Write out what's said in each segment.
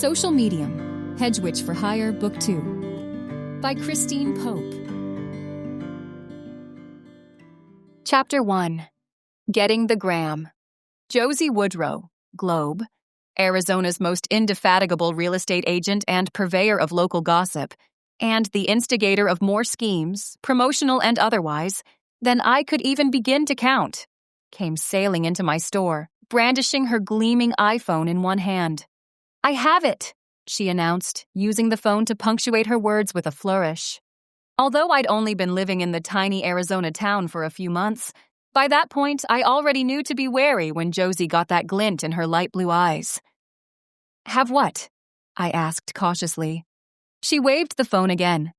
Social Medium, Hedgewitch for Hire, Book 2, by Christine Pope. Chapter 1. Getting the Gram. Josie Woodrow, Globe, Arizona's most indefatigable real estate agent and purveyor of local gossip, and the instigator of more schemes, promotional and otherwise, than I could even begin to count, came sailing into my store, brandishing her gleaming iPhone in one hand. "I have it," she announced, using the phone to punctuate her words with a flourish. Although I'd only been living in the tiny Arizona town for a few months, by that point I already knew to be wary when Josie got that glint in her light blue eyes. "Have what?" I asked cautiously. She waved the phone again.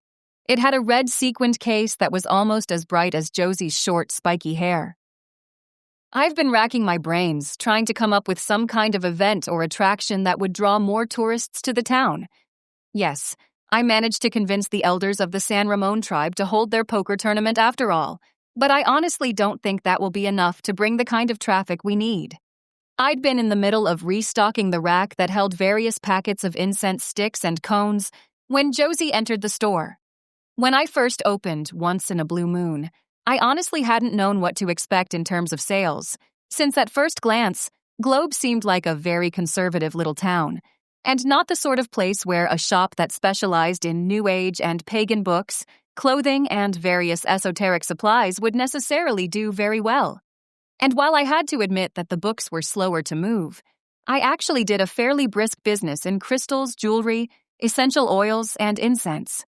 It had a red sequined case that was almost as bright as Josie's short, spiky hair. "I've been racking my brains, trying to come up with some kind of event or attraction that would draw more tourists to the town. Yes, I managed to convince the elders of the San Ramon tribe to hold their poker tournament after all, but I honestly don't think that will be enough to bring the kind of traffic we need." I'd been in the middle of restocking the rack that held various packets of incense sticks and cones when Josie entered the store. When I first opened Once in a Blue Moon, I honestly hadn't known what to expect in terms of sales, since at first glance, Globe seemed like a very conservative little town, and not the sort of place where a shop that specialized in New Age and pagan books, clothing, and various esoteric supplies would necessarily do very well. And while I had to admit that the books were slower to move, I actually did a fairly brisk business in crystals, jewelry, essential oils, and incense.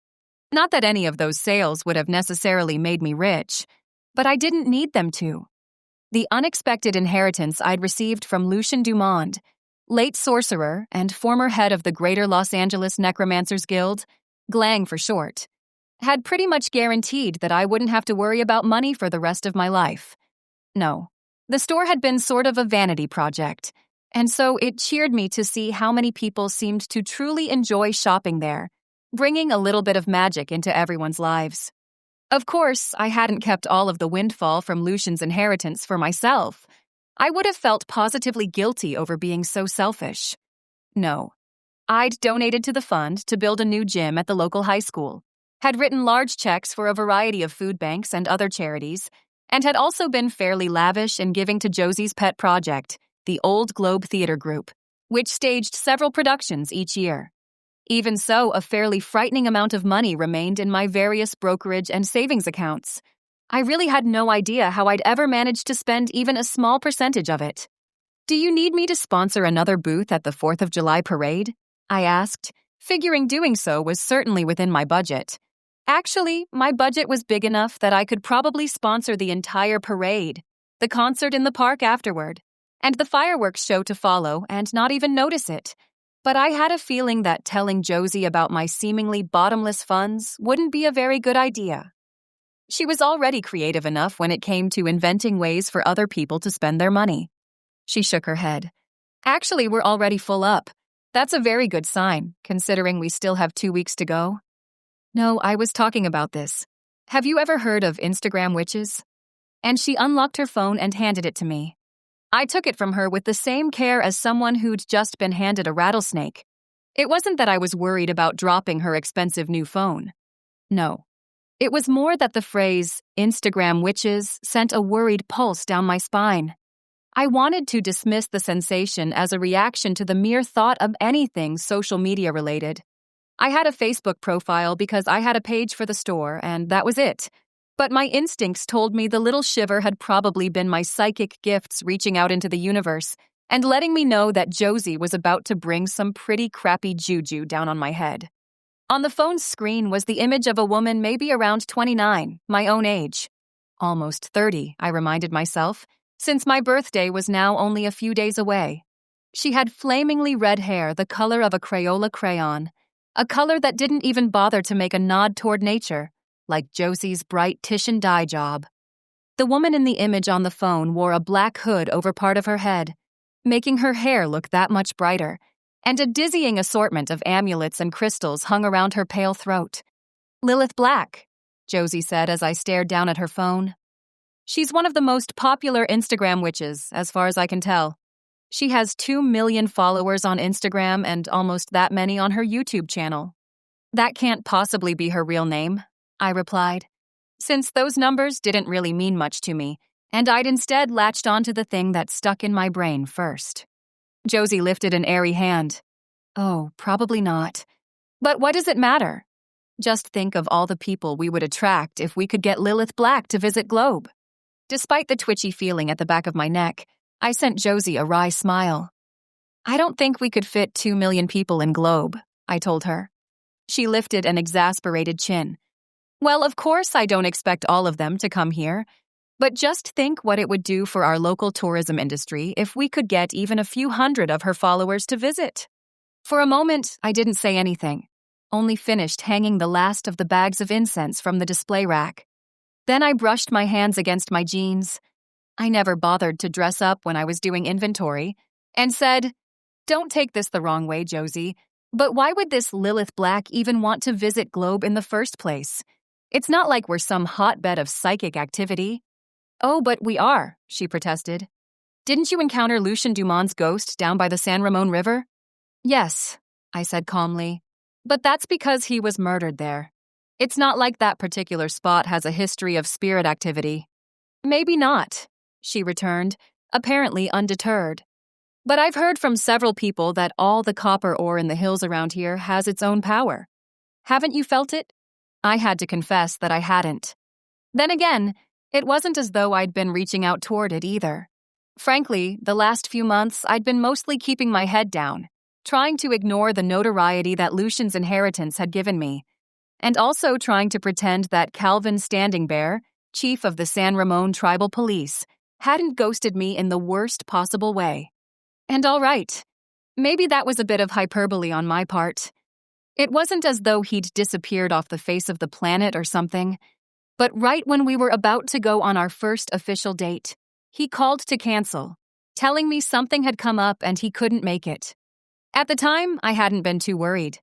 Not that any of those sales would have necessarily made me rich, but I didn't need them to. The unexpected inheritance I'd received from Lucien Dumond, late sorcerer and former head of the Greater Los Angeles Necromancers Guild, GLANG for short, had pretty much guaranteed that I wouldn't have to worry about money for the rest of my life. No, the store had been sort of a vanity project, and so it cheered me to see how many people seemed to truly enjoy shopping there, bringing a little bit of magic into everyone's lives. Of course, I hadn't kept all of the windfall from Lucien's inheritance for myself. I would have felt positively guilty over being so selfish. No, I'd donated to the fund to build a new gym at the local high school, had written large checks for a variety of food banks and other charities, and had also been fairly lavish in giving to Josie's pet project, the Old Globe Theater Group, which staged several productions each year. Even so, a fairly frightening amount of money remained in my various brokerage and savings accounts. I really had no idea how I'd ever manage to spend even a small percentage of it. "Do you need me to sponsor another booth at the 4th of July parade?" I asked, figuring doing so was certainly within my budget. Actually, my budget was big enough that I could probably sponsor the entire parade, the concert in the park afterward, and the fireworks show to follow and not even notice it. But I had a feeling that telling Josie about my seemingly bottomless funds wouldn't be a very good idea. She was already creative enough when it came to inventing ways for other people to spend their money. She shook her head. "Actually, we're already full up. That's a very good sign, considering we still have 2 weeks to go." "No, I was talking about this. Have you ever heard of Instagram witches?" And she unlocked her phone and handed it to me. I took it from her with the same care as someone who'd just been handed a rattlesnake. It wasn't that I was worried about dropping her expensive new phone. No. It was more that the phrase, Instagram witches, sent a worried pulse down my spine. I wanted to dismiss the sensation as a reaction to the mere thought of anything social media related. I had a Facebook profile because I had a page for the store, and that was it. But my instincts told me the little shiver had probably been my psychic gifts reaching out into the universe and letting me know that Josie was about to bring some pretty crappy juju down on my head. On the phone's screen was the image of a woman maybe around 29, my own age. Almost 30, I reminded myself, since my birthday was now only a few days away. She had flamingly red hair the color of a Crayola crayon, a color that didn't even bother to make a nod toward nature, like Josie's bright Titian dye job. The woman in the image on the phone wore a black hood over part of her head, making her hair look that much brighter, and a dizzying assortment of amulets and crystals hung around her pale throat. "Lilith Black," Josie said as I stared down at her phone. "She's one of the most popular Instagram witches, as far as I can tell. She has 2 million followers on Instagram and almost that many on her YouTube channel. That can't possibly be her real name, I replied, since those numbers didn't really mean much to me, and I'd instead latched onto the thing that stuck in my brain first. Josie lifted an airy hand. Oh, probably not. But what does it matter? Just think of all the people we would attract if we could get Lilith Black to visit Globe. Despite the twitchy feeling at the back of my neck, I sent Josie a wry smile. I don't think we could fit 2 million people in Globe, I told her. She lifted an exasperated chin. Well, of course I don't expect all of them to come here, but just think what it would do for our local tourism industry if we could get even a few hundred of her followers to visit. For a moment, I didn't say anything, only finished hanging the last of the bags of incense from the display rack. Then I brushed my hands against my jeans. I never bothered to dress up when I was doing inventory, and said, Don't take this the wrong way, Josie, but why would this Lilith Black even want to visit Globe in the first place? It's not like we're some hotbed of psychic activity. Oh, but we are, she protested. Didn't you encounter Lucien Dumont's ghost down by the San Ramon River? Yes, I said calmly, but that's because he was murdered there. It's not like that particular spot has a history of spirit activity. Maybe not, she returned, apparently undeterred. But I've heard from several people that all the copper ore in the hills around here has its own power. Haven't you felt it? I had to confess that I hadn't. Then again, it wasn't as though I'd been reaching out toward it either. Frankly, the last few months I'd been mostly keeping my head down, trying to ignore the notoriety that Lucien's inheritance had given me, and also trying to pretend that Calvin Standingbear, chief of the San Ramon Tribal Police, hadn't ghosted me in the worst possible way. And all right, maybe that was a bit of hyperbole on my part. It wasn't as though he'd disappeared off the face of the planet or something, but right when we were about to go on our first official date, he called to cancel, telling me something had come up and he couldn't make it. At the time, I hadn't been too worried.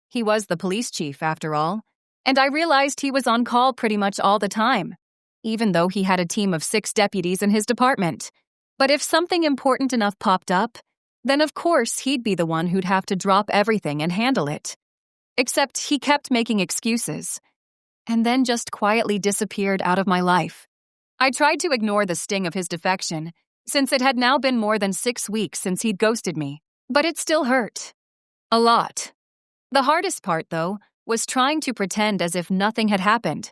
He was the police chief, after all, and I realized he was on call pretty much all the time, even though he had a team of 6 deputies in his department. But if something important enough popped up, then of course he'd be the one who'd have to drop everything and handle it. Except he kept making excuses, and then just quietly disappeared out of my life. I tried to ignore the sting of his defection, since it had now been more than 6 weeks since he'd ghosted me, but it still hurt. A lot. The hardest part, though, was trying to pretend as if nothing had happened.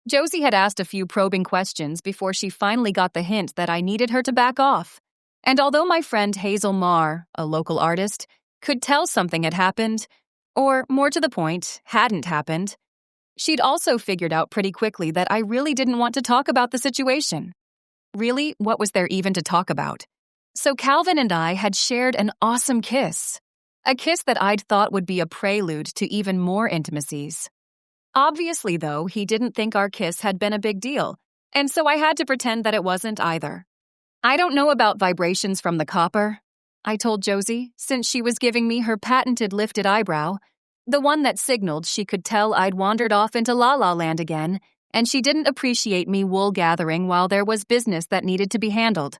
Josie had asked a few probing questions before she finally got the hint that I needed her to back off. And although my friend Hazel Marr, a local artist, could tell something had happened, or more to the point, hadn't happened, she'd also figured out pretty quickly that I really didn't want to talk about the situation. Really, what was there even to talk about? So Calvin and I had shared an awesome kiss. A kiss that I'd thought would be a prelude to even more intimacies. Obviously, though, he didn't think our kiss had been a big deal, and so I had to pretend that it wasn't either. I don't know about vibrations from the copper, I told Josie, since she was giving me her patented lifted eyebrow, the one that signaled she could tell I'd wandered off into La La Land again, and she didn't appreciate me wool gathering while there was business that needed to be handled.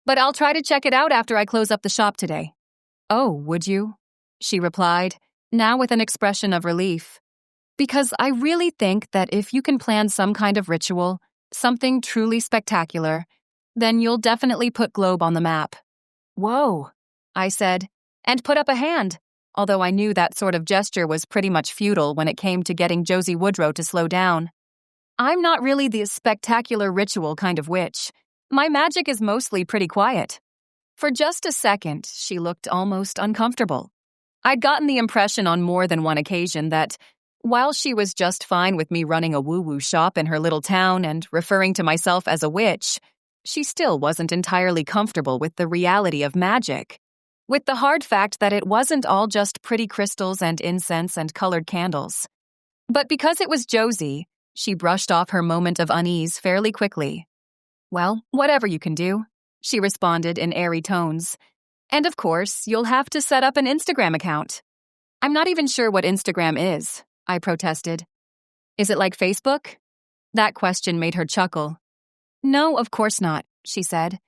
But I'll try to check it out after I close up the shop today. Oh, would you? She replied, now with an expression of relief. Because I really think that if you can plan some kind of ritual, something truly spectacular, then you'll definitely put Globe on the map. Whoa, I said, and put up a hand, although I knew that sort of gesture was pretty much futile when it came to getting Josie Woodrow to slow down. I'm not really the spectacular ritual kind of witch. My magic is mostly pretty quiet. For just a second, she looked almost uncomfortable. I'd gotten the impression on more than one occasion that, while she was just fine with me running a woo-woo shop in her little town and referring to myself as a witch, she still wasn't entirely comfortable with the reality of magic, with the hard fact that it wasn't all just pretty crystals and incense and colored candles. But because it was Josie, she brushed off her moment of unease fairly quickly. Well, whatever you can do, she responded in airy tones. And of course, you'll have to set up an Instagram account. I'm not even sure what Instagram is, I protested. Is it like Facebook? That question made her chuckle. No, of course not, she said.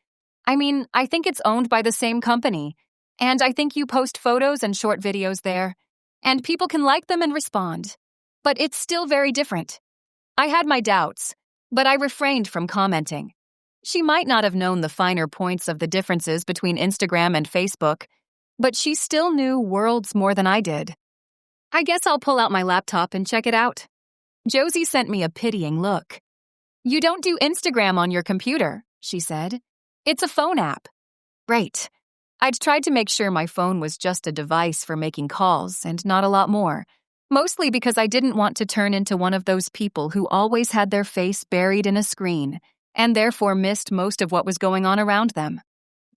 I mean, I think it's owned by the same company, and I think you post photos and short videos there, and people can like them and respond. But it's still very different. I had my doubts, but I refrained from commenting. She might not have known the finer points of the differences between Instagram and Facebook, but she still knew worlds more than I did. I guess I'll pull out my laptop and check it out. Josie sent me a pitying look. You don't do Instagram on your computer, she said. It's a phone app. Right. I'd tried to make sure my phone was just a device for making calls and not a lot more, mostly because I didn't want to turn into one of those people who always had their face buried in a screen and therefore missed most of what was going on around them.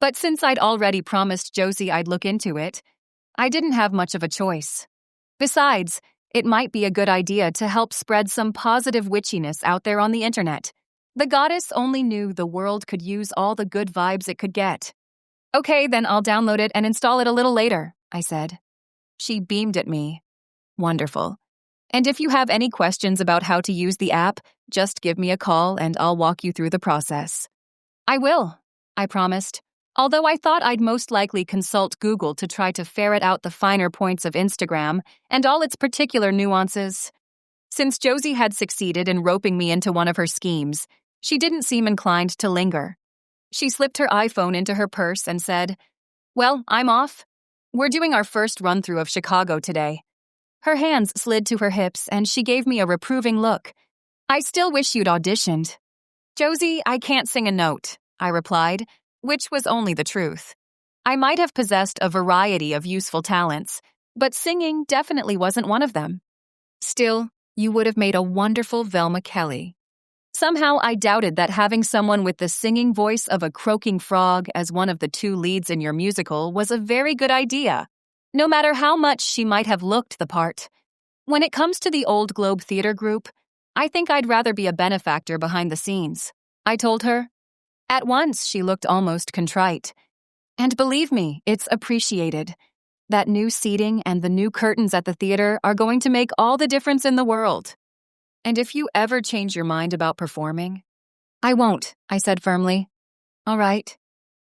But since I'd already promised Josie I'd look into it, I didn't have much of a choice. Besides, it might be a good idea to help spread some positive witchiness out there on the internet. The goddess only knew the world could use all the good vibes it could get. Okay, then I'll download it and install it a little later, I said. She beamed at me. Wonderful. And if you have any questions about how to use the app, just give me a call and I'll walk you through the process. I will, I promised, although I thought I'd most likely consult Google to try to ferret out the finer points of Instagram and all its particular nuances. Since Josie had succeeded in roping me into one of her schemes, she didn't seem inclined to linger. She slipped her iPhone into her purse and said, Well, I'm off. We're doing our first run-through of Chicago today. Her hands slid to her hips and she gave me a reproving look. I still wish you'd auditioned. Josie, I can't sing a note, I replied, which was only the truth. I might have possessed a variety of useful talents, but singing definitely wasn't one of them. Still, you would have made a wonderful Velma Kelly. Somehow I doubted that having someone with the singing voice of a croaking frog as one of the two leads in your musical was a very good idea, no matter how much she might have looked the part. When it comes to the Old Globe Theater Group, I think I'd rather be a benefactor behind the scenes, I told her. At once, she looked almost contrite. And believe me, it's appreciated. That new seating and the new curtains at the theater are going to make all the difference in the world. And if you ever change your mind about performing... I won't, I said firmly. All right.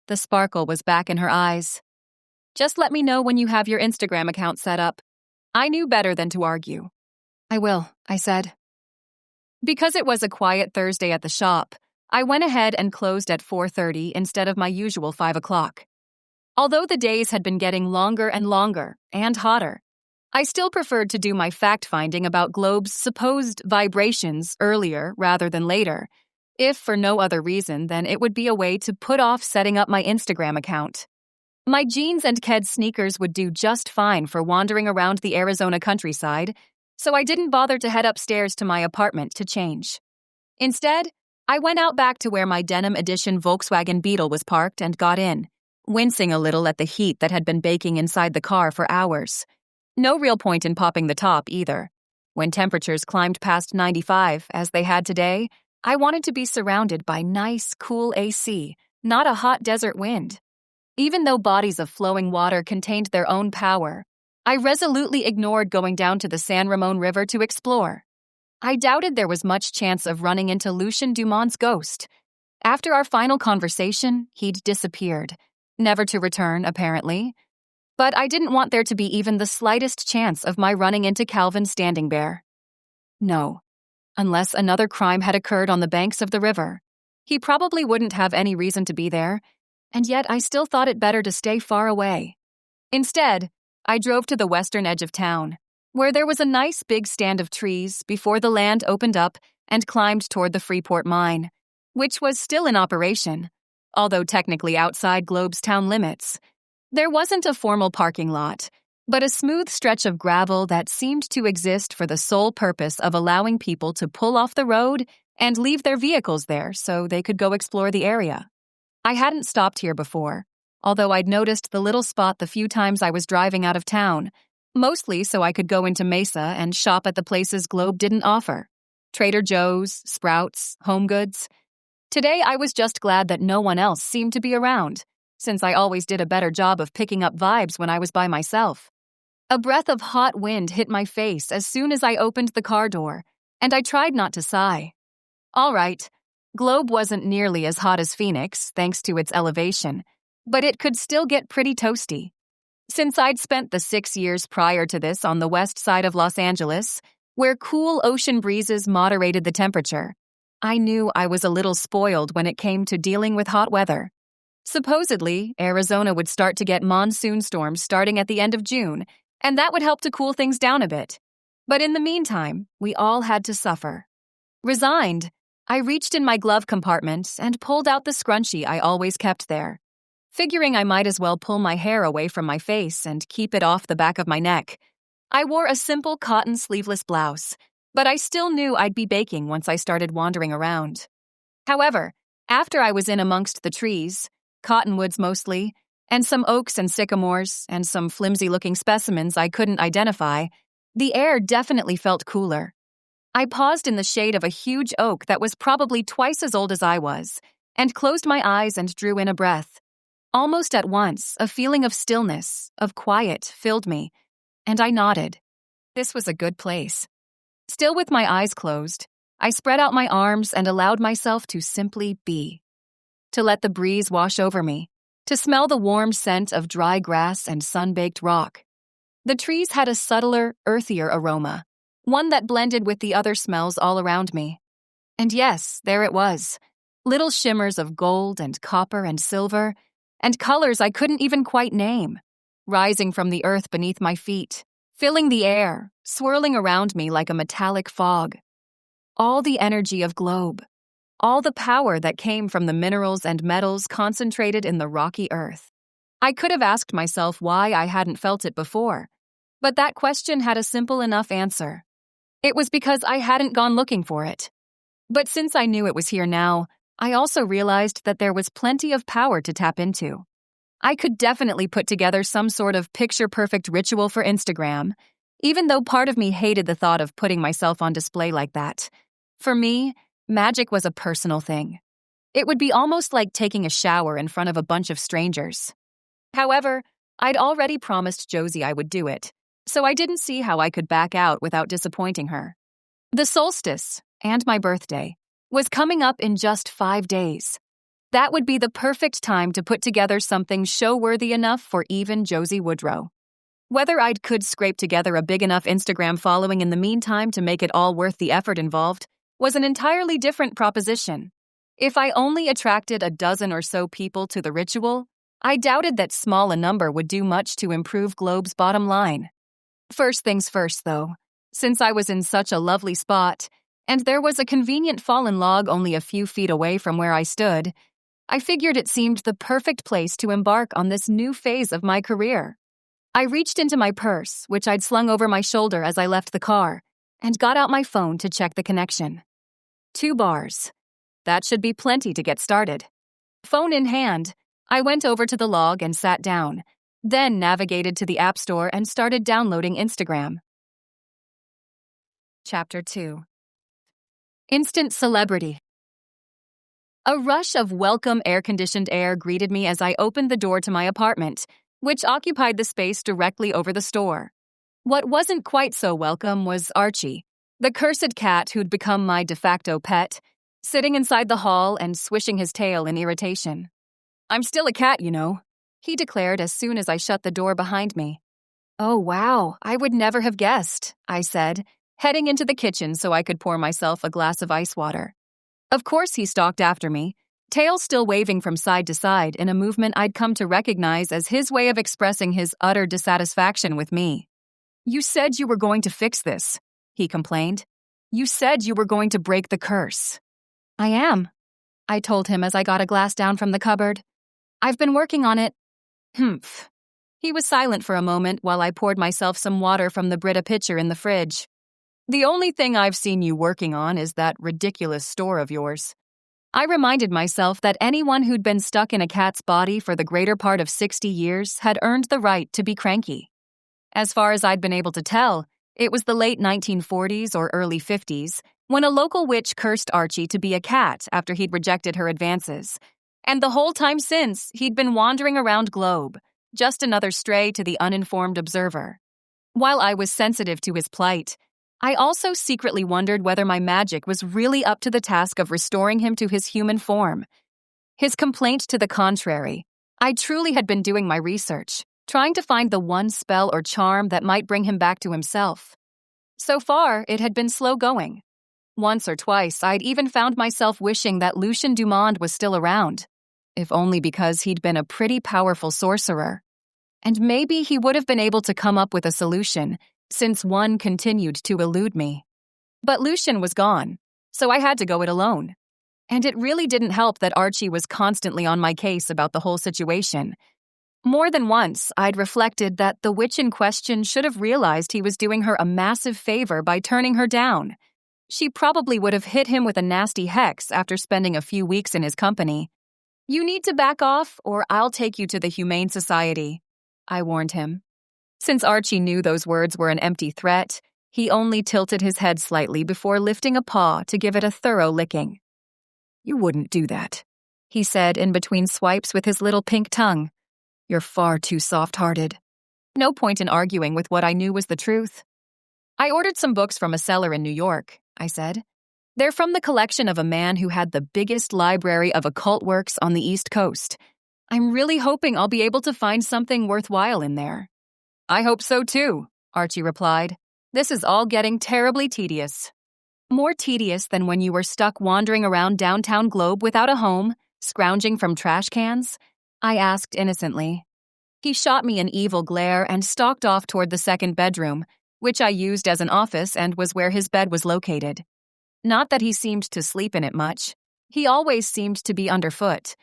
The sparkle was back in her eyes. Just let me know when you have your Instagram account set up. I knew better than to argue. I will, I said. Because it was a quiet Thursday at the shop, I went ahead and closed at 4:30 instead of my usual 5 o'clock. Although the days had been getting longer and longer, and hotter, I still preferred to do my fact-finding about Globe's supposed vibrations earlier rather than later, if for no other reason than it would be a way to put off setting up my Instagram account. My jeans and Keds sneakers would do just fine for wandering around the Arizona countryside, so I didn't bother to head upstairs to my apartment to change. Instead, I went out back to where my denim edition Volkswagen Beetle was parked and got in, wincing a little at the heat that had been baking inside the car for hours. No real point in popping the top either. When temperatures climbed past 95, as they had today, I wanted to be surrounded by nice, cool AC, not a hot desert wind. Even though bodies of flowing water contained their own power, I resolutely ignored going down to the San Ramon River to explore. I doubted there was much chance of running into Lucien Dumont's ghost. After our final conversation, he'd disappeared, never to return, apparently. But I didn't want there to be even the slightest chance of my running into Calvin Standingbear. No, unless another crime had occurred on the banks of the river. He probably wouldn't have any reason to be there, and yet I still thought it better to stay far away. Instead, I drove to the western edge of town, where there was a nice big stand of trees before the land opened up and climbed toward the Freeport mine, which was still in operation, although technically outside Globe's town limits. There wasn't a formal parking lot, but a smooth stretch of gravel that seemed to exist for the sole purpose of allowing people to pull off the road and leave their vehicles there so they could go explore the area. I hadn't stopped here before, although I'd noticed the little spot the few times I was driving out of town, mostly so I could go into Mesa and shop at the places Globe didn't offer. Trader Joe's, Sprouts, Home Goods. Today I was just glad that no one else seemed to be around, since I always did a better job of picking up vibes when I was by myself. A breath of hot wind hit my face as soon as I opened the car door, and I tried not to sigh. All right, Globe wasn't nearly as hot as Phoenix, thanks to its elevation, but it could still get pretty toasty. Since I'd spent the 6 years prior to this on the west side of Los Angeles, where cool ocean breezes moderated the temperature, I knew I was a little spoiled when it came to dealing with hot weather. Supposedly, Arizona would start to get monsoon storms starting at the end of June, and that would help to cool things down a bit. But in the meantime, we all had to suffer. Resigned, I reached in my glove compartment and pulled out the scrunchie I always kept there, figuring I might as well pull my hair away from my face and keep it off the back of my neck. I wore a simple cotton sleeveless blouse, but I still knew I'd be baking once I started wandering around. However, after I was in amongst the trees, cottonwoods mostly, and some oaks and sycamores, and some flimsy-looking specimens I couldn't identify, the air definitely felt cooler. I paused in the shade of a huge oak that was probably twice as old as I was, and closed my eyes and drew in a breath. Almost at once, a feeling of stillness, of quiet, filled me, and I nodded. This was a good place. Still with my eyes closed, I spread out my arms and allowed myself to simply be. To let the breeze wash over me, to smell the warm scent of dry grass and sun-baked rock. The trees had a subtler, earthier aroma, one that blended with the other smells all around me. And yes, there it was, little shimmers of gold and copper and silver, and colors I couldn't even quite name, rising from the earth beneath my feet, filling the air, swirling around me like a metallic fog. All the energy of Globe, all the power that came from the minerals and metals concentrated in the rocky earth. I could have asked myself why I hadn't felt it before, but that question had a simple enough answer. It was because I hadn't gone looking for it. But since I knew it was here now, I also realized that there was plenty of power to tap into. I could definitely put together some sort of picture-perfect ritual for Instagram, even though part of me hated the thought of putting myself on display like that. For me, magic was a personal thing. It would be almost like taking a shower in front of a bunch of strangers. However, I'd already promised Josie I would do it, so I didn't see how I could back out without disappointing her. The solstice, and my birthday, was coming up in just 5 days. That would be the perfect time to put together something show-worthy enough for even Josie Woodrow. Whether I could scrape together a big enough Instagram following in the meantime to make it all worth the effort involved was an entirely different proposition. If I only attracted a dozen or so people to the ritual, I doubted that small a number would do much to improve Globe's bottom line. First things first, though, since I was in such a lovely spot, and there was a convenient fallen log only a few feet away from where I stood, I figured it seemed the perfect place to embark on this new phase of my career. I reached into my purse, which I'd slung over my shoulder as I left the car, and got out my phone to check the connection. 2 bars. That should be plenty to get started. Phone in hand, I went over to the log and sat down, then navigated to the App Store and started downloading Instagram. Chapter 2. Instant Celebrity. A rush of welcome air-conditioned air greeted me as I opened the door to my apartment, which occupied the space directly over the store. What wasn't quite so welcome was Archie, the cursed cat who'd become my de facto pet, sitting inside the hall and swishing his tail in irritation. "I'm still a cat, you know," he declared as soon as I shut the door behind me. "Oh, wow, I would never have guessed," I said, heading into the kitchen so I could pour myself a glass of ice water. Of course he stalked after me, tail still waving from side to side in a movement I'd come to recognize as his way of expressing his utter dissatisfaction with me. "You said you were going to fix this," he complained. "You said you were going to break the curse." "I am," I told him as I got a glass down from the cupboard. "I've been working on it." "Humph." He was silent for a moment while I poured myself some water from the Brita pitcher in the fridge. "The only thing I've seen you working on is that ridiculous store of yours." I reminded myself that anyone who'd been stuck in a cat's body for the greater part of 60 years had earned the right to be cranky. As far as I'd been able to tell, it was the late 1940s or early 50s when a local witch cursed Archie to be a cat after he'd rejected her advances. And the whole time since, he'd been wandering around Globe, just another stray to the uninformed observer. While I was sensitive to his plight, I also secretly wondered whether my magic was really up to the task of restoring him to his human form. His complaint to the contrary, I truly had been doing my research, trying to find the one spell or charm that might bring him back to himself. So far, it had been slow going. Once or twice, I'd even found myself wishing that Lucien Dumond was still around, if only because he'd been a pretty powerful sorcerer. And maybe he would have been able to come up with a solution, since one continued to elude me. But Lucien was gone, so I had to go it alone. And it really didn't help that Archie was constantly on my case about the whole situation. More than once, I'd reflected that the witch in question should have realized he was doing her a massive favor by turning her down. She probably would have hit him with a nasty hex after spending a few weeks in his company. "You need to back off, or I'll take you to the Humane Society," I warned him. Since Archie knew those words were an empty threat, he only tilted his head slightly before lifting a paw to give it a thorough licking. "You wouldn't do that," he said in between swipes with his little pink tongue. "You're far too soft-hearted." No point in arguing with what I knew was the truth. "I ordered some books from a seller in New York," I said. "They're from the collection of a man who had the biggest library of occult works on the East Coast. I'm really hoping I'll be able to find something worthwhile in there." "I hope so too," Archie replied. "This is all getting terribly tedious." "More tedious than when you were stuck wandering around downtown Globe without a home, scrounging from trash cans?" I asked innocently. He shot me an evil glare and stalked off toward the second bedroom, which I used as an office and was where his bed was located. Not that he seemed to sleep in it much. He always seemed to be underfoot.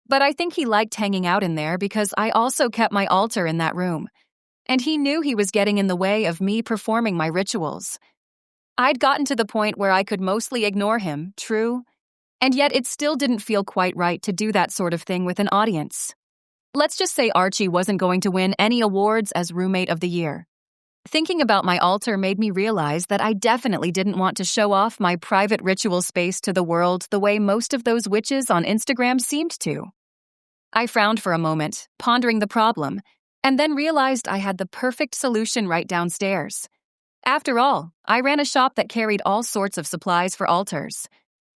But I think he liked hanging out in there because I also kept my altar in that room, and he knew he was getting in the way of me performing my rituals. I'd gotten to the point where I could mostly ignore him, true, and yet it still didn't feel quite right to do that sort of thing with an audience. Let's just say Archie wasn't going to win any awards as Roommate of the Year. Thinking about my altar made me realize that I definitely didn't want to show off my private ritual space to the world the way most of those witches on Instagram seemed to. I frowned for a moment, pondering the problem, and then realized I had the perfect solution right downstairs. After all, I ran a shop that carried all sorts of supplies for altars.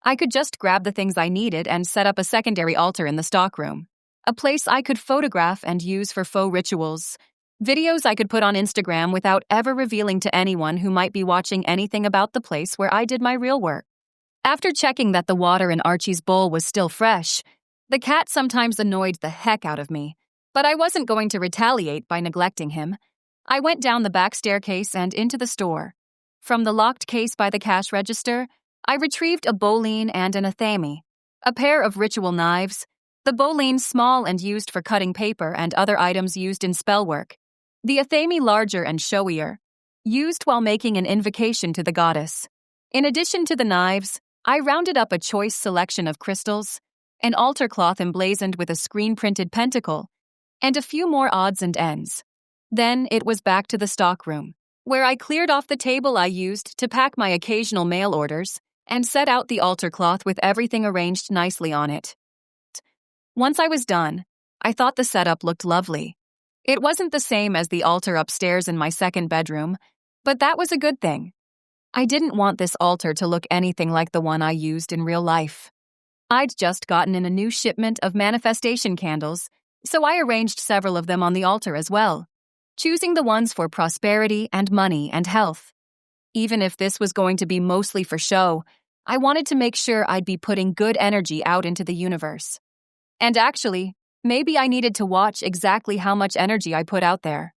I could just grab the things I needed and set up a secondary altar in the stockroom, a place I could photograph and use for faux rituals, videos I could put on Instagram without ever revealing to anyone who might be watching anything about the place where I did my real work. After checking that the water in Archie's bowl was still fresh, the cat sometimes annoyed the heck out of me, but I wasn't going to retaliate by neglecting him. I went down the back staircase and into the store. From the locked case by the cash register, I retrieved a bowline and an athame, a pair of ritual knives, the bowline small and used for cutting paper and other items used in spell work, the athame larger and showier, used while making an invocation to the goddess. In addition to the knives, I rounded up a choice selection of crystals, an altar cloth emblazoned with a screen-printed pentacle, and a few more odds and ends. Then it was back to the stockroom, where I cleared off the table I used to pack my occasional mail orders and set out the altar cloth with everything arranged nicely on it. Once I was done, I thought the setup looked lovely. It wasn't the same as the altar upstairs in my second bedroom, but that was a good thing. I didn't want this altar to look anything like the one I used in real life. I'd just gotten in a new shipment of manifestation candles, so I arranged several of them on the altar as well, choosing the ones for prosperity and money and health. Even if this was going to be mostly for show, I wanted to make sure I'd be putting good energy out into the universe. And actually, maybe I needed to watch exactly how much energy I put out there.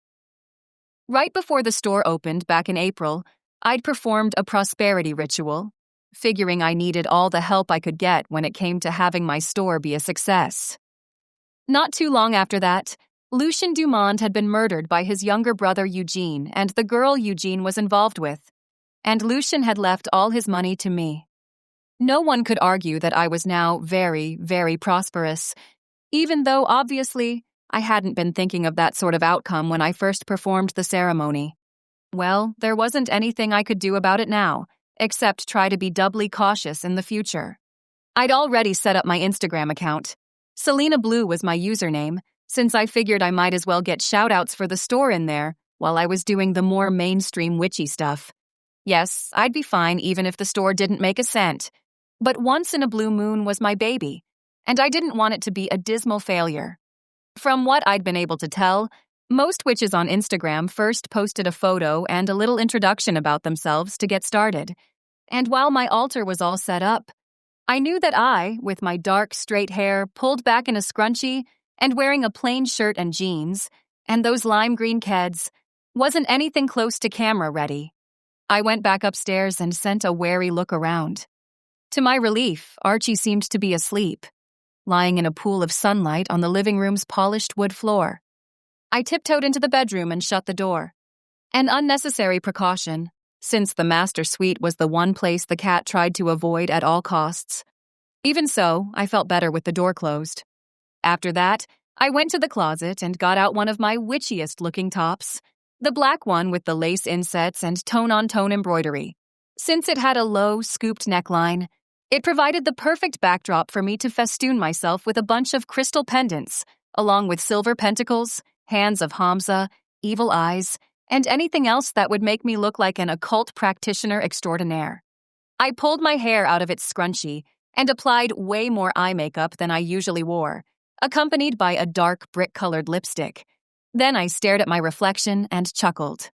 Right before the store opened back in April, I'd performed a prosperity ritual, figuring I needed all the help I could get when it came to having my store be a success. Not too long after that, Lucien Dumond had been murdered by his younger brother Eugene and the girl Eugene was involved with, and Lucien had left all his money to me. No one could argue that I was now very, very prosperous, even though, obviously, I hadn't been thinking of that sort of outcome when I first performed the ceremony. Well, there wasn't anything I could do about it now, except try to be doubly cautious in the future. I'd already set up my Instagram account. Selena Blue was my username, since I figured I might as well get shoutouts for the store in there while I was doing the more mainstream witchy stuff. Yes, I'd be fine even if the store didn't make a cent. But once in a blue moon was my baby, and I didn't want it to be a dismal failure. From what I'd been able to tell, most witches on Instagram first posted a photo and a little introduction about themselves to get started. And while my altar was all set up, I knew that I, with my dark, straight hair pulled back in a scrunchie and wearing a plain shirt and jeans, and those lime green keds, wasn't anything close to camera ready. I went back upstairs and sent a wary look around. To my relief, Archie seemed to be asleep, lying in a pool of sunlight on the living room's polished wood floor. I tiptoed into the bedroom and shut the door. An unnecessary precaution, since the master suite was the one place the cat tried to avoid at all costs. Even so, I felt better with the door closed. After that, I went to the closet and got out one of my witchiest-looking tops, the black one with the lace insets and tone-on-tone embroidery. Since it had a low, scooped neckline, it provided the perfect backdrop for me to festoon myself with a bunch of crystal pendants, along with silver pentacles, hands of Hamza, evil eyes, and anything else that would make me look like an occult practitioner extraordinaire. I pulled my hair out of its scrunchie and applied way more eye makeup than I usually wore, accompanied by a dark brick-colored lipstick. Then I stared at my reflection and chuckled.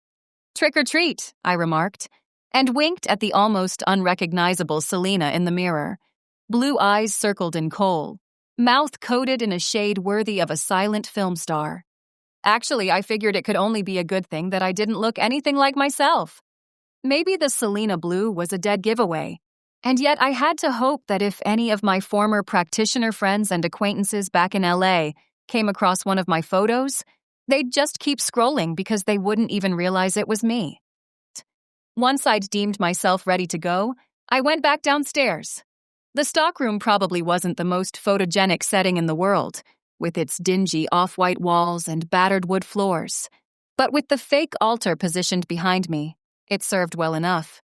"Trick or treat," I remarked, and winked at the almost unrecognizable Selena in the mirror. Blue eyes circled in kohl, mouth coated in a shade worthy of a silent film star. Actually, I figured it could only be a good thing that I didn't look anything like myself. Maybe the Selena blue was a dead giveaway, and yet I had to hope that if any of my former practitioner friends and acquaintances back in LA came across one of my photos, they'd just keep scrolling because they wouldn't even realize it was me. Once I'd deemed myself ready to go, I went back downstairs. The stockroom probably wasn't the most photogenic setting in the world, with its dingy off-white walls and battered wood floors. But with the fake altar positioned behind me, it served well enough.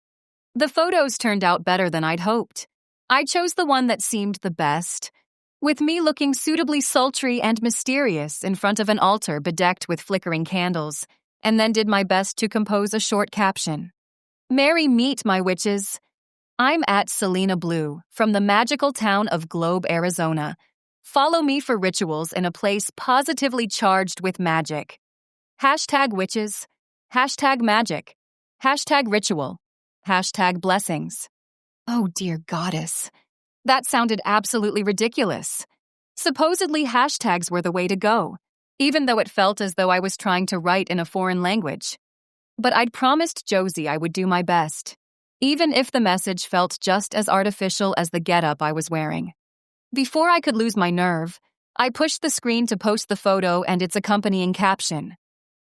The photos turned out better than I'd hoped. I chose the one that seemed the best, with me looking suitably sultry and mysterious in front of an altar bedecked with flickering candles, and then did my best to compose a short caption. "Merry meet, my witches. I'm at Selena Blue, from the magical town of Globe, Arizona. Follow me for rituals in a place positively charged with magic. #witches, #magic, #ritual, #blessings. Oh, dear goddess. That sounded absolutely ridiculous. Supposedly hashtags were the way to go, even though it felt as though I was trying to write in a foreign language. But I'd promised Josie I would do my best, even if the message felt just as artificial as the getup I was wearing. Before I could lose my nerve, I pushed the screen to post the photo and its accompanying caption.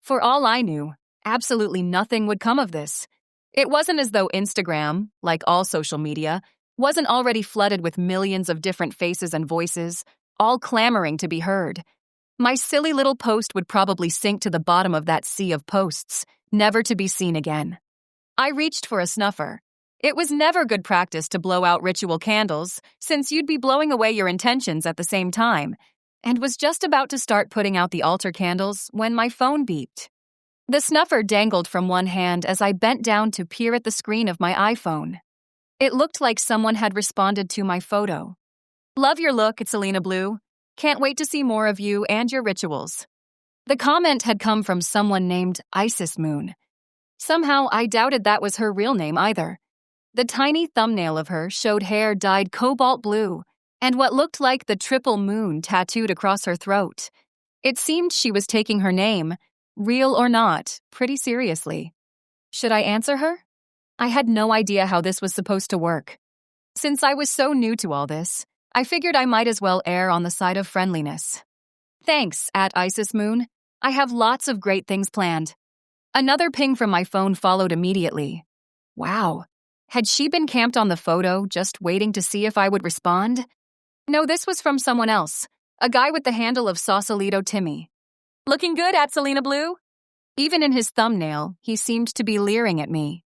For all I knew, absolutely nothing would come of this. It wasn't as though Instagram, like all social media, wasn't already flooded with millions of different faces and voices, all clamoring to be heard. My silly little post would probably sink to the bottom of that sea of posts, never to be seen again. I reached for a snuffer. It was never good practice to blow out ritual candles, since you'd be blowing away your intentions at the same time, and was just about to start putting out the altar candles when my phone beeped. The snuffer dangled from one hand as I bent down to peer at the screen of my iPhone. It looked like someone had responded to my photo. "Love your look, Selena Blue. Can't wait to see more of you and your rituals." The comment had come from someone named Isis Moon. Somehow, I doubted that was her real name either. The tiny thumbnail of her showed hair dyed cobalt blue and what looked like the triple moon tattooed across her throat. It seemed she was taking her name, real or not, pretty seriously. Should I answer her? I had no idea how this was supposed to work. Since I was so new to all this, I figured I might as well err on the side of friendliness. "Thanks, @Isis Moon. I have lots of great things planned." Another ping from my phone followed immediately. Wow. Had she been camped on the photo, just waiting to see if I would respond? No, this was from someone else, a guy with the handle of Sausalito Timmy. "Looking good, Selena Blue?" Even in his thumbnail, he seemed to be leering at me.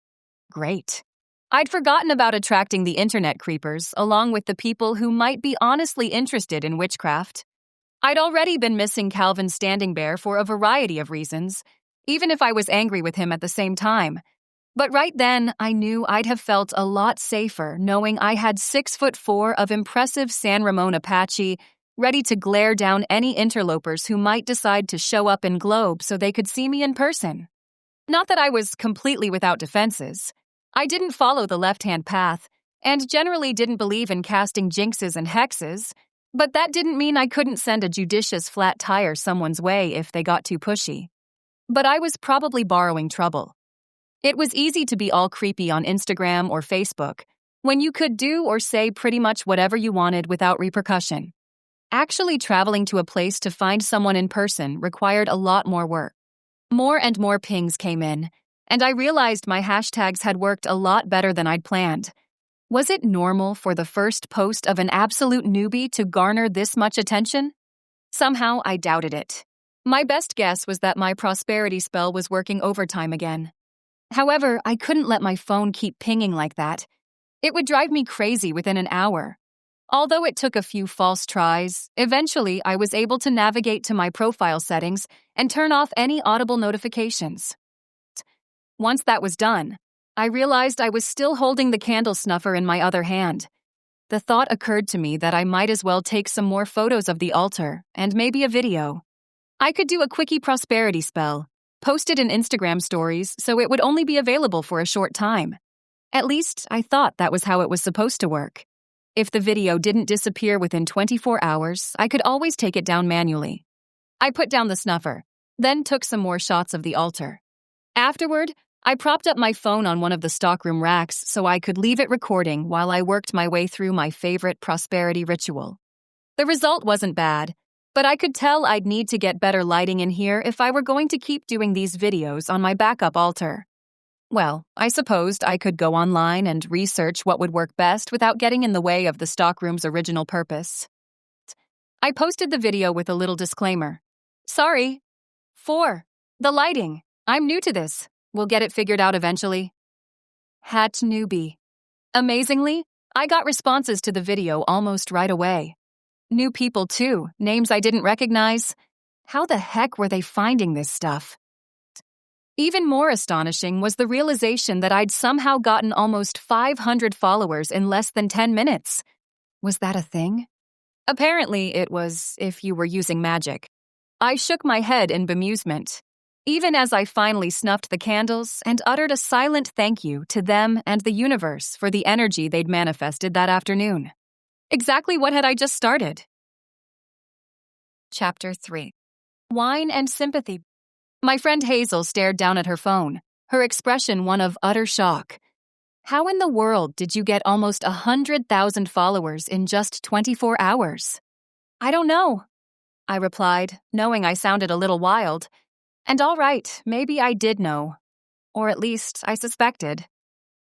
Great. I'd forgotten about attracting the internet creepers, along with the people who might be honestly interested in witchcraft. I'd already been missing Calvin Standingbear for a variety of reasons, even if I was angry with him at the same time. But right then, I knew I'd have felt a lot safer knowing I had 6'4" of impressive San Ramon Apache ready to glare down any interlopers who might decide to show up in Globe so they could see me in person. Not that I was completely without defenses. I didn't follow the left-hand path, and generally didn't believe in casting jinxes and hexes, but that didn't mean I couldn't send a judicious flat tire someone's way if they got too pushy. But I was probably borrowing trouble. It was easy to be all creepy on Instagram or Facebook, when you could do or say pretty much whatever you wanted without repercussion. Actually traveling to a place to find someone in person required a lot more work. More and more pings came in, and I realized my hashtags had worked a lot better than I'd planned. Was it normal for the first post of an absolute newbie to garner this much attention? Somehow I doubted it. My best guess was that my prosperity spell was working overtime again. However, I couldn't let my phone keep pinging like that. It would drive me crazy within an hour. Although it took a few false tries, eventually I was able to navigate to my profile settings and turn off any audible notifications. Once that was done, I realized I was still holding the candle snuffer in my other hand. The thought occurred to me that I might as well take some more photos of the altar and maybe a video. I could do a quickie prosperity spell, post it in Instagram stories so it would only be available for a short time. At least I thought that was how it was supposed to work. If the video didn't disappear within 24 hours, I could always take it down manually. I put down the snuffer, then took some more shots of the altar. Afterward, I propped up my phone on one of the stockroom racks so I could leave it recording while I worked my way through my favorite prosperity ritual. The result wasn't bad, but I could tell I'd need to get better lighting in here if I were going to keep doing these videos on my backup altar. Well, I supposed I could go online and research what would work best without getting in the way of the stockroom's original purpose. I posted the video with a little disclaimer. Sorry. 4. The lighting. I'm new to this. We'll get it figured out eventually. Hat newbie. Amazingly, I got responses to the video almost right away. New people too, names I didn't recognize. How the heck were they finding this stuff? Even more astonishing was the realization that I'd somehow gotten almost 500 followers in less than 10 minutes. Was that a thing? Apparently, it was if you were using magic. I shook my head in bemusement, even as I finally snuffed the candles and uttered a silent thank you to them and the universe for the energy they'd manifested that afternoon. Exactly what had I just started? Chapter 3. Wine and Sympathy. My friend Hazel stared down at her phone, her expression one of utter shock. How in the world did you get almost 100,000 followers in just 24 hours? I don't know, I replied, knowing I sounded a little wild. And all right, maybe I did know. Or at least I suspected.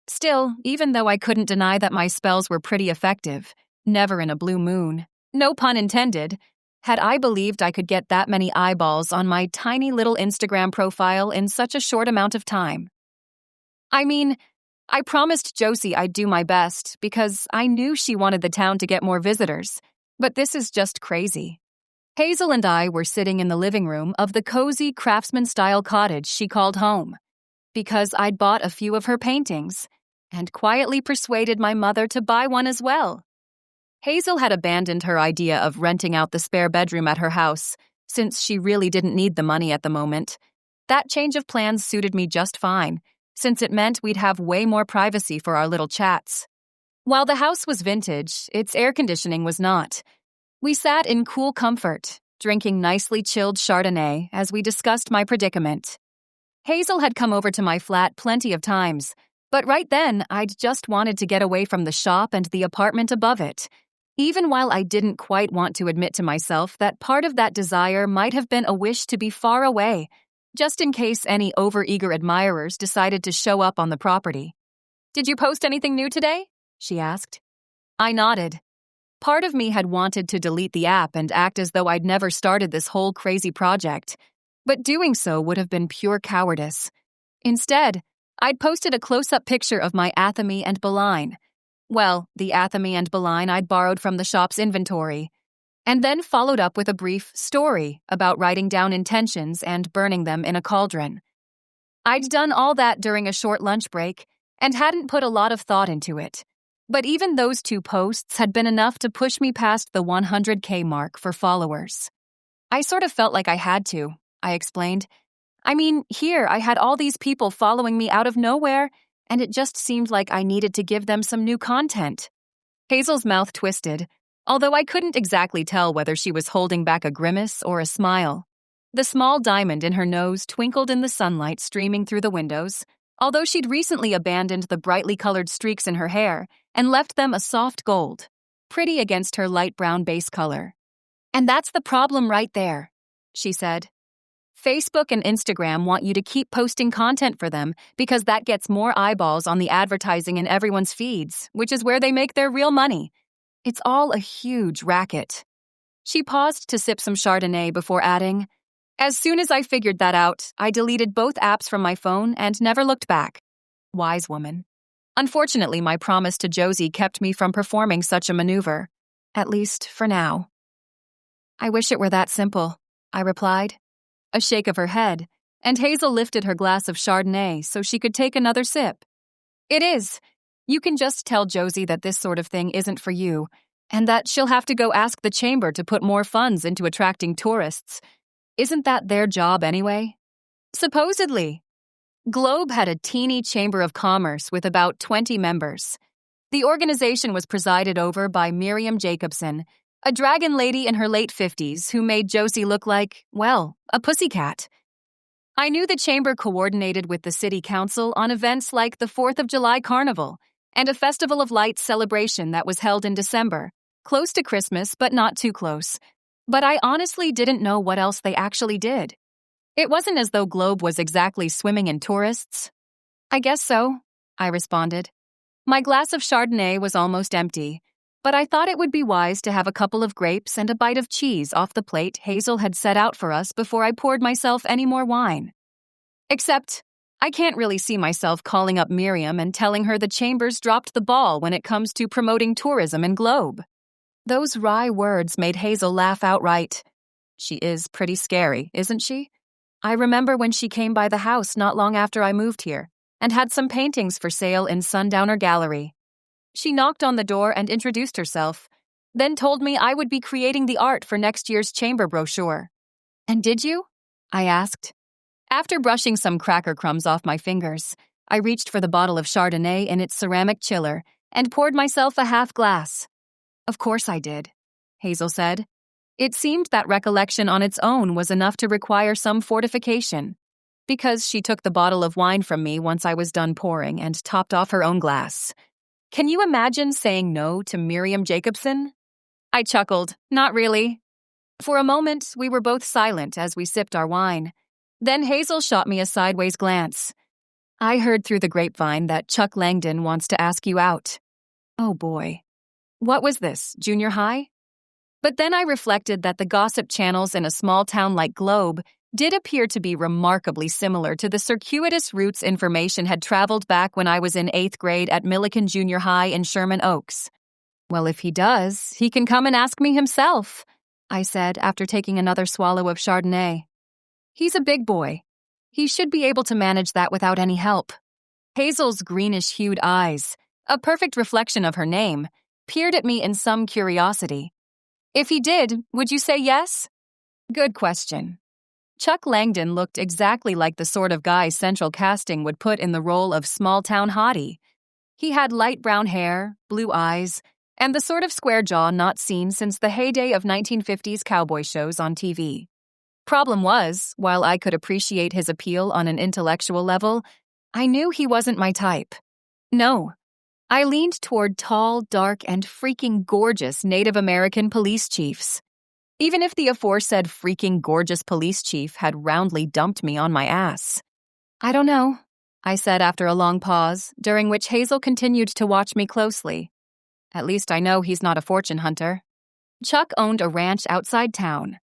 Still, even though I couldn't deny that my spells were pretty effective, never in a blue moon, no pun intended, had I believed I could get that many eyeballs on my tiny little Instagram profile in such a short amount of time. I mean, I promised Josie I'd do my best because I knew she wanted the town to get more visitors, but this is just crazy. Hazel and I were sitting in the living room of the cozy craftsman-style cottage she called home, because I'd bought a few of her paintings and quietly persuaded my mother to buy one as well. Hazel had abandoned her idea of renting out the spare bedroom at her house, since she really didn't need the money at the moment. That change of plans suited me just fine, since it meant we'd have way more privacy for our little chats. While the house was vintage, its air conditioning was not. We sat in cool comfort, drinking nicely chilled Chardonnay as we discussed my predicament. Hazel had come over to my flat plenty of times, but right then I'd just wanted to get away from the shop and the apartment above it, even while I didn't quite want to admit to myself that part of that desire might have been a wish to be far away, just in case any overeager admirers decided to show up on the property. "Did you post anything new today?" she asked. I nodded. Part of me had wanted to delete the app and act as though I'd never started this whole crazy project, but doing so would have been pure cowardice. Instead, I'd posted a close-up picture of my athame and baline. Well, the athame and baline I'd borrowed from the shop's inventory, and then followed up with a brief story about writing down intentions and burning them in a cauldron. I'd done all that during a short lunch break and hadn't put a lot of thought into it. But even those 2 posts had been enough to push me past the 100K mark for followers. I sort of felt like I had to, I explained. I mean, here I had all these people following me out of nowhere, and it just seemed like I needed to give them some new content. Hazel's mouth twisted, although I couldn't exactly tell whether she was holding back a grimace or a smile. The small diamond in her nose twinkled in the sunlight streaming through the windows, although she'd recently abandoned the brightly colored streaks in her hair and left them a soft gold, pretty against her light brown base color. And that's the problem right there, she said. Facebook and Instagram want you to keep posting content for them because that gets more eyeballs on the advertising in everyone's feeds, which is where they make their real money. It's all a huge racket. She paused to sip some Chardonnay before adding, as soon as I figured that out, I deleted both apps from my phone and never looked back. Wise woman. Unfortunately, my promise to Josie kept me from performing such a maneuver, at least for now. I wish it were that simple, I replied. A shake of her head, and Hazel lifted her glass of Chardonnay so she could take another sip. It is. You can just tell Josie that this sort of thing isn't for you, and that she'll have to go ask the chamber to put more funds into attracting tourists. Isn't that their job anyway? Supposedly. Globe had a teeny chamber of commerce with about 20 members. The organization was presided over by Miriam Jacobson, a dragon lady in her late 50s who made Josie look like, well, a pussycat. I knew the chamber coordinated with the city council on events like the 4th of July Carnival and a Festival of Lights celebration that was held in December, close to Christmas but not too close. But I honestly didn't know what else they actually did. It wasn't as though Globe was exactly swimming in tourists. I guess so, I responded. My glass of Chardonnay was almost empty, but I thought it would be wise to have a couple of grapes and a bite of cheese off the plate Hazel had set out for us before I poured myself any more wine. Except, I can't really see myself calling up Miriam and telling her the chambers dropped the ball when it comes to promoting tourism in Globe. Those wry words made Hazel laugh outright. She is pretty scary, isn't she? I remember when she came by the house not long after I moved here and had some paintings for sale in Sundowner Gallery. She knocked on the door and introduced herself, then told me I would be creating the art for next year's chamber brochure. And did you? I asked. After brushing some cracker crumbs off my fingers, I reached for the bottle of Chardonnay in its ceramic chiller and poured myself a half glass. Of course I did, Hazel said. It seemed that recollection on its own was enough to require some fortification, because she took the bottle of wine from me once I was done pouring and topped off her own glass. Can you imagine saying no to Miriam Jacobson? I chuckled, not really. For a moment, we were both silent as we sipped our wine. Then Hazel shot me a sideways glance. I heard through the grapevine that Chuck Langdon wants to ask you out. Oh boy. What was this, junior high? But then I reflected that the gossip channels in a small town like Globe did appear to be remarkably similar to the circuitous routes information had traveled back when I was in 8th grade at Milliken Junior High in Sherman Oaks. Well, if he does, he can come and ask me himself, I said after taking another swallow of Chardonnay. He's a big boy. He should be able to manage that without any help. Hazel's greenish-hued eyes, a perfect reflection of her name, peered at me in some curiosity. If he did, would you say yes? Good question. Chuck Langdon looked exactly like the sort of guy Central Casting would put in the role of small-town hottie. He had light brown hair, blue eyes, and the sort of square jaw not seen since the heyday of 1950s cowboy shows on TV. Problem was, while I could appreciate his appeal on an intellectual level, I knew he wasn't my type. No. I leaned toward tall, dark, and freaking gorgeous Native American police chiefs. Even if the aforesaid freaking gorgeous police chief had roundly dumped me on my ass. I don't know, I said after a long pause, during which Hazel continued to watch me closely. At least I know he's not a fortune hunter. Chuck owned a ranch outside town.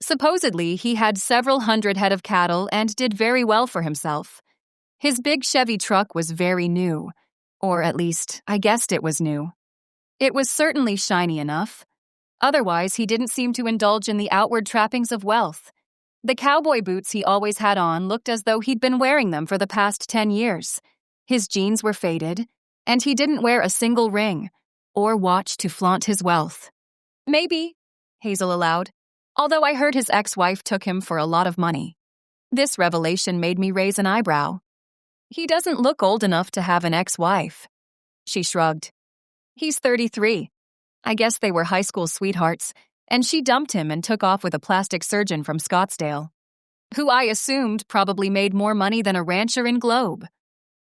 Supposedly, he had several hundred head of cattle and did very well for himself. His big Chevy truck was very new. Or at least, I guessed it was new. It was certainly shiny enough. Otherwise, he didn't seem to indulge in the outward trappings of wealth. The cowboy boots he always had on looked as though he'd been wearing them for the past 10 years. His jeans were faded, and he didn't wear a single ring or watch to flaunt his wealth. Maybe, Hazel allowed, although I heard his ex-wife took him for a lot of money. This revelation made me raise an eyebrow. He doesn't look old enough to have an ex-wife. She shrugged. He's 33. I guess they were high school sweethearts, and she dumped him and took off with a plastic surgeon from Scottsdale, who I assumed probably made more money than a rancher in Globe.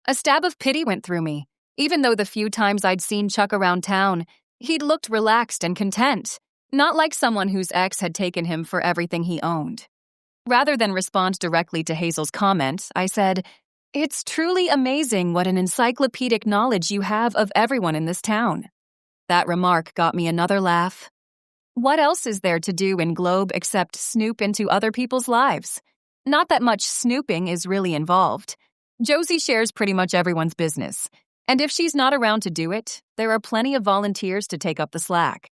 A stab of pity went through me. Even though the few times I'd seen Chuck around town, he'd looked relaxed and content, not like someone whose ex had taken him for everything he owned. Rather than respond directly to Hazel's comment, I said, "It's truly amazing what an encyclopedic knowledge you have of everyone in this town." That remark got me another laugh. What else is there to do in Globe except snoop into other people's lives? Not that much snooping is really involved. Josie shares pretty much everyone's business, and if she's not around to do it, there are plenty of volunteers to take up the slack.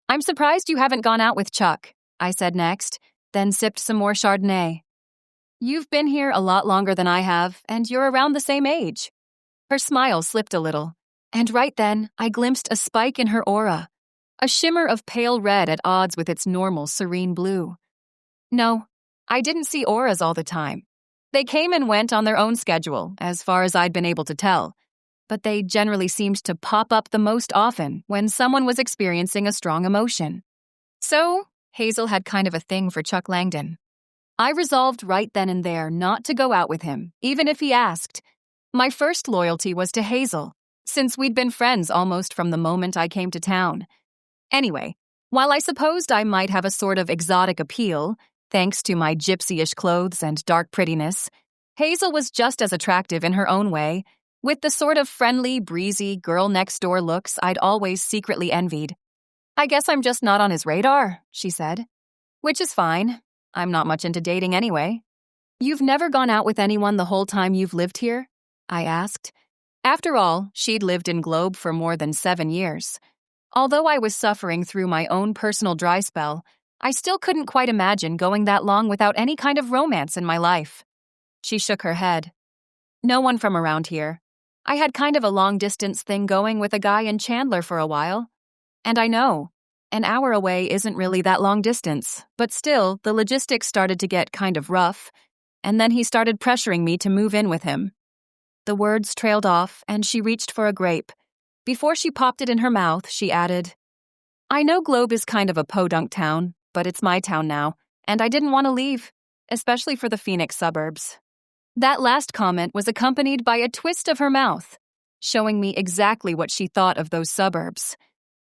"I'm surprised you haven't gone out with Chuck," I said next, then sipped some more Chardonnay. "You've been here a lot longer than I have, and you're around the same age." Her smile slipped a little, and right then I glimpsed a spike in her aura, a shimmer of pale red at odds with its normal serene blue. No, I didn't see auras all the time. They came and went on their own schedule, as far as I'd been able to tell, but they generally seemed to pop up the most often when someone was experiencing a strong emotion. So, Hazel had kind of a thing for Chuck Langdon. I resolved right then and there not to go out with him, even if he asked. My first loyalty was to Hazel, since we'd been friends almost from the moment I came to town. Anyway, while I supposed I might have a sort of exotic appeal, thanks to my gypsy-ish clothes and dark prettiness, Hazel was just as attractive in her own way, with the sort of friendly, breezy, girl-next-door looks I'd always secretly envied. "I guess I'm just not on his radar," she said. "Which is fine. I'm not much into dating anyway." "You've never gone out with anyone the whole time you've lived here?" I asked. After all, she'd lived in Globe for more than 7 years. Although I was suffering through my own personal dry spell, I still couldn't quite imagine going that long without any kind of romance in my life. She shook her head. "No one from around here. I had kind of a long-distance thing going with a guy in Chandler for a while. And I know, an hour away isn't really that long distance, but still, the logistics started to get kind of rough, and then he started pressuring me to move in with him." The words trailed off, and she reached for a grape. Before she popped it in her mouth, she added, "I know Globe is kind of a podunk town, but it's my town now, and I didn't want to leave, especially for the Phoenix suburbs." That last comment was accompanied by a twist of her mouth, showing me exactly what she thought of those suburbs.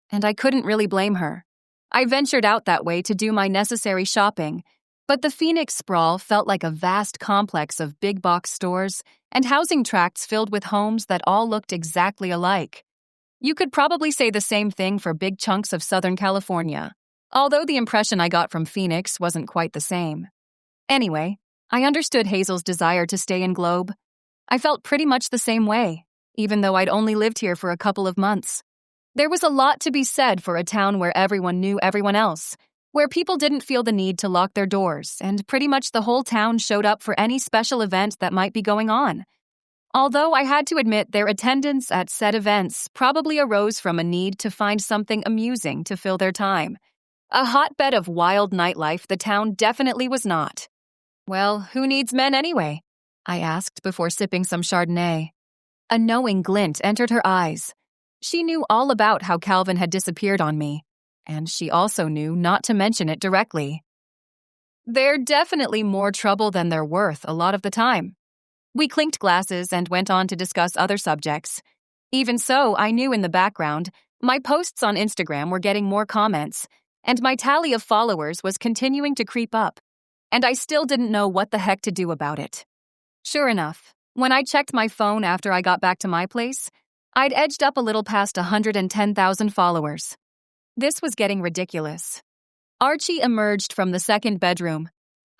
And I couldn't really blame her. I ventured out that way to do my necessary shopping, but the Phoenix sprawl felt like a vast complex of big box stores and housing tracts filled with homes that all looked exactly alike. You could probably say the same thing for big chunks of Southern California, although the impression I got from Phoenix wasn't quite the same. Anyway, I understood Hazel's desire to stay in Globe. I felt pretty much the same way, even though I'd only lived here for a couple of months. There was a lot to be said for a town where everyone knew everyone else, where people didn't feel the need to lock their doors, and pretty much the whole town showed up for any special event that might be going on. Although I had to admit their attendance at said events probably arose from a need to find something amusing to fill their time. A hotbed of wild nightlife the town definitely was not. "Well, who needs men anyway?" I asked before sipping some Chardonnay. A knowing glint entered her eyes. She knew all about how Calvin had disappeared on me, and she also knew not to mention it directly. "They're definitely more trouble than they're worth a lot of the time." We clinked glasses and went on to discuss other subjects. Even so, I knew in the background, my posts on Instagram were getting more comments, and my tally of followers was continuing to creep up, and I still didn't know what the heck to do about it. Sure enough, when I checked my phone after I got back to my place, I'd edged up a little past 110,000 followers. This was getting ridiculous. Archie emerged from the second bedroom.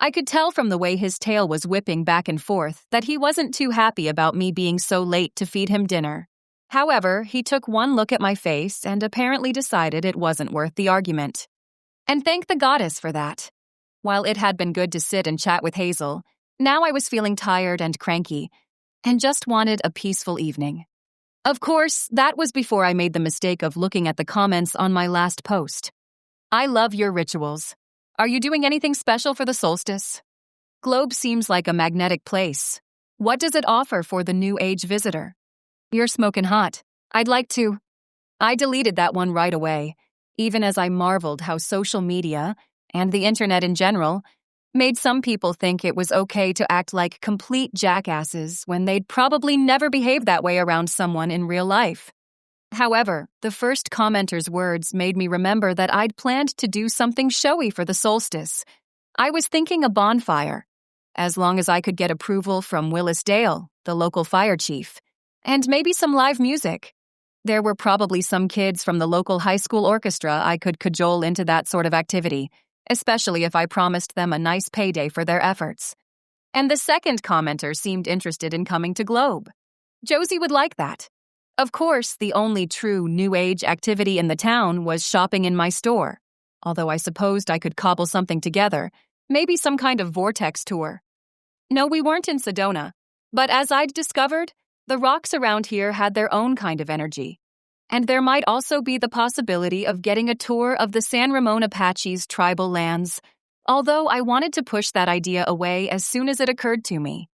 I could tell from the way his tail was whipping back and forth that he wasn't too happy about me being so late to feed him dinner. However, he took one look at my face and apparently decided it wasn't worth the argument. And thank the goddess for that. While it had been good to sit and chat with Hazel, now I was feeling tired and cranky, and just wanted a peaceful evening. Of course, that was before I made the mistake of looking at the comments on my last post. I love your rituals. Are you doing anything special for the solstice? Globe seems like a magnetic place. What does it offer for the New Age visitor? You're smoking hot. I'd like to. I deleted that one right away, even as I marveled how social media, and the internet in general, made some people think it was okay to act like complete jackasses when they'd probably never behave that way around someone in real life. However, the first commenter's words made me remember that I'd planned to do something showy for the solstice. I was thinking a bonfire, as long as I could get approval from Willis Dale, the local fire chief, and maybe some live music. There were probably some kids from the local high school orchestra I could cajole into that sort of activity, especially if I promised them a nice payday for their efforts. And the second commenter seemed interested in coming to Globe. Josie would like that. Of course, the only true New Age activity in the town was shopping in my store, although I supposed I could cobble something together, maybe some kind of vortex tour. No, we weren't in Sedona, but as I'd discovered, the rocks around here had their own kind of energy. And there might also be the possibility of getting a tour of the San Ramon Apache's tribal lands, although I wanted to push that idea away as soon as it occurred to me.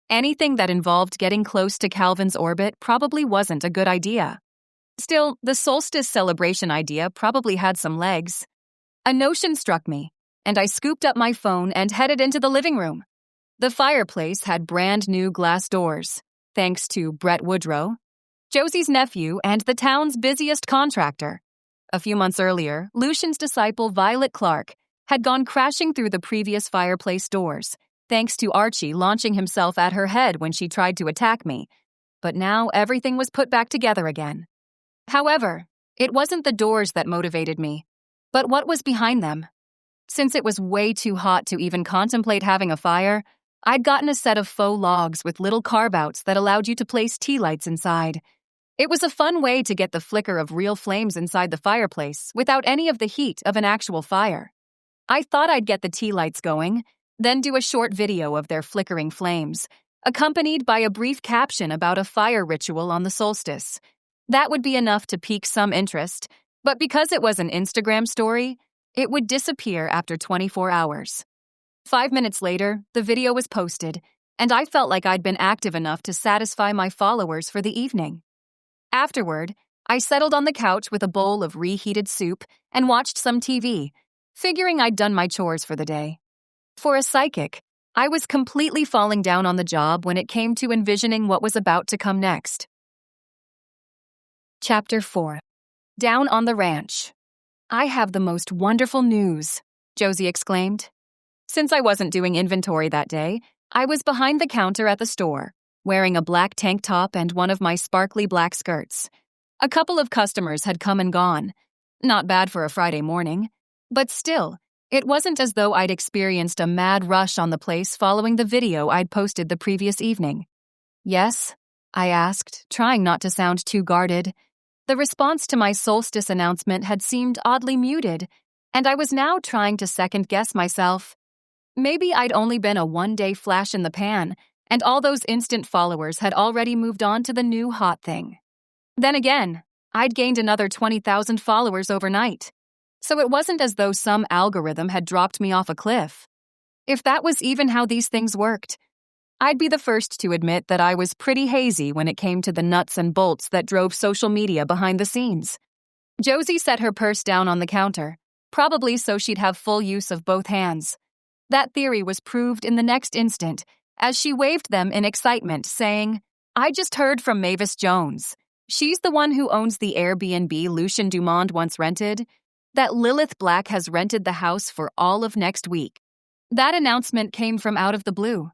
Anything that involved getting close to Calvin's orbit probably wasn't a good idea. Still, the solstice celebration idea probably had some legs. A notion struck me, and I scooped up my phone and headed into the living room. The fireplace had brand new glass doors, thanks to Brett Woodrow, Josie's nephew and the town's busiest contractor. A few months earlier, Lucian's disciple Violet Clark had gone crashing through the previous fireplace doors, thanks to Archie launching himself at her head when she tried to attack me. But now everything was put back together again. However, it wasn't the doors that motivated me, but what was behind them. Since it was way too hot to even contemplate having a fire, I'd gotten a set of faux logs with little carve-outs that allowed you to place tea lights inside. It was a fun way to get the flicker of real flames inside the fireplace without any of the heat of an actual fire. I thought I'd get the tea lights going, then do a short video of their flickering flames, accompanied by a brief caption about a fire ritual on the solstice. That would be enough to pique some interest, but because it was an Instagram story, it would disappear after 24 hours. 5 minutes later, the video was posted, and I felt like I'd been active enough to satisfy my followers for the evening. Afterward, I settled on the couch with a bowl of reheated soup and watched some TV, figuring I'd done my chores for the day. For a psychic, I was completely falling down on the job when it came to envisioning what was about to come next. Chapter 4. Down on the Ranch. I have the most wonderful news, Josie exclaimed. Since I wasn't doing inventory that day, I was behind the counter at the store, wearing a black tank top and one of my sparkly black skirts. A couple of customers had come and gone. Not bad for a Friday morning. But still, it wasn't as though I'd experienced a mad rush on the place following the video I'd posted the previous evening. Yes? I asked, trying not to sound too guarded. The response to my solstice announcement had seemed oddly muted, and I was now trying to second-guess myself. Maybe I'd only been a one-day flash in the pan, and all those instant followers had already moved on to the new hot thing. Then again, I'd gained another 20,000 followers overnight, so it wasn't as though some algorithm had dropped me off a cliff. If that was even how these things worked, I'd be the first to admit that I was pretty hazy when it came to the nuts and bolts that drove social media behind the scenes. Josie set her purse down on the counter, probably so she'd have full use of both hands. That theory was proved in the next instant, as she waved them in excitement, saying, "I just heard from Mavis Jones. She's the one who owns the Airbnb Lucien Dumond once rented, that Lilith Black has rented the house for all of next week." That announcement came from out of the blue.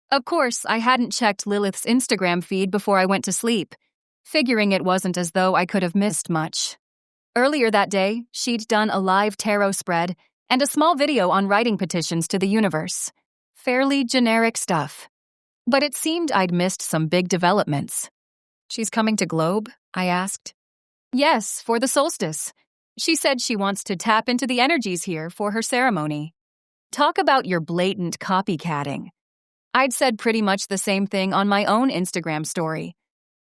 Of course, I hadn't checked Lilith's Instagram feed before I went to sleep, figuring it wasn't as though I could have missed much. Earlier that day, she'd done a live tarot spread and a small video on writing petitions to the universe. Fairly generic stuff. But it seemed I'd missed some big developments. "She's coming to Globe?" I asked. "Yes, for the solstice. She said she wants to tap into the energies here for her ceremony." Talk about your blatant copycatting. I'd said pretty much the same thing on my own Instagram story.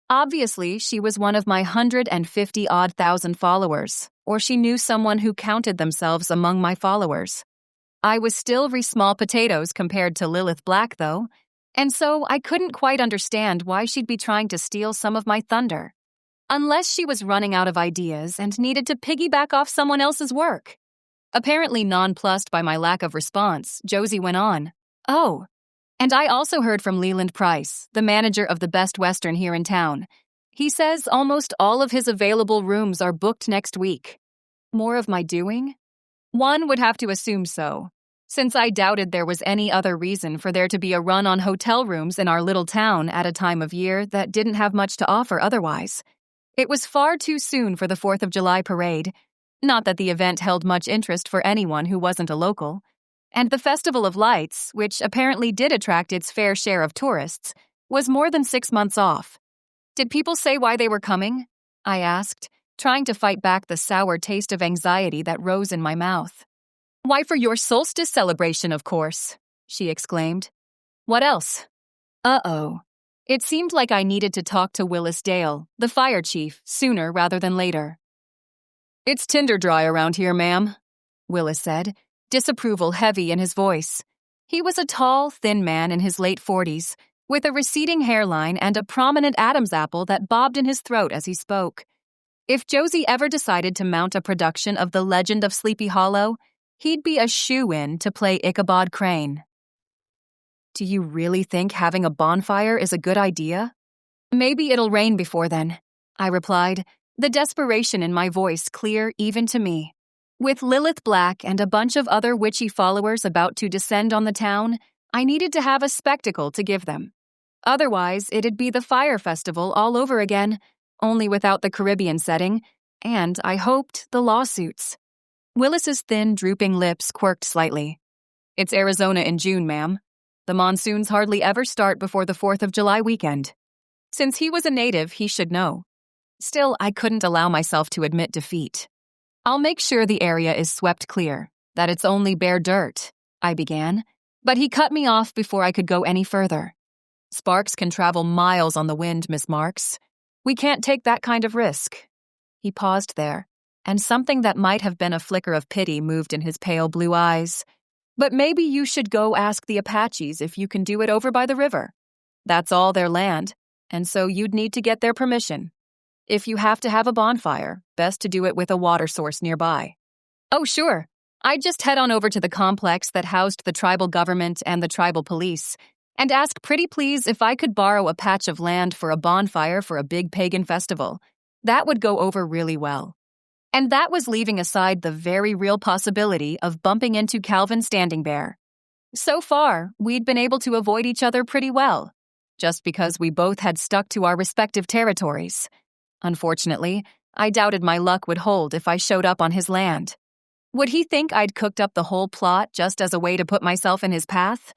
Obviously, she was one of my 150-odd thousand followers, or she knew someone who counted themselves among my followers. I was still small potatoes compared to Lilith Black, though, and so I couldn't quite understand why she'd be trying to steal some of my thunder. Unless she was running out of ideas and needed to piggyback off someone else's work. Apparently nonplussed by my lack of response, Josie went on. Oh, and I also heard from Leland Price, the manager of the Best Western here in town. He says almost all of his available rooms are booked next week. More of my doing? One would have to assume so, since I doubted there was any other reason for there to be a run on hotel rooms in our little town at a time of year that didn't have much to offer otherwise. It was far too soon for the 4th of July parade, not that the event held much interest for anyone who wasn't a local, and the Festival of Lights, which apparently did attract its fair share of tourists, was more than 6 months off. Did people say why they were coming? I asked, trying to fight back the sour taste of anxiety that rose in my mouth. Why, for your solstice celebration, of course, she exclaimed. What else? Uh-oh. It seemed like I needed to talk to Willis Dale, the fire chief, sooner rather than later. It's tinder dry around here, ma'am, Willis said, disapproval heavy in his voice. He was a tall, thin man in his late 40s, with a receding hairline and a prominent Adam's apple that bobbed in his throat as he spoke. If Josie ever decided to mount a production of The Legend of Sleepy Hollow, he'd be a shoo-in to play Ichabod Crane. Do you really think having a bonfire is a good idea? Maybe it'll rain before then, I replied, the desperation in my voice clear even to me. With Lilith Black and a bunch of other witchy followers about to descend on the town, I needed to have a spectacle to give them. Otherwise, it'd be the fire festival all over again, only without the Caribbean setting, and, I hoped, the lawsuits. Willis's thin, drooping lips quirked slightly. It's Arizona in June, ma'am. The monsoons hardly ever start before the 4th of July weekend. Since he was a native, he should know. Still, I couldn't allow myself to admit defeat. I'll make sure the area is swept clear, that it's only bare dirt, I began, but he cut me off before I could go any further. Sparks can travel miles on the wind, Miss Marks. We can't take that kind of risk. He paused there, and something that might have been a flicker of pity moved in his pale blue eyes. But maybe you should go ask the Apaches if you can do it over by the river. That's all their land, and so you'd need to get their permission. If you have to have a bonfire, best to do it with a water source nearby. Oh, sure. I'd just head on over to the complex that housed the tribal government and the tribal police, and ask pretty please if I could borrow a patch of land for a bonfire for a big pagan festival. That would go over really well. And that was leaving aside the very real possibility of bumping into Calvin Standingbear. So far, we'd been able to avoid each other pretty well, just because we both had stuck to our respective territories. Unfortunately, I doubted my luck would hold if I showed up on his land. Would he think I'd cooked up the whole plot just as a way to put myself in his path?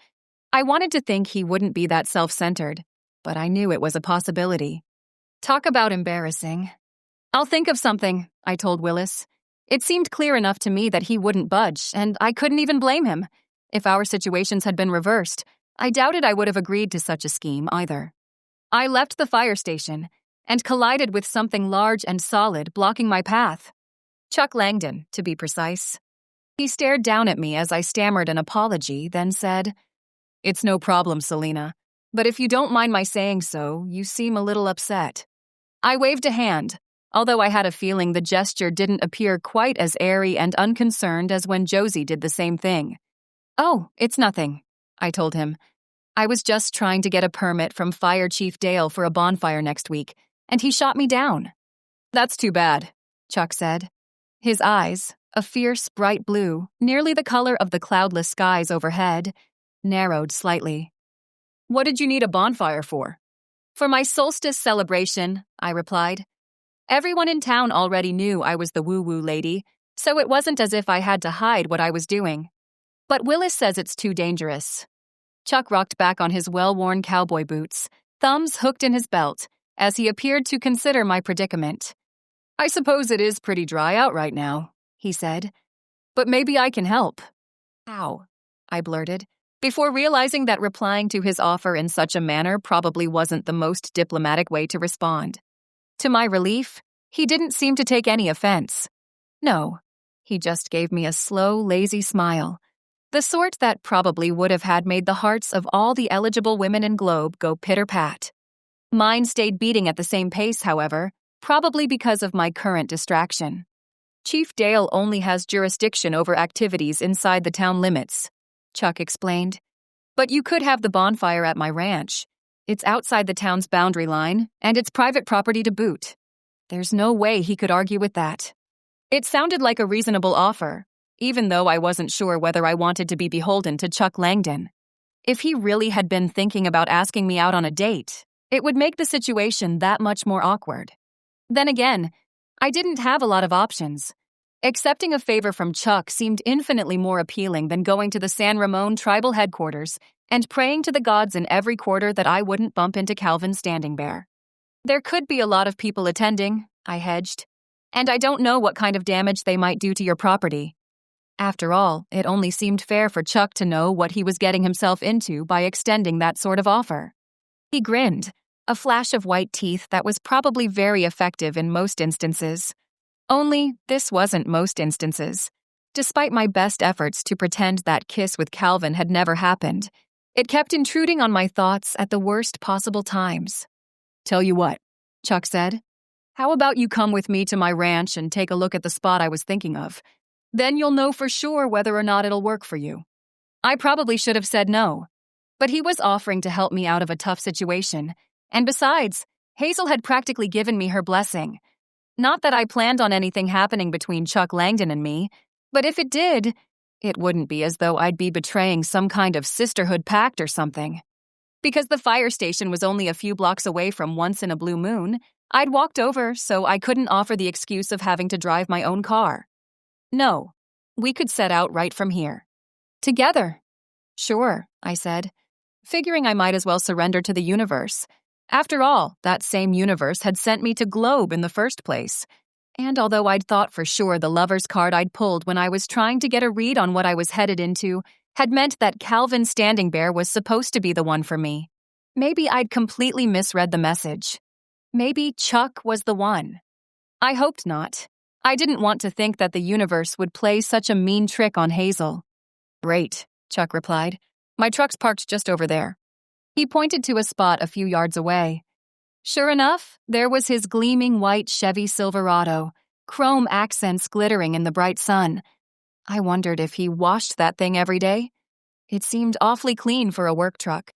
I wanted to think he wouldn't be that self-centered, but I knew it was a possibility. Talk about embarrassing. I'll think of something, I told Willis. It seemed clear enough to me that he wouldn't budge, and I couldn't even blame him. If our situations had been reversed, I doubted I would have agreed to such a scheme either. I left the fire station and collided with something large and solid blocking my path. Chuck Langdon, to be precise. He stared down at me as I stammered an apology, then said, It's no problem, Selena, but if you don't mind my saying so, you seem a little upset. I waved a hand, although I had a feeling the gesture didn't appear quite as airy and unconcerned as when Josie did the same thing. Oh, it's nothing, I told him. I was just trying to get a permit from Fire Chief Dale for a bonfire next week, and he shot me down. That's too bad, Chuck said. His eyes, a fierce, bright blue, nearly the color of the cloudless skies overhead, narrowed slightly. What did you need a bonfire for? For my solstice celebration, I replied. Everyone in town already knew I was the woo-woo lady, so it wasn't as if I had to hide what I was doing. But Willis says it's too dangerous. Chuck rocked back on his well-worn cowboy boots, thumbs hooked in his belt, as he appeared to consider my predicament. I suppose it is pretty dry out right now, he said. But maybe I can help. How? I blurted, before realizing that replying to his offer in such a manner probably wasn't the most diplomatic way to respond. To my relief, he didn't seem to take any offense. No, he just gave me a slow, lazy smile, the sort that probably would have had made the hearts of all the eligible women in Globe go pitter-pat. Mine stayed beating at the same pace, however, probably because of my current distraction. Chief Dale only has jurisdiction over activities inside the town limits, Chuck explained. But you could have the bonfire at my ranch. It's outside the town's boundary line, and it's private property to boot. There's no way he could argue with that. It sounded like a reasonable offer, even though I wasn't sure whether I wanted to be beholden to Chuck Langdon. If he really had been thinking about asking me out on a date, it would make the situation that much more awkward. Then again, I didn't have a lot of options. Accepting a favor from Chuck seemed infinitely more appealing than going to the San Ramon tribal headquarters and praying to the gods in every quarter that I wouldn't bump into Calvin Standingbear. There could be a lot of people attending, I hedged, and I don't know what kind of damage they might do to your property. After all, it only seemed fair for Chuck to know what he was getting himself into by extending that sort of offer. He grinned, a flash of white teeth that was probably very effective in most instances. Only, this wasn't most instances. Despite my best efforts to pretend that kiss with Calvin had never happened, it kept intruding on my thoughts at the worst possible times. Tell you what, Chuck said. How about you come with me to my ranch and take a look at the spot I was thinking of? Then you'll know for sure whether or not it'll work for you. I probably should have said no, but he was offering to help me out of a tough situation, and besides, Hazel had practically given me her blessing. Not that I planned on anything happening between Chuck Langdon and me, but if it did, it wouldn't be as though I'd be betraying some kind of sisterhood pact or something. Because the fire station was only a few blocks away from Once in a Blue Moon, I'd walked over so I couldn't offer the excuse of having to drive my own car. No, we could set out right from here. Together. Sure, I said, figuring I might as well surrender to the universe. After all, that same universe had sent me to Globe in the first place. And although I'd thought for sure the lover's card I'd pulled when I was trying to get a read on what I was headed into had meant that Calvin Standingbear was supposed to be the one for me, maybe I'd completely misread the message. Maybe Chuck was the one. I hoped not. I didn't want to think that the universe would play such a mean trick on Hazel. Great, Chuck replied. My truck's parked just over there. He pointed to a spot a few yards away. Sure enough, there was his gleaming white Chevy Silverado, chrome accents glittering in the bright sun. I wondered if he washed that thing every day. It seemed awfully clean for a work truck.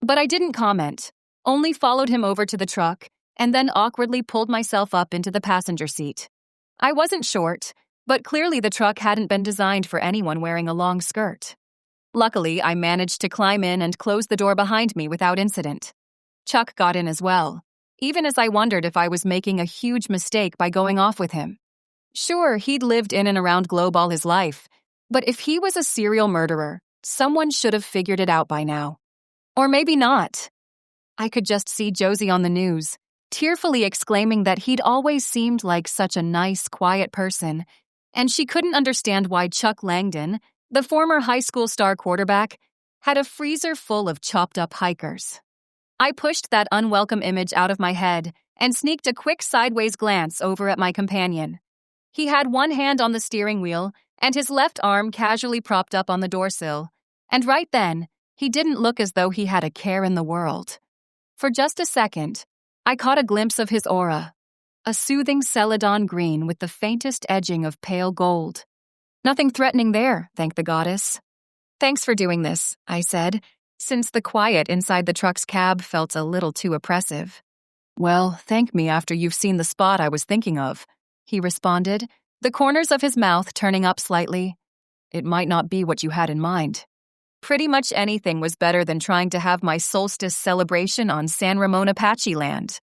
But I didn't comment, only followed him over to the truck, and then awkwardly pulled myself up into the passenger seat. I wasn't short, but clearly the truck hadn't been designed for anyone wearing a long skirt. Luckily, I managed to climb in and close the door behind me without incident. Chuck got in as well, even as I wondered if I was making a huge mistake by going off with him. Sure, he'd lived in and around Globe all his life, but if he was a serial murderer, someone should have figured it out by now. Or maybe not. I could just see Josie on the news, tearfully exclaiming that he'd always seemed like such a nice, quiet person, and she couldn't understand why Chuck Langdon, the former high school star quarterback, had a freezer full of chopped-up hikers. I pushed that unwelcome image out of my head and sneaked a quick sideways glance over at my companion. He had one hand on the steering wheel and his left arm casually propped up on the doorsill, and right then, he didn't look as though he had a care in the world. For just a second, I caught a glimpse of his aura, a soothing celadon green with the faintest edging of pale gold. Nothing threatening there, thank the goddess. Thanks for doing this, I said, since the quiet inside the truck's cab felt a little too oppressive. Well, thank me after you've seen the spot I was thinking of, he responded, the corners of his mouth turning up slightly. It might not be what you had in mind. Pretty much anything was better than trying to have my solstice celebration on San Ramon Apache land.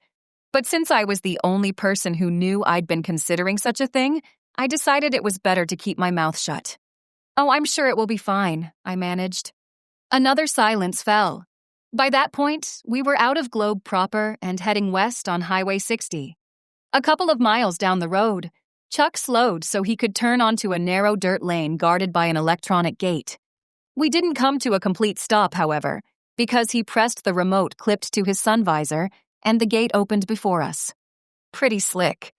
But since I was the only person who knew I'd been considering such a thing, I decided it was better to keep my mouth shut. Oh, I'm sure it will be fine, I managed. Another silence fell. By that point, we were out of Globe proper and heading west on Highway 60. A couple of miles down the road, Chuck slowed so he could turn onto a narrow dirt lane guarded by an electronic gate. We didn't come to a complete stop, however, because he pressed the remote clipped to his sun visor and the gate opened before us. Pretty slick.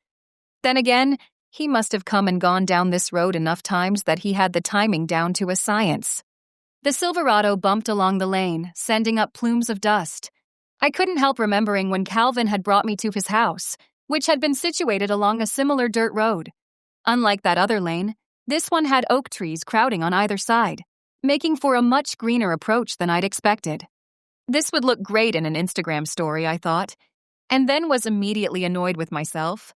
Then again, he must have come and gone down this road enough times that he had the timing down to a science. The Silverado bumped along the lane, sending up plumes of dust. I couldn't help remembering when Calvin had brought me to his house, which had been situated along a similar dirt road. Unlike that other lane, this one had oak trees crowding on either side, making for a much greener approach than I'd expected. This would look great in an Instagram story, I thought, and then was immediately annoyed with myself.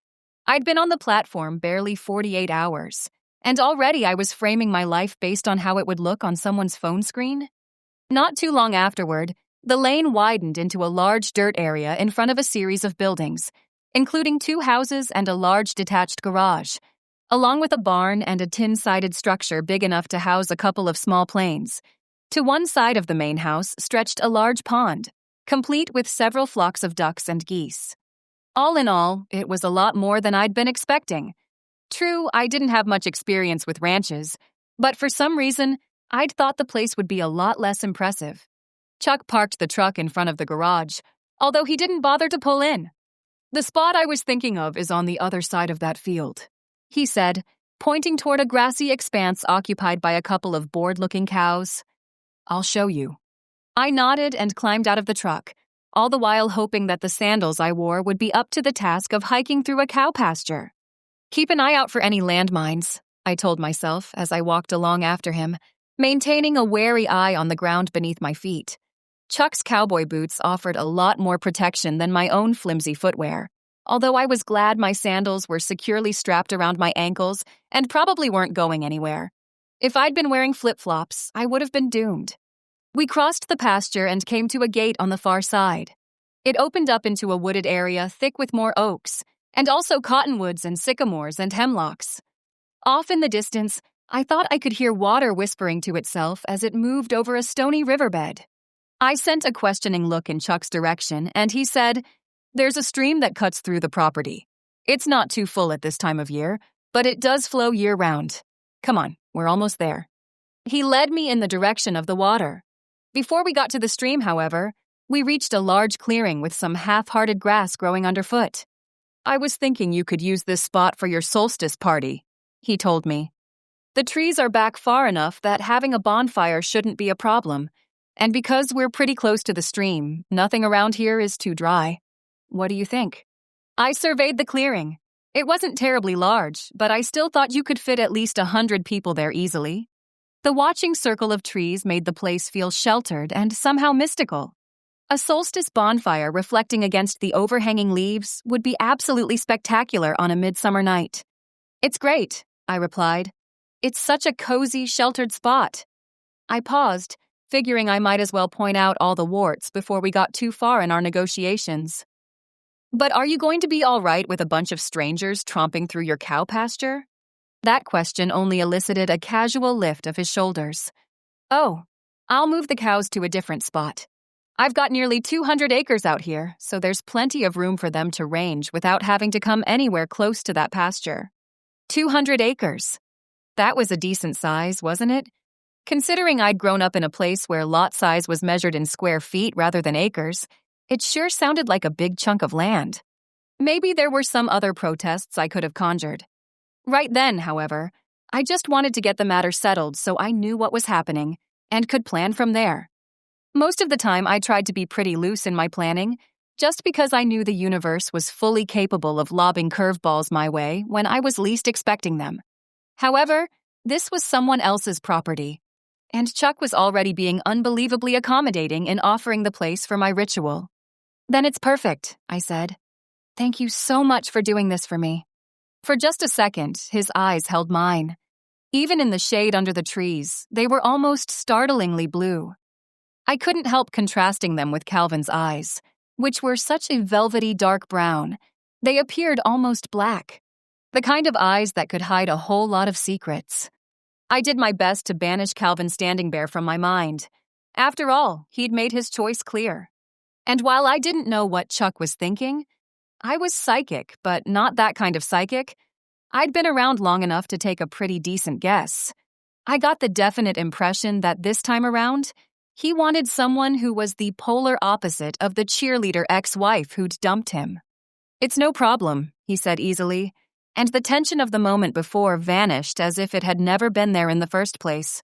I'd been on the platform barely 48 hours, and already I was framing my life based on how it would look on someone's phone screen. Not too long afterward, the lane widened into a large dirt area in front of a series of buildings, including 2 houses and a large detached garage, along with a barn and a tin-sided structure big enough to house a couple of small planes. To one side of the main house stretched a large pond, complete with several flocks of ducks and geese. All in all, it was a lot more than I'd been expecting. True, I didn't have much experience with ranches, but for some reason, I'd thought the place would be a lot less impressive. Chuck parked the truck in front of the garage, although he didn't bother to pull in. "The spot I was thinking of is on the other side of that field," he said, pointing toward a grassy expanse occupied by a couple of bored-looking cows. "I'll show you." I nodded and climbed out of the truck, all the while hoping that the sandals I wore would be up to the task of hiking through a cow pasture. "Keep an eye out for any landmines," I told myself as I walked along after him, maintaining a wary eye on the ground beneath my feet. Chuck's cowboy boots offered a lot more protection than my own flimsy footwear, although I was glad my sandals were securely strapped around my ankles and probably weren't going anywhere. If I'd been wearing flip-flops, I would have been doomed. We crossed the pasture and came to a gate on the far side. It opened up into a wooded area thick with more oaks, and also cottonwoods and sycamores and hemlocks. Off in the distance, I thought I could hear water whispering to itself as it moved over a stony riverbed. I sent a questioning look in Chuck's direction, and he said, "There's a stream that cuts through the property. It's not too full at this time of year, but it does flow year-round. Come on, we're almost there." He led me in the direction of the water. Before we got to the stream, however, we reached a large clearing with some half-hearted grass growing underfoot. "I was thinking you could use this spot for your solstice party," he told me. "The trees are back far enough that having a bonfire shouldn't be a problem, and because we're pretty close to the stream, nothing around here is too dry. What do you think?" I surveyed the clearing. It wasn't terribly large, but I still thought you could fit at least 100 people there easily. The watching circle of trees made the place feel sheltered and somehow mystical. A solstice bonfire reflecting against the overhanging leaves would be absolutely spectacular on a midsummer night. "It's great," I replied. "It's such a cozy, sheltered spot." I paused, figuring I might as well point out all the warts before we got too far in our negotiations. "But are you going to be all right with a bunch of strangers tromping through your cow pasture?" That question only elicited a casual lift of his shoulders. "Oh, I'll move the cows to a different spot. I've got nearly 200 acres out here, so there's plenty of room for them to range without having to come anywhere close to that pasture." 200 acres. That was a decent size, wasn't it? Considering I'd grown up in a place where lot size was measured in square feet rather than acres, it sure sounded like a big chunk of land. Maybe there were some other protests I could have conjured. Right then, however, I just wanted to get the matter settled so I knew what was happening and could plan from there. Most of the time, I tried to be pretty loose in my planning, just because I knew the universe was fully capable of lobbing curveballs my way when I was least expecting them. However, this was someone else's property, and Chuck was already being unbelievably accommodating in offering the place for my ritual. "Then it's perfect," I said. "Thank you so much for doing this for me." For just a second, his eyes held mine. Even in the shade under the trees, they were almost startlingly blue. I couldn't help contrasting them with Calvin's eyes, which were such a velvety dark brown. They appeared almost black. The kind of eyes that could hide a whole lot of secrets. I did my best to banish Calvin Standingbear from my mind. After all, he'd made his choice clear. And while I didn't know what Chuck was thinking, I was psychic, but not that kind of psychic. I'd been around long enough to take a pretty decent guess. I got the definite impression that this time around, he wanted someone who was the polar opposite of the cheerleader ex-wife who'd dumped him. "It's no problem," he said easily, and the tension of the moment before vanished as if it had never been there in the first place.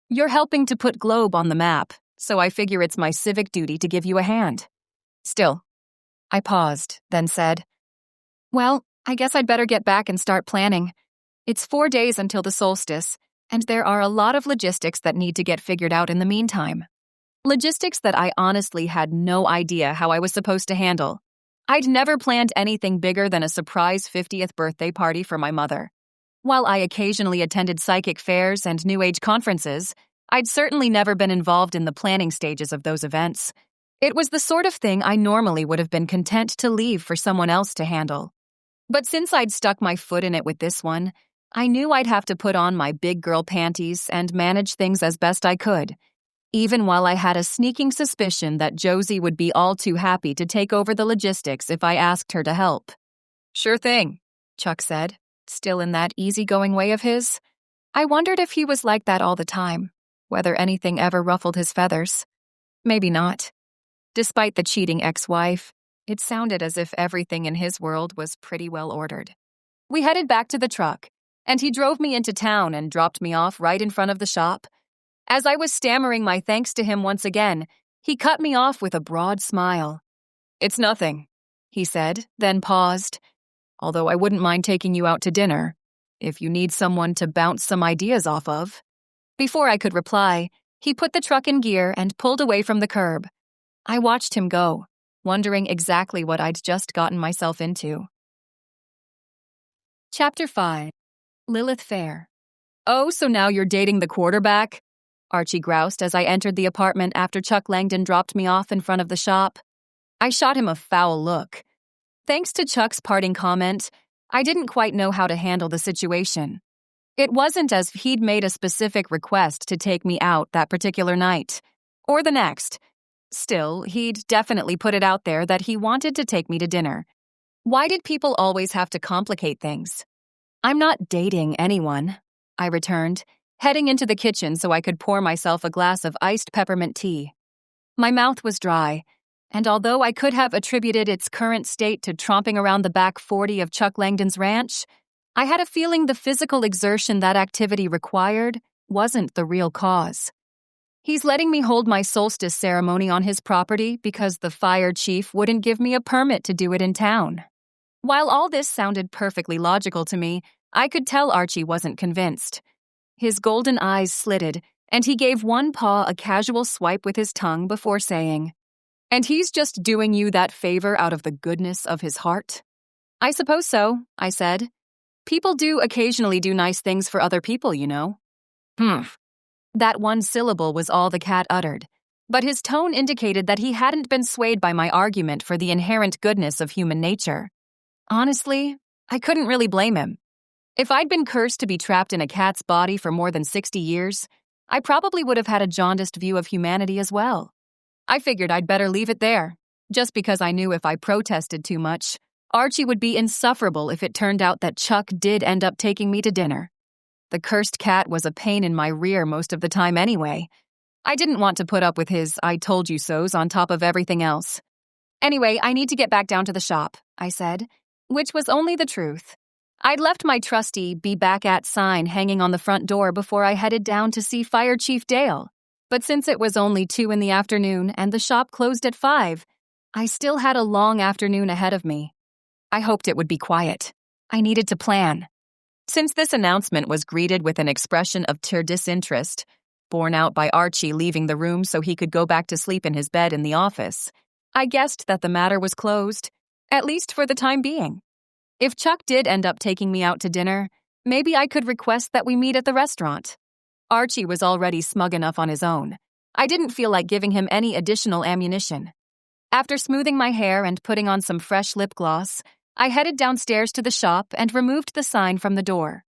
"You're helping to put Globe on the map, so I figure it's my civic duty to give you a hand. Still." I paused, then said, "Well, I guess I'd better get back and start planning. It's 4 days until the solstice, and there are a lot of logistics that need to get figured out in the meantime. Logistics that I honestly had no idea how I was supposed to handle. I'd never planned anything bigger than a surprise 50th birthday party for my mother. While I occasionally attended psychic fairs and New Age conferences, I'd certainly never been involved in the planning stages of those events. It was the sort of thing I normally would have been content to leave for someone else to handle. But since I'd stuck my foot in it with this one, I knew I'd have to put on my big girl panties and manage things as best I could, even while I had a sneaking suspicion that Josie would be all too happy to take over the logistics if I asked her to help. "Sure thing," Chuck said, still in that easygoing way of his. I wondered if he was like that all the time, whether anything ever ruffled his feathers. Maybe not. Despite the cheating ex-wife, it sounded as if everything in his world was pretty well ordered. We headed back to the truck, and he drove me into town and dropped me off right in front of the shop. As I was stammering my thanks to him once again, he cut me off with a broad smile. "It's nothing," he said, then paused. "Although I wouldn't mind taking you out to dinner, if you need someone to bounce some ideas off of." Before I could reply, he put the truck in gear and pulled away from the curb. I watched him go, wondering exactly what I'd just gotten myself into. Chapter 5. Lilith Fair. "Oh, so now you're dating the quarterback?" Archie groused as I entered the apartment after Chuck Langdon dropped me off in front of the shop. I shot him a foul look. Thanks to Chuck's parting comment, I didn't quite know how to handle the situation. It wasn't as if he'd made a specific request to take me out that particular night, or the next. Still, he'd definitely put it out there that he wanted to take me to dinner. Why did people always have to complicate things? "I'm not dating anyone," I returned, heading into the kitchen so I could pour myself a glass of iced peppermint tea. My mouth was dry, and although I could have attributed its current state to tromping around the back 40 of Chuck Langdon's ranch, I had a feeling the physical exertion that activity required wasn't the real cause. He's letting me hold my solstice ceremony on his property because the fire chief wouldn't give me a permit to do it in town. While all this sounded perfectly logical to me, I could tell Archie wasn't convinced. His golden eyes slitted, and he gave one paw a casual swipe with his tongue before saying, "And he's just doing you that favor out of the goodness of his heart?" "I suppose so," I said. "People do occasionally do nice things for other people, you know." "Humph." That one syllable was all the cat uttered, but his tone indicated that he hadn't been swayed by my argument for the inherent goodness of human nature. Honestly, I couldn't really blame him. If I'd been cursed to be trapped in a cat's body for more than 60 years, I probably would have had a jaundiced view of humanity as well. I figured I'd better leave it there, just because I knew if I protested too much, Archie would be insufferable if it turned out that Chuck did end up taking me to dinner. The cursed cat was a pain in my rear most of the time anyway. I didn't want to put up with his "I told you so's" on top of everything else. "Anyway, I need to get back down to the shop," I said, which was only the truth. I'd left my trusty "Be Back At" sign hanging on the front door before I headed down to see Fire Chief Dale, but since it was only 2 in the afternoon and the shop closed at 5, I still had a long afternoon ahead of me. I hoped it would be quiet. I needed to plan. Since this announcement was greeted with an expression of disinterest, borne out by Archie leaving the room so he could go back to sleep in his bed in the office, I guessed that the matter was closed, at least for the time being. If Chuck did end up taking me out to dinner, maybe I could request that we meet at the restaurant. Archie was already smug enough on his own. I didn't feel like giving him any additional ammunition. After smoothing my hair and putting on some fresh lip gloss, I headed downstairs to the shop and removed the sign from the door.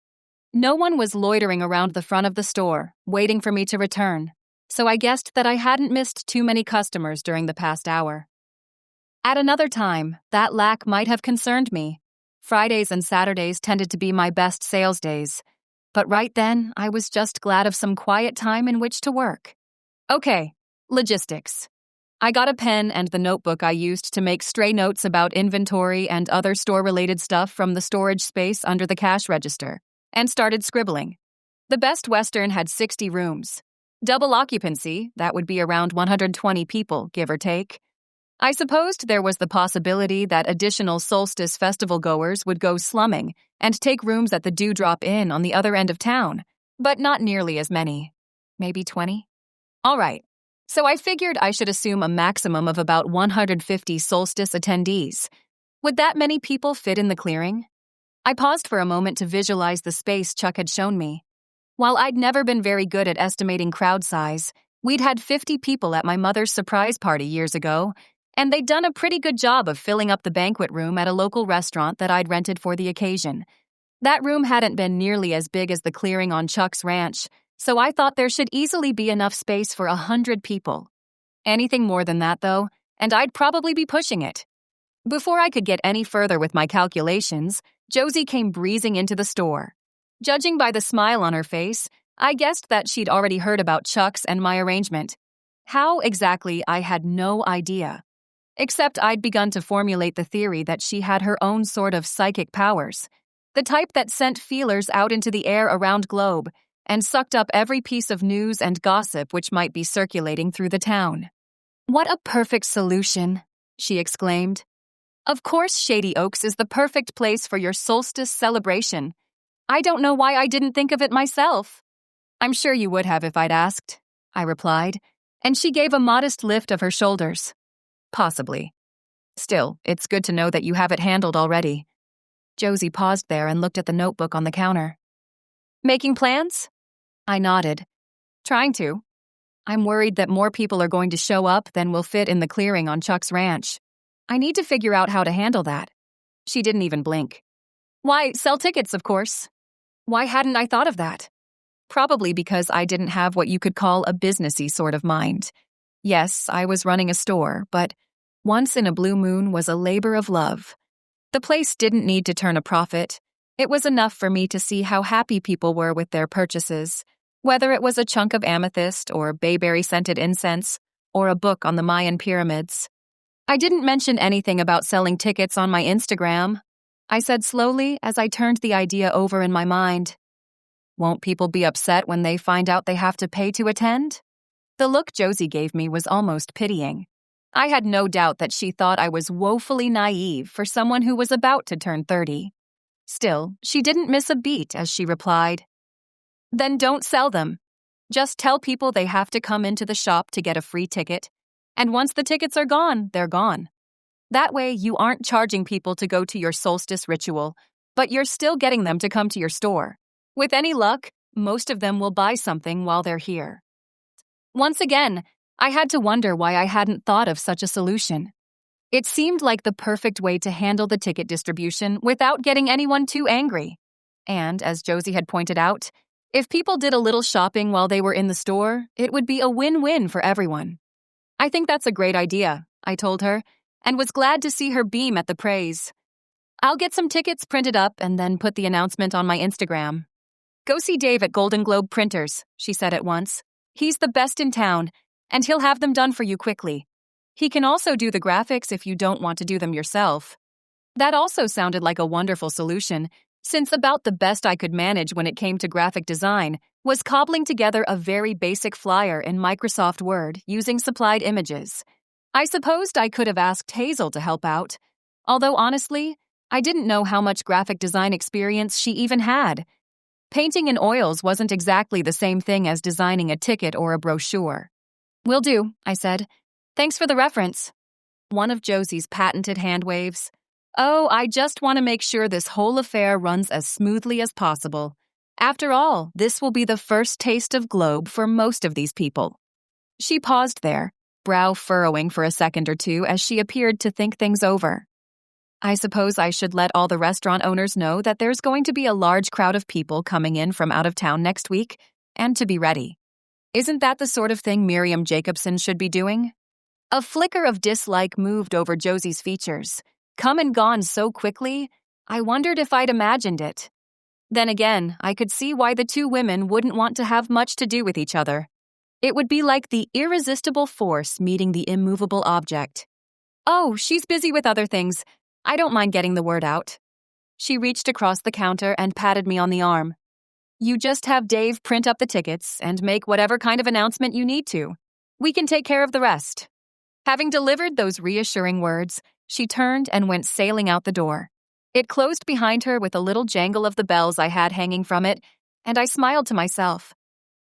No one was loitering around the front of the store, waiting for me to return, so I guessed that I hadn't missed too many customers during the past hour. At another time, that lack might have concerned me. Fridays and Saturdays tended to be my best sales days. But right then, I was just glad of some quiet time in which to work. Okay, logistics. I got a pen and the notebook I used to make stray notes about inventory and other store-related stuff from the storage space under the cash register, and started scribbling. The Best Western had 60 rooms. Double occupancy, that would be around 120 people, give or take. I supposed there was the possibility that additional solstice festival goers would go slumming and take rooms at the Dewdrop Inn on the other end of town, but not nearly as many. Maybe 20? All right, so I figured I should assume a maximum of about 150 solstice attendees. Would that many people fit in the clearing? I paused for a moment to visualize the space Chuck had shown me. While I'd never been very good at estimating crowd size, we'd had 50 people at my mother's surprise party years ago, and they'd done a pretty good job of filling up the banquet room at a local restaurant that I'd rented for the occasion. That room hadn't been nearly as big as the clearing on Chuck's ranch, so I thought there should easily be enough space for 100 people. Anything more than that, though, and I'd probably be pushing it. Before I could get any further with my calculations, Josie came breezing into the store. Judging by the smile on her face, I guessed that she'd already heard about Chuck's and my arrangement. How exactly, I had no idea. Except I'd begun to formulate the theory that she had her own sort of psychic powers, the type that sent feelers out into the air around Globe and sucked up every piece of news and gossip which might be circulating through the town. "What a perfect solution," she exclaimed. "Of course Shady Oaks is the perfect place for your solstice celebration. I don't know why I didn't think of it myself." "I'm sure you would have if I'd asked," I replied, and she gave a modest lift of her shoulders. "Possibly. Still, it's good to know that you have it handled already." Josie paused there and looked at the notebook on the counter. "Making plans?" I nodded. "Trying to. I'm worried that more people are going to show up than will fit in the clearing on Chuck's ranch. I need to figure out how to handle that." She didn't even blink. "Why, sell tickets, of course. Why hadn't I thought of that? Probably because I didn't have what you could call a businessy sort of mind. Yes, I was running a store, but once in a blue moon was a labor of love. The place didn't need to turn a profit. It was enough for me to see how happy people were with their purchases, whether it was a chunk of amethyst or bayberry-scented incense or a book on the Mayan pyramids. I didn't mention anything about selling tickets on my Instagram, I said slowly as I turned the idea over in my mind. "Won't people be upset when they find out they have to pay to attend?" The look Josie gave me was almost pitying. I had no doubt that she thought I was woefully naive for someone who was about to turn 30. Still, she didn't miss a beat as she replied, "Then don't sell them. Just tell people they have to come into the shop to get a free ticket, and once the tickets are gone, they're gone. That way, you aren't charging people to go to your solstice ritual, but you're still getting them to come to your store. With any luck, most of them will buy something while they're here." Once again, I had to wonder why I hadn't thought of such a solution. It seemed like the perfect way to handle the ticket distribution without getting anyone too angry. And, as Josie had pointed out, if people did a little shopping while they were in the store, it would be a win-win for everyone. "I think that's a great idea," I told her, and was glad to see her beam at the praise. "I'll get some tickets printed up and then put the announcement on my Instagram." "Go see Dave at Golden Globe Printers," she said at once. "He's the best in town, and he'll have them done for you quickly. He can also do the graphics if you don't want to do them yourself." That also sounded like a wonderful solution, since about the best I could manage when it came to graphic design was cobbling together a very basic flyer in Microsoft Word using supplied images. I supposed I could have asked Hazel to help out, although honestly, I didn't know how much graphic design experience she even had. Painting in oils wasn't exactly the same thing as designing a ticket or a brochure. "Will do," I said. "Thanks for the reference." One of Josie's patented hand waves. "Oh, I just want to make sure this whole affair runs as smoothly as possible. After all, this will be the first taste of Globe for most of these people." She paused there, brow furrowing for a second or two as she appeared to think things over. "I suppose I should let all the restaurant owners know that there's going to be a large crowd of people coming in from out of town next week, and to be ready. Isn't that the sort of thing Miriam Jacobson should be doing?" A flicker of dislike moved over Josie's features. Come and gone so quickly, I wondered if I'd imagined it. Then again, I could see why the two women wouldn't want to have much to do with each other. It would be like the irresistible force meeting the immovable object. "Oh, she's busy with other things. I don't mind getting the word out." She reached across the counter and patted me on the arm. "You just have Dave print up the tickets and make whatever kind of announcement you need to. We can take care of the rest." Having delivered those reassuring words, she turned and went sailing out the door. It closed behind her with a little jangle of the bells I had hanging from it, and I smiled to myself.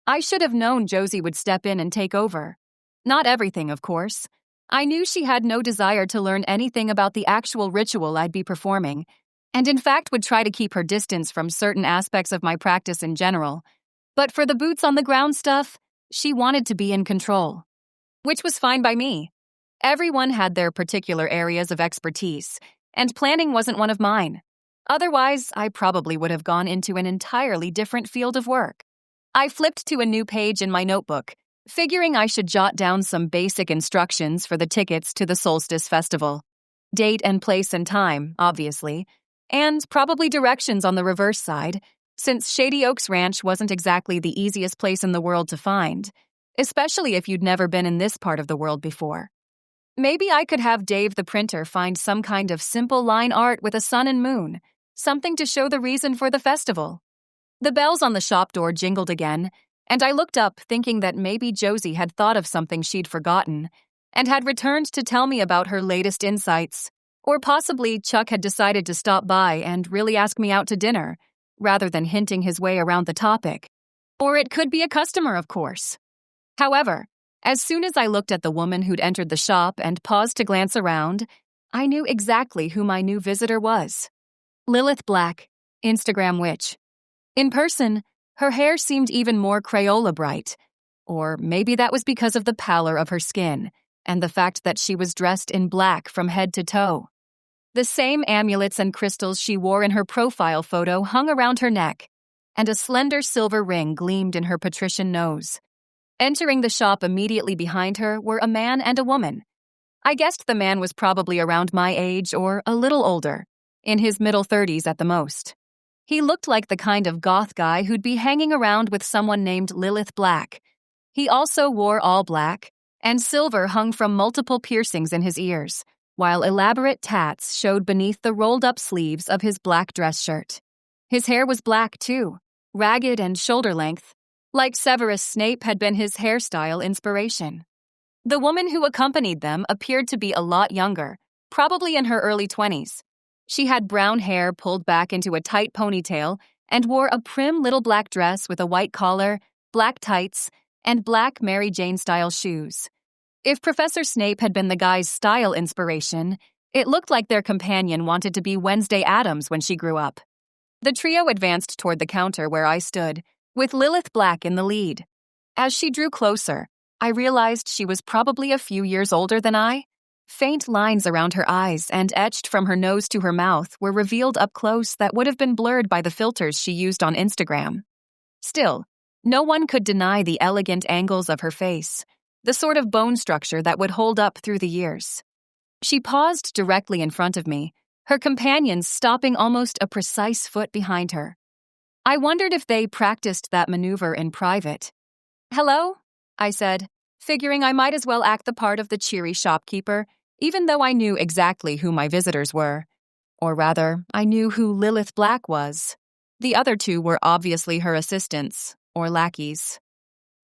I should have known Josie would step in and take over. Not everything, of course. I knew she had no desire to learn anything about the actual ritual I'd be performing, and in fact would try to keep her distance from certain aspects of my practice in general. But for the boots-on-the-ground stuff, she wanted to be in control. Which was fine by me. Everyone had their particular areas of expertise, and planning wasn't one of mine. Otherwise, I probably would have gone into an entirely different field of work. I flipped to a new page in my notebook, figuring I should jot down some basic instructions for the tickets to the Solstice Festival. Date and place and time, obviously, and probably directions on the reverse side, since Shady Oaks Ranch wasn't exactly the easiest place in the world to find, especially if you'd never been in this part of the world before. Maybe I could have Dave the printer find some kind of simple line art with a sun and moon, something to show the reason for the festival. The bells on the shop door jingled again, and I looked up thinking that maybe Josie had thought of something she'd forgotten and had returned to tell me about her latest insights, or possibly Chuck had decided to stop by and really ask me out to dinner, rather than hinting his way around the topic. Or it could be a customer, of course. However, as soon as I looked at the woman who'd entered the shop and paused to glance around, I knew exactly who my new visitor was. Lilith Black, Instagram witch. In person, her hair seemed even more Crayola bright, or maybe that was because of the pallor of her skin and the fact that she was dressed in black from head to toe. The same amulets and crystals she wore in her profile photo hung around her neck, and a slender silver ring gleamed in her patrician nose. Entering the shop immediately behind her were a man and a woman. I guessed the man was probably around my age or a little older, in his middle 30s at the most. He looked like the kind of goth guy who'd be hanging around with someone named Lilith Black. He also wore all black, and silver hung from multiple piercings in his ears, while elaborate tats showed beneath the rolled-up sleeves of his black dress shirt. His hair was black, too, ragged and shoulder-length, like Severus Snape had been his hairstyle inspiration. The woman who accompanied them appeared to be a lot younger, probably in her early 20s. She had brown hair pulled back into a tight ponytail and wore a prim little black dress with a white collar, black tights, and black Mary Jane-style shoes. If Professor Snape had been the guy's style inspiration, it looked like their companion wanted to be Wednesday Addams when she grew up. The trio advanced toward the counter where I stood, with Lilith Black in the lead. As she drew closer, I realized she was probably a few years older than I. Faint lines around her eyes and etched from her nose to her mouth were revealed up close that would have been blurred by the filters she used on Instagram. Still, no one could deny the elegant angles of her face, the sort of bone structure that would hold up through the years. She paused directly in front of me, her companions stopping almost a precise foot behind her. I wondered if they practiced that maneuver in private. "Hello?" I said, figuring I might as well act the part of the cheery shopkeeper, even though I knew exactly who my visitors were. Or rather, I knew who Lilith Black was. The other two were obviously her assistants, or lackeys.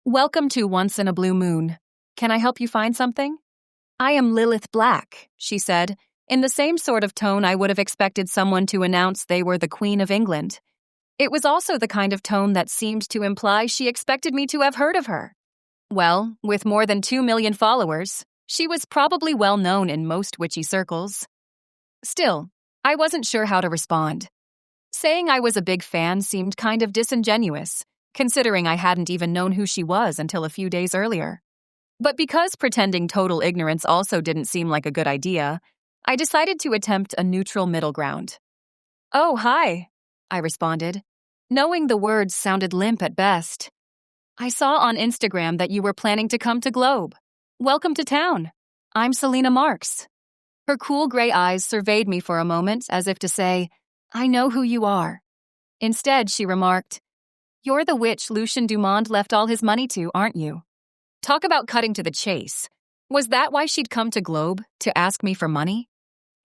"Welcome to Once in a Blue Moon. Can I help you find something?" "I am Lilith Black," she said, in the same sort of tone I would have expected someone to announce they were the Queen of England. It was also the kind of tone that seemed to imply she expected me to have heard of her. Well, with more than 2 million followers, she was probably well known in most witchy circles. Still, I wasn't sure how to respond. Saying I was a big fan seemed kind of disingenuous, considering I hadn't even known who she was until a few days earlier. But because pretending total ignorance also didn't seem like a good idea, I decided to attempt a neutral middle ground. "Oh, hi," I responded, knowing the words sounded limp at best. "I saw on Instagram that you were planning to come to Globe. Welcome to town. I'm Selena Marks." Her cool gray eyes surveyed me for a moment as if to say, "I know who you are." Instead, she remarked, "You're the witch Lucien Dumond left all his money to, aren't you?" Talk about cutting to the chase. Was that why she'd come to Globe, to ask me for money?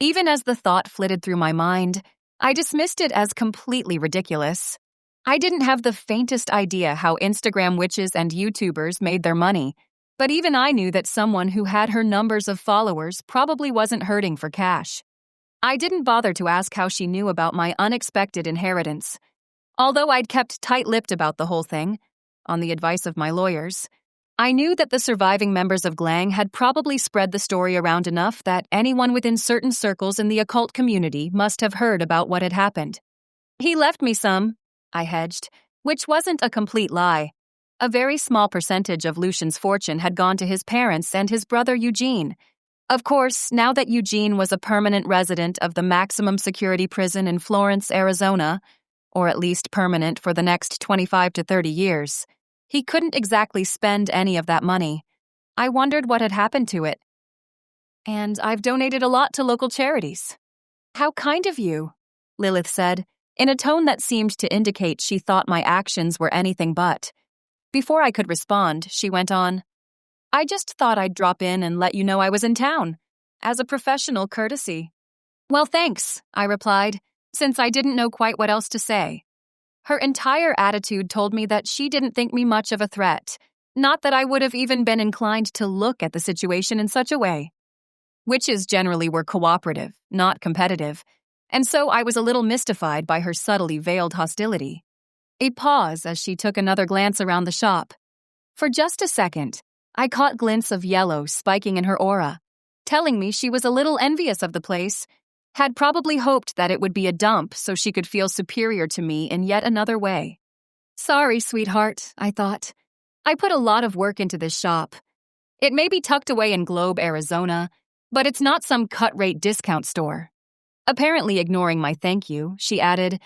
Even as the thought flitted through my mind, I dismissed it as completely ridiculous. I didn't have the faintest idea how Instagram witches and YouTubers made their money, but even I knew that someone who had her numbers of followers probably wasn't hurting for cash. I didn't bother to ask how she knew about my unexpected inheritance. Although I'd kept tight-lipped about the whole thing, on the advice of my lawyers, I knew that the surviving members of Glang had probably spread the story around enough that anyone within certain circles in the occult community must have heard about what had happened. "He left me some," I hedged, which wasn't a complete lie. A very small percentage of Lucien's fortune had gone to his parents and his brother Eugene. Of course, now that Eugene was a permanent resident of the maximum security prison in Florence, Arizona, or at least permanent for the next 25 to 30 years, he couldn't exactly spend any of that money. I wondered what had happened to it. "And I've donated a lot to local charities." "How kind of you," Lilith said, in a tone that seemed to indicate she thought my actions were anything but. Before I could respond, she went on, "I just thought I'd drop in and let you know I was in town, as a professional courtesy." "Well, thanks," I replied, since I didn't know quite what else to say. Her entire attitude told me that she didn't think me much of a threat, not that I would have even been inclined to look at the situation in such a way. Witches generally were cooperative, not competitive, and so I was a little mystified by her subtly veiled hostility. A pause as she took another glance around the shop. For just a second, I caught glints of yellow spiking in her aura, telling me she was a little envious of the place, had probably hoped that it would be a dump so she could feel superior to me in yet another way. "Sorry, sweetheart," I thought. "I put a lot of work into this shop. It may be tucked away in Globe, Arizona, but it's not some cut-rate discount store." Apparently ignoring my thank you, she added,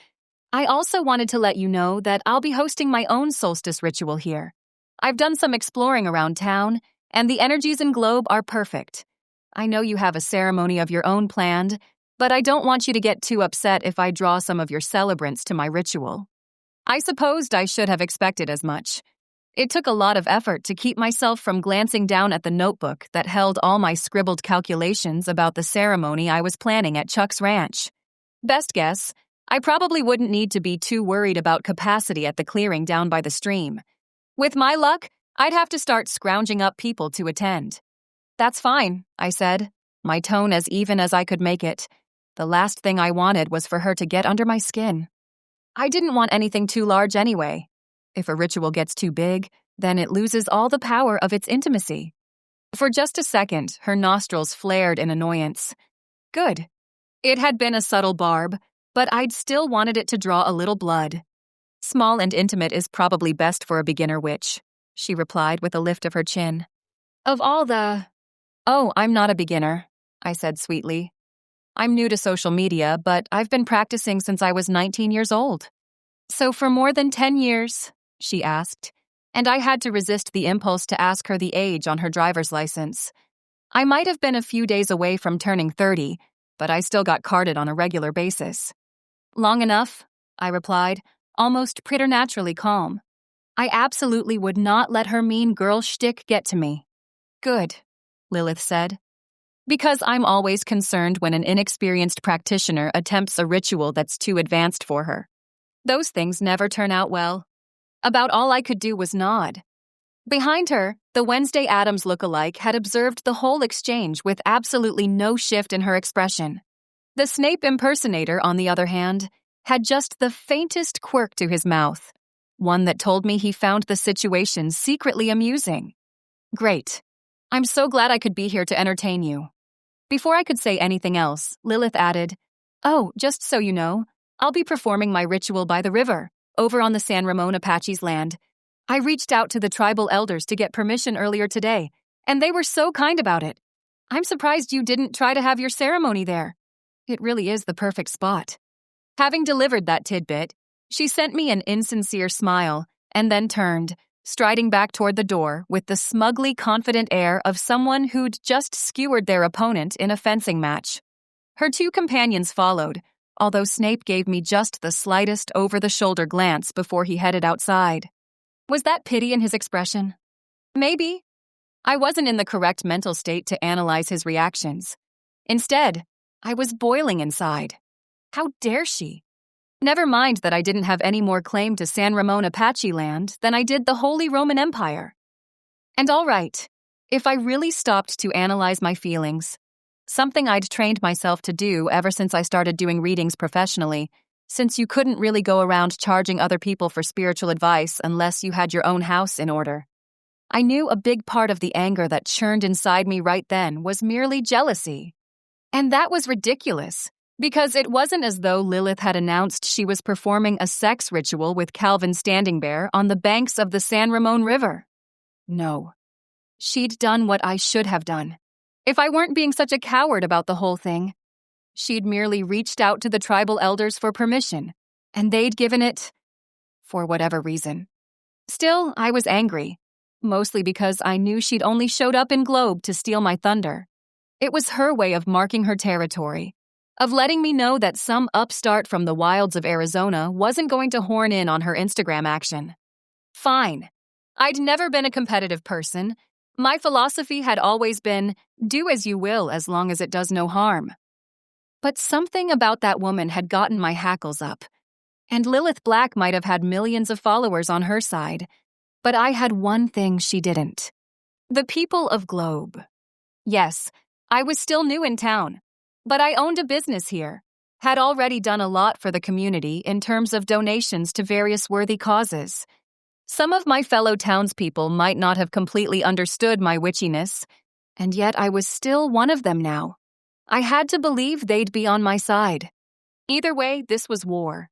"I also wanted to let you know that I'll be hosting my own solstice ritual here. I've done some exploring around town, and the energies in Globe are perfect. I know you have a ceremony of your own planned, but I don't want you to get too upset if I draw some of your celebrants to my ritual." I supposed I should have expected as much. It took a lot of effort to keep myself from glancing down at the notebook that held all my scribbled calculations about the ceremony I was planning at Chuck's ranch. Best guess, I probably wouldn't need to be too worried about capacity at the clearing down by the stream. With my luck, I'd have to start scrounging up people to attend. "That's fine," I said, my tone as even as I could make it. The last thing I wanted was for her to get under my skin. I didn't want anything too large anyway. If a ritual gets too big, then it loses all the power of its intimacy. For just a second, her nostrils flared in annoyance. Good. It had been a subtle barb, but I'd still wanted it to draw a little blood. "Small and intimate is probably best for a beginner witch," she replied with a lift of her chin. "Of all the—" "Oh, I'm not a beginner," I said sweetly. "I'm new to social media, but I've been practicing since I was 19 years old." "So for more than 10 years?" she asked, and I had to resist the impulse to ask her the age on her driver's license. I might have been a few days away from turning 30, but I still got carded on a regular basis. "Long enough," I replied, almost preternaturally calm. I absolutely would not let her mean girl shtick get to me. "Good," Lilith said. "Because I'm always concerned when an inexperienced practitioner attempts a ritual that's too advanced for her. Those things never turn out well." About all I could do was nod. Behind her, the Wednesday Addams look-alike had observed the whole exchange with absolutely no shift in her expression. The Snape impersonator, on the other hand, had just the faintest quirk to his mouth, one that told me he found the situation secretly amusing. "Great. I'm so glad I could be here to entertain you." Before I could say anything else, Lilith added, "Oh, just so you know, I'll be performing my ritual by the river, over on the San Ramon Apache's land. I reached out to the tribal elders to get permission earlier today, and they were so kind about it. I'm surprised you didn't try to have your ceremony there. It really is the perfect spot." Having delivered that tidbit, she sent me an insincere smile and then turned, striding back toward the door with the smugly confident air of someone who'd just skewered their opponent in a fencing match. Her two companions followed, although Snape gave me just the slightest over-the-shoulder glance before he headed outside. Was that pity in his expression? Maybe. I wasn't in the correct mental state to analyze his reactions. Instead, I was boiling inside. How dare she? Never mind that I didn't have any more claim to San Ramon Apache land than I did the Holy Roman Empire. And all right, if I really stopped to analyze my feelings, something I'd trained myself to do ever since I started doing readings professionally, since you couldn't really go around charging other people for spiritual advice unless you had your own house in order. I knew a big part of the anger that churned inside me right then was merely jealousy. And that was ridiculous, because it wasn't as though Lilith had announced she was performing a sex ritual with Calvin Standingbear on the banks of the San Ramon River. No. She'd done what I should have done. If I weren't being such a coward about the whole thing, she'd merely reached out to the tribal elders for permission, and they'd given it for whatever reason. Still, I was angry, mostly because I knew she'd only showed up in Globe to steal my thunder. It was her way of marking her territory, of letting me know that some upstart from the wilds of Arizona wasn't going to horn in on her Instagram action. Fine. I'd never been a competitive person. My philosophy had always been, do as you will as long as it does no harm. But something about that woman had gotten my hackles up. And Lilith Black might have had millions of followers on her side, but I had one thing she didn't. The people of Globe. Yes, I was still new in town, but I owned a business here, had already done a lot for the community in terms of donations to various worthy causes. Some of my fellow townspeople might not have completely understood my witchiness, and yet I was still one of them now. I had to believe they'd be on my side. Either way, this was war.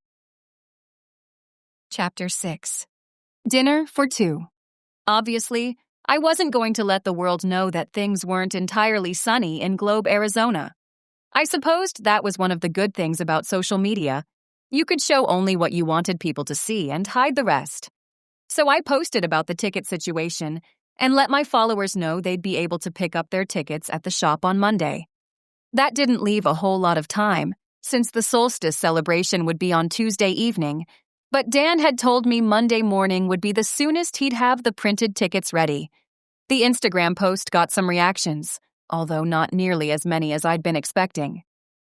Chapter 6. Dinner for 2. Obviously, I wasn't going to let the world know that things weren't entirely sunny in Globe, Arizona. I supposed that was one of the good things about social media. You could show only what you wanted people to see and hide the rest. So I posted about the ticket situation and let my followers know they'd be able to pick up their tickets at the shop on Monday. That didn't leave a whole lot of time, since the solstice celebration would be on Tuesday evening, but Dan had told me Monday morning would be the soonest he'd have the printed tickets ready. The Instagram post got some reactions, although not nearly as many as I'd been expecting.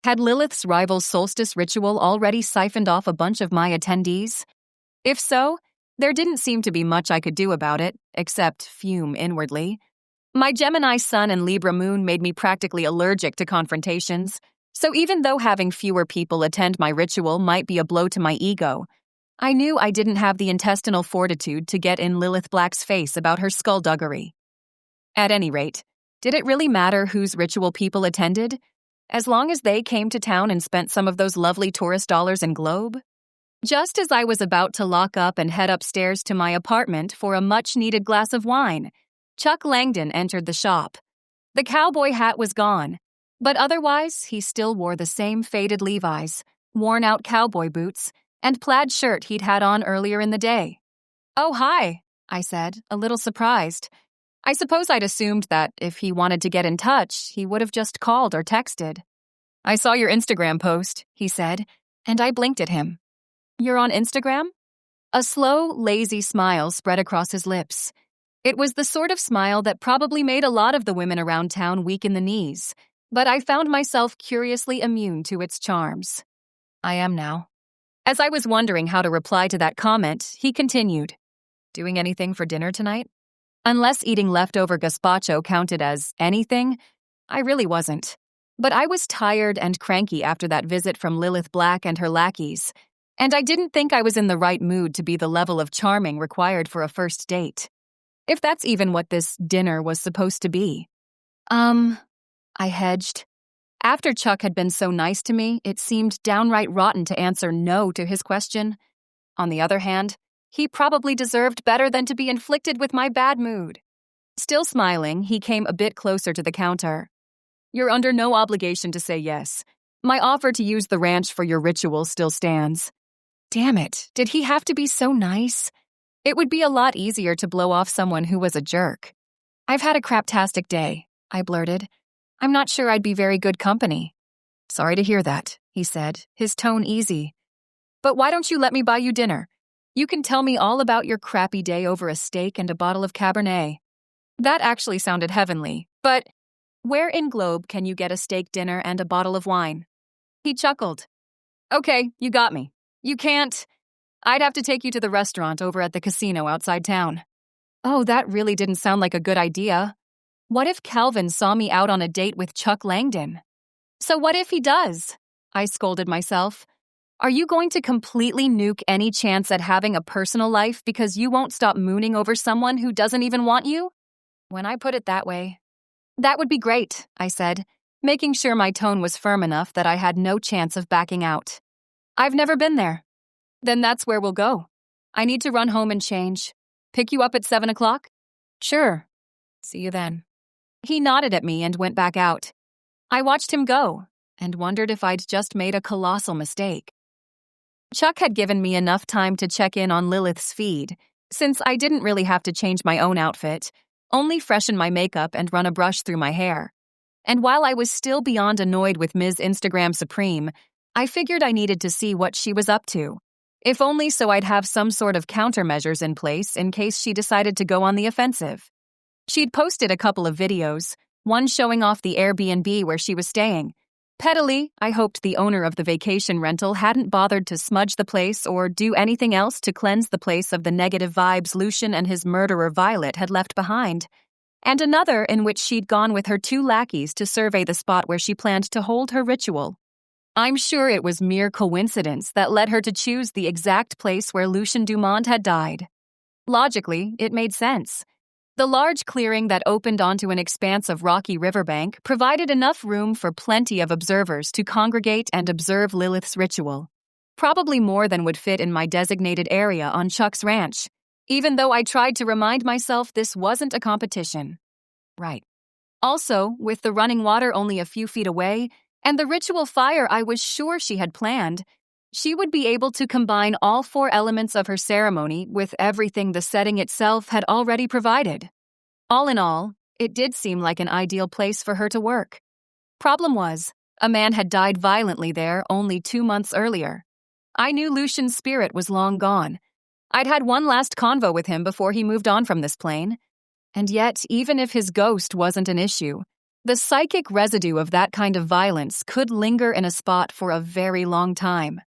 Had Lilith's rival solstice ritual already siphoned off a bunch of my attendees? If so, there didn't seem to be much I could do about it, except fume inwardly. My Gemini sun and Libra moon made me practically allergic to confrontations, so even though having fewer people attend my ritual might be a blow to my ego, I knew I didn't have the intestinal fortitude to get in Lilith Black's face about her skullduggery. At any rate, did it really matter whose ritual people attended, as long as they came to town and spent some of those lovely tourist dollars in Globe? Just as I was about to lock up and head upstairs to my apartment for a much-needed glass of wine, Chuck Langdon entered the shop. The cowboy hat was gone, but otherwise he still wore the same faded Levi's, worn-out cowboy boots, and plaid shirt he'd had on earlier in the day. "Oh, hi," I said, a little surprised. I suppose I'd assumed that if he wanted to get in touch, he would have just called or texted. "I saw your Instagram post," he said, and I blinked at him. "You're on Instagram?" A slow, lazy smile spread across his lips. It was the sort of smile that probably made a lot of the women around town weak in the knees, but I found myself curiously immune to its charms. "I am now." As I was wondering how to reply to that comment, he continued, "Doing anything for dinner tonight?" Unless eating leftover gazpacho counted as anything, I really wasn't. But I was tired and cranky after that visit from Lilith Black and her lackeys, and I didn't think I was in the right mood to be the level of charming required for a first date. If that's even what this dinner was supposed to be. I hedged. After Chuck had been so nice to me, it seemed downright rotten to answer no to his question. On the other hand, he probably deserved better than to be inflicted with my bad mood. Still smiling, he came a bit closer to the counter. "You're under no obligation to say yes. My offer to use the ranch for your ritual still stands." Damn it, did he have to be so nice? It would be a lot easier to blow off someone who was a jerk. "I've had a craptastic day," I blurted. "I'm not sure I'd be very good company." Sorry to hear that, he said, his tone easy. But why don't you let me buy you dinner? You can tell me all about your crappy day over a steak and a bottle of Cabernet. That actually sounded heavenly, but where in Globe can you get a steak dinner and a bottle of wine? He chuckled. Okay, you got me. You can't. I'd have to take you to the restaurant over at the casino outside town. Oh, that really didn't sound like a good idea. What if Calvin saw me out on a date with Chuck Langdon? So what if he does? I scolded myself. Are you going to completely nuke any chance at having a personal life because you won't stop mooning over someone who doesn't even want you? When I put it that way. That would be great, I said, making sure my tone was firm enough that I had no chance of backing out. I've never been there. Then that's where we'll go. I need to run home and change. Pick you up at 7 o'clock? Sure. See you then. He nodded at me and went back out. I watched him go and wondered if I'd just made a colossal mistake. Chuck had given me enough time to check in on Lilith's feed, since I didn't really have to change my own outfit, only freshen my makeup and run a brush through my hair. And while I was still beyond annoyed with Ms. Instagram Supreme, I figured I needed to see what she was up to, if only so I'd have some sort of countermeasures in place in case she decided to go on the offensive. She'd posted a couple of videos, one showing off the Airbnb where she was staying. Pettily, I hoped the owner of the vacation rental hadn't bothered to smudge the place or do anything else to cleanse the place of the negative vibes Lucian and his murderer Violet had left behind. And another in which she'd gone with her 2 lackeys to survey the spot where she planned to hold her ritual. I'm sure it was mere coincidence that led her to choose the exact place where Lucien Dumont had died. Logically, it made sense. The large clearing that opened onto an expanse of rocky riverbank provided enough room for plenty of observers to congregate and observe Lilith's ritual. Probably more than would fit in my designated area on Chuck's ranch, even though I tried to remind myself this wasn't a competition. Right. Also, with the running water only a few feet away, and the ritual fire I was sure she had planned, she would be able to combine all 4 elements of her ceremony with everything the setting itself had already provided. All in all, it did seem like an ideal place for her to work. Problem was, a man had died violently there only 2 months earlier. I knew Lucian's spirit was long gone. I'd had one last convo with him before he moved on from this plane. And yet, even if his ghost wasn't an issue, the psychic residue of that kind of violence could linger in a spot for a very long time.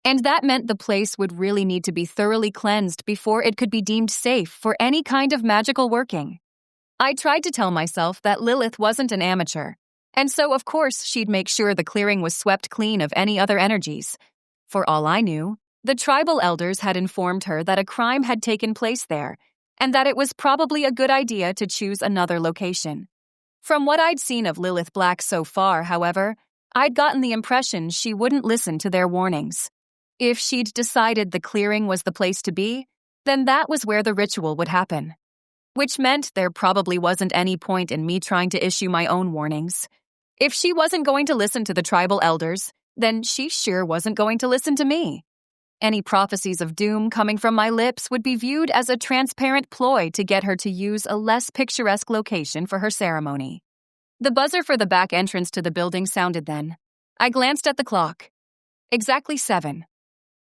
And that meant the place would really need to be thoroughly cleansed before it could be deemed safe for any kind of magical working. I tried to tell myself that Lilith wasn't an amateur, and so of course she'd make sure the clearing was swept clean of any other energies. For all I knew, the tribal elders had informed her that a crime had taken place there, and that it was probably a good idea to choose another location. From what I'd seen of Lilith Black so far, however, I'd gotten the impression she wouldn't listen to their warnings. If she'd decided the clearing was the place to be, then that was where the ritual would happen. Which meant there probably wasn't any point in me trying to issue my own warnings. If she wasn't going to listen to the tribal elders, then she sure wasn't going to listen to me. Any prophecies of doom coming from my lips would be viewed as a transparent ploy to get her to use a less picturesque location for her ceremony. The buzzer for the back entrance to the building sounded then. I glanced at the clock. Exactly 7.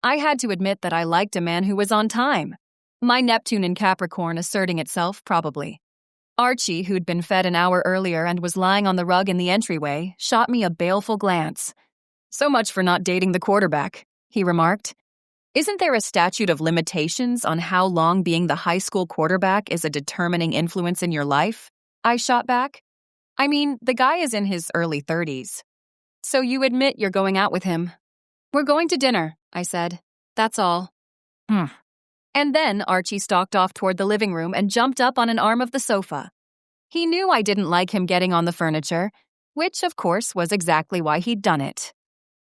I had to admit that I liked a man who was on time. My Neptune in Capricorn asserting itself, probably. Archie, who'd been fed an hour earlier and was lying on the rug in the entryway, shot me a baleful glance. So much for not dating the quarterback, he remarked. Isn't there a statute of limitations on how long being the high school quarterback is a determining influence in your life? I shot back. I mean, the guy is in his early 30s. So you admit you're going out with him. We're going to dinner, I said. That's all. And then Archie stalked off toward the living room and jumped up on an arm of the sofa. He knew I didn't like him getting on the furniture, which, of course, was exactly why he'd done it.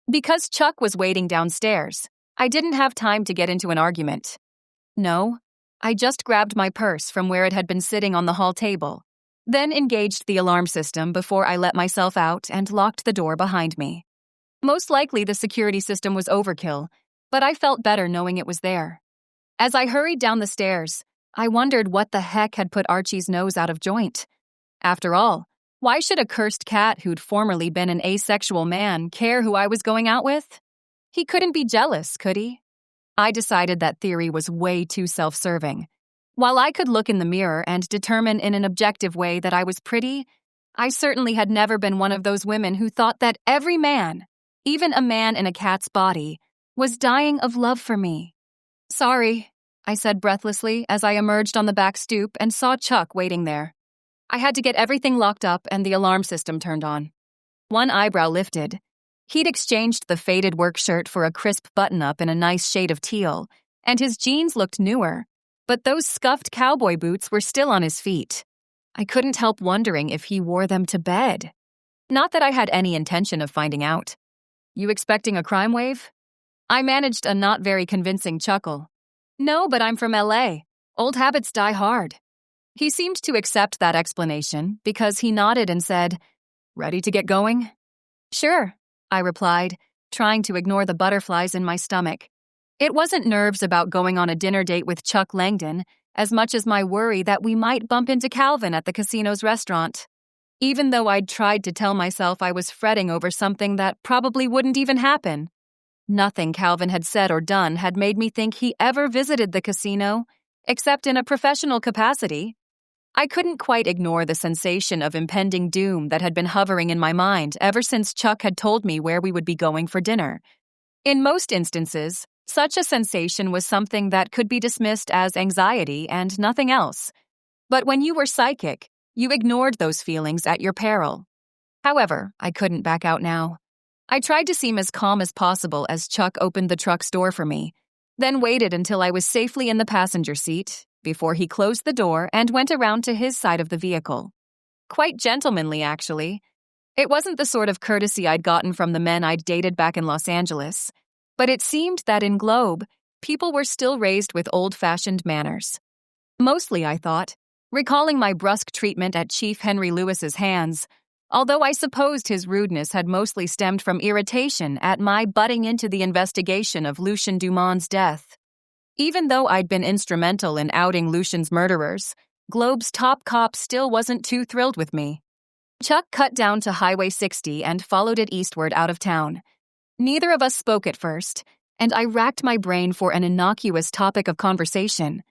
Because Chuck was waiting downstairs, I didn't have time to get into an argument. No, I just grabbed my purse from where it had been sitting on the hall table, then engaged the alarm system before I let myself out and locked the door behind me. Most likely the security system was overkill, but I felt better knowing it was there. As I hurried down the stairs, I wondered what the heck had put Archie's nose out of joint. After all, Why should a cursed cat who'd formerly been an asexual man care who I was going out with? He couldn't be jealous, could he? I decided that theory was way too self-serving. While I could look in the mirror and determine in an objective way that I was pretty, I certainly had never been one of those women who thought that every man, even a man in a cat's body, was dying of love for me. Sorry, I said breathlessly as I emerged on the back stoop and saw Chuck waiting there. I had to get everything locked up and the alarm system turned on. One eyebrow lifted. He'd exchanged the faded work shirt for a crisp button-up in a nice shade of teal, and his jeans looked newer, but those scuffed cowboy boots were still on his feet. I couldn't help wondering if he wore them to bed. Not that I had any intention of finding out. You expecting a crime wave? I managed a not very convincing chuckle. No, but I'm from LA. Old habits die hard. He seemed to accept that explanation because he nodded and said, "Ready to get going?" "Sure," I replied, trying to ignore the butterflies in my stomach. It wasn't nerves about going on a dinner date with Chuck Langdon as much as my worry that we might bump into Calvin at the casino's restaurant. Even though I'd tried to tell myself I was fretting over something that probably wouldn't even happen. Nothing Calvin had said or done had made me think he ever visited the casino, except in a professional capacity. I couldn't quite ignore the sensation of impending doom that had been hovering in my mind ever since Chuck had told me where we would be going for dinner. In most instances, such a sensation was something that could be dismissed as anxiety and nothing else. But when you were psychic, you ignored those feelings at your peril. However, I couldn't back out now. I tried to seem as calm as possible as Chuck opened the truck's door for me, then waited until I was safely in the passenger seat before he closed the door and went around to his side of the vehicle. Quite gentlemanly, actually. It wasn't the sort of courtesy I'd gotten from the men I'd dated back in Los Angeles, but it seemed that in Globe, people were still raised with old-fashioned manners. Mostly, I thought, recalling my brusque treatment at Chief Henry Lewis's hands, although I supposed his rudeness had mostly stemmed from irritation at my butting into the investigation of Lucien Dumont's death. Even though I'd been instrumental in outing Lucien's murderers, Globe's top cop still wasn't too thrilled with me. Chuck cut down to Highway 60 and followed it eastward out of town. Neither of us spoke at first, and I racked my brain for an innocuous topic of conversation.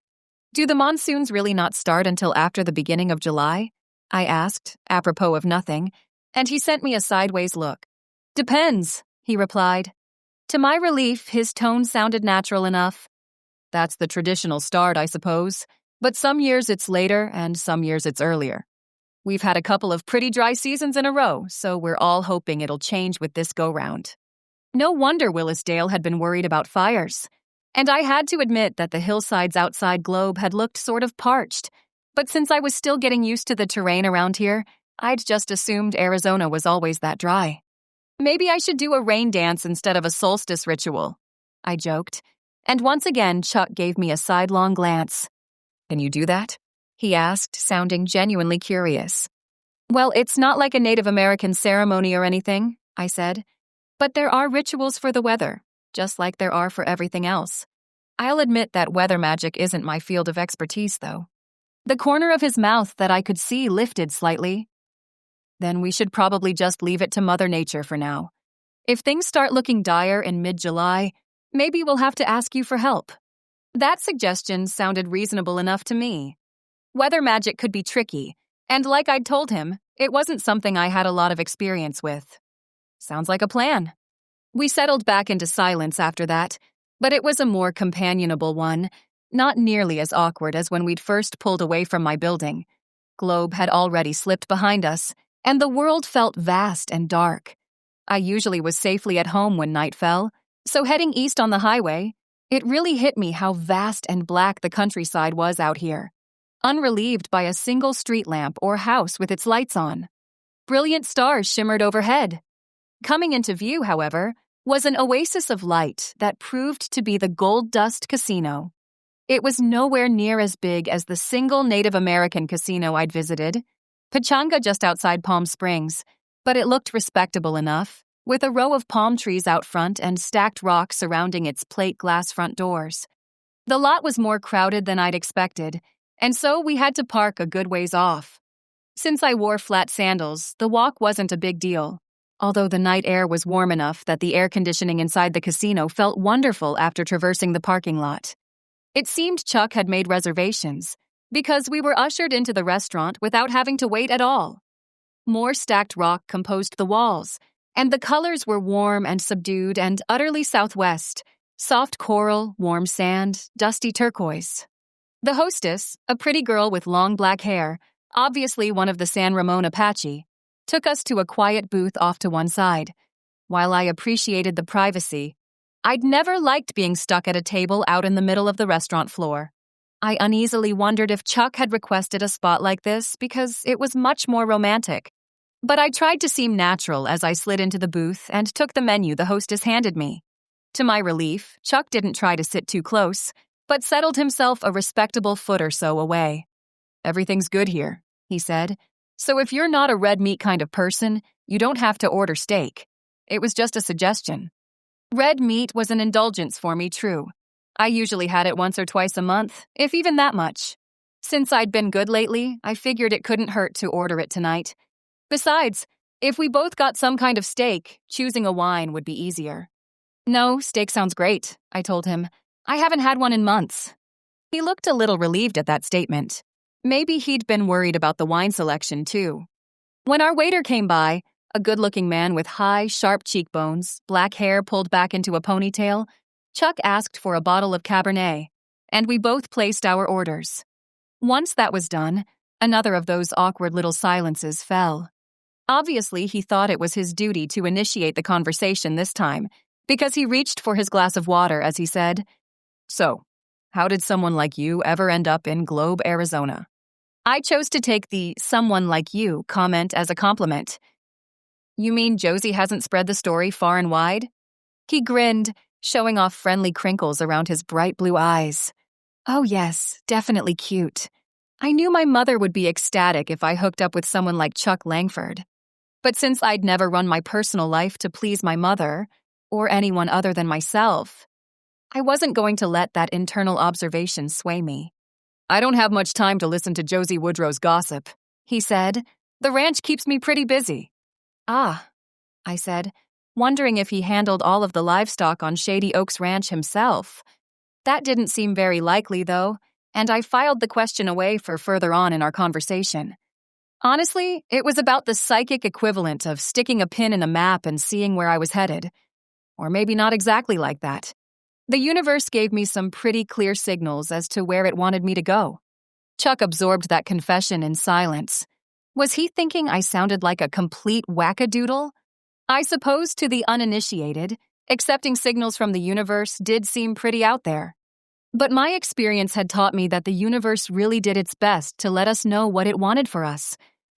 Do the monsoons really not start until after the beginning of July? I asked, apropos of nothing, and he sent me a sideways look. Depends, he replied. To my relief, his tone sounded natural enough. That's the traditional start, I suppose, but some years it's later and some years it's earlier. We've had a couple of pretty dry seasons in a row, so we're all hoping it'll change with this go-round. No wonder Willisdale had been worried about fires. And I had to admit that the hillsides outside Globe had looked sort of parched, but since I was still getting used to the terrain around here, I'd just assumed Arizona was always that dry. Maybe I should do a rain dance instead of a solstice ritual, I joked, and once again Chuck gave me a sidelong glance. Can you do that? He asked, sounding genuinely curious. Well, it's not like a Native American ceremony or anything, I said, but there are rituals for the weather, just like there are for everything else. I'll admit that weather magic isn't my field of expertise, though. The corner of his mouth that I could see lifted slightly. Then we should probably just leave it to Mother Nature for now. If things start looking dire in mid-July, maybe we'll have to ask you for help. That suggestion sounded reasonable enough to me. Weather magic could be tricky, and like I'd told him, it wasn't something I had a lot of experience with. Sounds like a plan. We settled back into silence after that, but it was a more companionable one, not nearly as awkward as when we'd first pulled away from my building. Globe had already slipped behind us, and the world felt vast and dark. I usually was safely at home when night fell, so heading east on the highway, it really hit me how vast and black the countryside was out here, unrelieved by a single street lamp or house with its lights on. Brilliant stars shimmered overhead. Coming into view, however, was an oasis of light that proved to be the Gold Dust Casino. It was nowhere near as big as the single Native American casino I'd visited, Pechanga just outside Palm Springs, but it looked respectable enough, with a row of palm trees out front and stacked rocks surrounding its plate glass front doors. The lot was more crowded than I'd expected, and so we had to park a good ways off. Since I wore flat sandals, the walk wasn't a big deal, although the night air was warm enough that the air conditioning inside the casino felt wonderful after traversing the parking lot. It seemed Chuck had made reservations, because we were ushered into the restaurant without having to wait at all. More stacked rock composed the walls, and the colors were warm and subdued and utterly Southwest: soft coral, warm sand, dusty turquoise. The hostess, a pretty girl with long black hair, obviously one of the San Ramon Apache, took us to a quiet booth off to one side. While I appreciated the privacy, I'd never liked being stuck at a table out in the middle of the restaurant floor. I uneasily wondered if Chuck had requested a spot like this because it was much more romantic. But I tried to seem natural as I slid into the booth and took the menu the hostess handed me. To my relief, Chuck didn't try to sit too close, but settled himself a respectable foot or so away. "Everything's good here," he said. "So if you're not a red meat kind of person, you don't have to order steak. It was just a suggestion." Red meat was an indulgence for me, true. I usually had it once or twice a month, if even that much. Since I'd been good lately, I figured it couldn't hurt to order it tonight. Besides, if we both got some kind of steak, choosing a wine would be easier. "No, steak sounds great," I told him. "I haven't had one in months." He looked a little relieved at that statement. Maybe he'd been worried about the wine selection, too. When our waiter came by, a good-looking man with high, sharp cheekbones, black hair pulled back into a ponytail, Chuck asked for a bottle of Cabernet, and we both placed our orders. Once that was done, another of those awkward little silences fell. Obviously, he thought it was his duty to initiate the conversation this time, because he reached for his glass of water as he said, "So, how did someone like you ever end up in Globe, Arizona?" I chose to take the "someone like you" comment as a compliment. "You mean Josie hasn't spread the story far and wide?" He grinned, showing off friendly crinkles around his bright blue eyes. "Oh yes, definitely cute. I knew my mother would be ecstatic if I hooked up with someone like Chuck Langford. But since I'd never run my personal life to please my mother, or anyone other than myself, I wasn't going to let that internal observation sway me. "I don't have much time to listen to Josie Woodrow's gossip," he said. "The ranch keeps me pretty busy." "Ah," I said, wondering if he handled all of the livestock on Shady Oaks Ranch himself. That didn't seem very likely, though, and I filed the question away for further on in our conversation. Honestly, it was about the psychic equivalent of sticking a pin in a map and seeing where I was headed. Or maybe not exactly like that. The universe gave me some pretty clear signals as to where it wanted me to go. Chuck absorbed that confession in silence. Was he thinking I sounded like a complete wackadoodle? I suppose to the uninitiated, accepting signals from the universe did seem pretty out there. But my experience had taught me that the universe really did its best to let us know what it wanted for us.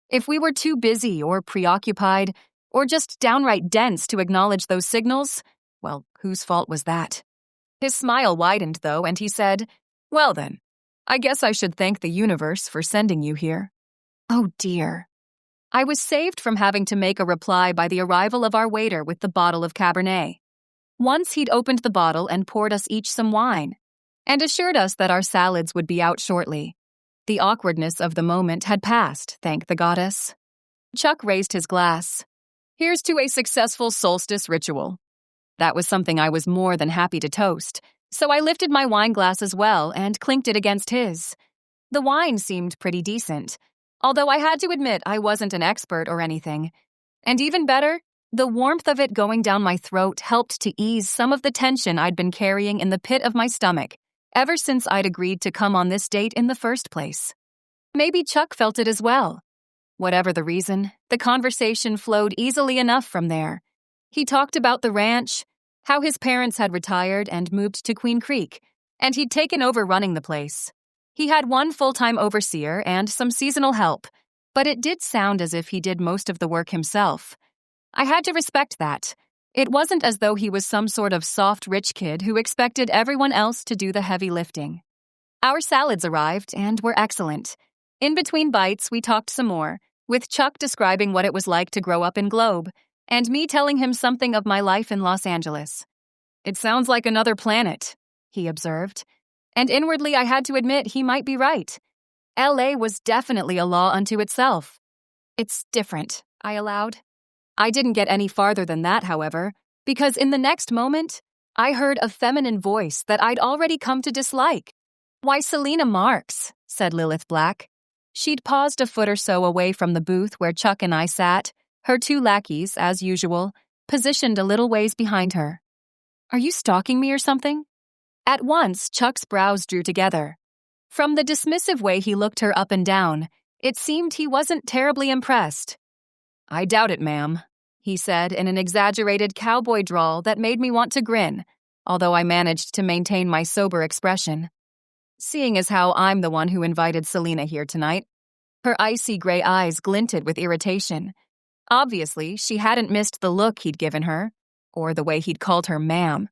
If we were too busy or preoccupied, or just downright dense to acknowledge those signals, well, whose fault was that? His smile widened, though, and he said, "Well then, I guess I should thank the universe for sending you here." Oh dear. I was saved from having to make a reply by the arrival of our waiter with the bottle of Cabernet. Once he'd opened the bottle and poured us each some wine, and assured us that our salads would be out shortly. The awkwardness of the moment had passed, thank the goddess. Chuck raised his glass. "Here's to a successful solstice ritual." That was something I was more than happy to toast, so I lifted my wine glass as well and clinked it against his. The wine seemed pretty decent, although I had to admit I wasn't an expert or anything. And even better, the warmth of it going down my throat helped to ease some of the tension I'd been carrying in the pit of my stomach ever since I'd agreed to come on this date in the first place. Maybe Chuck felt it as well. Whatever the reason, the conversation flowed easily enough from there. He talked about the ranch, how his parents had retired and moved to Queen Creek, and he'd taken over running the place. He had one full-time overseer and some seasonal help, but it did sound as if he did most of the work himself. I had to respect that. It wasn't as though he was some sort of soft rich kid who expected everyone else to do the heavy lifting. Our salads arrived and were excellent. In between bites, we talked some more, with Chuck describing what it was like to grow up in Globe, and me telling him something of my life in Los Angeles. "It sounds like another planet," he observed. And inwardly I had to admit he might be right. LA was definitely a law unto itself, It's different, I allowed. I didn't get any farther than that, however, because in the next moment, I heard a feminine voice that I'd already come to dislike. "Why, Selena Marks," said Lilith Black. She'd paused a foot or so away from the booth where Chuck and I sat, her two lackeys, as usual, positioned a little ways behind her. "Are you stalking me or something?" At once, Chuck's brows drew together. From the dismissive way he looked her up and down, it seemed he wasn't terribly impressed. "I doubt it, ma'am," he said in an exaggerated cowboy drawl that made me want to grin, although I managed to maintain my sober expression. Seeing as how I'm the one who invited Selena here tonight. Her icy gray eyes glinted with irritation. Obviously, she hadn't missed the look he'd given her, or the way he'd called her ma'am.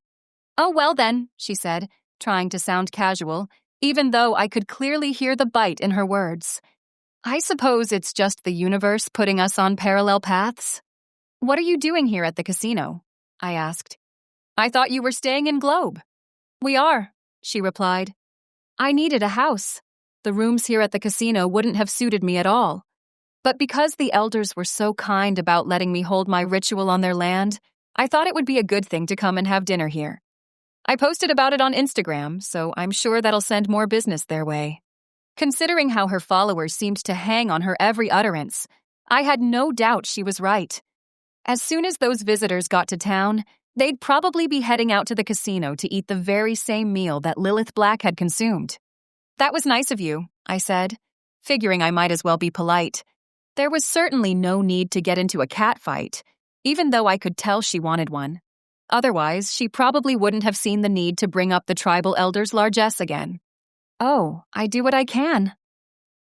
"Oh, well then," she said, trying to sound casual, even though I could clearly hear the bite in her words. "I suppose it's just the universe putting us on parallel paths." "What are you doing here at the casino?" I asked. "I thought you were staying in Globe." "We are," she replied. "I needed a house. The rooms here at the casino wouldn't have suited me at all. But because the elders were so kind about letting me hold my ritual on their land, I thought it would be a good thing to come and have dinner here. I posted about it on Instagram, so I'm sure that'll send more business their way." Considering how her followers seemed to hang on her every utterance, I had no doubt she was right. As soon as those visitors got to town, they'd probably be heading out to the casino to eat the very same meal that Lilith Black had consumed. "That was nice of you," I said, figuring I might as well be polite. There was certainly no need to get into a cat fight, even though I could tell she wanted one. Otherwise, she probably wouldn't have seen the need to bring up the tribal elder's largesse again. "Oh, I do what I can."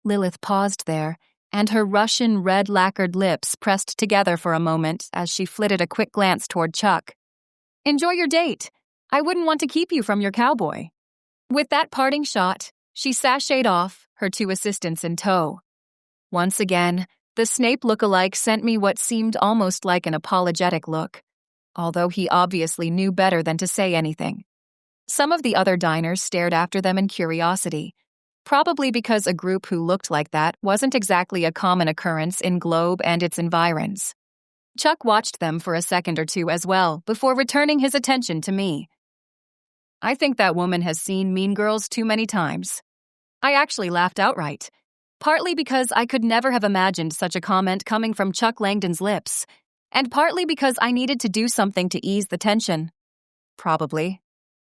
Lilith paused there, and her Russian red-lacquered lips pressed together for a moment as she flitted a quick glance toward Chuck. "Enjoy your date. I wouldn't want to keep you from your cowboy." With that parting shot, she sashayed off, her two assistants in tow. Once again, the Snape look-alike sent me what seemed almost like an apologetic look, although he obviously knew better than to say anything. Some of the other diners stared after them in curiosity, probably because a group who looked like that wasn't exactly a common occurrence in Globe and its environs. Chuck watched them for a second or two as well before returning his attention to me. "I think that woman has seen Mean Girls too many times." I actually laughed outright, partly because I could never have imagined such a comment coming from Chuck Langdon's lips, and partly because I needed to do something to ease the tension. "Probably,"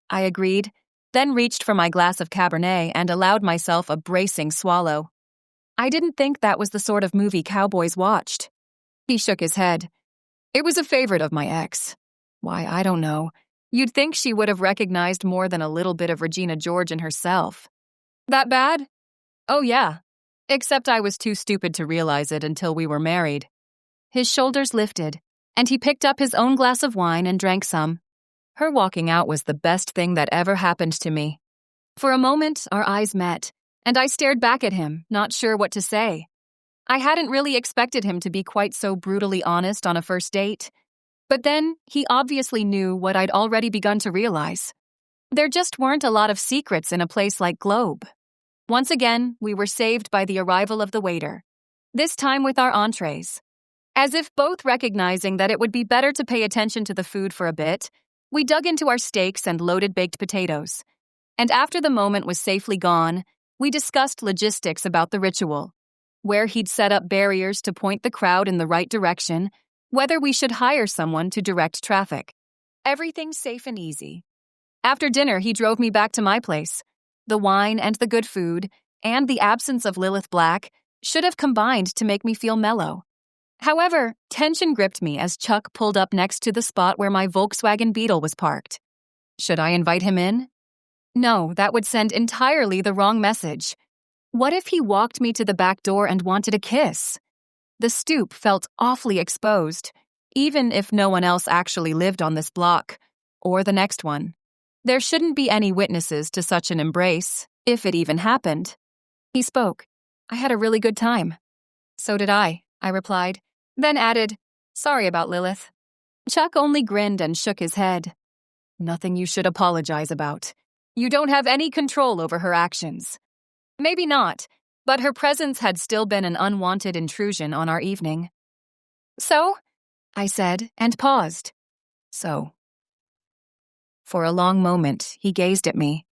I agreed, then reached for my glass of Cabernet and allowed myself a bracing swallow. I didn't think that was the sort of movie cowboys watched. He shook his head. "It was a favorite of my ex. Why, I don't know. You'd think she would have recognized more than a little bit of Regina George in herself." "That bad?" "Oh, yeah. Except I was too stupid to realize it until we were married." His shoulders lifted, and he picked up his own glass of wine and drank some. Her walking out was the best thing that ever happened to me. For a moment, our eyes met, and I stared back at him, not sure what to say. I hadn't really expected him to be quite so brutally honest on a first date. But then, he obviously knew what I'd already begun to realize. There just weren't a lot of secrets in a place like Globe. Once again, we were saved by the arrival of the waiter, this time with our entrees. As if both recognizing that it would be better to pay attention to the food for a bit, we dug into our steaks and loaded baked potatoes. And after the moment was safely gone, we discussed logistics about the ritual, where he'd set up barriers to point the crowd in the right direction, whether we should hire someone to direct traffic. Everything safe and easy. After dinner, he drove me back to my place. The wine and the good food, and the absence of Lilith Black, should have combined to make me feel mellow. However, tension gripped me as Chuck pulled up next to the spot where my Volkswagen Beetle was parked. Should I invite him in? No, that would send entirely the wrong message. What if he walked me to the back door and wanted a kiss? The stoop felt awfully exposed, even if no one else actually lived on this block, or the next one. There shouldn't be any witnesses to such an embrace, if it even happened. He spoke. "I had a really good time." "So did I replied, then added, "Sorry about Lilith." Chuck only grinned and shook his head. "Nothing you should apologize about. You don't have any control over her actions." "Maybe not, but her presence had still been an unwanted intrusion on our evening. "So?" I said, and paused. "So?" For a long moment, he gazed at me.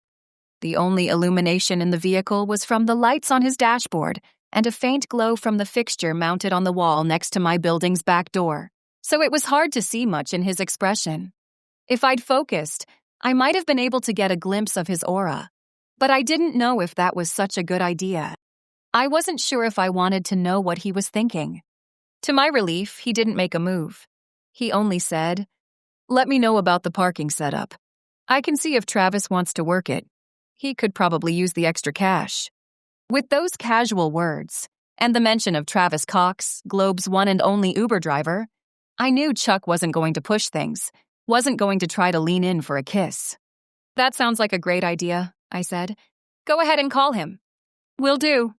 The only illumination in the vehicle was from the lights on his dashboard and a faint glow from the fixture mounted on the wall next to my building's back door, so it was hard to see much in his expression. If I'd focused, I might have been able to get a glimpse of his aura, but I didn't know if that was such a good idea. I wasn't sure if I wanted to know what he was thinking. To my relief, he didn't make a move. He only said, "Let me know about the parking setup. I can see if Travis wants to work it. He could probably use the extra cash." With those casual words, and the mention of Travis Cox, Globe's one and only Uber driver, I knew Chuck wasn't going to push things, wasn't going to try to lean in for a kiss. "That sounds like a great idea," I said. "Go ahead and call him." "Will do."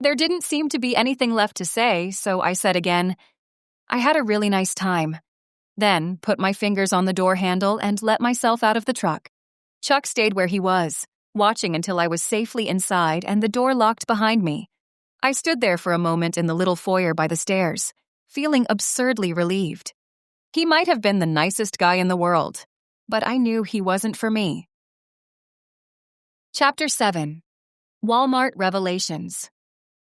There didn't seem to be anything left to say, so I said again, "I had a really nice time." Then put my fingers on the door handle and let myself out of the truck. Chuck stayed where he was, watching until I was safely inside and the door locked behind me. I stood there for a moment in the little foyer by the stairs, feeling absurdly relieved. He might have been the nicest guy in the world, but I knew he wasn't for me. Chapter 7. Walmart Revelations.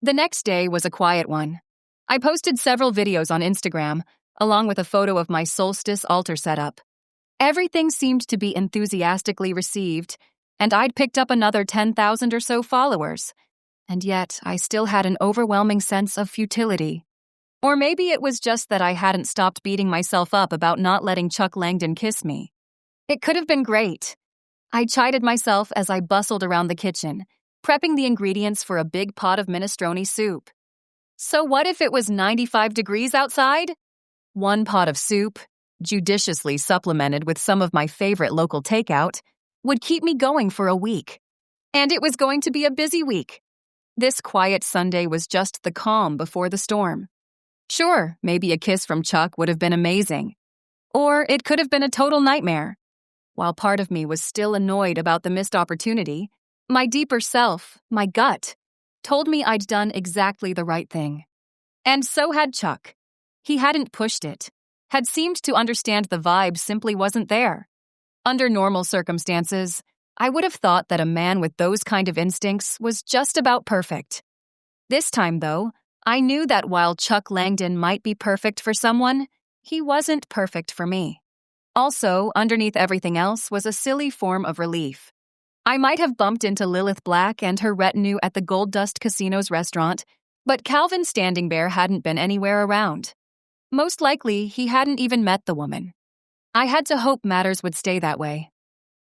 The next day was a quiet one. I posted several videos on Instagram, along with a photo of my solstice altar setup. Everything seemed to be enthusiastically received, and I'd picked up another 10,000 or so followers. And yet, I still had an overwhelming sense of futility. Or maybe it was just that I hadn't stopped beating myself up about not letting Chuck Langdon kiss me. It could have been great. I chided myself as I bustled around the kitchen, prepping the ingredients for a big pot of minestrone soup. So what if it was 95 degrees outside? One pot of soup, judiciously supplemented with some of my favorite local takeout, would keep me going for a week. And it was going to be a busy week. This quiet Sunday was just the calm before the storm. Sure, maybe a kiss from Chuck would have been amazing. Or it could have been a total nightmare. While part of me was still annoyed about the missed opportunity, my deeper self, my gut, told me I'd done exactly the right thing. And so had Chuck. He hadn't pushed it, had seemed to understand the vibe simply wasn't there. Under normal circumstances, I would have thought that a man with those kind of instincts was just about perfect. This time, though, I knew that while Chuck Langdon might be perfect for someone, he wasn't perfect for me. Also, underneath everything else was a silly form of relief. I might have bumped into Lilith Black and her retinue at the Gold Dust Casino's restaurant, but Calvin Standingbear hadn't been anywhere around. Most likely, he hadn't even met the woman. I had to hope matters would stay that way.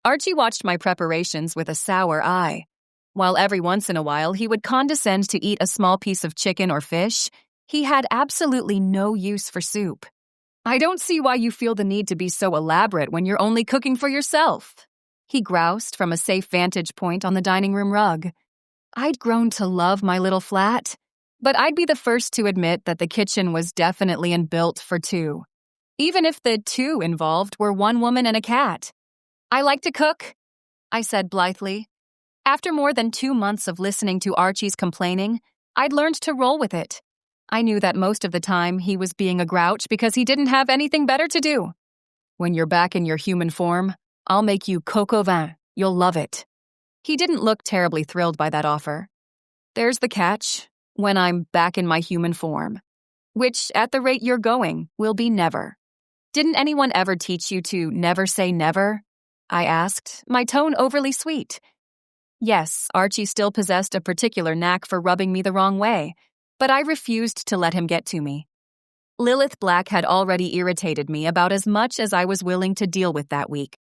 Archie watched my preparations with a sour eye. While every once in a while he would condescend to eat a small piece of chicken or fish, he had absolutely no use for soup. "I don't see why you feel the need to be so elaborate when you're only cooking for yourself," he groused from a safe vantage point on the dining room rug. I'd grown to love my little flat, but I'd be the first to admit that the kitchen was definitely built for two, even if the two involved were one woman and a cat. "I like to cook," I said blithely. After more than 2 months of listening to Archie's complaining, I'd learned to roll with it. I knew that most of the time he was being a grouch because he didn't have anything better to do. "When you're back in your human form, I'll make you coq au vin. You'll love it." He didn't look terribly thrilled by that offer. There's the catch. When I'm back in my human form. Which, at the rate you're going, will be never. Didn't anyone ever teach you to never say never? I asked, my tone overly sweet. Yes, Archie still possessed a particular knack for rubbing me the wrong way, but I refused to let him get to me. Lilith Black had already irritated me about as much as I was willing to deal with that week.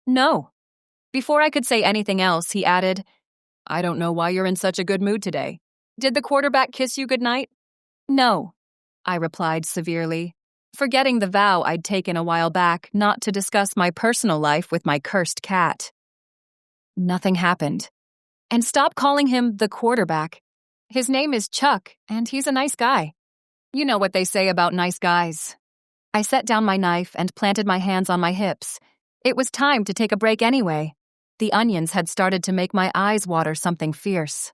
No. Before I could say anything else, he added, "I don't know why you're in such a good mood today. Did the quarterback kiss you goodnight?" "No," I replied severely, forgetting the vow I'd taken a while back not to discuss my personal life with my cursed cat. Nothing happened. And stop calling him the quarterback. His name is Chuck, and he's a nice guy. You know what they say about nice guys. I set down my knife and planted my hands on my hips. It was time to take a break anyway. The onions had started to make my eyes water something fierce.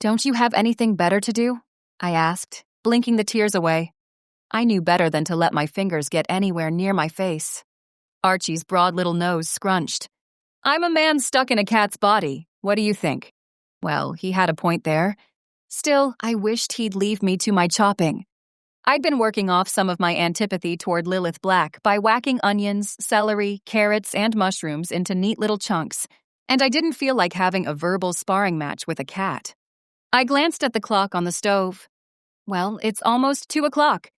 Don't you have anything better to do? I asked, blinking the tears away. I knew better than to let my fingers get anywhere near my face. Archie's broad little nose scrunched. I'm a man stuck in a cat's body. What do you think? Well, he had a point there. Still, I wished he'd leave me to my chopping. I'd been working off some of my antipathy toward Lilith Black by whacking onions, celery, carrots, and mushrooms into neat little chunks, and I didn't feel like having a verbal sparring match with a cat. I glanced at the clock on the stove. Well, it's almost 2 o'clock.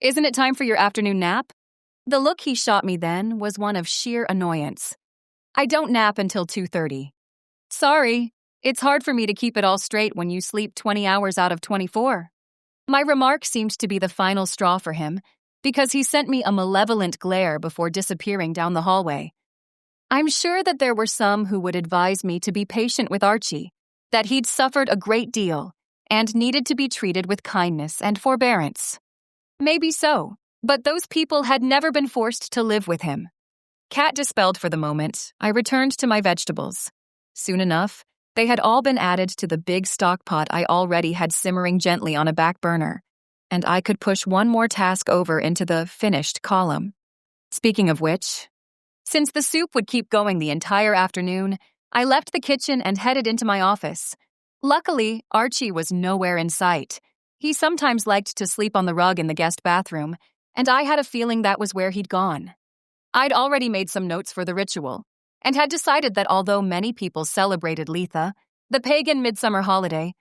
Isn't it time for your afternoon nap? The look he shot me then was one of sheer annoyance. I don't nap until 2:30. Sorry, it's hard for me to keep it all straight when you sleep 20 hours out of 24. My remark seemed to be the final straw for him, because he sent me a malevolent glare before disappearing down the hallway. I'm sure that there were some who would advise me to be patient with Archie, that he'd suffered a great deal and needed to be treated with kindness and forbearance. Maybe so, but those people had never been forced to live with him. Cat dispelled for the moment, I returned to my vegetables. Soon enough, they had all been added to the big stock pot I already had simmering gently on a back burner, and I could push one more task over into the finished column. Speaking of which, since the soup would keep going the entire afternoon, I left the kitchen and headed into my office. Luckily, Archie was nowhere in sight. He sometimes liked to sleep on the rug in the guest bathroom, and I had a feeling that was where he'd gone. I'd already made some notes for the ritual, and had decided that although many people celebrated Litha, the pagan midsummer holiday,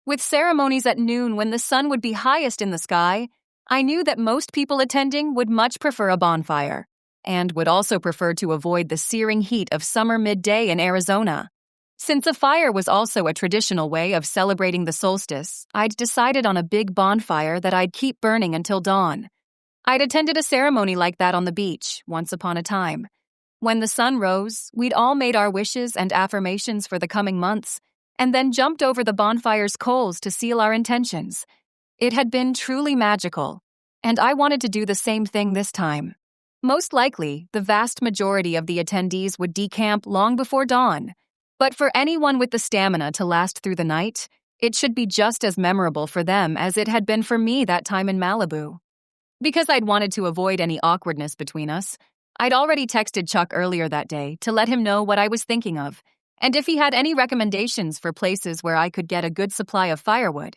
with ceremonies at noon when the sun would be highest in the sky, I knew that most people attending would much prefer a bonfire, and would also prefer to avoid the searing heat of summer midday in Arizona. Since a fire was also a traditional way of celebrating the solstice, I'd decided on a big bonfire that I'd keep burning until dawn. I'd attended a ceremony like that on the beach, once upon a time. When the sun rose, we'd all made our wishes and affirmations for the coming months, and then jumped over the bonfire's coals to seal our intentions. It had been truly magical, and I wanted to do the same thing this time. Most likely, the vast majority of the attendees would decamp long before dawn, but for anyone with the stamina to last through the night, it should be just as memorable for them as it had been for me that time in Malibu. Because I'd wanted to avoid any awkwardness between us, I'd already texted Chuck earlier that day to let him know what I was thinking of, and if he had any recommendations for places where I could get a good supply of firewood.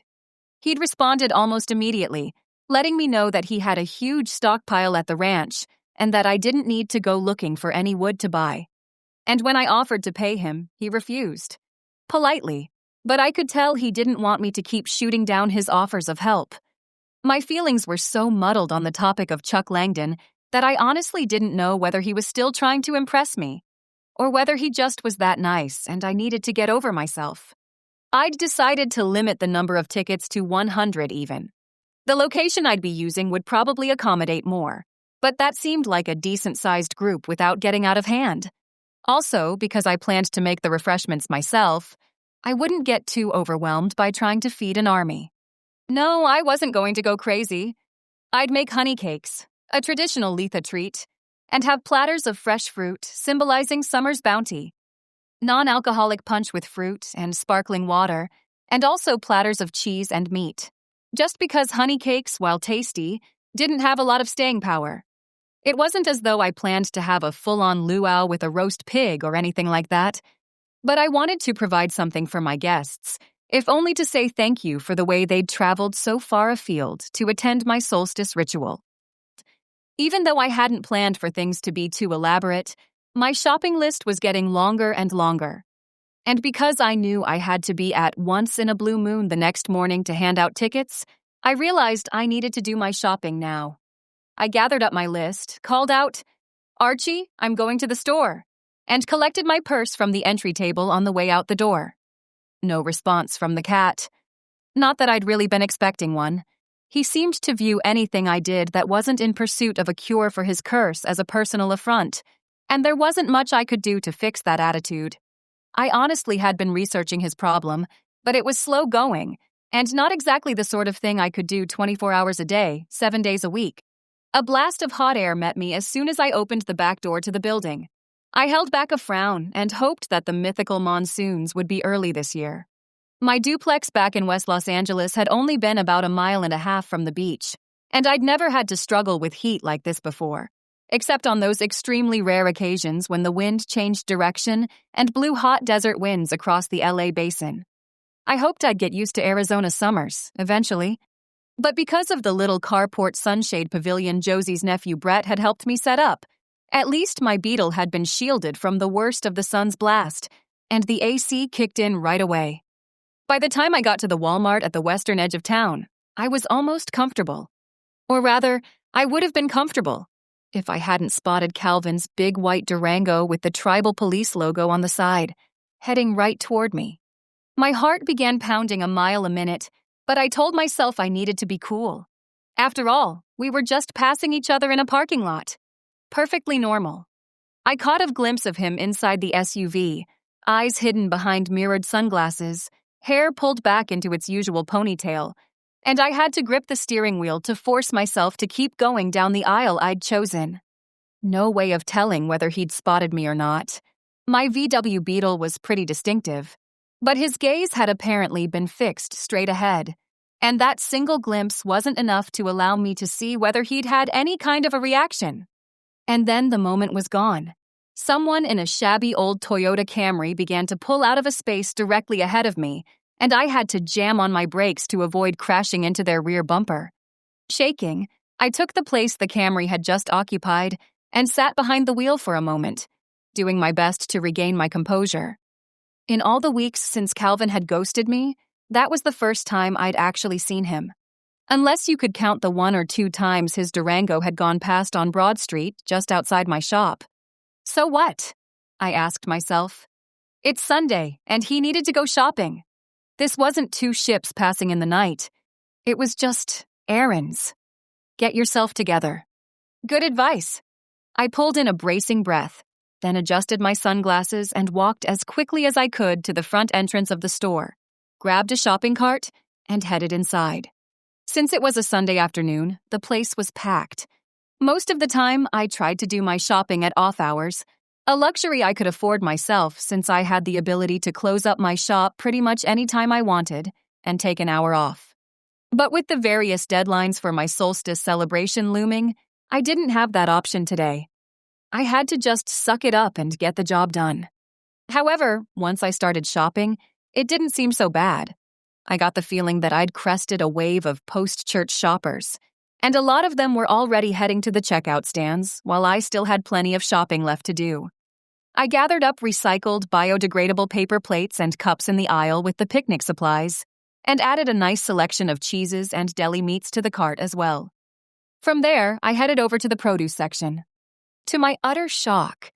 He'd responded almost immediately, letting me know that he had a huge stockpile at the ranch and that I didn't need to go looking for any wood to buy. And when I offered to pay him, he refused. Politely, but I could tell he didn't want me to keep shooting down his offers of help. My feelings were so muddled on the topic of Chuck Langdon that I honestly didn't know whether he was still trying to impress me, or whether he just was that nice and I needed to get over myself. I'd decided to limit the number of tickets to 100 even. The location I'd be using would probably accommodate more, but that seemed like a decent-sized group without getting out of hand. Also, because I planned to make the refreshments myself, I wouldn't get too overwhelmed by trying to feed an army. No, I wasn't going to go crazy. I'd make honey cakes, a traditional Litha treat, and have platters of fresh fruit symbolizing summer's bounty. Non-alcoholic punch with fruit and sparkling water, and also platters of cheese and meat. Just because honey cakes, while tasty, didn't have a lot of staying power. It wasn't as though I planned to have a full-on luau with a roast pig or anything like that, but I wanted to provide something for my guests, if only to say thank you for the way they'd traveled so far afield to attend my solstice ritual. Even though I hadn't planned for things to be too elaborate, my shopping list was getting longer and longer. And because I knew I had to be at Once in a Blue Moon the next morning to hand out tickets, I realized I needed to do my shopping now. I gathered up my list, called out, "Archie, I'm going to the store," and collected my purse from the entry table on the way out the door. No response from the cat. Not that I'd really been expecting one. He seemed to view anything I did that wasn't in pursuit of a cure for his curse as a personal affront, and there wasn't much I could do to fix that attitude. I honestly had been researching his problem, but it was slow going, and not exactly the sort of thing I could do 24 hours a day, 7 days a week. A blast of hot air met me as soon as I opened the back door to the building. I held back a frown and hoped that the mythical monsoons would be early this year. My duplex back in West Los Angeles had only been about a mile and a half from the beach, and I'd never had to struggle with heat like this before, except on those extremely rare occasions when the wind changed direction and blew hot desert winds across the LA basin. I hoped I'd get used to Arizona summers, eventually. But because of the little carport sunshade pavilion Josie's nephew Brett had helped me set up, at least my Beetle had been shielded from the worst of the sun's blast, and the AC kicked in right away. By the time I got to the Walmart at the western edge of town, I was almost comfortable. Or rather, I would have been comfortable if I hadn't spotted Calvin's big white Durango with the tribal police logo on the side, heading right toward me. My heart began pounding a mile a minute, but I told myself I needed to be cool. After all, we were just passing each other in a parking lot. Perfectly normal. I caught a glimpse of him inside the SUV, eyes hidden behind mirrored sunglasses, hair pulled back into its usual ponytail, and I had to grip the steering wheel to force myself to keep going down the aisle I'd chosen. No way of telling whether he'd spotted me or not. My VW Beetle was pretty distinctive, but his gaze had apparently been fixed straight ahead, and that single glimpse wasn't enough to allow me to see whether he'd had any kind of a reaction. And then the moment was gone. Someone in a shabby old Toyota Camry began to pull out of a space directly ahead of me, and I had to jam on my brakes to avoid crashing into their rear bumper. Shaking, I took the place the Camry had just occupied and sat behind the wheel for a moment, doing my best to regain my composure. In all the weeks since Calvin had ghosted me, that was the first time I'd actually seen him. Unless you could count the 1 or 2 times his Durango had gone past on Broad Street just outside my shop. So what? I asked myself. It's Sunday, and he needed to go shopping. This wasn't 2 ships passing in the night. It was just errands. Get yourself together. Good advice. I pulled in a bracing breath, then adjusted my sunglasses and walked as quickly as I could to the front entrance of the store, grabbed a shopping cart, and headed inside. Since it was a Sunday afternoon, the place was packed. Most of the time, I tried to do my shopping at off hours, a luxury I could afford myself since I had the ability to close up my shop pretty much any time I wanted and take an hour off. But with the various deadlines for my solstice celebration looming, I didn't have that option today. I had to just suck it up and get the job done. However, once I started shopping, it didn't seem so bad. I got the feeling that I'd crested a wave of post-church shoppers, and a lot of them were already heading to the checkout stands while I still had plenty of shopping left to do. I gathered up recycled, biodegradable paper plates and cups in the aisle with the picnic supplies, and added a nice selection of cheeses and deli meats to the cart as well. From there, I headed over to the produce section. To my utter shock,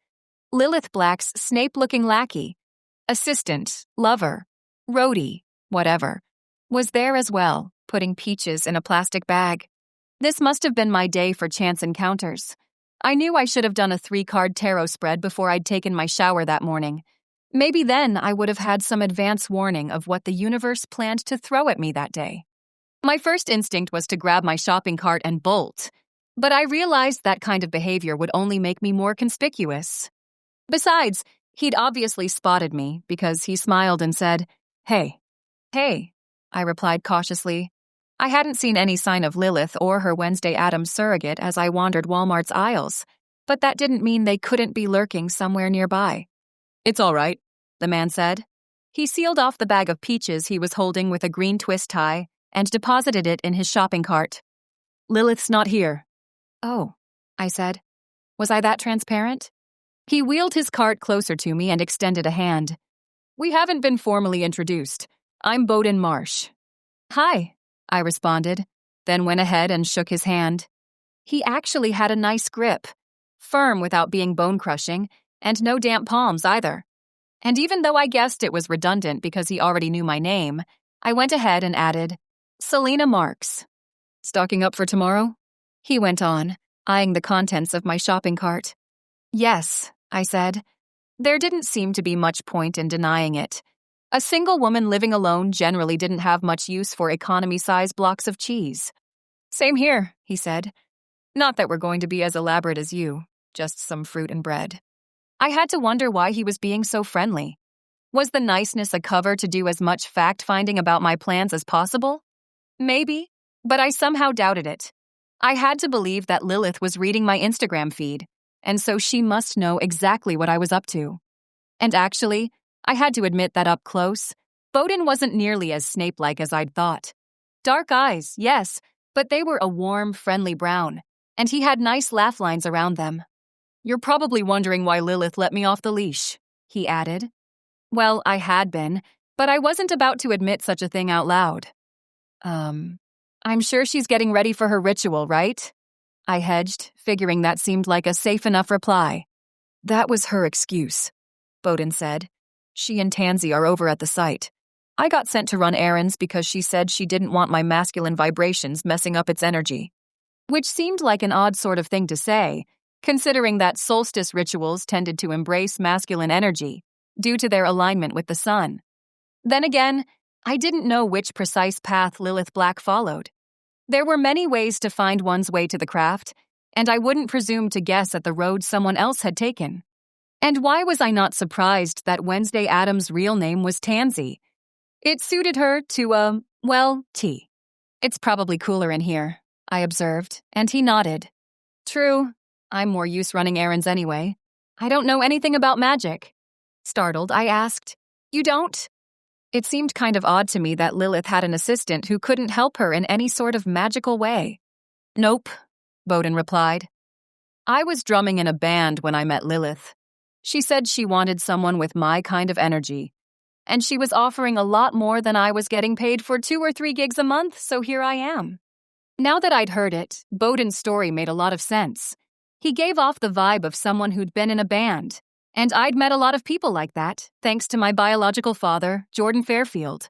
Lilith Black's Snape-looking lackey, assistant, lover, roadie, whatever, was there as well, putting peaches in a plastic bag. This must have been my day for chance encounters. I knew I should have done a 3-card tarot spread before I'd taken my shower that morning. Maybe then I would have had some advance warning of what the universe planned to throw at me that day. My first instinct was to grab my shopping cart and bolt, but I realized that kind of behavior would only make me more conspicuous. Besides, he'd obviously spotted me because he smiled and said, "Hey." "Hey," I replied cautiously. I hadn't seen any sign of Lilith or her Wednesday Addams surrogate as I wandered Walmart's aisles, but that didn't mean they couldn't be lurking somewhere nearby. "It's all right," the man said. He sealed off the bag of peaches he was holding with a green twist tie and deposited it in his shopping cart. "Lilith's not here." "Oh," I said. Was I that transparent? He wheeled his cart closer to me and extended a hand. "We haven't been formally introduced. I'm Bowden Marsh." "Hi," I responded, then went ahead and shook his hand. He actually had a nice grip, firm without being bone-crushing, and no damp palms either. And even though I guessed it was redundant because he already knew my name, I went ahead and added, "Selena Marks." "Stocking up for tomorrow?" he went on, eyeing the contents of my shopping cart. "Yes," I said. There didn't seem to be much point in denying it. A single woman living alone generally didn't have much use for economy-size blocks of cheese. "Same here," he said. "Not that we're going to be as elaborate as you, just some fruit and bread." I had to wonder why he was being so friendly. Was the niceness a cover to do as much fact-finding about my plans as possible? Maybe, but I somehow doubted it. I had to believe that Lilith was reading my Instagram feed, and so she must know exactly what I was up to. And actually, I had to admit that up close, Bowden wasn't nearly as Snape-like as I'd thought. Dark eyes, yes, but they were a warm, friendly brown, and he had nice laugh lines around them. "You're probably wondering why Lilith let me off the leash," he added. Well, I had been, but I wasn't about to admit such a thing out loud. I'm sure she's getting ready for her ritual, right? I hedged, figuring that seemed like a safe enough reply. That was her excuse, Bowden said. She and Tansy are over at the site. I got sent to run errands because she said she didn't want my masculine vibrations messing up its energy. Which seemed like an odd sort of thing to say, considering that solstice rituals tended to embrace masculine energy due to their alignment with the sun. Then again, I didn't know which precise path Lilith Black followed. There were many ways to find one's way to the craft, and I wouldn't presume to guess at the road someone else had taken. And why was I not surprised that Wednesday Adams' real name was Tansy? It suited her to, T. It's probably cooler in here, I observed, and he nodded. True, I'm more use running errands anyway. I don't know anything about magic. Startled, I asked, You don't? It seemed kind of odd to me that Lilith had an assistant who couldn't help her in any sort of magical way. Nope, Bowden replied. I was drumming in a band when I met Lilith. She said she wanted someone with my kind of energy, and she was offering a lot more than I was getting paid for 2 or 3 gigs a month, so here I am. Now that I'd heard it, Bowden's story made a lot of sense. He gave off the vibe of someone who'd been in a band, and I'd met a lot of people like that, thanks to my biological father, Jordan Fairfield.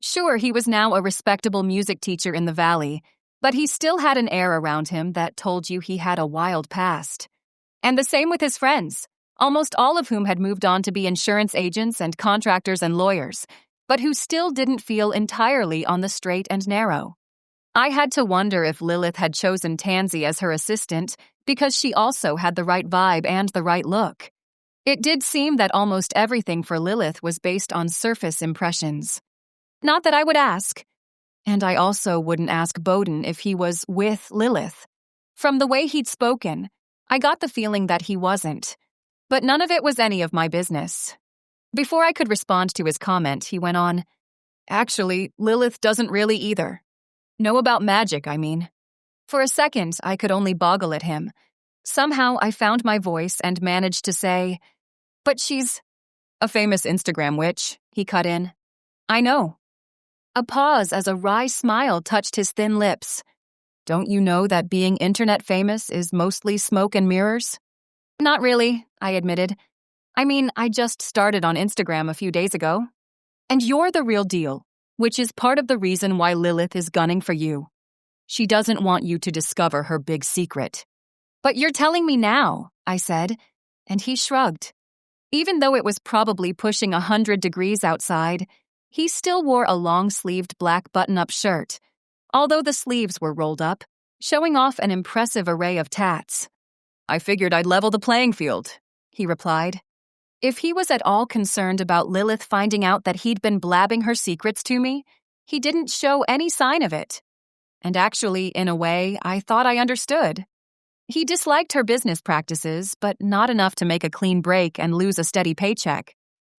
Sure, he was now a respectable music teacher in the Valley, but he still had an air around him that told you he had a wild past. And the same with his friends, almost all of whom had moved on to be insurance agents and contractors and lawyers, but who still didn't feel entirely on the straight and narrow. I had to wonder if Lilith had chosen Tansy as her assistant because she also had the right vibe and the right look. It did seem that almost everything for Lilith was based on surface impressions. Not that I would ask. And I also wouldn't ask Bowden if he was with Lilith. From the way he'd spoken, I got the feeling that he wasn't. But none of it was any of my business. Before I could respond to his comment, he went on, Actually, Lilith doesn't really either. Know about magic, I mean. For a second, I could only boggle at him. Somehow, I found my voice and managed to say, But she's a famous Instagram witch, he cut in. I know. A pause as a wry smile touched his thin lips. Don't you know that being internet famous is mostly smoke and mirrors? Not really, I admitted. I mean, I just started on Instagram a few days ago. And you're the real deal, which is part of the reason why Lilith is gunning for you. She doesn't want you to discover her big secret. But you're telling me now, I said, and he shrugged. Even though it was probably pushing 100 degrees outside, he still wore a long-sleeved black button-up shirt, although the sleeves were rolled up, showing off an impressive array of tats. I figured I'd level the playing field, he replied. If he was at all concerned about Lilith finding out that he'd been blabbing her secrets to me, he didn't show any sign of it. And actually, in a way, I thought I understood. He disliked her business practices, but not enough to make a clean break and lose a steady paycheck.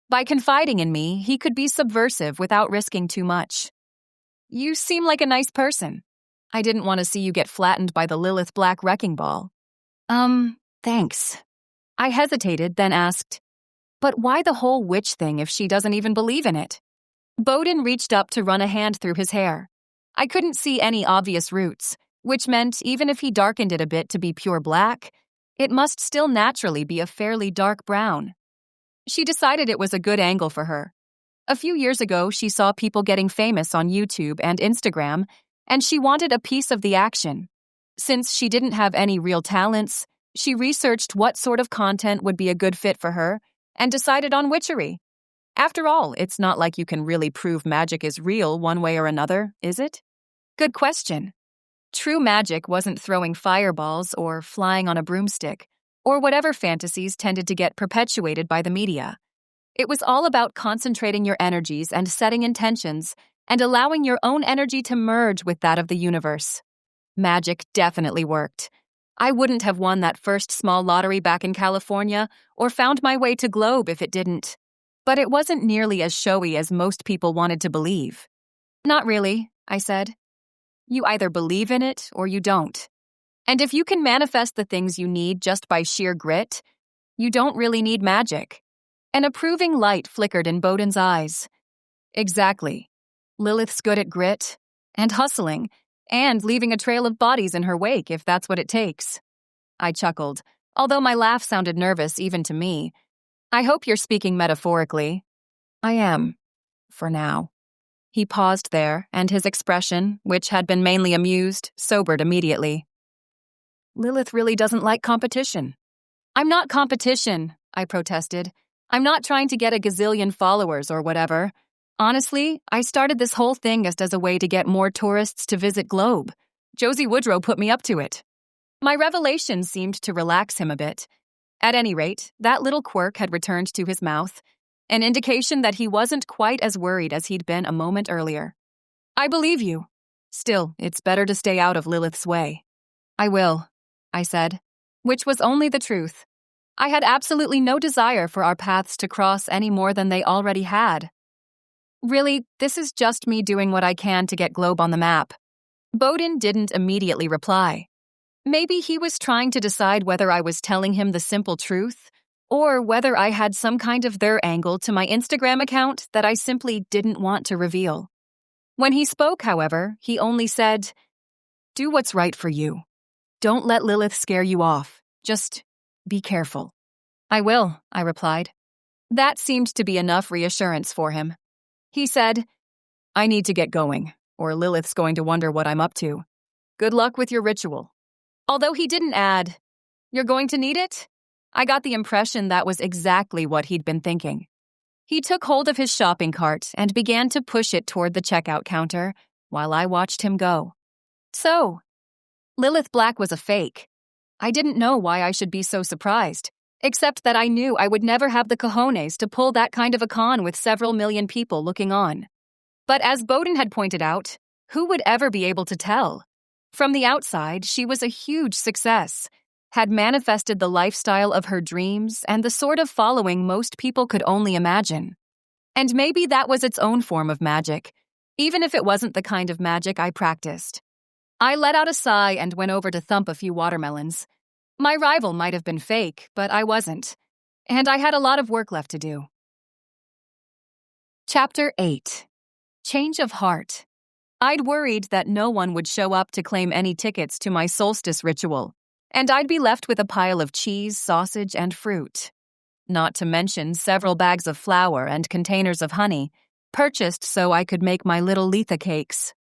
By confiding in me, he could be subversive without risking too much. You seem like a nice person. I didn't want to see you get flattened by the Lilith Black wrecking ball. Thanks. I hesitated, then asked, But why the whole witch thing if she doesn't even believe in it? Bowden reached up to run a hand through his hair. I couldn't see any obvious roots, which meant even if he darkened it a bit to be pure black, it must still naturally be a fairly dark brown. She decided it was a good angle for her. A few years ago, she saw people getting famous on YouTube and Instagram, and she wanted a piece of the action. Since she didn't have any real talents, she researched what sort of content would be a good fit for her and decided on witchery. After all, it's not like you can really prove magic is real one way or another, is it? Good question. True magic wasn't throwing fireballs or flying on a broomstick, or whatever fantasies tended to get perpetuated by the media. It was all about concentrating your energies and setting intentions and allowing your own energy to merge with that of the universe. Magic definitely worked. I wouldn't have won that first small lottery back in California or found my way to Globe if it didn't. But it wasn't nearly as showy as most people wanted to believe. Not really, I said. You either believe in it or you don't. And if you can manifest the things you need just by sheer grit, you don't really need magic. An approving light flickered in Bowden's eyes. Exactly. Lilith's good at grit and hustling and leaving a trail of bodies in her wake if that's what it takes. I chuckled, although my laugh sounded nervous even to me. I hope you're speaking metaphorically. I am, for now. He paused there, and his expression, which had been mainly amused, sobered immediately. Lilith really doesn't like competition. I'm not competition, I protested. I'm not trying to get a gazillion followers or whatever. Honestly, I started this whole thing just as a way to get more tourists to visit Globe. Josie Woodrow put me up to it. My revelation seemed to relax him a bit. At any rate, that little quirk had returned to his mouth, an indication that he wasn't quite as worried as he'd been a moment earlier. I believe you. Still, it's better to stay out of Lilith's way. I will, I said, which was only the truth. I had absolutely no desire for our paths to cross any more than they already had. Really, this is just me doing what I can to get Globe on the map. Bowden didn't immediately reply. Maybe he was trying to decide whether I was telling him the simple truth, or whether I had some kind of their angle to my Instagram account that I simply didn't want to reveal. When he spoke, however, he only said, "Do what's right for you. Don't let Lilith scare you off. Just be careful." I will, I replied. That seemed to be enough reassurance for him. He said, I need to get going, or Lilith's going to wonder what I'm up to. Good luck with your ritual. Although he didn't add, You're going to need it? I got the impression that was exactly what he'd been thinking. He took hold of his shopping cart and began to push it toward the checkout counter, while I watched him go. So, Lilith Black was a fake. I didn't know why I should be so surprised, except that I knew I would never have the cojones to pull that kind of a con with several million people looking on. But as Bowden had pointed out, who would ever be able to tell? From the outside, she was a huge success, had manifested the lifestyle of her dreams and the sort of following most people could only imagine. And maybe that was its own form of magic, even if it wasn't the kind of magic I practiced. I let out a sigh and went over to thump a few watermelons. My rival might have been fake, but I wasn't, and I had a lot of work left to do. Chapter 8. Change of Heart. I'd worried that no one would show up to claim any tickets to my solstice ritual, and I'd be left with a pile of cheese, sausage, and fruit. Not to mention several bags of flour and containers of honey, purchased so I could make my little Letha cakes.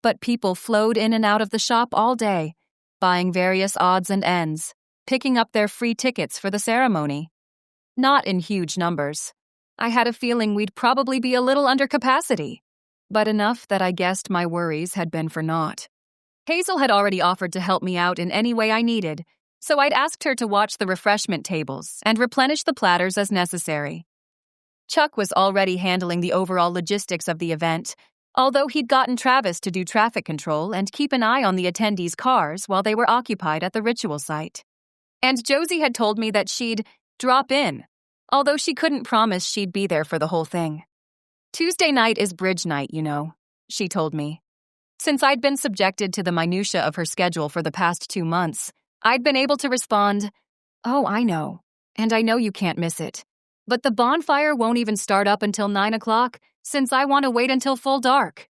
But people flowed in and out of the shop all day, buying various odds and ends, picking up their free tickets for the ceremony. Not in huge numbers. I had a feeling we'd probably be a little under capacity, but enough that I guessed my worries had been for naught. Hazel had already offered to help me out in any way I needed, so I'd asked her to watch the refreshment tables and replenish the platters as necessary. Chuck was already handling the overall logistics of the event, although he'd gotten Travis to do traffic control and keep an eye on the attendees' cars while they were occupied at the ritual site. And Josie had told me that she'd drop in, although she couldn't promise she'd be there for the whole thing. Tuesday night is bridge night, you know, she told me. Since I'd been subjected to the minutia of her schedule for the past 2 months, I'd been able to respond, "Oh, I know, and I know you can't miss it. But the bonfire won't even start up until 9 o'clock, since I want to wait until full dark."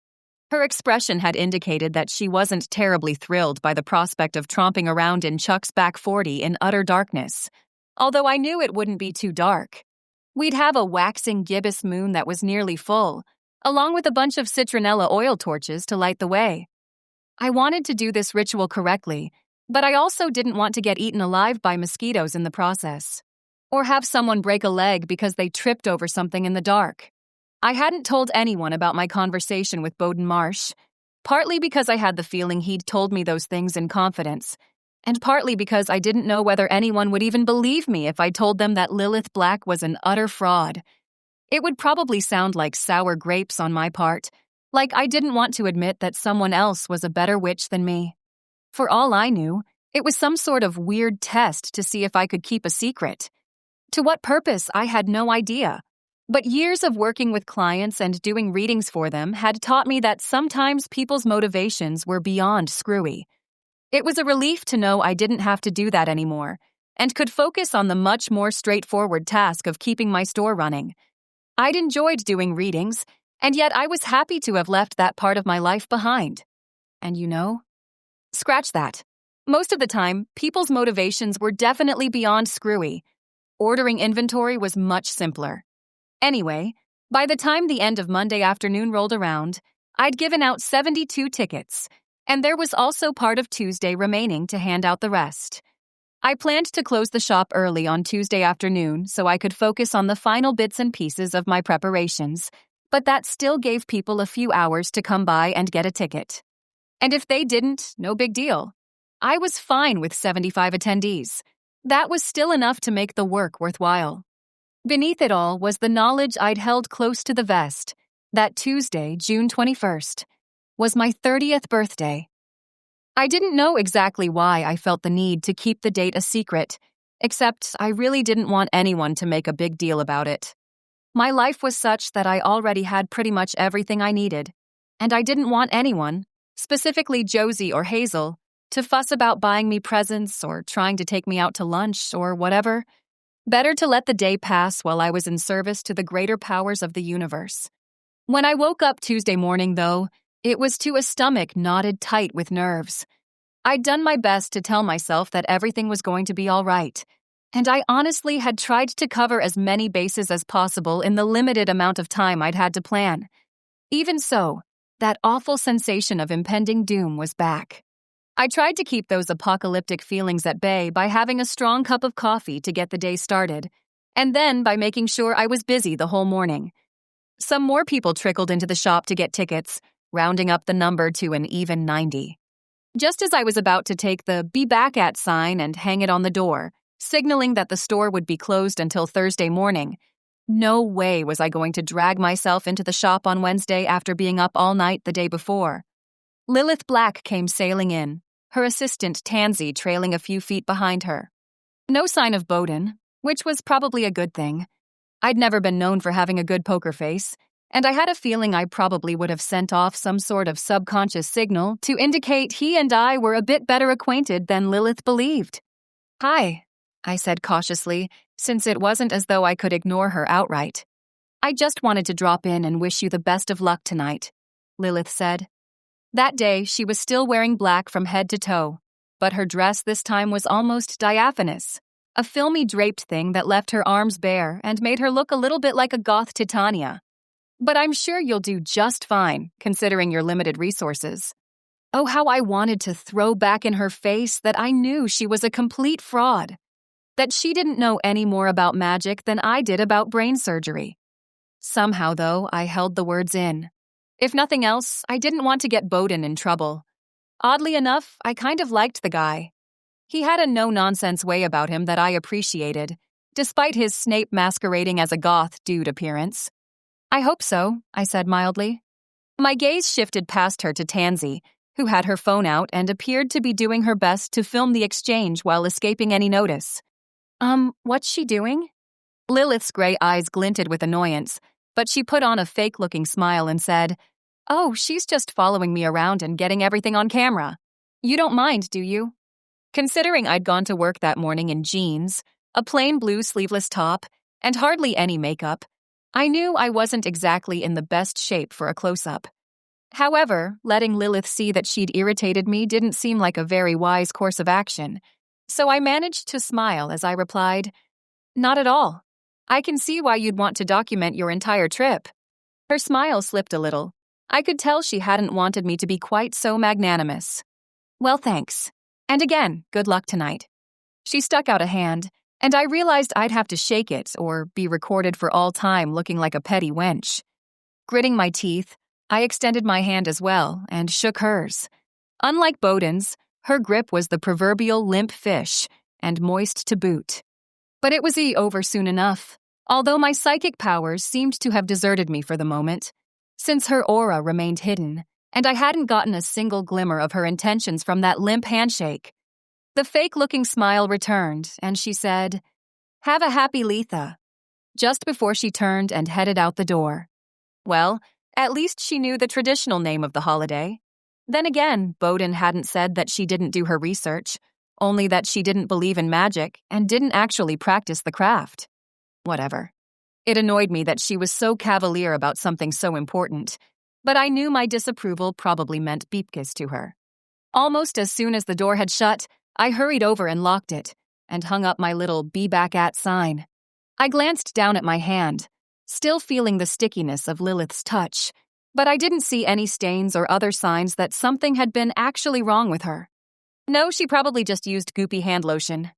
Her expression had indicated that she wasn't terribly thrilled by the prospect of tromping around in Chuck's back 40 in utter darkness, although I knew it wouldn't be too dark. We'd have a waxing gibbous moon that was nearly full, along with a bunch of citronella oil torches to light the way. I wanted to do this ritual correctly, but I also didn't want to get eaten alive by mosquitoes in the process, or have someone break a leg because they tripped over something in the dark. I hadn't told anyone about my conversation with Bowden Marsh, partly because I had the feeling he'd told me those things in confidence, and partly because I didn't know whether anyone would even believe me if I told them that Lilith Black was an utter fraud, It would probably sound like sour grapes on my part, like I didn't want to admit that someone else was a better witch than me. For all I knew, it was some sort of weird test to see if I could keep a secret. To what purpose, I had no idea. But years of working with clients and doing readings for them had taught me that sometimes people's motivations were beyond screwy. It was a relief to know I didn't have to do that anymore, and could focus on the much more straightforward task of keeping my store running. I'd enjoyed doing readings, and yet I was happy to have left that part of my life behind. And scratch that. Most of the time, people's motivations were definitely beyond screwy. Ordering inventory was much simpler. Anyway, by the time the end of Monday afternoon rolled around, I'd given out 72 tickets, and there was also part of Tuesday remaining to hand out the rest. I planned to close the shop early on Tuesday afternoon so I could focus on the final bits and pieces of my preparations, but that still gave people a few hours to come by and get a ticket. And if they didn't, no big deal. I was fine with 75 attendees. That was still enough to make the work worthwhile. Beneath it all was the knowledge I'd held close to the vest that Tuesday, June 21st, was my 30th birthday. I didn't know exactly why I felt the need to keep the date a secret, except I really didn't want anyone to make a big deal about it. My life was such that I already had pretty much everything I needed, and I didn't want anyone, specifically Josie or Hazel, to fuss about buying me presents or trying to take me out to lunch or whatever. Better to let the day pass while I was in service to the greater powers of the universe. When I woke up Tuesday morning, though, it was to a stomach knotted tight with nerves. I'd done my best to tell myself that everything was going to be all right, and I honestly had tried to cover as many bases as possible in the limited amount of time I'd had to plan. Even so, that awful sensation of impending doom was back. I tried to keep those apocalyptic feelings at bay by having a strong cup of coffee to get the day started, and then by making sure I was busy the whole morning. Some more people trickled into the shop to get tickets, rounding up the number to an even 90. Just as I was about to take the "Be Back At" sign and hang it on the door, signaling that the store would be closed until Thursday morning, no way was I going to drag myself into the shop on Wednesday after being up all night the day before. Lilith Black came sailing in, her assistant Tansy trailing a few feet behind her. No sign of Bowden, which was probably a good thing. I'd never been known for having a good poker face, and I had a feeling I probably would have sent off some sort of subconscious signal to indicate he and I were a bit better acquainted than Lilith believed. "Hi," I said cautiously, since it wasn't as though I could ignore her outright. "I just wanted to drop in and wish you the best of luck tonight," Lilith said. That day, she was still wearing black from head to toe, but her dress this time was almost diaphanous, a filmy draped thing that left her arms bare and made her look a little bit like a goth Titania. "But I'm sure you'll do just fine, considering your limited resources." Oh, how I wanted to throw back in her face that I knew she was a complete fraud, that she didn't know any more about magic than I did about brain surgery. Somehow, though, I held the words in. If nothing else, I didn't want to get Bowden in trouble. Oddly enough, I kind of liked the guy. He had a no-nonsense way about him that I appreciated, despite his Snape masquerading as a goth dude appearance. "I hope so," I said mildly. My gaze shifted past her to Tansy, who had her phone out and appeared to be doing her best to film the exchange while escaping any notice. What's she doing?" Lilith's gray eyes glinted with annoyance, but she put on a fake-looking smile and said, "Oh, she's just following me around and getting everything on camera. You don't mind, do you?" Considering I'd gone to work that morning in jeans, a plain blue sleeveless top, and hardly any makeup, I knew I wasn't exactly in the best shape for a close-up. However, letting Lilith see that she'd irritated me didn't seem like a very wise course of action, so I managed to smile as I replied, "Not at all. I can see why you'd want to document your entire trip." Her smile slipped a little. I could tell she hadn't wanted me to be quite so magnanimous. "Well, thanks. And again, good luck tonight." She stuck out a hand, and I realized I'd have to shake it or be recorded for all time looking like a petty wench. Gritting my teeth, I extended my hand as well and shook hers. Unlike Bowden's, her grip was the proverbial limp fish, and moist to boot. But it was over soon enough. although my psychic powers seemed to have deserted me for the moment, since her aura remained hidden, and I hadn't gotten a single glimmer of her intentions from that limp handshake. The fake-looking smile returned, and she said, "Have a happy Litha," just before she turned and headed out the door. Well, at least she knew the traditional name of the holiday. Then again, Bowden hadn't said that she didn't do her research, only that she didn't believe in magic and didn't actually practice the craft. Whatever. It annoyed me that she was so cavalier about something so important, but I knew my disapproval probably meant beepkiss to her. Almost as soon as the door had shut, I hurried over and locked it, and hung up my little "be back at" sign. I glanced down at my hand, still feeling the stickiness of Lilith's touch, but I didn't see any stains or other signs that something had been actually wrong with her. No, she probably just used goopy hand lotion.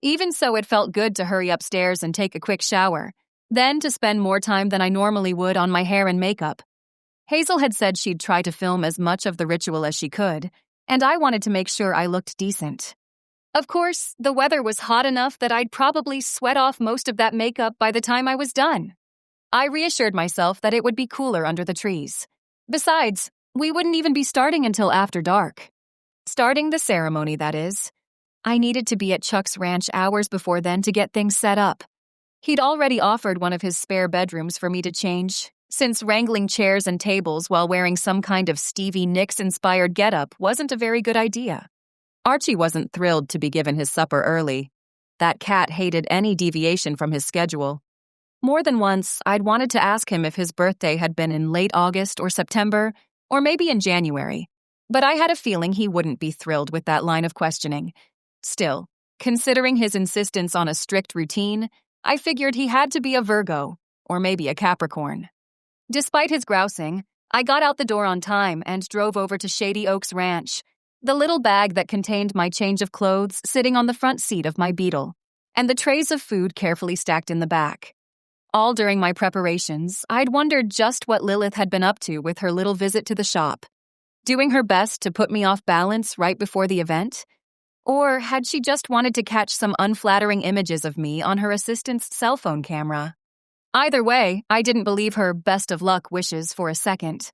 Even so, it felt good to hurry upstairs and take a quick shower, then to spend more time than I normally would on my hair and makeup. Hazel had said she'd try to film as much of the ritual as she could, and I wanted to make sure I looked decent. Of course, the weather was hot enough that I'd probably sweat off most of that makeup by the time I was done. I reassured myself that it would be cooler under the trees. Besides, we wouldn't even be starting until after dark. Starting the ceremony, that is. I needed to be at Chuck's ranch hours before then to get things set up. He'd already offered one of his spare bedrooms for me to change, since wrangling chairs and tables while wearing some kind of Stevie Nicks-inspired getup wasn't a very good idea. Archie wasn't thrilled to be given his supper early. That cat hated any deviation from his schedule. More than once, I'd wanted to ask him if his birthday had been in late August or September, or maybe in January, but I had a feeling he wouldn't be thrilled with that line of questioning. Still, considering his insistence on a strict routine, I figured he had to be a Virgo, or maybe a Capricorn. Despite his grousing, I got out the door on time and drove over to Shady Oaks Ranch, the little bag that contained my change of clothes sitting on the front seat of my Beetle, and the trays of food carefully stacked in the back. All during my preparations, I'd wondered just what Lilith had been up to with her little visit to the shop. Doing her best to put me off balance right before the event? Or had she just wanted to catch some unflattering images of me on her assistant's cell phone camera? Either way, I didn't believe her best of luck wishes for a second.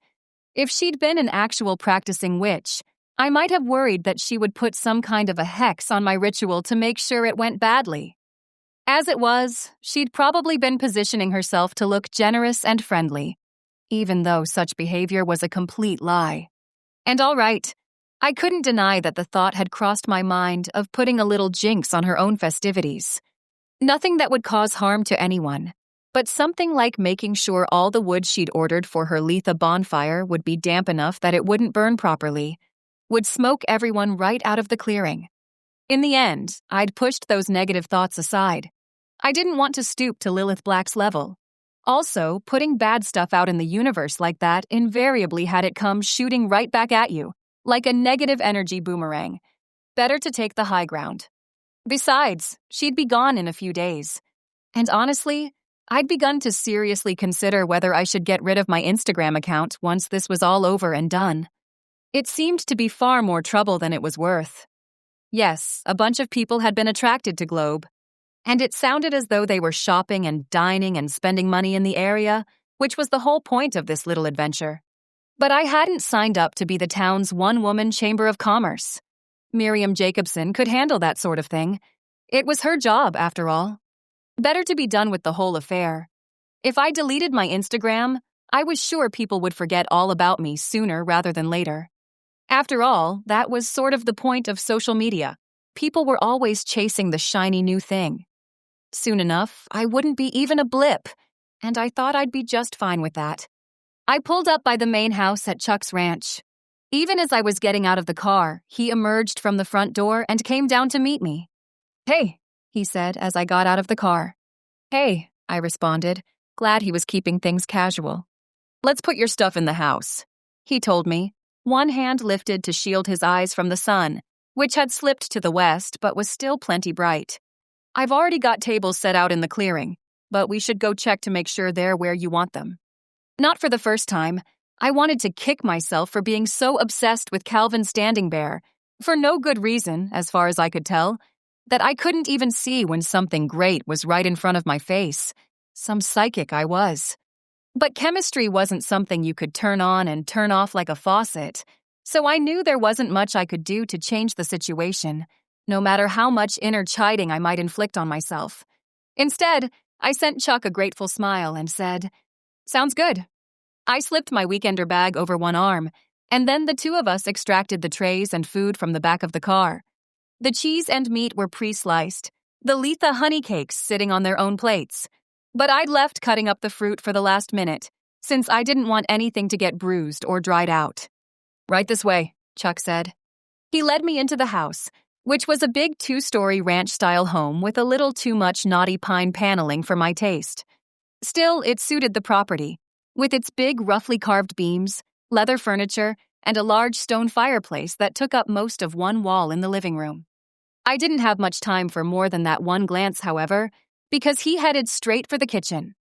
If she'd been an actual practicing witch, I might have worried that she would put some kind of a hex on my ritual to make sure it went badly. As it was, she'd probably been positioning herself to look generous and friendly, even though such behavior was a complete lie. And all right, I couldn't deny that the thought had crossed my mind of putting a little jinx on her own festivities. Nothing that would cause harm to anyone, but something like making sure all the wood she'd ordered for her Litha bonfire would be damp enough that it wouldn't burn properly, would smoke everyone right out of the clearing. In the end, I'd pushed those negative thoughts aside. I didn't want to stoop to Lilith Black's level. Also, putting bad stuff out in the universe like that invariably had it come shooting right back at you, like a negative energy boomerang. Better to take the high ground. Besides, she'd be gone in a few days. And honestly, I'd begun to seriously consider whether I should get rid of my Instagram account once this was all over and done. It seemed to be far more trouble than it was worth. Yes, a bunch of people had been attracted to Globe, and it sounded as though they were shopping and dining and spending money in the area, which was the whole point of this little adventure. But I hadn't signed up to be the town's one-woman chamber of commerce. Miriam Jacobson could handle that sort of thing. It was her job, after all. Better to be done with the whole affair. If I deleted my Instagram, I was sure people would forget all about me sooner rather than later. After all, that was sort of the point of social media. People were always chasing the shiny new thing. Soon enough, I wouldn't be even a blip, and I thought I'd be just fine with that. I pulled up by the main house at Chuck's ranch. Even as I was getting out of the car, he emerged from the front door and came down to meet me. "Hey," he said as I got out of the car. "Hey," I responded, glad he was keeping things casual. "Let's put your stuff in the house," he told me, one hand lifted to shield his eyes from the sun, which had slipped to the west but was still plenty bright. "I've already got tables set out in the clearing, but we should go check to make sure they're where you want them." Not for the first time, I wanted to kick myself for being so obsessed with Calvin Standingbear, for no good reason, as far as I could tell. that I couldn't even see when something great was right in front of my face. Some psychic I was. But chemistry wasn't something you could turn on and turn off like a faucet, so I knew there wasn't much I could do to change the situation, no matter how much inner chiding I might inflict on myself. Instead, I sent Chuck a grateful smile and said, "Sounds good." I slipped my weekender bag over one arm, and then the two of us extracted the trays and food from the back of the car. The cheese and meat were pre-sliced, the Letha honey cakes sitting on their own plates. But I'd left cutting up the fruit for the last minute, since I didn't want anything to get bruised or dried out. "Right this way," Chuck said. He led me into the house, which was a big 2-story ranch-style home with a little too much knotty pine paneling for my taste. Still, it suited the property, with its big, roughly carved beams, leather furniture, and a large stone fireplace that took up most of one wall in the living room. I didn't have much time for more than that one glance, however, because he headed straight for the kitchen.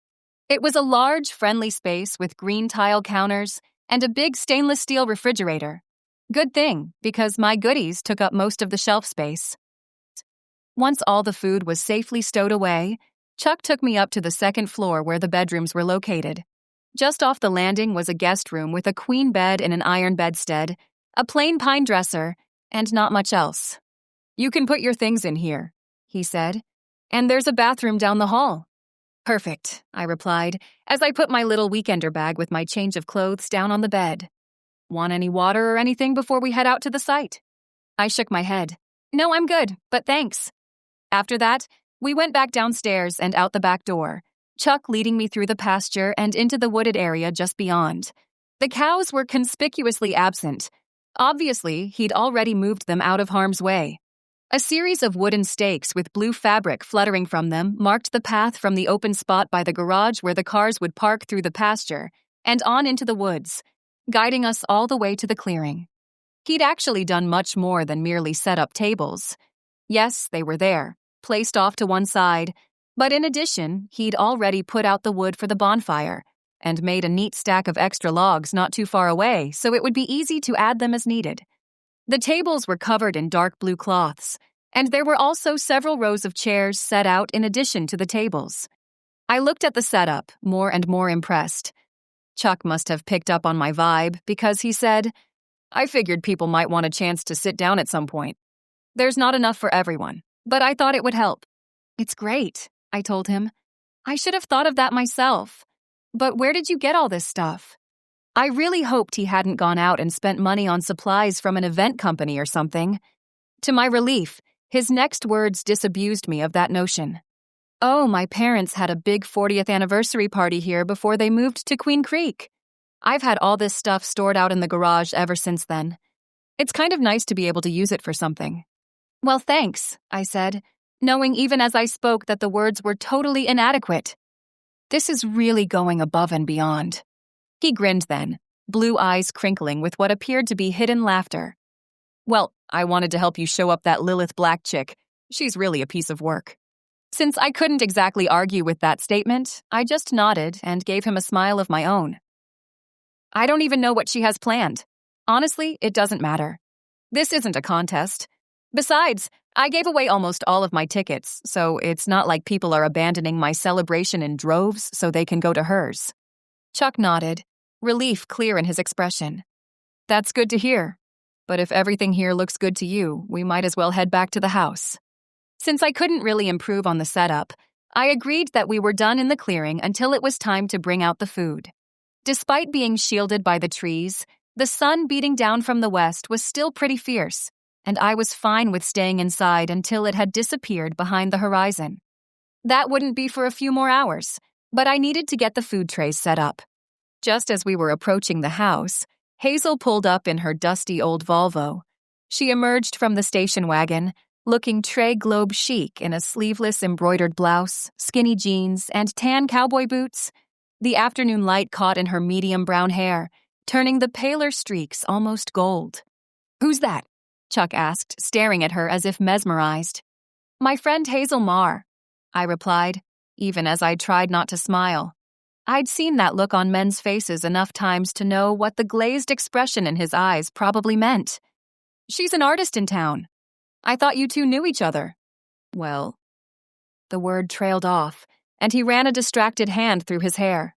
It was a large, friendly space with green tile counters and a big stainless steel refrigerator. Good thing, because my goodies took up most of the shelf space. Once all the food was safely stowed away, Chuck took me up to the second floor where the bedrooms were located. Just off the landing was a guest room with a queen bed in an iron bedstead, a plain pine dresser, and not much else. "You can put your things in here," he said. "And there's a bathroom down the hall." "Perfect," I replied, as I put my little weekender bag with my change of clothes down on the bed. "Want any water or anything before we head out to the site?" I shook my head. "No, I'm good, but thanks." After that, we went back downstairs and out the back door, Chuck leading me through the pasture and into the wooded area just beyond. The cows were conspicuously absent. Obviously, he'd already moved them out of harm's way. A series of wooden stakes with blue fabric fluttering from them marked the path from the open spot by the garage where the cars would park through the pasture and on into the woods, guiding us all the way to the clearing. He'd actually done much more than merely set up tables. Yes, they were there, placed off to one side, but in addition, he'd already put out the wood for the bonfire and made a neat stack of extra logs not too far away so it would be easy to add them as needed. The tables were covered in dark blue cloths, and there were also several rows of chairs set out in addition to the tables. I looked at the setup, more and more impressed. Chuck must have picked up on my vibe because he said, "I figured people might want a chance to sit down at some point. There's not enough for everyone, but I thought it would help." "It's great," I told him. "I should have thought of that myself. But where did you get all this stuff?" I really hoped he hadn't gone out and spent money on supplies from an event company or something. To my relief, his next words disabused me of that notion. "Oh, my parents had a big 40th anniversary party here before they moved to Queen Creek. I've had all this stuff stored out in the garage ever since then. It's kind of nice to be able to use it for something." "Well, thanks," I said, knowing even as I spoke that the words were totally inadequate. This is really going above and beyond. He grinned then, blue eyes crinkling with what appeared to be hidden laughter. "Well, I wanted to help you show up that Lilith black chick. She's really a piece of work." Since I couldn't exactly argue with that statement, I just nodded and gave him a smile of my own. "I don't even know what she has planned. Honestly, it doesn't matter. This isn't a contest. Besides, I gave away almost all of my tickets, so it's not like people are abandoning my celebration in droves so they can go to hers." Chuck nodded, relief clear in his expression. "That's good to hear. But if everything here looks good to you, we might as well head back to the house." Since I couldn't really improve on the setup, I agreed that we were done in the clearing until it was time to bring out the food. Despite being shielded by the trees, the sun beating down from the west was still pretty fierce, and I was fine with staying inside until it had disappeared behind the horizon. That wouldn't be for a few more hours, but I needed to get the food trays set up. Just as we were approaching the house, Hazel pulled up in her dusty old Volvo. She emerged from the station wagon, looking Trey Globe chic in a sleeveless embroidered blouse, skinny jeans, and tan cowboy boots. The afternoon light caught in her medium brown hair, turning the paler streaks almost gold. "Who's that?" Chuck asked, staring at her as if mesmerized. "My friend Hazel Marr," I replied, even as I tried not to smile. I'd seen that look on men's faces enough times to know what the glazed expression in his eyes probably meant. "She's an artist in town. I thought you two knew each other." Well, the word trailed off, and he ran a distracted hand through his hair.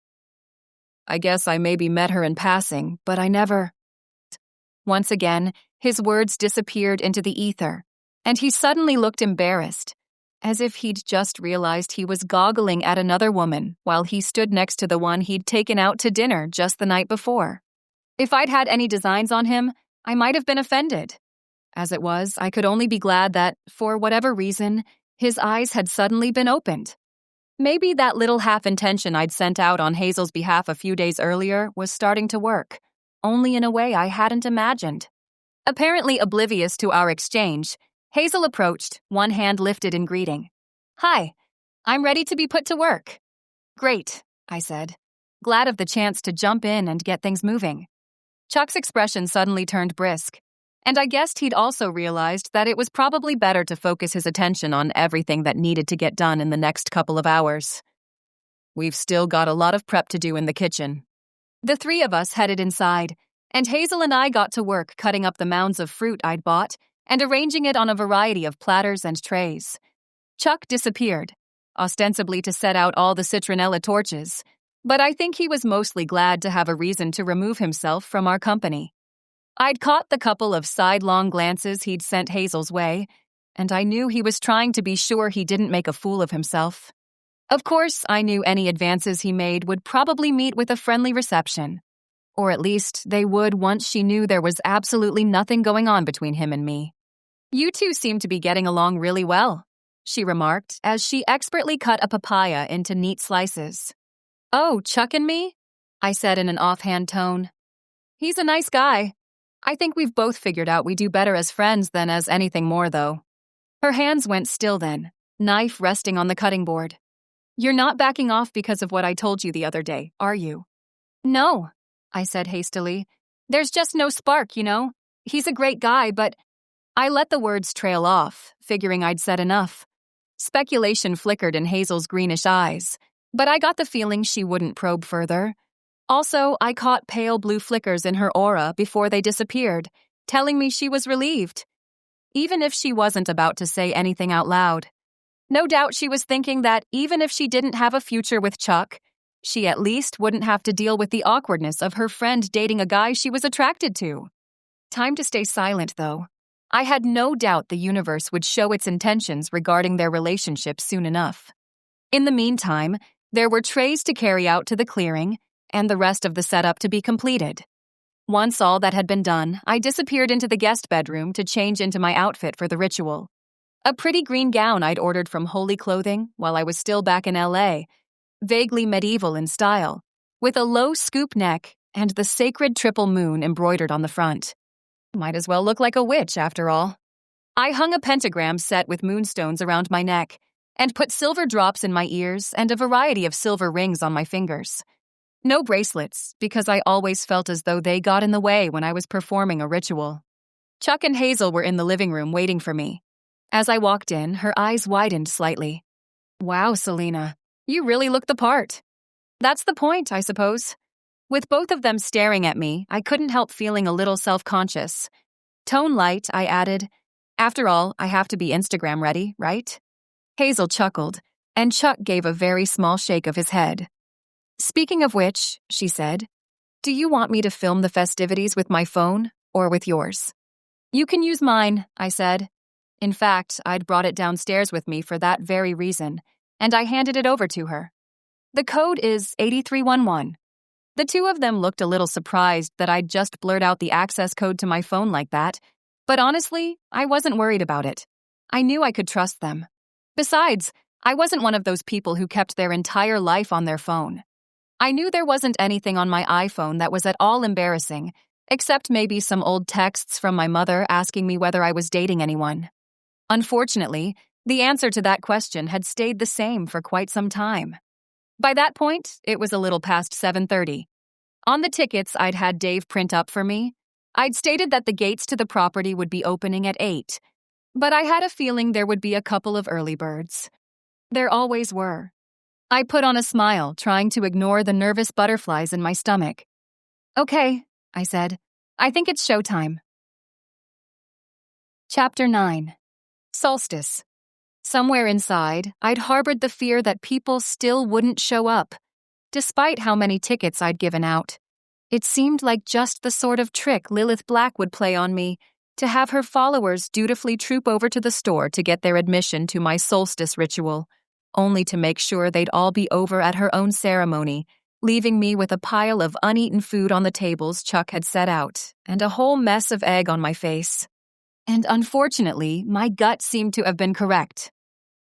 I guess I maybe met her in passing, but I never... Once again, his words disappeared into the ether, and he suddenly looked embarrassed, as if he'd just realized he was goggling at another woman while he stood next to the one he'd taken out to dinner just the night before. If I'd had any designs on him, I might have been offended. As it was, I could only be glad that, for whatever reason, his eyes had suddenly been opened. Maybe that little half-intention I'd sent out on Hazel's behalf a few days earlier was starting to work, only in a way I hadn't imagined. Apparently oblivious to our exchange, Hazel approached, one hand lifted in greeting. Hi, I'm ready to be put to work. Great, I said, glad of the chance to jump in and get things moving. Chuck's expression suddenly turned brisk, and I guessed he'd also realized that it was probably better to focus his attention on everything that needed to get done in the next couple of hours. We've still got a lot of prep to do in the kitchen. The three of us headed inside, and Hazel and I got to work cutting up the mounds of fruit I'd bought and arranging it on a variety of platters and trays. Chuck disappeared, ostensibly to set out all the citronella torches, but I think he was mostly glad to have a reason to remove himself from our company. I'd caught the couple of sidelong glances he'd sent Hazel's way, and I knew he was trying to be sure he didn't make a fool of himself. Of course, I knew any advances he made would probably meet with a friendly reception. Or at least they would once she knew there was absolutely nothing going on between him and me. You two seem to be getting along really well, she remarked as she expertly cut a papaya into neat slices. Oh, Chuck and me? I said in an offhand tone. He's a nice guy. I think we've both figured out we do better as friends than as anything more, though. Her hands went still then, knife resting on the cutting board. You're not backing off because of what I told you the other day, are you? No, I said hastily. There's just no spark, you know? He's a great guy, but... I let the words trail off, figuring I'd said enough. Speculation flickered in Hazel's greenish eyes, but I got the feeling she wouldn't probe further. Also, I caught pale blue flickers in her aura before they disappeared, telling me she was relieved, even if she wasn't about to say anything out loud. No doubt she was thinking that even if she didn't have a future with Chuck, she at least wouldn't have to deal with the awkwardness of her friend dating a guy she was attracted to. Time to stay silent, though. I had no doubt the universe would show its intentions regarding their relationship soon enough. In the meantime, there were trays to carry out to the clearing, and the rest of the setup to be completed. Once all that had been done, I disappeared into the guest bedroom to change into my outfit for the ritual. A pretty green gown I'd ordered from Holy Clothing while I was still back in LA, vaguely medieval in style, with a low scoop neck and the sacred triple moon embroidered on the front. Might as well look like a witch, after all. I hung a pentagram set with moonstones around my neck and put silver drops in my ears and a variety of silver rings on my fingers. No bracelets, because I always felt as though they got in the way when I was performing a ritual. Chuck and Hazel were in the living room waiting for me. As I walked in, her eyes widened slightly. Wow, Selena, you really look the part. That's the point, I suppose. With both of them staring at me, I couldn't help feeling a little self-conscious. Tone light, I added. After all, I have to be Instagram ready, right? Hazel chuckled, and Chuck gave a very small shake of his head. Speaking of which, she said, do you want me to film the festivities with my phone or with yours? You can use mine, I said. In fact, I'd brought it downstairs with me for that very reason, and I handed it over to her. The code is 8311. The two of them looked a little surprised that I'd just blurred out the access code to my phone like that, but honestly, I wasn't worried about it. I knew I could trust them. Besides, I wasn't one of those people who kept their entire life on their phone. I knew there wasn't anything on my iPhone that was at all embarrassing, except maybe some old texts from my mother asking me whether I was dating anyone. Unfortunately, the answer to that question had stayed the same for quite some time. By that point, it was a little past 7:30. On the tickets I'd had Dave print up for me, I'd stated that the gates to the property would be opening at 8, but I had a feeling there would be a couple of early birds. There always were. I put on a smile, trying to ignore the nervous butterflies in my stomach. Okay, I said. I think it's showtime. Chapter 9. Solstice. Somewhere inside, I'd harbored the fear that people still wouldn't show up, despite how many tickets I'd given out. It seemed like just the sort of trick Lilith Black would play on me, to have her followers dutifully troop over to the store to get their admission to my solstice ritual, only to make sure they'd all be over at her own ceremony, leaving me with a pile of uneaten food on the tables Chuck had set out, and a whole mess of egg on my face. And unfortunately, my gut seemed to have been correct.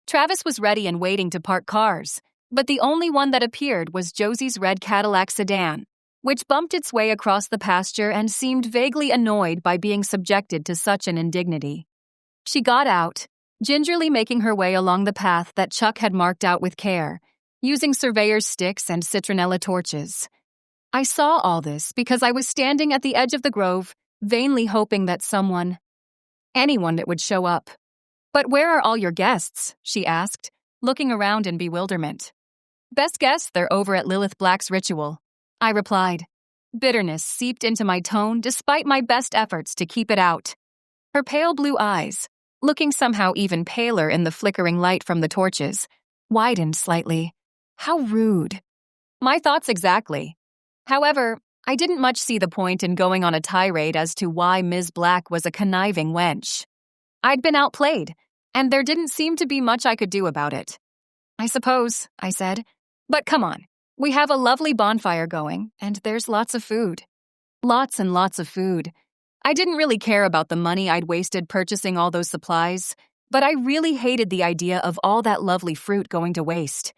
Travis was ready and waiting to park cars, but the only one that appeared was Josie's red Cadillac sedan, which bumped its way across the pasture and seemed vaguely annoyed by being subjected to such an indignity. She got out, gingerly making her way along the path that Chuck had marked out with care, using surveyor's sticks and citronella torches. I saw all this because I was standing at the edge of the grove, vainly hoping that anyone that would show up. "But where are all your guests?" she asked, looking around in bewilderment. "Best guess they're over at Lilith Black's ritual," I replied. Bitterness seeped into my tone despite my best efforts to keep it out. Her pale blue eyes, looking somehow even paler in the flickering light from the torches, widened slightly. How rude. My thoughts exactly. However, I didn't much see the point in going on a tirade as to why Ms. Black was a conniving wench. I'd been outplayed, and there didn't seem to be much I could do about it. "I suppose," I said. "But come on, we have a lovely bonfire going, and there's lots of food." Lots and lots of food. I didn't really care about the money I'd wasted purchasing all those supplies, but I really hated the idea of all that lovely fruit going to waste.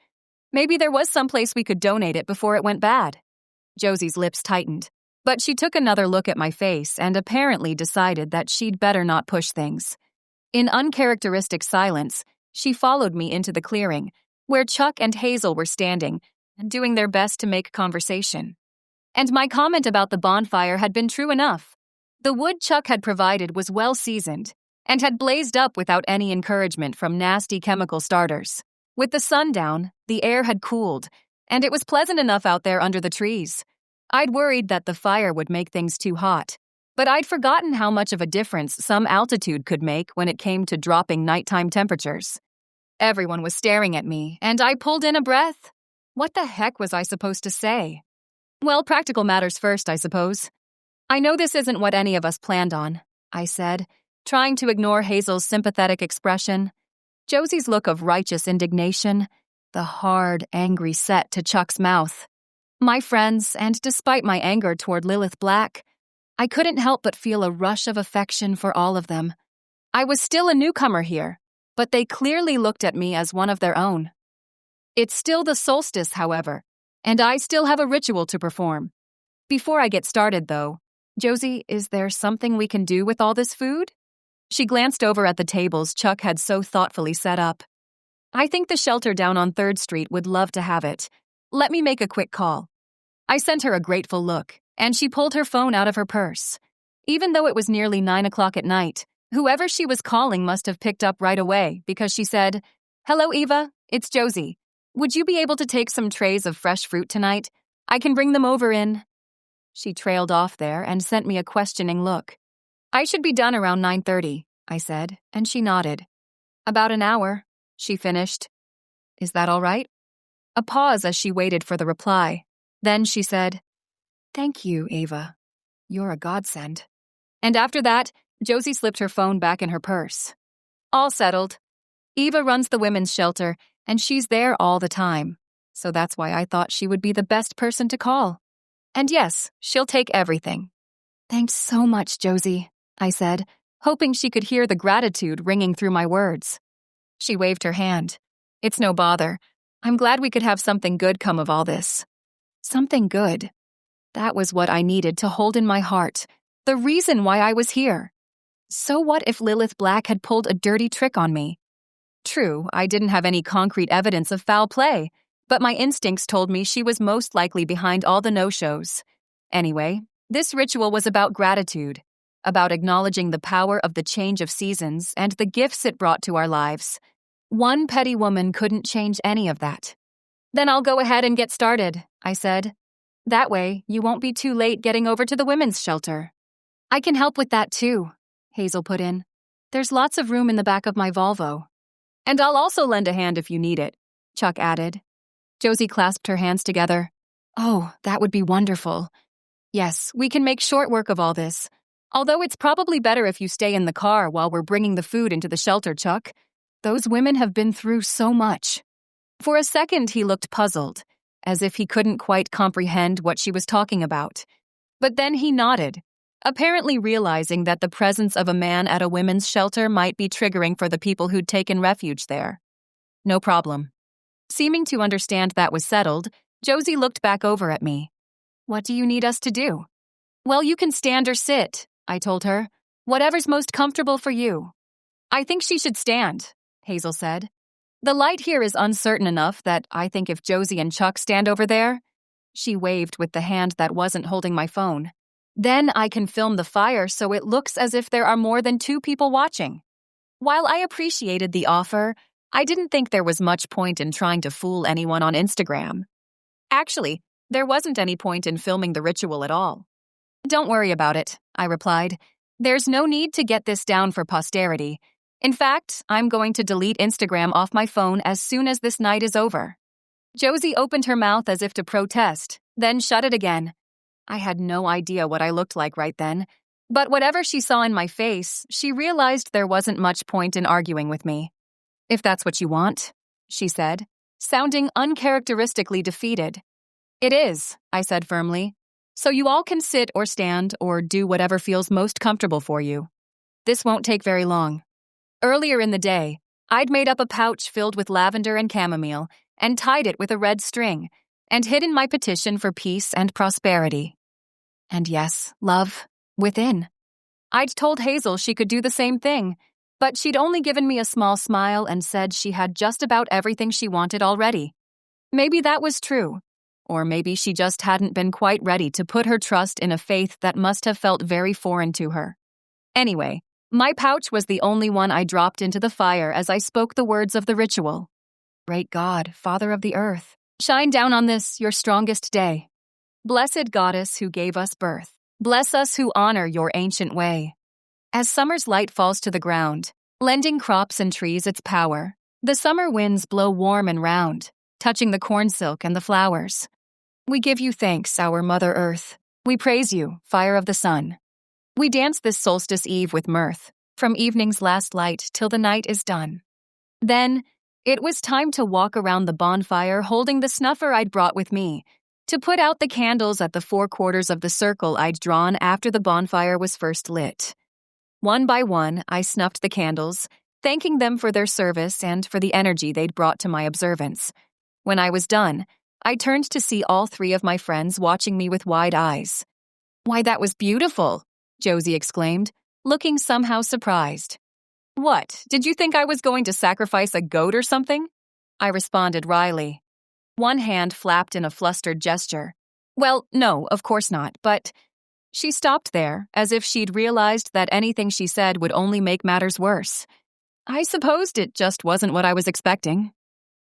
Maybe there was some place we could donate it before it went bad. Josie's lips tightened, but she took another look at my face and apparently decided that she'd better not push things. In uncharacteristic silence, she followed me into the clearing, where Chuck and Hazel were standing and doing their best to make conversation. And my comment about the bonfire had been true enough. The wood Chuck had provided was well seasoned and had blazed up without any encouragement from nasty chemical starters. With the sun down, the air had cooled, and it was pleasant enough out there under the trees. I'd worried that the fire would make things too hot, but I'd forgotten how much of a difference some altitude could make when it came to dropping nighttime temperatures. Everyone was staring at me, and I pulled in a breath. What the heck was I supposed to say? Well, practical matters first, I suppose. "I know this isn't what any of us planned on," I said, trying to ignore Hazel's sympathetic expression. Josie's look of righteous indignation, the hard, angry set to Chuck's mouth. My friends, and despite my anger toward Lilith Black, I couldn't help but feel a rush of affection for all of them. I was still a newcomer here, but they clearly looked at me as one of their own. It's still the solstice, however, and I still have a ritual to perform. Before I get started, though, Josie, is there something we can do with all this food? She glanced over at the tables Chuck had so thoughtfully set up. "I think the shelter down on 3rd Street would love to have it. Let me make a quick call." I sent her a grateful look, and she pulled her phone out of her purse. Even though it was nearly 9 o'clock at night, whoever she was calling must have picked up right away because she said, "Hello, Eva, it's Josie. Would you be able to take some trays of fresh fruit tonight? I can bring them over in..." She trailed off there and sent me a questioning look. "I should be done around 9:30, I said, and she nodded. "About an hour," she finished. "Is that all right?" A pause as she waited for the reply. Then she said, "Thank you, Ava. You're a godsend." And after that, Josie slipped her phone back in her purse. All settled. Eva runs the women's shelter, and she's there all the time. So that's why I thought she would be the best person to call. And yes, she'll take everything. "Thanks so much, Josie," I said, hoping she could hear the gratitude ringing through my words. She waved her hand. "It's no bother. I'm glad we could have something good come of all this." Something good. That was what I needed to hold in my heart, the reason why I was here. So what if Lilith Black had pulled a dirty trick on me? True, I didn't have any concrete evidence of foul play, but my instincts told me she was most likely behind all the no-shows. Anyway, this ritual was about gratitude, about acknowledging the power of the change of seasons and the gifts it brought to our lives. One petty woman couldn't change any of that. "Then I'll go ahead and get started," I said. "That way, you won't be too late getting over to the women's shelter." "I can help with that too," Hazel put in. "There's lots of room in the back of my Volvo." And I'll also lend a hand if you need it, Chuck added. Josie clasped her hands together. Oh, that would be wonderful. Yes, we can make short work of all this. Although it's probably better if you stay in the car while we're bringing the food into the shelter, Chuck. Those women have been through so much. For a second, he looked puzzled, as if he couldn't quite comprehend what she was talking about. But then he nodded, apparently realizing that the presence of a man at a women's shelter might be triggering for the people who'd taken refuge there. No problem. Seeming to understand that was settled, Josie looked back over at me. What do you need us to do? Well, you can stand or sit, I told her. Whatever's most comfortable for you. I think she should stand, Hazel said. The light here is uncertain enough that I think if Josie and Chuck stand over there, she waved with the hand that wasn't holding my phone, then I can film the fire so it looks as if there are more than 2 people watching. While I appreciated the offer, I didn't think there was much point in trying to fool anyone on Instagram. Actually, there wasn't any point in filming the ritual at all. Don't worry about it, I replied. There's no need to get this down for posterity. In fact, I'm going to delete Instagram off my phone as soon as this night is over. Josie opened her mouth as if to protest, then shut it again. I had no idea what I looked like right then, but whatever she saw in my face, she realized there wasn't much point in arguing with me. If that's what you want, she said, sounding uncharacteristically defeated. It is, I said firmly. So you all can sit or stand or do whatever feels most comfortable for you. This won't take very long. Earlier in the day, I'd made up a pouch filled with lavender and chamomile and tied it with a red string and hidden my petition for peace and prosperity. And yes, love, within. I'd told Hazel she could do the same thing, but she'd only given me a small smile and said she had just about everything she wanted already. Maybe that was true, or maybe she just hadn't been quite ready to put her trust in a faith that must have felt very foreign to her. Anyway, my pouch was the only one I dropped into the fire as I spoke the words of the ritual. Great God, Father of the earth, shine down on this, your strongest day. Blessed Goddess who gave us birth, bless us who honor your ancient way. As summer's light falls to the ground, lending crops and trees its power, the summer winds blow warm and round, touching the corn silk and the flowers. We give you thanks, our Mother Earth. We praise you, fire of the sun. We dance this solstice eve with mirth, from evening's last light till the night is done. Then, it was time to walk around the bonfire holding the snuffer I'd brought with me, to put out the candles at the 4 quarters of the circle I'd drawn after the bonfire was first lit. One by one, I snuffed the candles, thanking them for their service and for the energy they'd brought to my observance. When I was done, I turned to see all 3 of my friends watching me with wide eyes. Why, that was beautiful, Josie exclaimed, looking somehow surprised. What, did you think I was going to sacrifice a goat or something? I responded wryly. One hand flapped in a flustered gesture. Well, no, of course not, but... She stopped there, as if she'd realized that anything she said would only make matters worse. I supposed it just wasn't what I was expecting.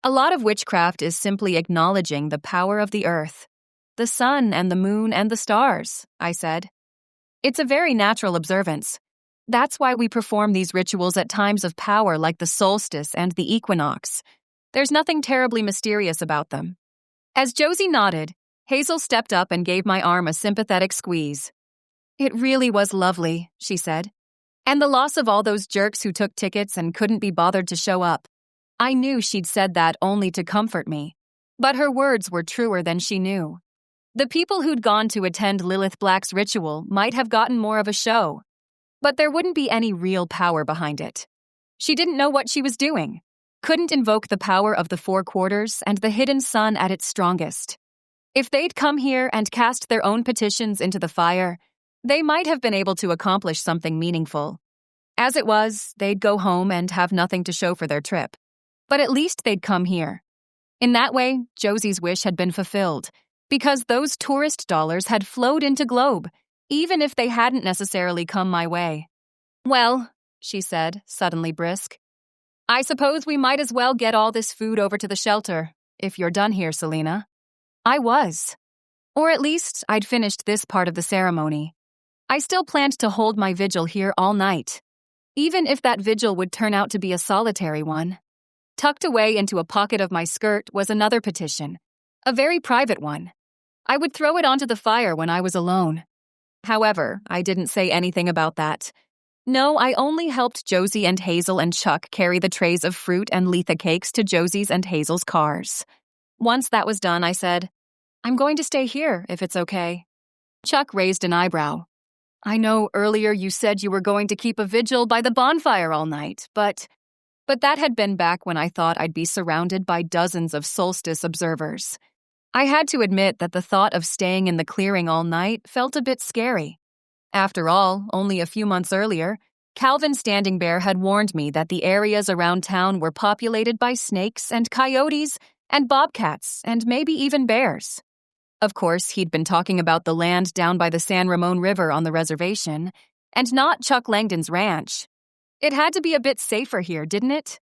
A lot of witchcraft is simply acknowledging the power of the earth, the sun and the moon and the stars, I said. It's a very natural observance. That's why we perform these rituals at times of power like the solstice and the equinox. There's nothing terribly mysterious about them. As Josie nodded, Hazel stepped up and gave my arm a sympathetic squeeze. It really was lovely, she said. And the loss of all those jerks who took tickets and couldn't be bothered to show up. I knew she'd said that only to comfort me, but her words were truer than she knew. The people who'd gone to attend Lilith Black's ritual might have gotten more of a show, but there wouldn't be any real power behind it. She didn't know what she was doing, couldn't invoke the power of the 4 quarters and the hidden sun at its strongest. If they'd come here and cast their own petitions into the fire, they might have been able to accomplish something meaningful. As it was, they'd go home and have nothing to show for their trip. But at least they'd come here. In that way, Josie's wish had been fulfilled, because those tourist dollars had flowed into Globe, even if they hadn't necessarily come my way. Well, she said, suddenly brisk, I suppose we might as well get all this food over to the shelter, if you're done here, Selena. I was. Or at least I'd finished this part of the ceremony. I still planned to hold my vigil here all night, even if that vigil would turn out to be a solitary one. Tucked away into a pocket of my skirt was another petition, a very private one. I would throw it onto the fire when I was alone. However, I didn't say anything about that. No, I only helped Josie and Hazel and Chuck carry the trays of fruit and Letha cakes to Josie's and Hazel's cars. Once that was done, I said, "I'm going to stay here, if it's okay." Chuck raised an eyebrow. "I know earlier you said you were going to keep a vigil by the bonfire all night, but that had been back when I thought I'd be surrounded by dozens of solstice observers." I had to admit that the thought of staying in the clearing all night felt a bit scary. After all, only a few months earlier, Calvin Standingbear had warned me that the areas around town were populated by snakes and coyotes and bobcats and maybe even bears. Of course, he'd been talking about the land down by the San Ramon River on the reservation, and not Chuck Langdon's ranch. It had to be a bit safer here, didn't it?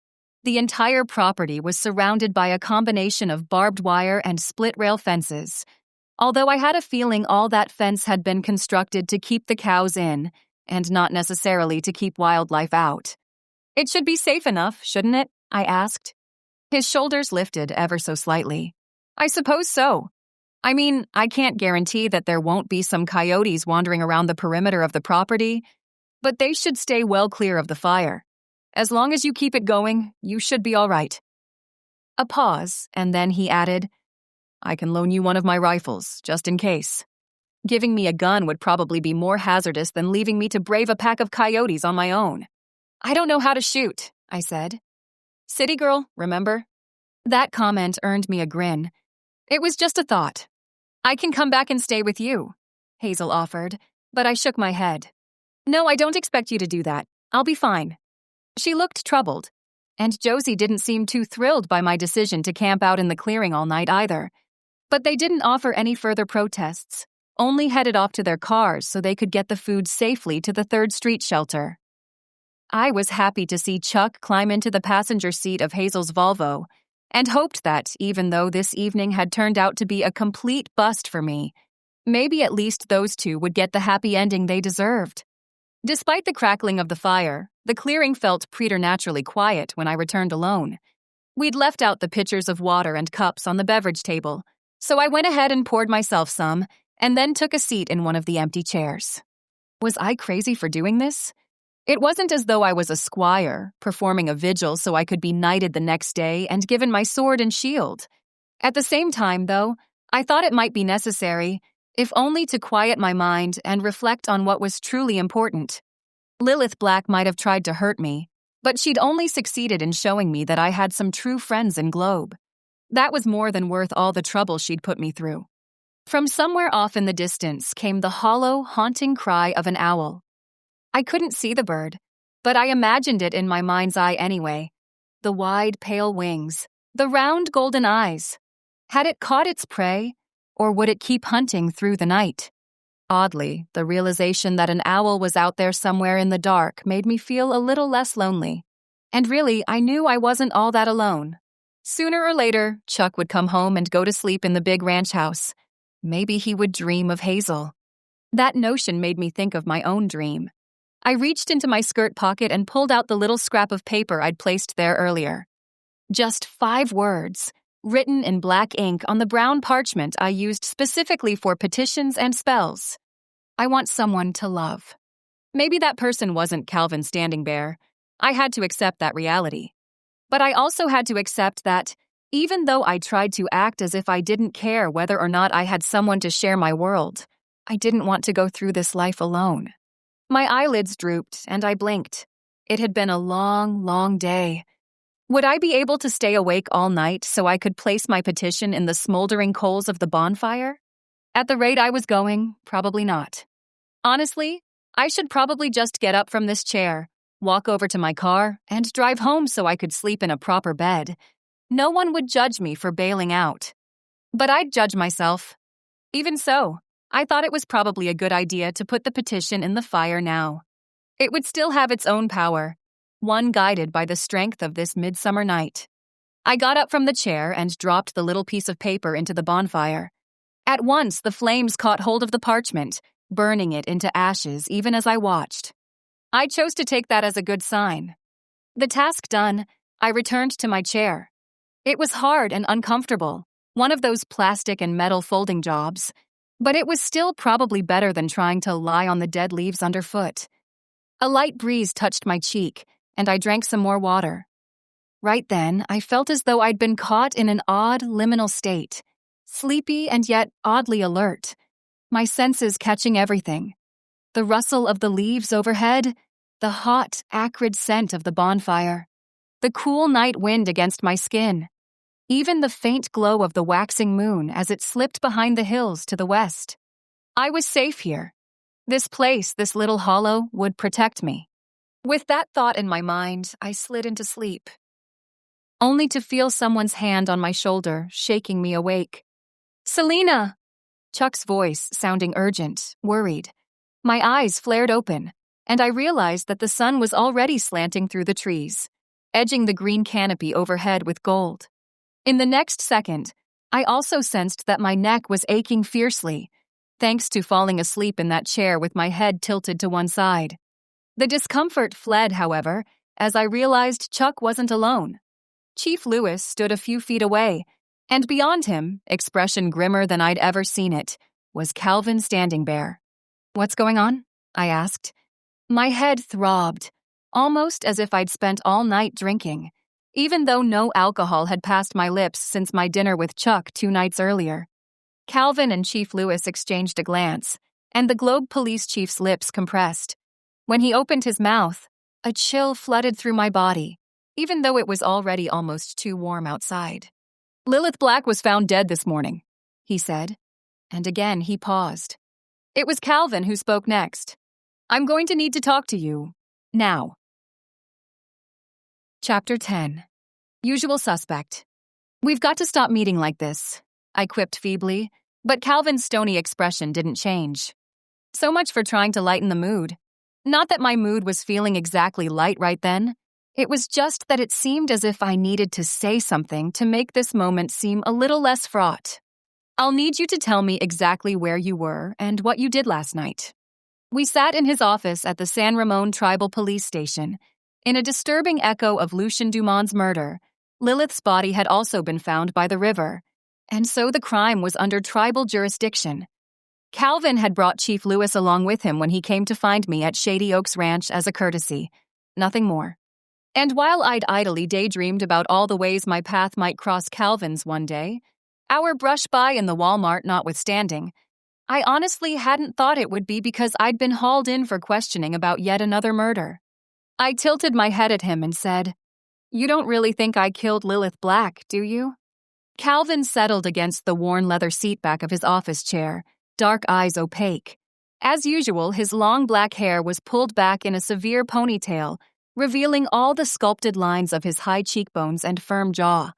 The entire property was surrounded by a combination of barbed wire and split-rail fences, although I had a feeling all that fence had been constructed to keep the cows in, and not necessarily to keep wildlife out. "It should be safe enough, shouldn't it?" I asked. His shoulders lifted ever so slightly. "I suppose so. I mean, I can't guarantee that there won't be some coyotes wandering around the perimeter of the property, but they should stay well clear of the fire. As long as you keep it going, you should be all right." A pause, and then he added, "I can loan you one of my rifles, just in case. Giving me a gun would probably be more hazardous than leaving me to brave a pack of coyotes on my own." "I don't know how to shoot," I said. "City girl, remember?" That comment earned me a grin. It was just a thought. "I can come back and stay with you," Hazel offered, but I shook my head. "No, I don't expect you to do that. I'll be fine." She looked troubled, and Josie didn't seem too thrilled by my decision to camp out in the clearing all night either. But they didn't offer any further protests, only headed off to their cars so they could get the food safely to the 3rd Street shelter. I was happy to see Chuck climb into the passenger seat of Hazel's Volvo, and hoped that, even though this evening had turned out to be a complete bust for me, maybe at least those two would get the happy ending they deserved. Despite the crackling of the fire, the clearing felt preternaturally quiet when I returned alone. We'd left out the pitchers of water and cups on the beverage table, so I went ahead and poured myself some, and then took a seat in one of the empty chairs. Was I crazy for doing this? It wasn't as though I was a squire, performing a vigil so I could be knighted the next day and given my sword and shield. At the same time, though, I thought it might be necessary, if only to quiet my mind and reflect on what was truly important. Lilith Black might have tried to hurt me, but she'd only succeeded in showing me that I had some true friends in Globe. That was more than worth all the trouble she'd put me through. From somewhere off in the distance came the hollow, haunting cry of an owl. I couldn't see the bird, but I imagined it in my mind's eye anyway. The wide, pale wings, the round, golden eyes. Had it caught its prey, or would it keep hunting through the night? Oddly, the realization that an owl was out there somewhere in the dark made me feel a little less lonely. And really, I knew I wasn't all that alone. Sooner or later, Chuck would come home and go to sleep in the big ranch house. Maybe he would dream of Hazel. That notion made me think of my own dream. I reached into my skirt pocket and pulled out the little scrap of paper I'd placed there earlier. Just 5 words, written in black ink on the brown parchment I used specifically for petitions and spells. I want someone to love. Maybe that person wasn't Calvin Standingbear. I had to accept that reality. But I also had to accept that, even though I tried to act as if I didn't care whether or not I had someone to share my world, I didn't want to go through this life alone. My eyelids drooped, and I blinked. It had been a long, long day. Would I be able to stay awake all night so I could place my petition in the smoldering coals of the bonfire? At the rate I was going, probably not. Honestly, I should probably just get up from this chair, walk over to my car, and drive home so I could sleep in a proper bed. No one would judge me for bailing out. But I'd judge myself. Even so, I thought it was probably a good idea to put the petition in the fire now. It would still have its own power, one guided by the strength of this midsummer night. I got up from the chair and dropped the little piece of paper into the bonfire. At once, the flames caught hold of the parchment, burning it into ashes even as I watched. I chose to take that as a good sign. The task done, I returned to my chair. It was hard and uncomfortable, one of those plastic and metal folding jobs, but it was still probably better than trying to lie on the dead leaves underfoot. A light breeze touched my cheek, and I drank some more water. Right then, I felt as though I'd been caught in an odd, liminal state, sleepy and yet oddly alert, my senses catching everything. The rustle of the leaves overhead, the hot, acrid scent of the bonfire, the cool night wind against my skin, even the faint glow of the waxing moon as it slipped behind the hills to the west. I was safe here. This place, this little hollow, would protect me. With that thought in my mind, I slid into sleep, only to feel someone's hand on my shoulder, shaking me awake. "Selena!" Chuck's voice sounding urgent, worried. My eyes flared open, and I realized that the sun was already slanting through the trees, edging the green canopy overhead with gold. In the next second, I also sensed that my neck was aching fiercely, thanks to falling asleep in that chair with my head tilted to one side. The discomfort fled, however, as I realized Chuck wasn't alone. Chief Lewis stood a few feet away, and beyond him, expression grimmer than I'd ever seen it, was Calvin Standingbear. "What's going on?" I asked. My head throbbed, almost as if I'd spent all night drinking, even though no alcohol had passed my lips since my dinner with Chuck 2 nights earlier. Calvin and Chief Lewis exchanged a glance, and the Globe Police Chief's lips compressed. When he opened his mouth, a chill flooded through my body, even though it was already almost too warm outside. "Lilith Black was found dead this morning," he said, and again he paused. It was Calvin who spoke next. "I'm going to need to talk to you. Now." Chapter 10. Usual Suspect. "We've got to stop meeting like this," I quipped feebly, but Calvin's stony expression didn't change. So much for trying to lighten the mood. Not that my mood was feeling exactly light right then. It was just that it seemed as if I needed to say something to make this moment seem a little less fraught. "I'll need you to tell me exactly where you were and what you did last night." We sat in his office at the San Ramon Tribal Police Station. In a disturbing echo of Lucien Dumont's murder, Lilith's body had also been found by the river, and so the crime was under tribal jurisdiction. Calvin had brought Chief Lewis along with him when he came to find me at Shady Oaks Ranch as a courtesy. Nothing more. And while I'd idly daydreamed about all the ways my path might cross Calvin's one day, our brush-by in the Walmart notwithstanding, I honestly hadn't thought it would be because I'd been hauled in for questioning about yet another murder. I tilted my head at him and said, "You don't really think I killed Lilith Black, do you?" Calvin settled against the worn leather seat back of his office chair, dark eyes opaque. As usual, his long black hair was pulled back in a severe ponytail, revealing all the sculpted lines of his high cheekbones and firm jaw.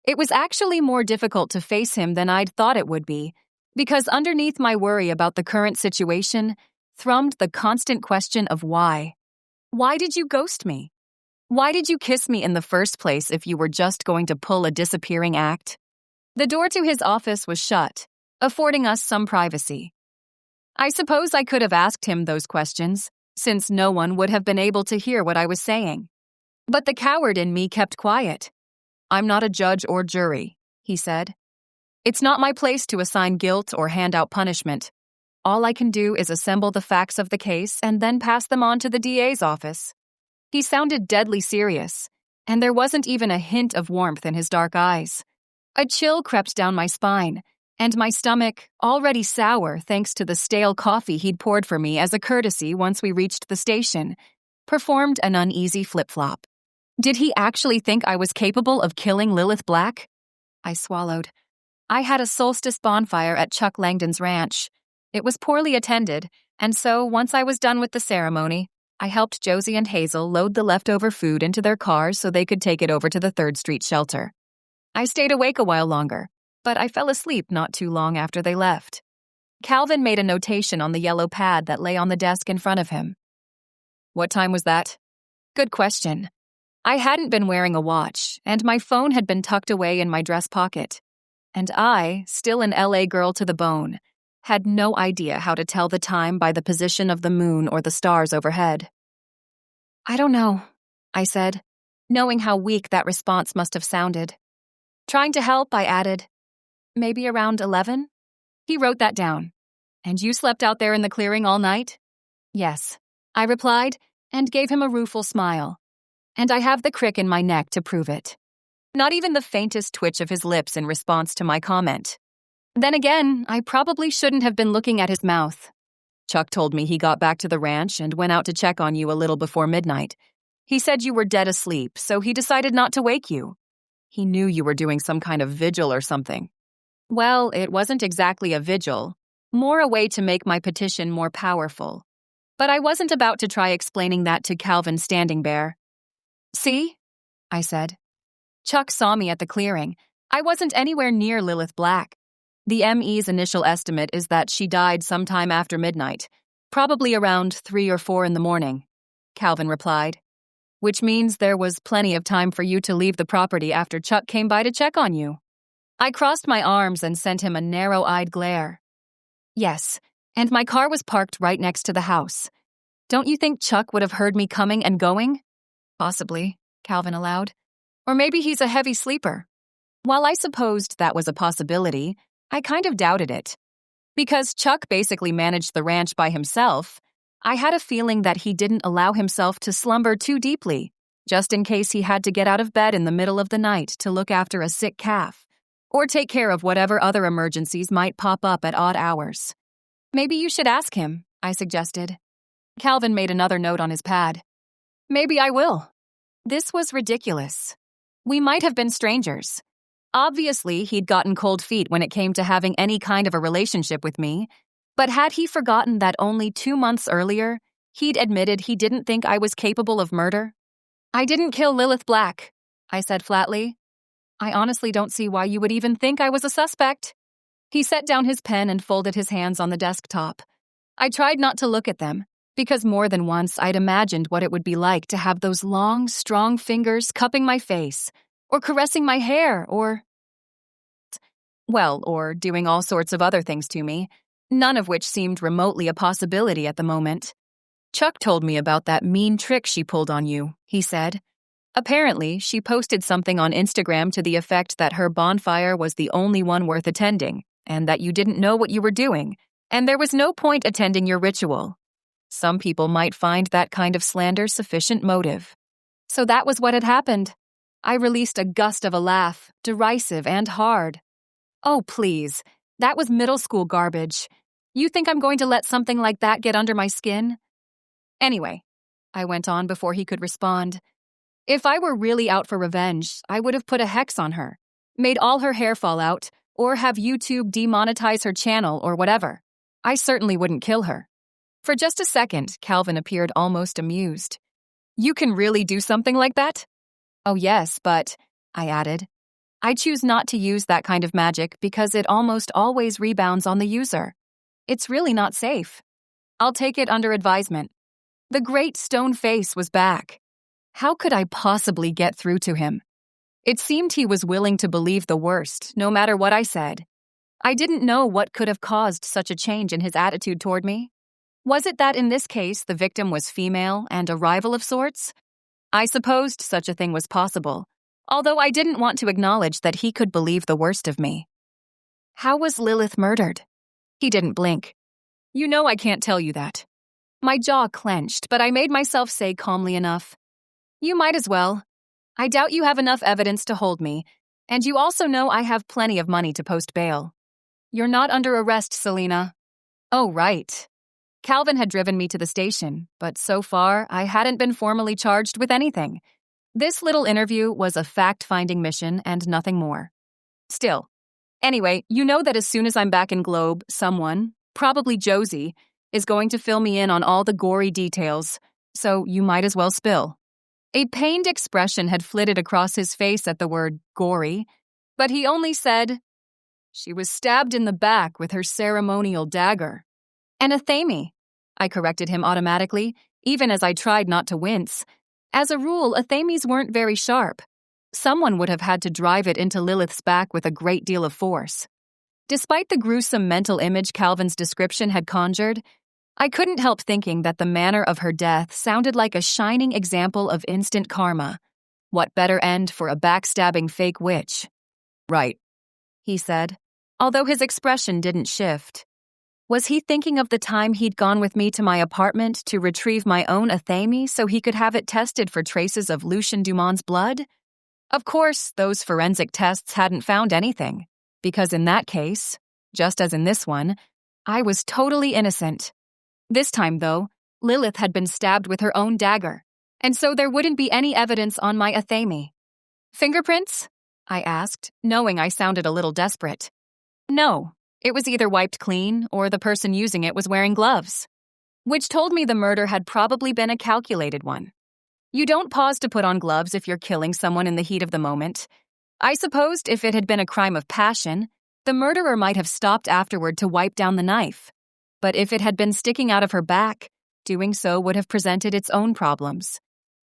It was actually more difficult to face him than I'd thought it would be, because underneath my worry about the current situation thrummed the constant question of why. Why did you ghost me? Why did you kiss me in the first place if you were just going to pull a disappearing act? The door to his office was shut, affording us some privacy. I suppose I could have asked him those questions, since no one would have been able to hear what I was saying. But the coward in me kept quiet. "I'm not a judge or jury," he said. "It's not my place to assign guilt or hand out punishment. All I can do is assemble the facts of the case and then pass them on to the DA's office." He sounded deadly serious, and there wasn't even a hint of warmth in his dark eyes. A chill crept down my spine, and my stomach, already sour thanks to the stale coffee he'd poured for me as a courtesy once we reached the station, performed an uneasy flip-flop. Did he actually think I was capable of killing Lilith Black? I swallowed. I had a solstice bonfire at Chuck Langdon's ranch. It was poorly attended, and so once I was done with the ceremony, I helped Josie and Hazel load the leftover food into their cars so they could take it over to the 3rd Street shelter. I stayed awake a while longer, but I fell asleep not too long after they left. Calvin made a notation on the yellow pad that lay on the desk in front of him. "What time was that?" Good question. I hadn't been wearing a watch, and my phone had been tucked away in my dress pocket. And I, still an LA girl to the bone, had no idea how to tell the time by the position of the moon or the stars overhead. "I don't know," I said. knowing how weak that response must have sounded. Trying to help, I added, "Maybe around 11? He wrote that down. "And you slept out there in the clearing all night?" "Yes," I replied, and gave him a rueful smile. And I have the crick in my neck to prove it. Not even the faintest twitch of his lips in response to my comment. Then again, I probably shouldn't have been looking at his mouth. "Chuck told me he got back to the ranch and went out to check on you a little before midnight. He said you were dead asleep, so he decided not to wake you. He knew you were doing some kind of vigil or something." Well, it wasn't exactly a vigil, more a way to make my petition more powerful. But I wasn't about to try explaining that to Calvin Standingbear. "See?" I said. "Chuck saw me at the clearing. I wasn't anywhere near Lilith Black. The ME's initial estimate is that she died sometime after midnight, probably around 3 or 4 in the morning," Calvin replied. "Which means there was plenty of time for you to leave the property after Chuck came by to check on you." I crossed my arms and sent him a narrow-eyed glare. "Yes, and my car was parked right next to the house. Don't you think Chuck would have heard me coming and going?" "Possibly," Calvin allowed. "Or maybe he's a heavy sleeper." While I supposed that was a possibility, I kind of doubted it. Because Chuck basically managed the ranch by himself, I had a feeling that he didn't allow himself to slumber too deeply, just in case he had to get out of bed in the middle of the night to look after a sick calf, or take care of whatever other emergencies might pop up at odd hours. "Maybe you should ask him," I suggested. Calvin made another note on his pad. "Maybe I will." This was ridiculous. We might have been strangers. Obviously, he'd gotten cold feet when it came to having any kind of a relationship with me, but had he forgotten that only 2 months earlier, he'd admitted he didn't think I was capable of murder? "I didn't kill Lilith Black," I said flatly. "I honestly don't see why you would even think I was a suspect." He set down his pen and folded his hands on the desktop. I tried not to look at them, because more than once I'd imagined what it would be like to have those long, strong fingers cupping my face, or caressing my hair, or doing all sorts of other things to me, none of which seemed remotely a possibility at the moment. "Chuck told me about that mean trick she pulled on you," he said. "Apparently, she posted something on Instagram to the effect that her bonfire was the only one worth attending, and that you didn't know what you were doing, and there was no point attending your ritual. Some people might find that kind of slander sufficient motive." So that was what had happened. I released a gust of a laugh, derisive and hard. "Oh, please. That was middle school garbage. You think I'm going to let something like that get under my skin?" "Anyway," I went on before he could respond, "if I were really out for revenge, I would have put a hex on her, made all her hair fall out, or have YouTube demonetize her channel or whatever. I certainly wouldn't kill her." For just a second, Calvin appeared almost amused. "You can really do something like that?" "Oh yes, but," I added, "I choose not to use that kind of magic because it almost always rebounds on the user. It's really not safe. I'll take it under advisement." The great stone face was back. How could I possibly get through to him? It seemed he was willing to believe the worst, no matter what I said. I didn't know what could have caused such a change in his attitude toward me. Was it that in this case the victim was female and a rival of sorts? I supposed such a thing was possible, although I didn't want to acknowledge that he could believe the worst of me. "How was Lilith murdered?" He didn't blink. "You know I can't tell you that." My jaw clenched, but I made myself say calmly enough, "You might as well. I doubt you have enough evidence to hold me, and you also know I have plenty of money to post bail." "You're not under arrest, Selena." "Oh, right." Calvin had driven me to the station, but so far I hadn't been formally charged with anything. This little interview was a fact-finding mission and nothing more. Still. Anyway, you know that as soon as I'm back in Globe, someone, probably Josie, is going to fill me in on all the gory details, so you might as well spill. A pained expression had flitted across his face at the word gory, but he only said, "She was stabbed in the back with her ceremonial dagger." "Anathemi," I corrected him automatically, even as I tried not to wince. As a rule, athemes weren't very sharp. Someone would have had to drive it into Lilith's back with a great deal of force. Despite the gruesome mental image Calvin's description had conjured, I couldn't help thinking that the manner of her death sounded like a shining example of instant karma. What better end for a backstabbing fake witch? Right, he said, although his expression didn't shift. Was he thinking of the time he'd gone with me to my apartment to retrieve my own athame so he could have it tested for traces of Lucien Dumond's blood? Of course, those forensic tests hadn't found anything, because in that case, just as in this one, I was totally innocent. This time, though, Lilith had been stabbed with her own dagger, and so there wouldn't be any evidence on my athame. Fingerprints? I asked, knowing I sounded a little desperate. No, it was either wiped clean or the person using it was wearing gloves, which told me the murder had probably been a calculated one. You don't pause to put on gloves if you're killing someone in the heat of the moment. I supposed if it had been a crime of passion, the murderer might have stopped afterward to wipe down the knife. But if it had been sticking out of her back, doing so would have presented its own problems.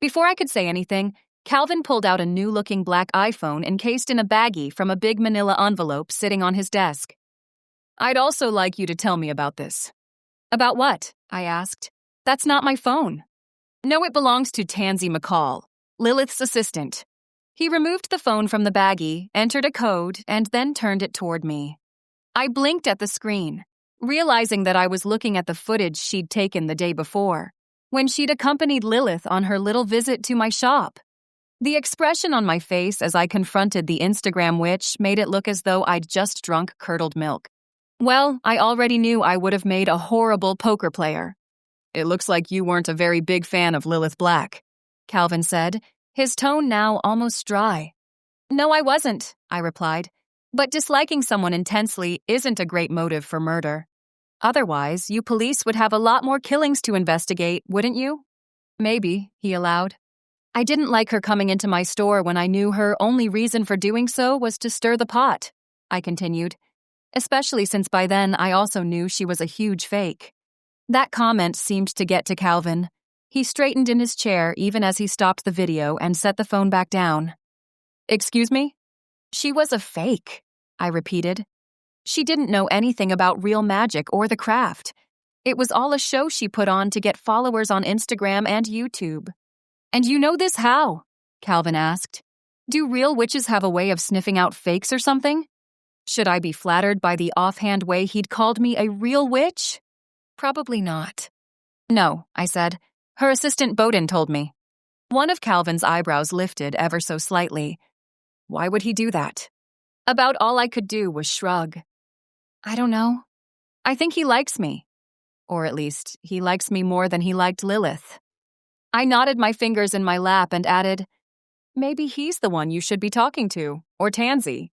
Before I could say anything, Calvin pulled out a new-looking black iPhone encased in a baggie from a big manila envelope sitting on his desk. I'd also like you to tell me about this. About what? I asked. That's not my phone. No, it belongs to Tansy McCall, Lilith's assistant. He removed the phone from the baggie, entered a code, and then turned it toward me. I blinked at the screen, realizing that I was looking at the footage she'd taken the day before, when she'd accompanied Lilith on her little visit to my shop. The expression on my face as I confronted the Instagram witch made it look as though I'd just drunk curdled milk. Well, I already knew I would have made a horrible poker player. It looks like you weren't a very big fan of Lilith Black, Calvin said, his tone now almost dry. No, I wasn't, I replied, but disliking someone intensely isn't a great motive for murder. Otherwise, you police would have a lot more killings to investigate, wouldn't you? Maybe, he allowed. I didn't like her coming into my store when I knew her only reason for doing so was to stir the pot, I continued, especially since by then I also knew she was a huge fake. That comment seemed to get to Calvin. He straightened in his chair even as he stopped the video and set the phone back down. Excuse me? She was a fake, I repeated. She didn't know anything about real magic or the craft. It was all a show she put on to get followers on Instagram and YouTube. And you know this how? Calvin asked. Do real witches have a way of sniffing out fakes or something? Should I be flattered by the offhand way he'd called me a real witch? Probably not. No, I said. Her assistant Bowden told me. One of Calvin's eyebrows lifted ever so slightly. Why would he do that? About all I could do was shrug. I don't know. I think he likes me. Or at least, he likes me more than he liked Lilith. I knotted my fingers in my lap and added, maybe he's the one you should be talking to, or Tansy.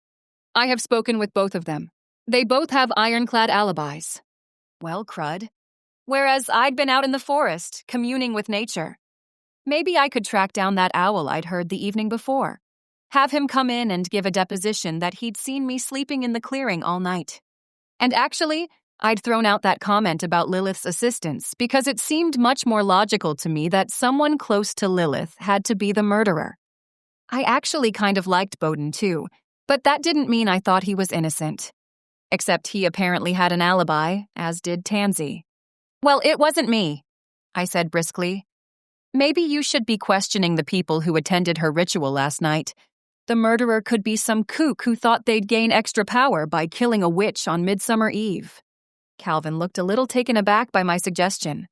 I have spoken with both of them. They both have ironclad alibis. Well, crud. Whereas I'd been out in the forest, communing with nature. Maybe I could track down that owl I'd heard the evening before. Have him come in and give a deposition that he'd seen me sleeping in the clearing all night. And actually, I'd thrown out that comment about Lilith's assistants because it seemed much more logical to me that someone close to Lilith had to be the murderer. I actually kind of liked Bowden too, but that didn't mean I thought he was innocent. Except he apparently had an alibi, as did Tansy. Well, it wasn't me, I said briskly. Maybe you should be questioning the people who attended her ritual last night. The murderer could be some kook who thought they'd gain extra power by killing a witch on Midsummer Eve. Calvin looked a little taken aback by my suggestion.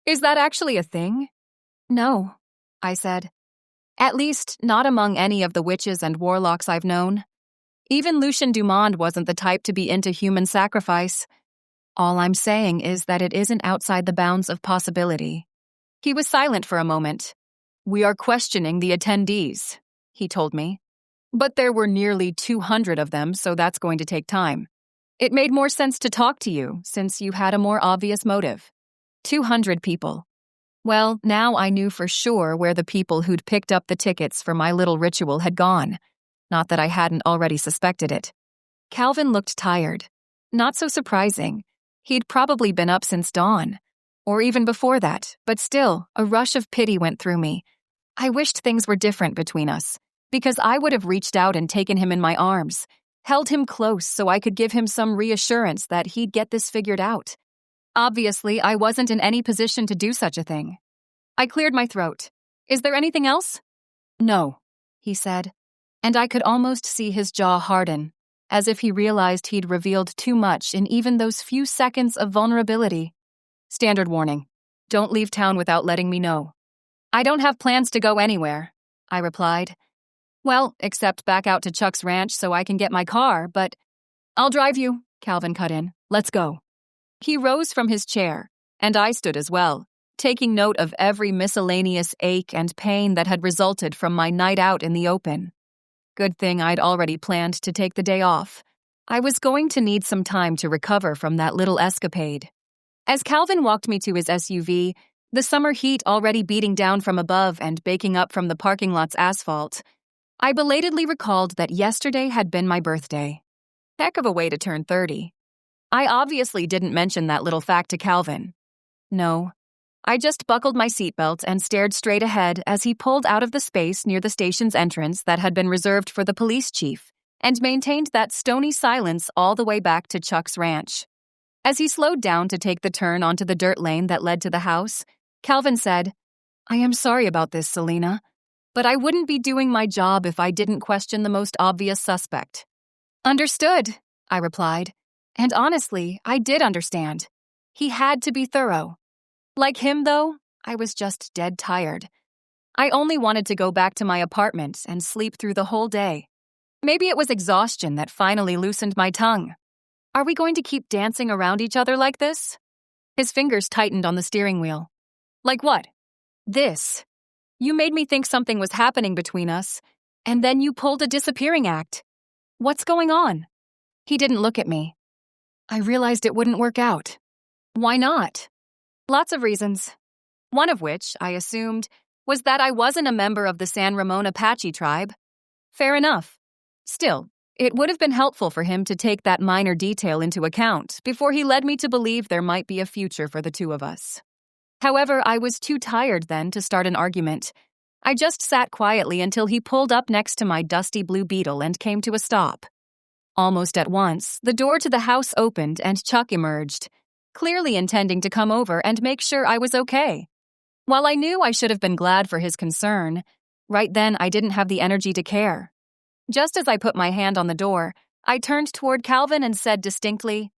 Is that actually a thing? No, I said. At least, not among any of the witches and warlocks I've known. Even Lucien Dumond wasn't the type to be into human sacrifice. All I'm saying is that it isn't outside the bounds of possibility. He was silent for a moment. We are questioning the attendees, he told me. But there were nearly 200 of them, so that's going to take time. It made more sense to talk to you, since you had a more obvious motive. 200 people. Well, now I knew for sure where the people who'd picked up the tickets for my little ritual had gone. Not that I hadn't already suspected it. Calvin looked tired. Not so surprising. He'd probably been up since dawn. Or even before that, but still, a rush of pity went through me. I wished things were different between us, because I would have reached out and taken him in my arms, held him close so I could give him some reassurance that he'd get this figured out. Obviously, I wasn't in any position to do such a thing. I cleared my throat. Is there anything else? No, he said, and I could almost see his jaw harden, as if he realized he'd revealed too much in even those few seconds of vulnerability. Standard warning. Don't leave town without letting me know. I don't have plans to go anywhere, I replied. Well, except back out to Chuck's ranch so I can get my car, but... I'll drive you, Calvin cut in. Let's go. He rose from his chair, and I stood as well, taking note of every miscellaneous ache and pain that had resulted from my night out in the open. Good thing I'd already planned to take the day off. I was going to need some time to recover from that little escapade. As Calvin walked me to his SUV, the summer heat already beating down from above and baking up from the parking lot's asphalt, I belatedly recalled that yesterday had been my birthday. Heck of a way to turn 30. I obviously didn't mention that little fact to Calvin. No, I just buckled my seatbelt and stared straight ahead as he pulled out of the space near the station's entrance that had been reserved for the police chief and maintained that stony silence all the way back to Chuck's ranch. As he slowed down to take the turn onto the dirt lane that led to the house, Calvin said, I am sorry about this, Selena, but I wouldn't be doing my job if I didn't question the most obvious suspect. Understood, I replied. And honestly, I did understand. He had to be thorough. Like him, though, I was just dead tired. I only wanted to go back to my apartment and sleep through the whole day. Maybe it was exhaustion that finally loosened my tongue. Are we going to keep dancing around each other like this? His fingers tightened on the steering wheel. Like what? This. You made me think something was happening between us, and then you pulled a disappearing act. What's going on? He didn't look at me. I realized it wouldn't work out. Why not? Lots of reasons. One of which, I assumed, was that I wasn't a member of the San Ramon Apache tribe. Fair enough. Still, it would have been helpful for him to take that minor detail into account before he led me to believe there might be a future for the two of us. However, I was too tired then to start an argument. I just sat quietly until he pulled up next to my dusty blue Beetle and came to a stop. Almost at once, the door to the house opened and Chuck emerged, clearly intending to come over and make sure I was okay. While I knew I should have been glad for his concern, right then I didn't have the energy to care. Just as I put my hand on the door, I turned toward Calvin and said distinctly,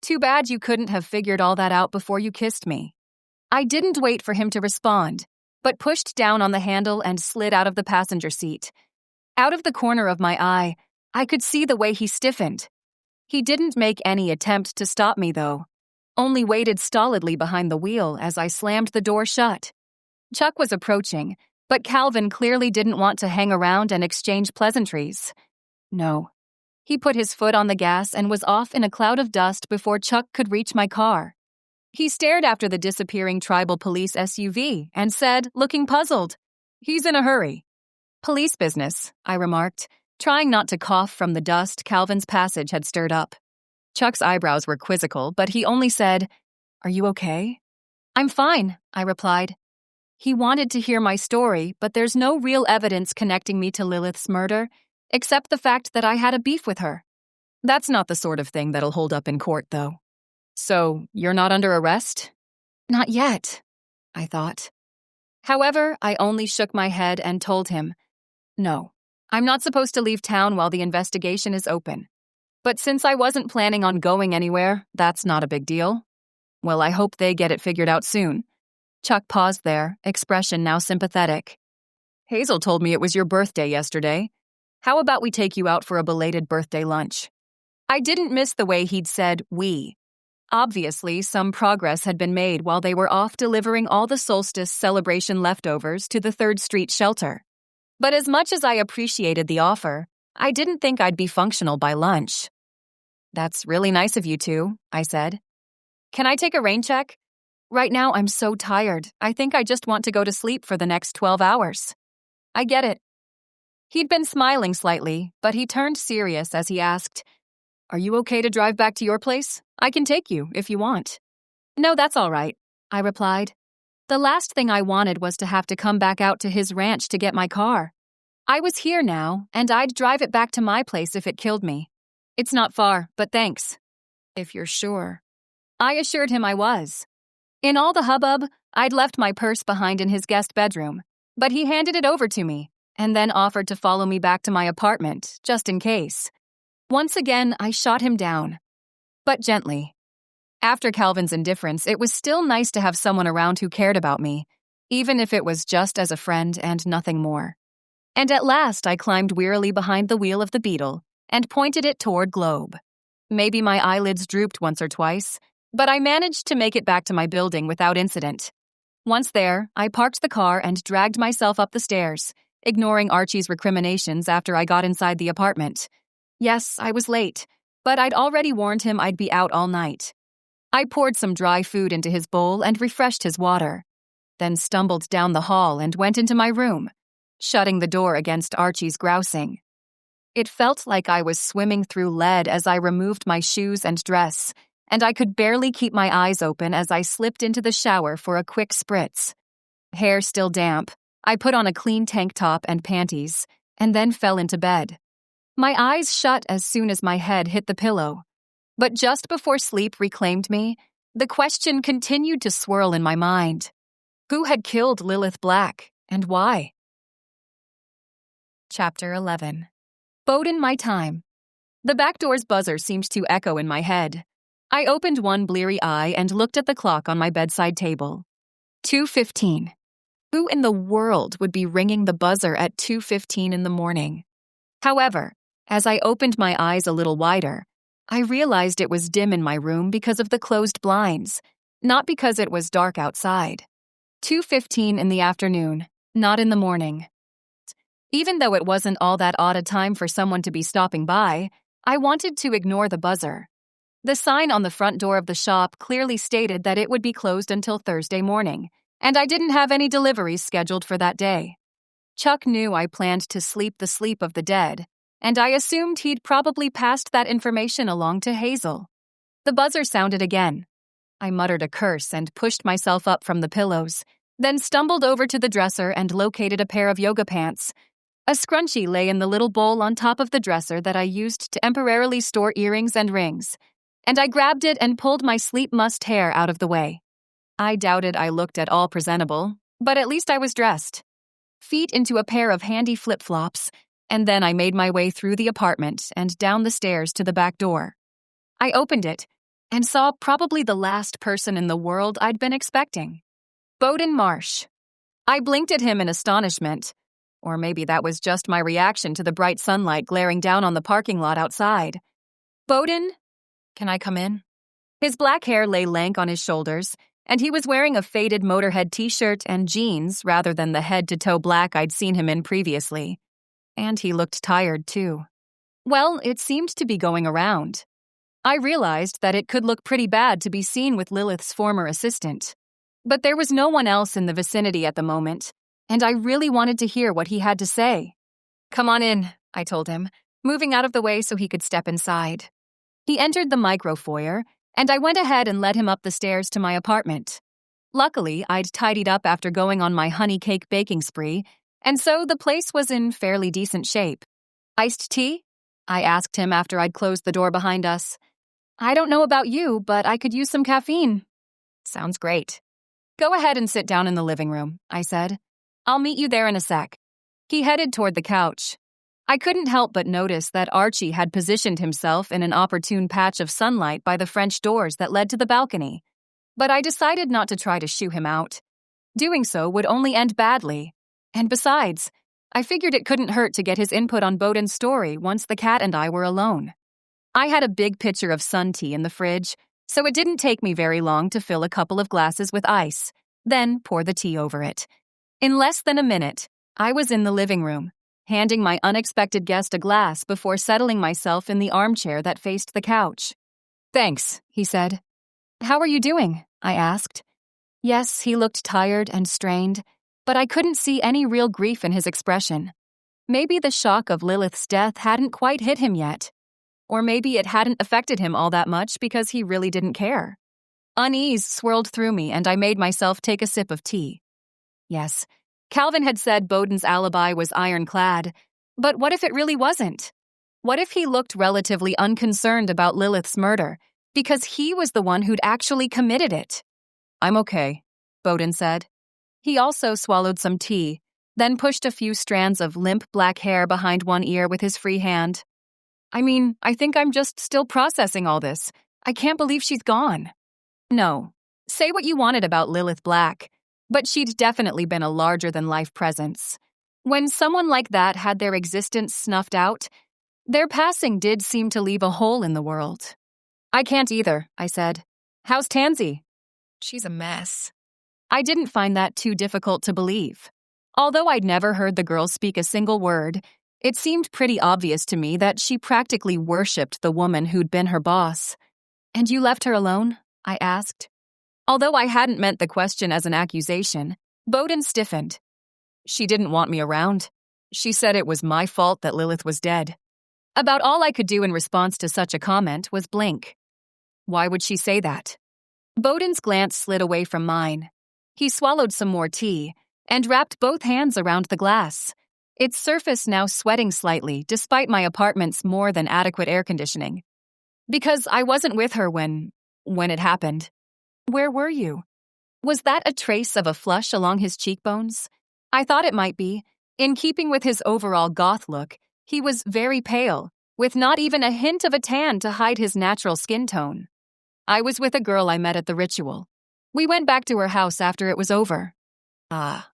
Too bad you couldn't have figured all that out before you kissed me. I didn't wait for him to respond, but pushed down on the handle and slid out of the passenger seat. Out of the corner of my eye, I could see the way he stiffened. He didn't make any attempt to stop me, though, only waited stolidly behind the wheel as I slammed the door shut. Chuck was approaching, but Calvin clearly didn't want to hang around and exchange pleasantries. No. He put his foot on the gas and was off in a cloud of dust before Chuck could reach my car. He stared after the disappearing tribal police SUV and said, looking puzzled, He's in a hurry. Police business, I remarked, trying not to cough from the dust Calvin's passage had stirred up. Chuck's eyebrows were quizzical, but he only said, Are you okay? I'm fine, I replied. He wanted to hear my story, but there's no real evidence connecting me to Lilith's murder, except the fact that I had a beef with her. That's not the sort of thing that'll hold up in court, though. So, you're not under arrest? Not yet, I thought. However, I only shook my head and told him, No, I'm not supposed to leave town while the investigation is open. But since I wasn't planning on going anywhere, that's not a big deal. Well, I hope they get it figured out soon. Chuck paused there, expression now sympathetic. Hazel told me it was your birthday yesterday. How about we take you out for a belated birthday lunch? I didn't miss the way he'd said we. Obviously, some progress had been made while they were off delivering all the solstice celebration leftovers to the 3rd Street shelter. But as much as I appreciated the offer, I didn't think I'd be functional by lunch. That's really nice of you two, I said. Can I take a rain check? Right now I'm so tired, I think I just want to go to sleep for the next 12 hours. I get it. He'd been smiling slightly, but he turned serious as he asked, Are you okay to drive back to your place? I can take you if you want. No, that's all right, I replied. The last thing I wanted was to have to come back out to his ranch to get my car. I was here now, and I'd drive it back to my place if it killed me. It's not far, but thanks. If you're sure. I assured him I was. In all the hubbub, I'd left my purse behind in his guest bedroom, but he handed it over to me, and then offered to follow me back to my apartment, just in case. Once again, I shot him down, but gently. After Calvin's indifference, it was still nice to have someone around who cared about me, even if it was just as a friend and nothing more. And at last, I climbed wearily behind the wheel of the Beetle and pointed it toward Globe. Maybe my eyelids drooped once or twice, but I managed to make it back to my building without incident. Once there, I parked the car and dragged myself up the stairs, ignoring Archie's recriminations after I got inside the apartment. Yes, I was late, but I'd already warned him I'd be out all night. I poured some dry food into his bowl and refreshed his water, then stumbled down the hall and went into my room, shutting the door against Archie's grousing. It felt like I was swimming through lead as I removed my shoes and dress, and I could barely keep my eyes open as I slipped into the shower for a quick spritz. Hair still damp, I put on a clean tank top and panties, and then fell into bed. My eyes shut as soon as my head hit the pillow. But just before sleep reclaimed me, the question continued to swirl in my mind. Who had killed Lilith Black, and why? Chapter 11. Bowden my time. The back door's buzzer seemed to echo in my head. I opened one bleary eye and looked at the clock on my bedside table. 2:15. Who in the world would be ringing the buzzer at 2:15 in the morning? However, as I opened my eyes a little wider, I realized it was dim in my room because of the closed blinds, not because it was dark outside. 2:15 in the afternoon, not in the morning. Even though it wasn't all that odd a time for someone to be stopping by, I wanted to ignore the buzzer. The sign on the front door of the shop clearly stated that it would be closed until Thursday morning, and I didn't have any deliveries scheduled for that day. Chuck knew I planned to sleep the sleep of the dead, and I assumed he'd probably passed that information along to Hazel. The buzzer sounded again. I muttered a curse and pushed myself up from the pillows, then stumbled over to the dresser and located a pair of yoga pants. A scrunchie lay in the little bowl on top of the dresser that I used to temporarily store earrings and rings, and I grabbed it and pulled my sleep-mussed hair out of the way. I doubted I looked at all presentable, but at least I was dressed. Feet into a pair of handy flip-flops, and then I made my way through the apartment and down the stairs to the back door. I opened it and saw probably the last person in the world I'd been expecting. Bowden Marsh. I blinked at him in astonishment, or maybe that was just my reaction to the bright sunlight glaring down on the parking lot outside. Bowden, can I come in? His black hair lay lank on his shoulders, and he was wearing a faded Motorhead t-shirt and jeans rather than the head-to-toe black I'd seen him in previously. And he looked tired, too. Well, it seemed to be going around. I realized that it could look pretty bad to be seen with Lilith's former assistant. But there was no one else in the vicinity at the moment, and I really wanted to hear what he had to say. Come on in, I told him, moving out of the way so he could step inside. He entered the micro-foyer, and I went ahead and led him up the stairs to my apartment. Luckily, I'd tidied up after going on my honey cake baking spree, and so the place was in fairly decent shape. Iced tea? I asked him after I'd closed the door behind us. I don't know about you, but I could use some caffeine. Sounds great. Go ahead and sit down in the living room, I said. I'll meet you there in a sec. He headed toward the couch. I couldn't help but notice that Archie had positioned himself in an opportune patch of sunlight by the French doors that led to the balcony. But I decided not to try to shoo him out. Doing so would only end badly. And besides, I figured it couldn't hurt to get his input on Bowden's story once the cat and I were alone. I had a big pitcher of sun tea in the fridge, so it didn't take me very long to fill a couple of glasses with ice, then pour the tea over it. In less than a minute, I was in the living room, handing my unexpected guest a glass before settling myself in the armchair that faced the couch. Thanks, he said. How are you doing? I asked. Yes, he looked tired and strained, but I couldn't see any real grief in his expression. Maybe the shock of Lilith's death hadn't quite hit him yet. Or maybe it hadn't affected him all that much because he really didn't care. Unease swirled through me and I made myself take a sip of tea. Yes, Calvin had said Bowden's alibi was ironclad, but what if it really wasn't? What if he looked relatively unconcerned about Lilith's murder because he was the one who'd actually committed it? I'm okay, Bowden said. He also swallowed some tea, then pushed a few strands of limp black hair behind one ear with his free hand. I think I'm just still processing all this. I can't believe she's gone. No, say what you wanted about Lilith Black, but she'd definitely been a larger-than-life presence. When someone like that had their existence snuffed out, their passing did seem to leave a hole in the world. I can't either, I said. How's Tansy? She's a mess. I didn't find that too difficult to believe. Although I'd never heard the girl speak a single word, it seemed pretty obvious to me that she practically worshipped the woman who'd been her boss. And you left her alone? I asked. Although I hadn't meant the question as an accusation, Bowden stiffened. She didn't want me around. She said it was my fault that Lilith was dead. About all I could do in response to such a comment was blink. Why would she say that? Bowden's glance slid away from mine. He swallowed some more tea and wrapped both hands around the glass, its surface now sweating slightly despite my apartment's more than adequate air conditioning. Because I wasn't with her when it happened. Where were you? Was that a trace of a flush along his cheekbones? I thought it might be. In keeping with his overall goth look, he was very pale, with not even a hint of a tan to hide his natural skin tone. I was with a girl I met at the ritual. We went back to her house after it was over. Ah,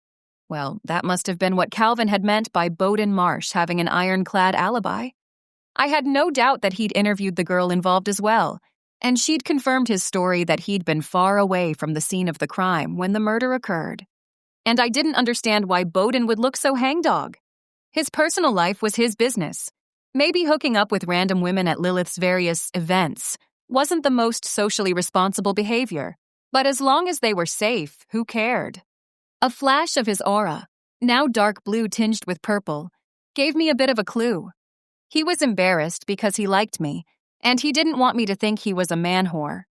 well, that must have been what Calvin had meant by Bowden Marsh having an ironclad alibi. I had no doubt that he'd interviewed the girl involved as well, and she'd confirmed his story that he'd been far away from the scene of the crime when the murder occurred. And I didn't understand why Bowden would look so hangdog. His personal life was his business. Maybe hooking up with random women at Lilith's various events wasn't the most socially responsible behavior, but as long as they were safe, who cared? A flash of his aura, now dark blue tinged with purple, gave me a bit of a clue. He was embarrassed because he liked me, and he didn't want me to think he was a man-whore.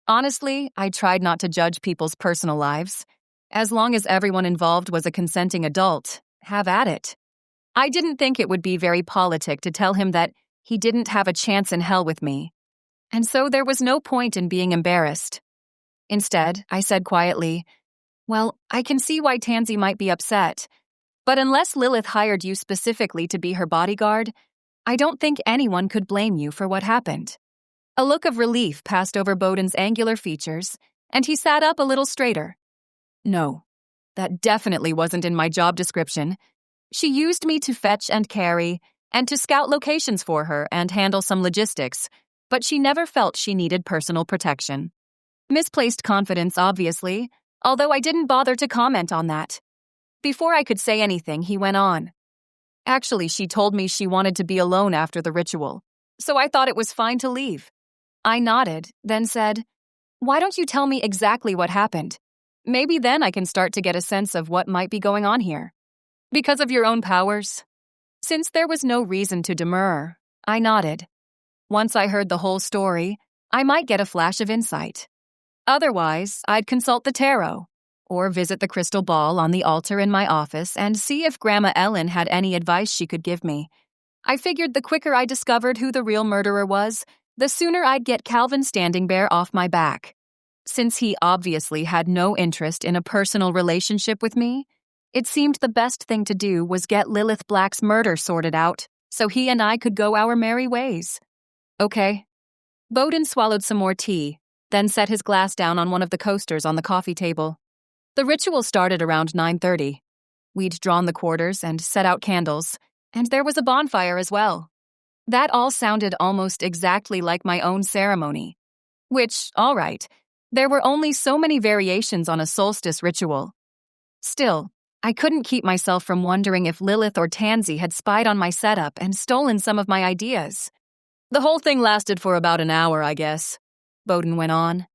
Honestly, I tried not to judge people's personal lives. As long as everyone involved was a consenting adult, have at it. I didn't think it would be very politic to tell him that he didn't have a chance in hell with me. And so there was no point in being embarrassed. Instead, I said quietly, well, I can see why Tansy might be upset, but unless Lilith hired you specifically to be her bodyguard, I don't think anyone could blame you for what happened. A look of relief passed over Bowden's angular features, and he sat up a little straighter. No, that definitely wasn't in my job description. She used me to fetch and carry, and to scout locations for her and handle some logistics, but she never felt she needed personal protection. Misplaced confidence, obviously, although I didn't bother to comment on that. Before I could say anything, he went on. Actually, she told me she wanted to be alone after the ritual, so I thought it was fine to leave. I nodded, then said, why don't you tell me exactly what happened? Maybe then I can start to get a sense of what might be going on here. Because of your own powers? Since there was no reason to demur, I nodded. Once I heard the whole story, I might get a flash of insight. Otherwise, I'd consult the tarot, or visit the crystal ball on the altar in my office and see if Grandma Ellen had any advice she could give me. I figured the quicker I discovered who the real murderer was, the sooner I'd get Calvin Standingbear off my back. Since he obviously had no interest in a personal relationship with me, it seemed the best thing to do was get Lilith Black's murder sorted out so he and I could go our merry ways. Okay. Bowden swallowed some more tea, then set his glass down on one of the coasters on the coffee table. The ritual started around 9:30. We'd drawn the quarters and set out candles, and there was a bonfire as well. That all sounded almost exactly like my own ceremony. Which, all right, there were only so many variations on a solstice ritual. Still, I couldn't keep myself from wondering if Lilith or Tansy had spied on my setup and stolen some of my ideas. The whole thing lasted for about an hour, I guess, Bowden went on.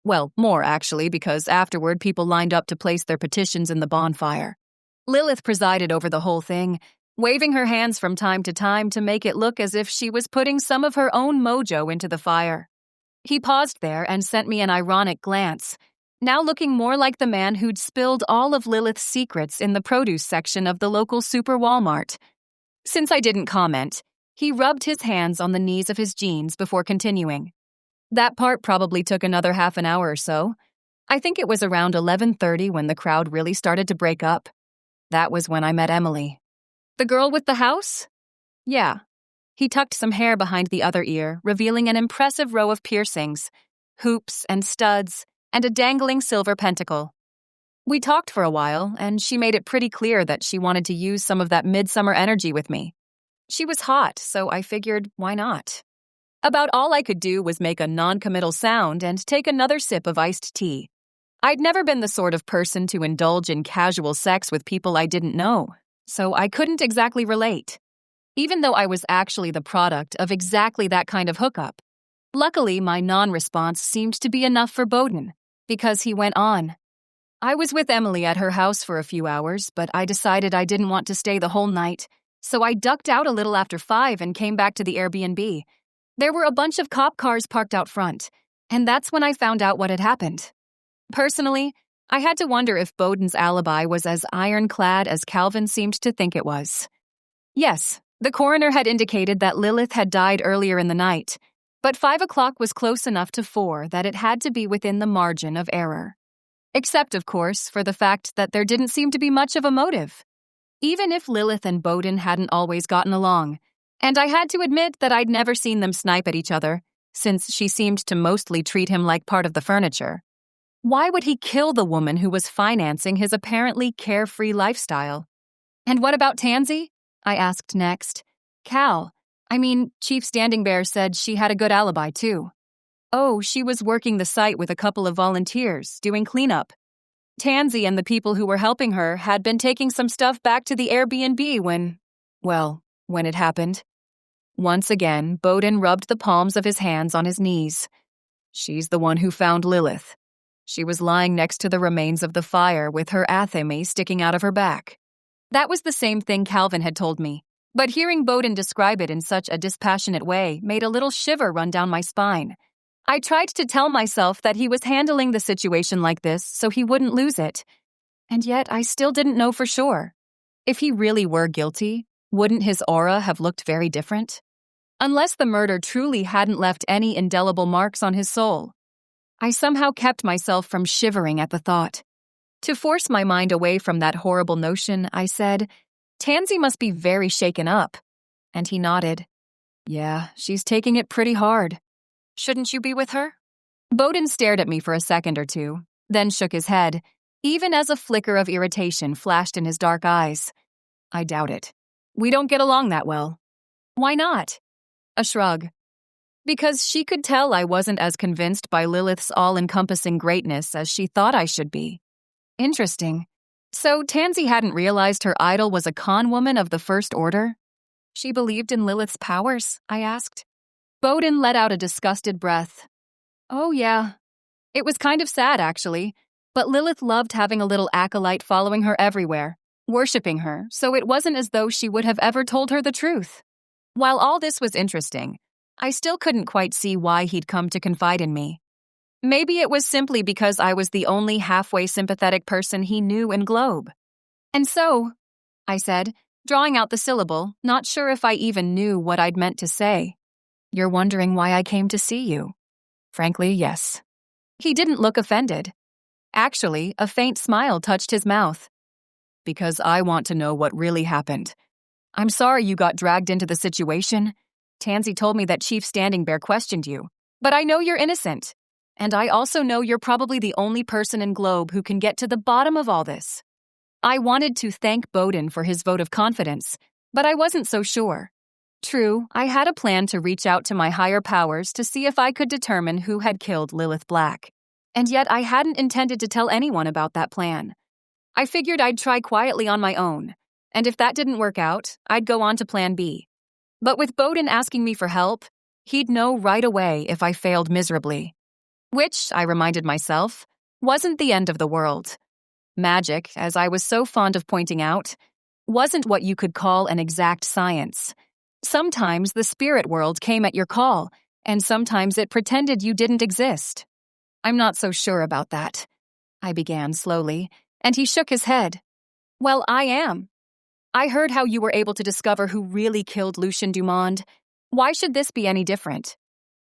Well, more actually, because afterward people lined up to place their petitions in the bonfire. Lilith presided over the whole thing, waving her hands from time to time to make it look as if she was putting some of her own mojo into the fire. He paused there and sent me an ironic glance, now looking more like the man who'd spilled all of Lilith's secrets in the produce section of the local super Walmart. Since I didn't comment, he rubbed his hands on the knees of his jeans before continuing. That part probably took another half an hour or so. I think it was around 11:30 when the crowd really started to break up. That was when I met Emily. The girl with the house? Yeah. He tucked some hair behind the other ear, revealing an impressive row of piercings, hoops and studs, and a dangling silver pentacle. We talked for a while, and she made it pretty clear that she wanted to use some of that midsummer energy with me. She was hot, so I figured, why not? About all I could do was make a non-committal sound and take another sip of iced tea. I'd never been the sort of person to indulge in casual sex with people I didn't know, so I couldn't exactly relate, even though I was actually the product of exactly that kind of hookup. Luckily, my non-response seemed to be enough for Bowden, because he went on. I was with Emily at her house for a few hours, but I decided I didn't want to stay the whole night, so I ducked out a little after 5 and came back to the Airbnb. There were a bunch of cop cars parked out front, and that's when I found out what had happened. Personally, I had to wonder if Bowden's alibi was as ironclad as Calvin seemed to think it was. Yes, the coroner had indicated that Lilith had died earlier in the night, but 5 o'clock was close enough to 4 that it had to be within the margin of error. Except, of course, for the fact that there didn't seem to be much of a motive. Even if Lilith and Bowden hadn't always gotten along, and I had to admit that I'd never seen them snipe at each other, since she seemed to mostly treat him like part of the furniture. Why would he kill the woman who was financing his apparently carefree lifestyle? And what about Tansy? I asked next. Chief Standingbear said she had a good alibi, too. Oh, she was working the site with a couple of volunteers, doing cleanup. Tansy and the people who were helping her had been taking some stuff back to the Airbnb when it happened. Once again, Bowden rubbed the palms of his hands on his knees. She's the one who found Lilith. She was lying next to the remains of the fire with her athame sticking out of her back. That was the same thing Calvin had told me, but hearing Bowden describe it in such a dispassionate way made a little shiver run down my spine. I tried to tell myself that he was handling the situation like this so he wouldn't lose it. And yet I still didn't know for sure. If he really were guilty, wouldn't his aura have looked very different? Unless the murder truly hadn't left any indelible marks on his soul. I somehow kept myself from shivering at the thought. To force my mind away from that horrible notion, I said, Tansy must be very shaken up. And he nodded. Yeah, she's taking it pretty hard. Shouldn't you be with her? Bowden stared at me for a second or two, then shook his head, even as a flicker of irritation flashed in his dark eyes. I doubt it. We don't get along that well. Why not? A shrug. Because she could tell I wasn't as convinced by Lilith's all-encompassing greatness as she thought I should be. Interesting. So Tansy hadn't realized her idol was a con woman of the first order? She believed in Lilith's powers? I asked. Bowden let out a disgusted breath. Oh, yeah. It was kind of sad, actually, but Lilith loved having a little acolyte following her everywhere, worshipping her, so it wasn't as though she would have ever told her the truth. While all this was interesting, I still couldn't quite see why he'd come to confide in me. Maybe it was simply because I was the only halfway sympathetic person he knew in Globe. And so, I said, drawing out the syllable, not sure if I even knew what I'd meant to say. You're wondering why I came to see you? Frankly, yes. He didn't look offended. Actually, a faint smile touched his mouth. Because I want to know what really happened. I'm sorry you got dragged into the situation. Tansy told me that Chief Standingbear questioned you, but I know you're innocent. And I also know you're probably the only person in Globe who can get to the bottom of all this. I wanted to thank Bowden for his vote of confidence, but I wasn't so sure. True, I had a plan to reach out to my higher powers to see if I could determine who had killed Lilith Black. And yet I hadn't intended to tell anyone about that plan. I figured I'd try quietly on my own, and if that didn't work out, I'd go on to plan B. But with Bowden asking me for help, he'd know right away if I failed miserably. Which, I reminded myself, wasn't the end of the world. Magic, as I was so fond of pointing out, wasn't what you could call an exact science. Sometimes the spirit world came at your call, and sometimes it pretended you didn't exist. I'm not so sure about that, I began slowly, and he shook his head. Well, I am. I heard how you were able to discover who really killed Lucien Dumond. Why should this be any different?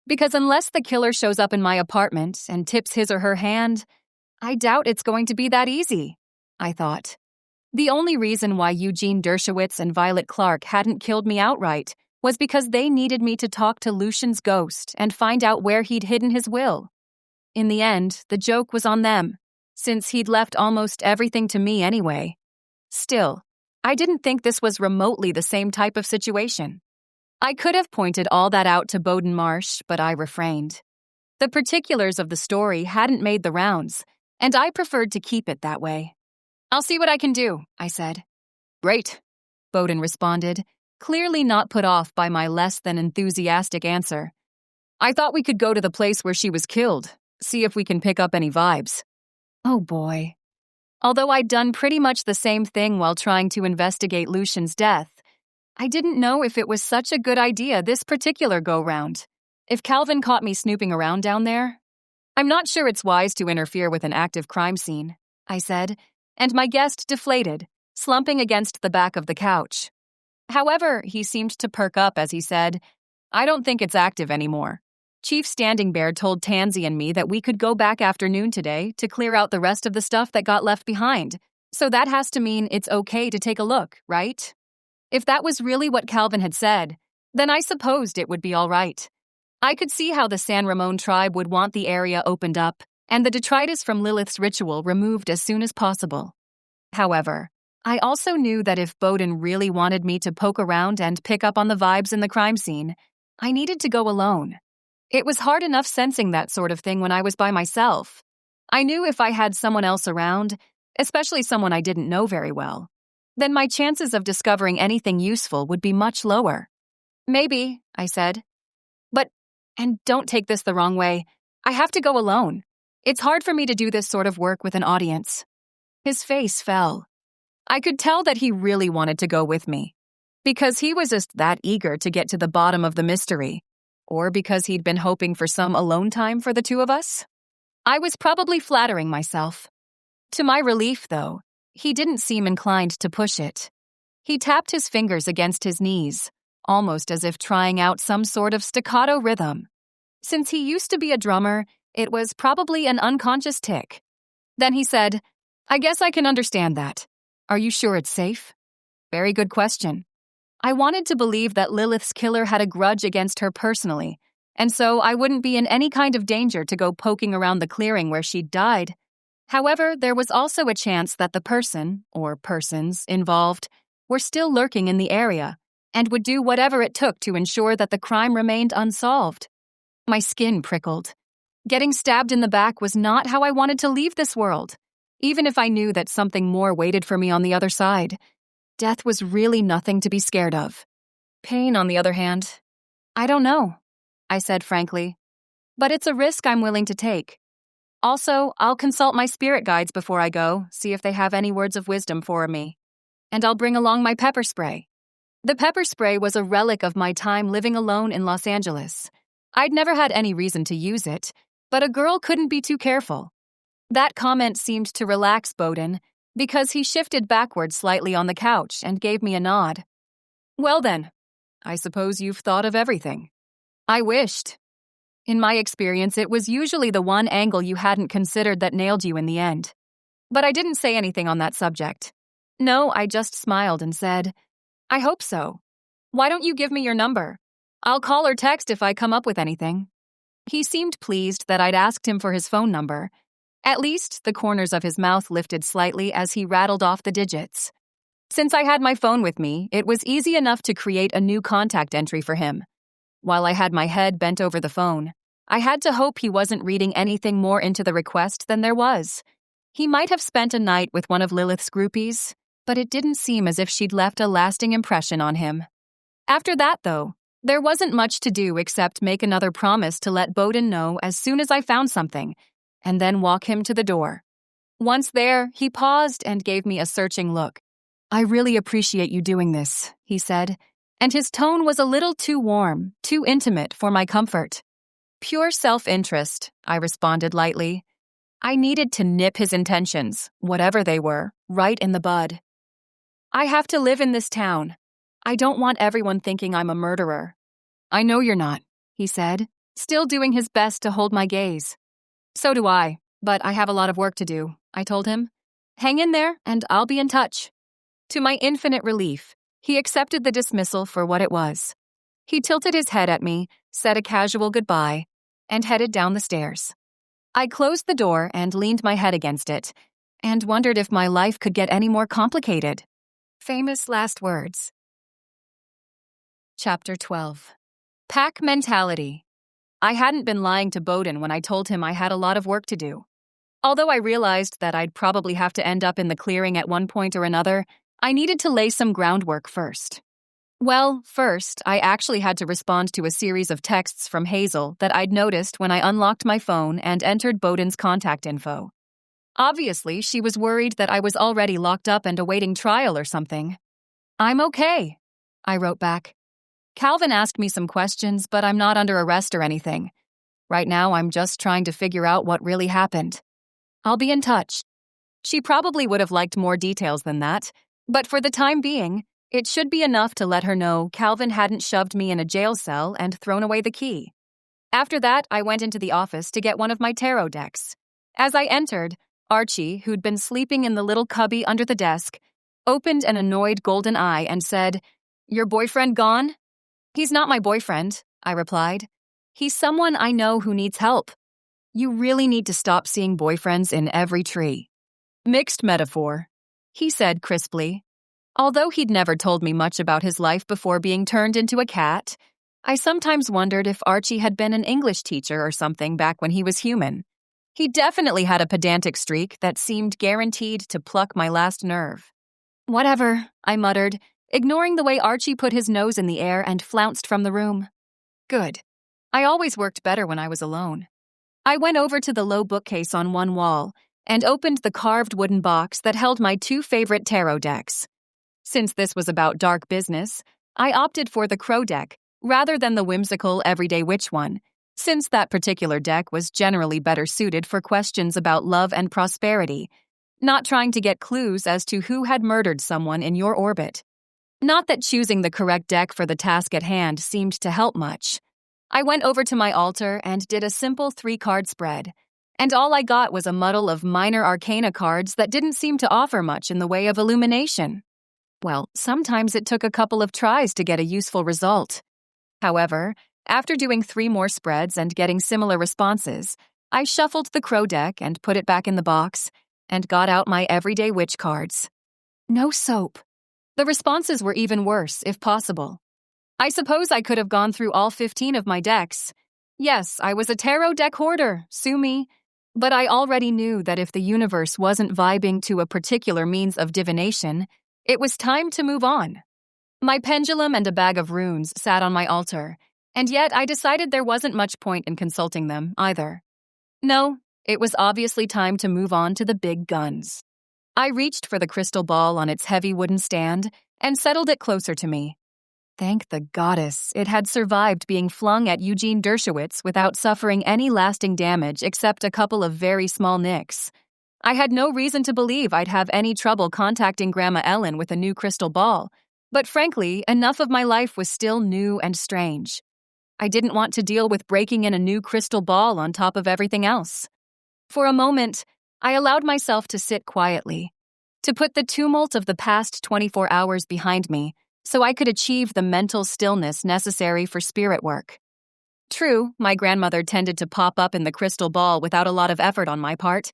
Because unless the killer shows up in my apartment and tips his or her hand, I doubt it's going to be that easy, I thought. The only reason why Eugene Dershowitz and Violet Clark hadn't killed me outright was because they needed me to talk to Lucian's ghost and find out where he'd hidden his will. In the end, the joke was on them, since he'd left almost everything to me anyway. Still, I didn't think this was remotely the same type of situation. I could have pointed all that out to Bowden Marsh, but I refrained. The particulars of the story hadn't made the rounds, and I preferred to keep it that way. "I'll see what I can do," I said. "Great," Bowden responded, clearly not put off by my less than enthusiastic answer. "I thought we could go to the place where she was killed, see if we can pick up any vibes." Oh boy. Although I'd done pretty much the same thing while trying to investigate Lucian's death, I didn't know if it was such a good idea this particular go-round. If Calvin caught me snooping around down there, "I'm not sure it's wise to interfere with an active crime scene," I said, and my guest deflated, slumping against the back of the couch. However, he seemed to perk up as he said, "I don't think it's active anymore. Chief Standingbear told Tansy and me that we could go back afternoon today to clear out the rest of the stuff that got left behind, so that has to mean it's okay to take a look, right?" If that was really what Calvin had said, then I supposed it would be all right. I could see how the San Ramon tribe would want the area opened up and the detritus from Lilith's ritual removed as soon as possible. However, I also knew that if Bowden really wanted me to poke around and pick up on the vibes in the crime scene, I needed to go alone. It was hard enough sensing that sort of thing when I was by myself. I knew if I had someone else around, especially someone I didn't know very well, then my chances of discovering anything useful would be much lower. "Maybe," I said. And don't take this the wrong way, I have to go alone. It's hard for me to do this sort of work with an audience." His face fell. I could tell that he really wanted to go with me, because he was just that eager to get to the bottom of the mystery, or because he'd been hoping for some alone time for the two of us. I was probably flattering myself. To my relief, though, he didn't seem inclined to push it. He tapped his fingers against his knees, almost as if trying out some sort of staccato rhythm. Since he used to be a drummer, it was probably an unconscious tick. Then he said, "I guess I can understand that. Are you sure it's safe?" Very good question. I wanted to believe that Lilith's killer had a grudge against her personally, and so I wouldn't be in any kind of danger to go poking around the clearing where she'd died. However, there was also a chance that the person, or persons, involved were still lurking in the area and would do whatever it took to ensure that the crime remained unsolved. My skin prickled. Getting stabbed in the back was not how I wanted to leave this world, even if I knew that something more waited for me on the other side. Death was really nothing to be scared of. Pain, on the other hand, I don't know, I said frankly. But it's a risk I'm willing to take. Also, I'll consult my spirit guides before I go, see if they have any words of wisdom for me. And I'll bring along my pepper spray. The pepper spray was a relic of my time living alone in Los Angeles. I'd never had any reason to use it, but a girl couldn't be too careful. That comment seemed to relax Bowden, because he shifted backward slightly on the couch and gave me a nod. "Well then, I suppose you've thought of everything." I wished. In my experience, it was usually the one angle you hadn't considered that nailed you in the end. But I didn't say anything on that subject. No, I just smiled and said, "I hope so. Why don't you give me your number? I'll call or text if I come up with anything." He seemed pleased that I'd asked him for his phone number. At least, the corners of his mouth lifted slightly as he rattled off the digits. Since I had my phone with me, it was easy enough to create a new contact entry for him. While I had my head bent over the phone, I had to hope he wasn't reading anything more into the request than there was. He might have spent a night with one of Lilith's groupies, but it didn't seem as if she'd left a lasting impression on him. After that, though, there wasn't much to do except make another promise to let Bowden know as soon as I found something, and then walk him to the door. Once there, he paused and gave me a searching look. "I really appreciate you doing this," he said, and his tone was a little too warm, too intimate for my comfort. "Pure self-interest," I responded lightly. I needed to nip his intentions, whatever they were, right in the bud. "I have to live in this town. I don't want everyone thinking I'm a murderer." "I know you're not," he said, still doing his best to hold my gaze. "So do I, but I have a lot of work to do," I told him. "Hang in there, and I'll be in touch." To my infinite relief, he accepted the dismissal for what it was. He tilted his head at me, said a casual goodbye, and headed down the stairs. I closed the door and leaned my head against it, and wondered if my life could get any more complicated. Famous last words. Chapter 12. Pack mentality. I hadn't been lying to Bowden when I told him I had a lot of work to do. Although I realized that I'd probably have to end up in the clearing at one point or another, I needed to lay some groundwork first. Well, first, I actually had to respond to a series of texts from Hazel that I'd noticed when I unlocked my phone and entered Bowden's contact info. Obviously, she was worried that I was already locked up and awaiting trial or something. "I'm okay," I wrote back. "Calvin asked me some questions, but I'm not under arrest or anything. Right now, I'm just trying to figure out what really happened. I'll be in touch." She probably would have liked more details than that, but for the time being, it should be enough to let her know Calvin hadn't shoved me in a jail cell and thrown away the key. After that, I went into the office to get one of my tarot decks. As I entered, Archie, who'd been sleeping in the little cubby under the desk, opened an annoyed golden eye and said, "Your boyfriend gone?" "He's not my boyfriend," I replied. "He's someone I know who needs help." "You really need to stop seeing boyfriends in every tree." "Mixed metaphor," he said crisply. Although he'd never told me much about his life before being turned into a cat, I sometimes wondered if Archie had been an English teacher or something back when he was human. He definitely had a pedantic streak that seemed guaranteed to pluck my last nerve. "Whatever," I muttered, ignoring the way Archie put his nose in the air and flounced from the room. Good. I always worked better when I was alone. I went over to the low bookcase on one wall and opened the carved wooden box that held my two favorite tarot decks. Since this was about dark business, I opted for the Crow deck rather than the whimsical Everyday Witch one, since that particular deck was generally better suited for questions about love and prosperity, not trying to get clues as to who had murdered someone in your orbit. Not that choosing the correct deck for the task at hand seemed to help much. I went over to my altar and did a simple 3-card spread, and all I got was a muddle of minor arcana cards that didn't seem to offer much in the way of illumination. Well, sometimes it took a couple of tries to get a useful result. However, after doing 3 more spreads and getting similar responses, I shuffled the Crow deck and put it back in the box, and got out my Everyday Witch cards. No soap. The responses were even worse, if possible. I suppose I could have gone through all 15 of my decks. Yes, I was a tarot deck hoarder, sue me. But I already knew that if the universe wasn't vibing to a particular means of divination, it was time to move on. My pendulum and a bag of runes sat on my altar, and yet I decided there wasn't much point in consulting them, either. No, it was obviously time to move on to the big guns. I reached for the crystal ball on its heavy wooden stand and settled it closer to me. Thank the goddess, it had survived being flung at Eugene Dershowitz without suffering any lasting damage except a couple of very small nicks. I had no reason to believe I'd have any trouble contacting Grandma Ellen with a new crystal ball, but frankly, enough of my life was still new and strange. I didn't want to deal with breaking in a new crystal ball on top of everything else. For a moment, I allowed myself to sit quietly, to put the tumult of the past 24 hours behind me so I could achieve the mental stillness necessary for spirit work. True, my grandmother tended to pop up in the crystal ball without a lot of effort on my part,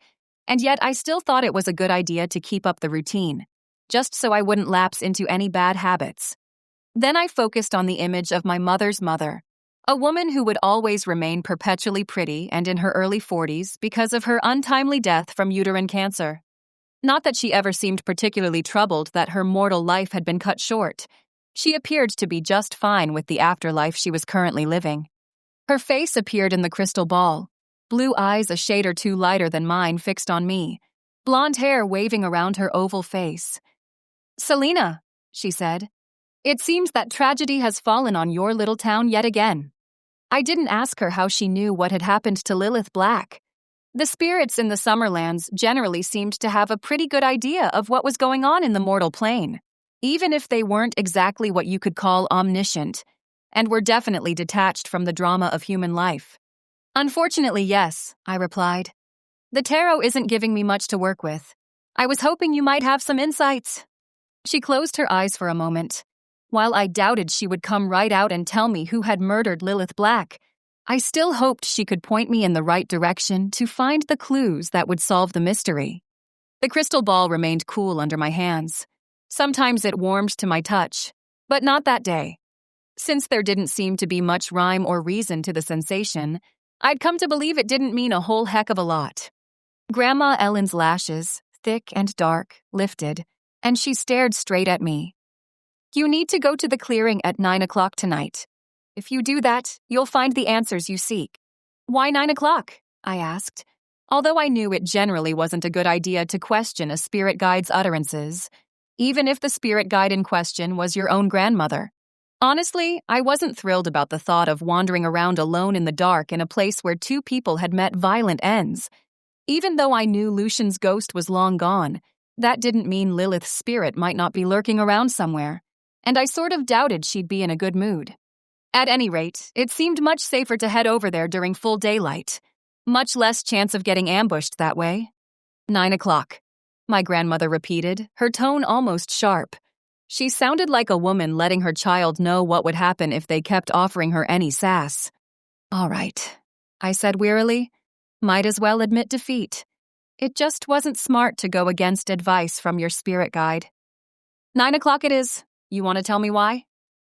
and yet I still thought it was a good idea to keep up the routine, just so I wouldn't lapse into any bad habits. Then I focused on the image of my mother's mother, a woman who would always remain perpetually pretty and in her early 40s because of her untimely death from uterine cancer. Not that she ever seemed particularly troubled that her mortal life had been cut short. She appeared to be just fine with the afterlife she was currently living. Her face appeared in the crystal ball, blue eyes a shade or two lighter than mine fixed on me, blonde hair waving around her oval face. "Selena," she said, "it seems that tragedy has fallen on your little town yet again." I didn't ask her how she knew what had happened to Lilith Black. The spirits in the Summerlands generally seemed to have a pretty good idea of what was going on in the mortal plane, even if they weren't exactly what you could call omniscient, and were definitely detached from the drama of human life. "Unfortunately, yes," I replied. "The tarot isn't giving me much to work with. I was hoping you might have some insights." She closed her eyes for a moment. While I doubted she would come right out and tell me who had murdered Lilith Black, I still hoped she could point me in the right direction to find the clues that would solve the mystery. The crystal ball remained cool under my hands. Sometimes it warmed to my touch, but not that day. Since there didn't seem to be much rhyme or reason to the sensation, I'd come to believe it didn't mean a whole heck of a lot. Grandma Ellen's lashes, thick and dark, lifted, and she stared straight at me. "You need to go to the clearing at 9 o'clock tonight. If you do that, you'll find the answers you seek." "Why 9 o'clock?" I asked, although I knew it generally wasn't a good idea to question a spirit guide's utterances, even if the spirit guide in question was your own grandmother. Honestly, I wasn't thrilled about the thought of wandering around alone in the dark in a place where two people had met violent ends. Even though I knew Lucian's ghost was long gone, that didn't mean Lilith's spirit might not be lurking around somewhere, and I sort of doubted she'd be in a good mood. At any rate, it seemed much safer to head over there during full daylight. Much less chance of getting ambushed that way. 9 o'clock, my grandmother repeated, her tone almost sharp. She sounded like a woman letting her child know what would happen if they kept offering her any sass. "All right," I said wearily. Might as well admit defeat. It just wasn't smart to go against advice from your spirit guide. 9 o'clock it is. You want to tell me why?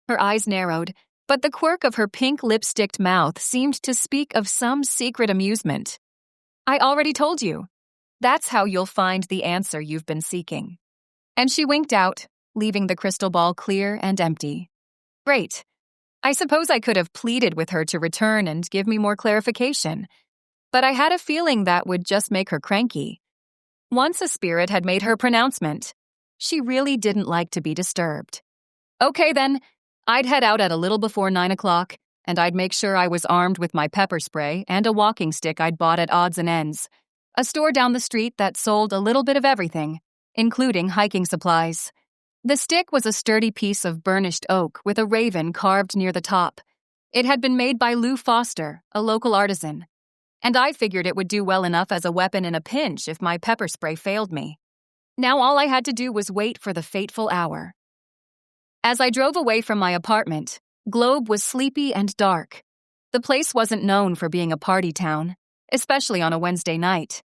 Her eyes narrowed, but the quirk of her pink lipsticked mouth seemed to speak of some secret amusement. "I already told you. That's how you'll find the answer you've been seeking." And she winked out, leaving the crystal ball clear and empty. Great. I suppose I could have pleaded with her to return and give me more clarification, but I had a feeling that would just make her cranky. Once a spirit had made her pronouncement, she really didn't like to be disturbed. Okay then, I'd head out at a little before 9 o'clock, and I'd make sure I was armed with my pepper spray and a walking stick I'd bought at Odds and Ends, a store down the street that sold a little bit of everything, including hiking supplies. The stick was a sturdy piece of burnished oak with a raven carved near the top. It had been made by Lou Foster, a local artisan, and I figured it would do well enough as a weapon in a pinch if my pepper spray failed me. Now all I had to do was wait for the fateful hour. As I drove away from my apartment, Globe was sleepy and dark. The place wasn't known for being a party town, especially on a Wednesday night.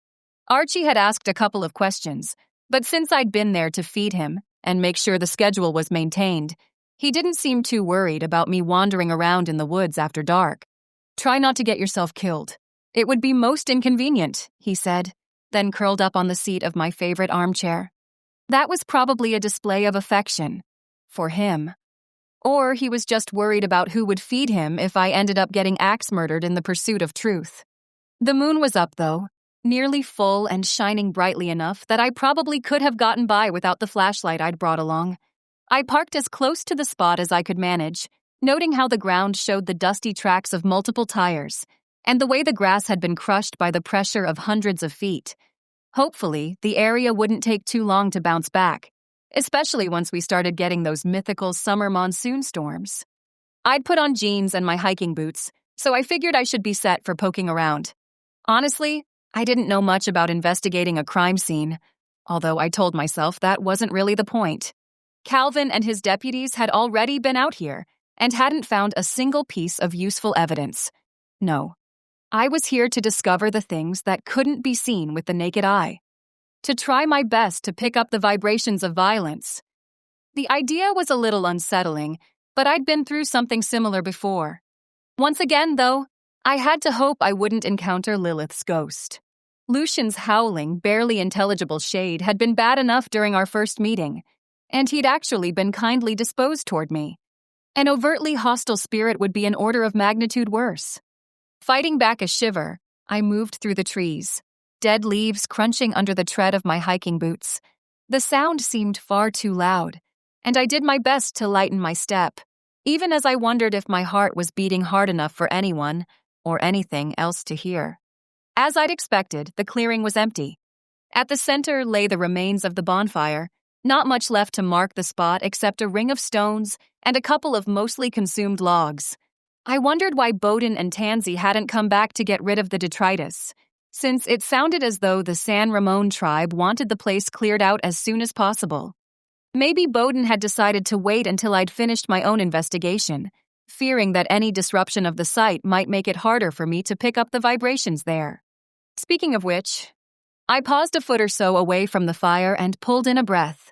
Archie had asked a couple of questions, but since I'd been there to feed him and make sure the schedule was maintained, he didn't seem too worried about me wandering around in the woods after dark. "Try not to get yourself killed. It would be most inconvenient," he said, then curled up on the seat of my favorite armchair. That was probably a display of affection. For him. Or he was just worried about who would feed him if I ended up getting axe-murdered in the pursuit of truth. The moon was up, though, nearly full and shining brightly enough that I probably could have gotten by without the flashlight I'd brought along. I parked as close to the spot as I could manage, noting how the ground showed the dusty tracks of multiple tires, and the way the grass had been crushed by the pressure of hundreds of feet. Hopefully, the area wouldn't take too long to bounce back, especially once we started getting those mythical summer monsoon storms. I'd put on jeans and my hiking boots, so I figured I should be set for poking around. Honestly, I didn't know much about investigating a crime scene, although I told myself that wasn't really the point. Calvin and his deputies had already been out here and hadn't found a single piece of useful evidence. No, I was here to discover the things that couldn't be seen with the naked eye, to try my best to pick up the vibrations of violence. The idea was a little unsettling, but I'd been through something similar before. Once again, though, I had to hope I wouldn't encounter Lilith's ghost. Lucian's howling, barely intelligible shade had been bad enough during our first meeting, and he'd actually been kindly disposed toward me. An overtly hostile spirit would be an order of magnitude worse. Fighting back a shiver, I moved through the trees, dead leaves crunching under the tread of my hiking boots. The sound seemed far too loud, and I did my best to lighten my step, even as I wondered if my heart was beating hard enough for anyone or anything else to hear. As I'd expected, the clearing was empty. At the center lay the remains of the bonfire, not much left to mark the spot except a ring of stones and a couple of mostly consumed logs. I wondered why Bowden and Tansy hadn't come back to get rid of the detritus, since it sounded as though the San Ramon tribe wanted the place cleared out as soon as possible. Maybe Bowden had decided to wait until I'd finished my own investigation, fearing that any disruption of the site might make it harder for me to pick up the vibrations there. Speaking of which, I paused a foot or so away from the fire and pulled in a breath.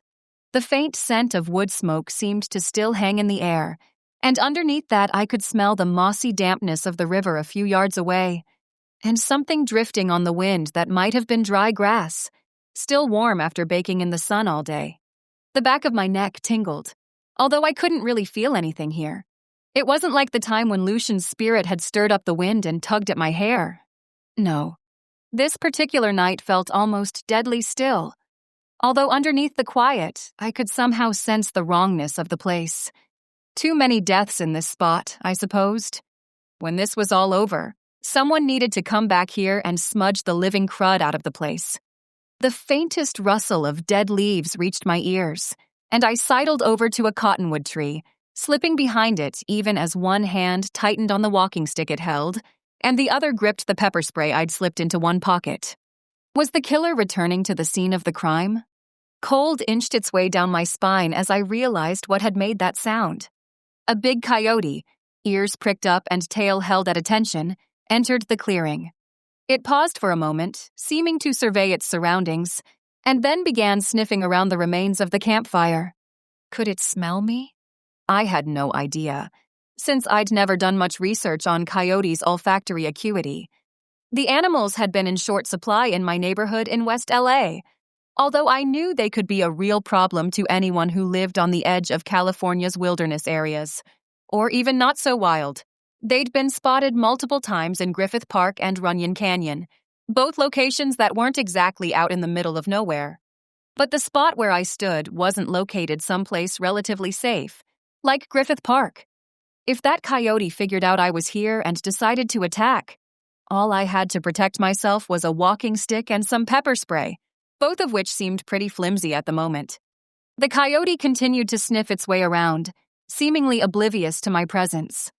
The faint scent of wood smoke seemed to still hang in the air, and underneath that I could smell the mossy dampness of the river a few yards away, and something drifting on the wind that might have been dry grass, still warm after baking in the sun all day. The back of my neck tingled, although I couldn't really feel anything here. It wasn't like the time when Lucian's spirit had stirred up the wind and tugged at my hair. No. This particular night felt almost deadly still, although underneath the quiet, I could somehow sense the wrongness of the place. Too many deaths in this spot, I supposed. When this was all over, someone needed to come back here and smudge the living crud out of the place. The faintest rustle of dead leaves reached my ears, and I sidled over to a cottonwood tree, slipping behind it even as one hand tightened on the walking stick it held, and the other gripped the pepper spray I'd slipped into one pocket. Was the killer returning to the scene of the crime? Cold inched its way down my spine as I realized what had made that sound. A big coyote, ears pricked up and tail held at attention, entered the clearing. It paused for a moment, seeming to survey its surroundings, and then began sniffing around the remains of the campfire. Could it smell me? I had no idea, since I'd never done much research on coyotes' olfactory acuity. The animals had been in short supply in my neighborhood in West LA, although I knew they could be a real problem to anyone who lived on the edge of California's wilderness areas, or even not so wild. They'd been spotted multiple times in Griffith Park and Runyon Canyon, both locations that weren't exactly out in the middle of nowhere. But the spot where I stood wasn't located someplace relatively safe, like Griffith Park. If that coyote figured out I was here and decided to attack, all I had to protect myself was a walking stick and some pepper spray, both of which seemed pretty flimsy at the moment. The coyote continued to sniff its way around, seemingly oblivious to my presence.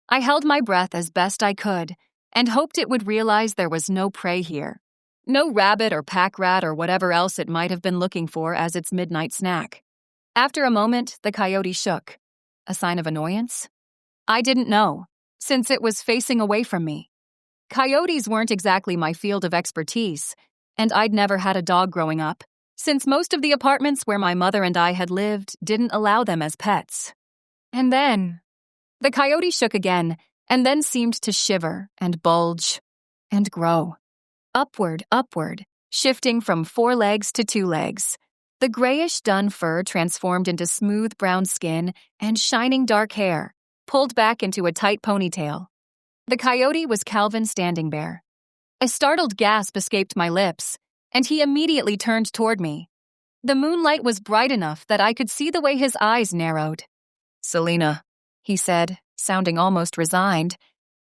I held my breath as best I could and hoped it would realize there was no prey here. No rabbit or pack rat or whatever else it might have been looking for as its midnight snack. After a moment, the coyote shook. A sign of annoyance? I didn't know, since it was facing away from me. Coyotes weren't exactly my field of expertise, and I'd never had a dog growing up, since most of the apartments where my mother and I had lived didn't allow them as pets. And then the coyote shook again, and then seemed to shiver and bulge and grow. Upward, shifting from 4 legs to 2 legs. The grayish dun fur transformed into smooth brown skin and shining dark hair, pulled back into a tight ponytail. The coyote was Calvin Standingbear. A startled gasp escaped my lips, and he immediately turned toward me. The moonlight was bright enough that I could see the way his eyes narrowed. "Selena," he said, sounding almost resigned,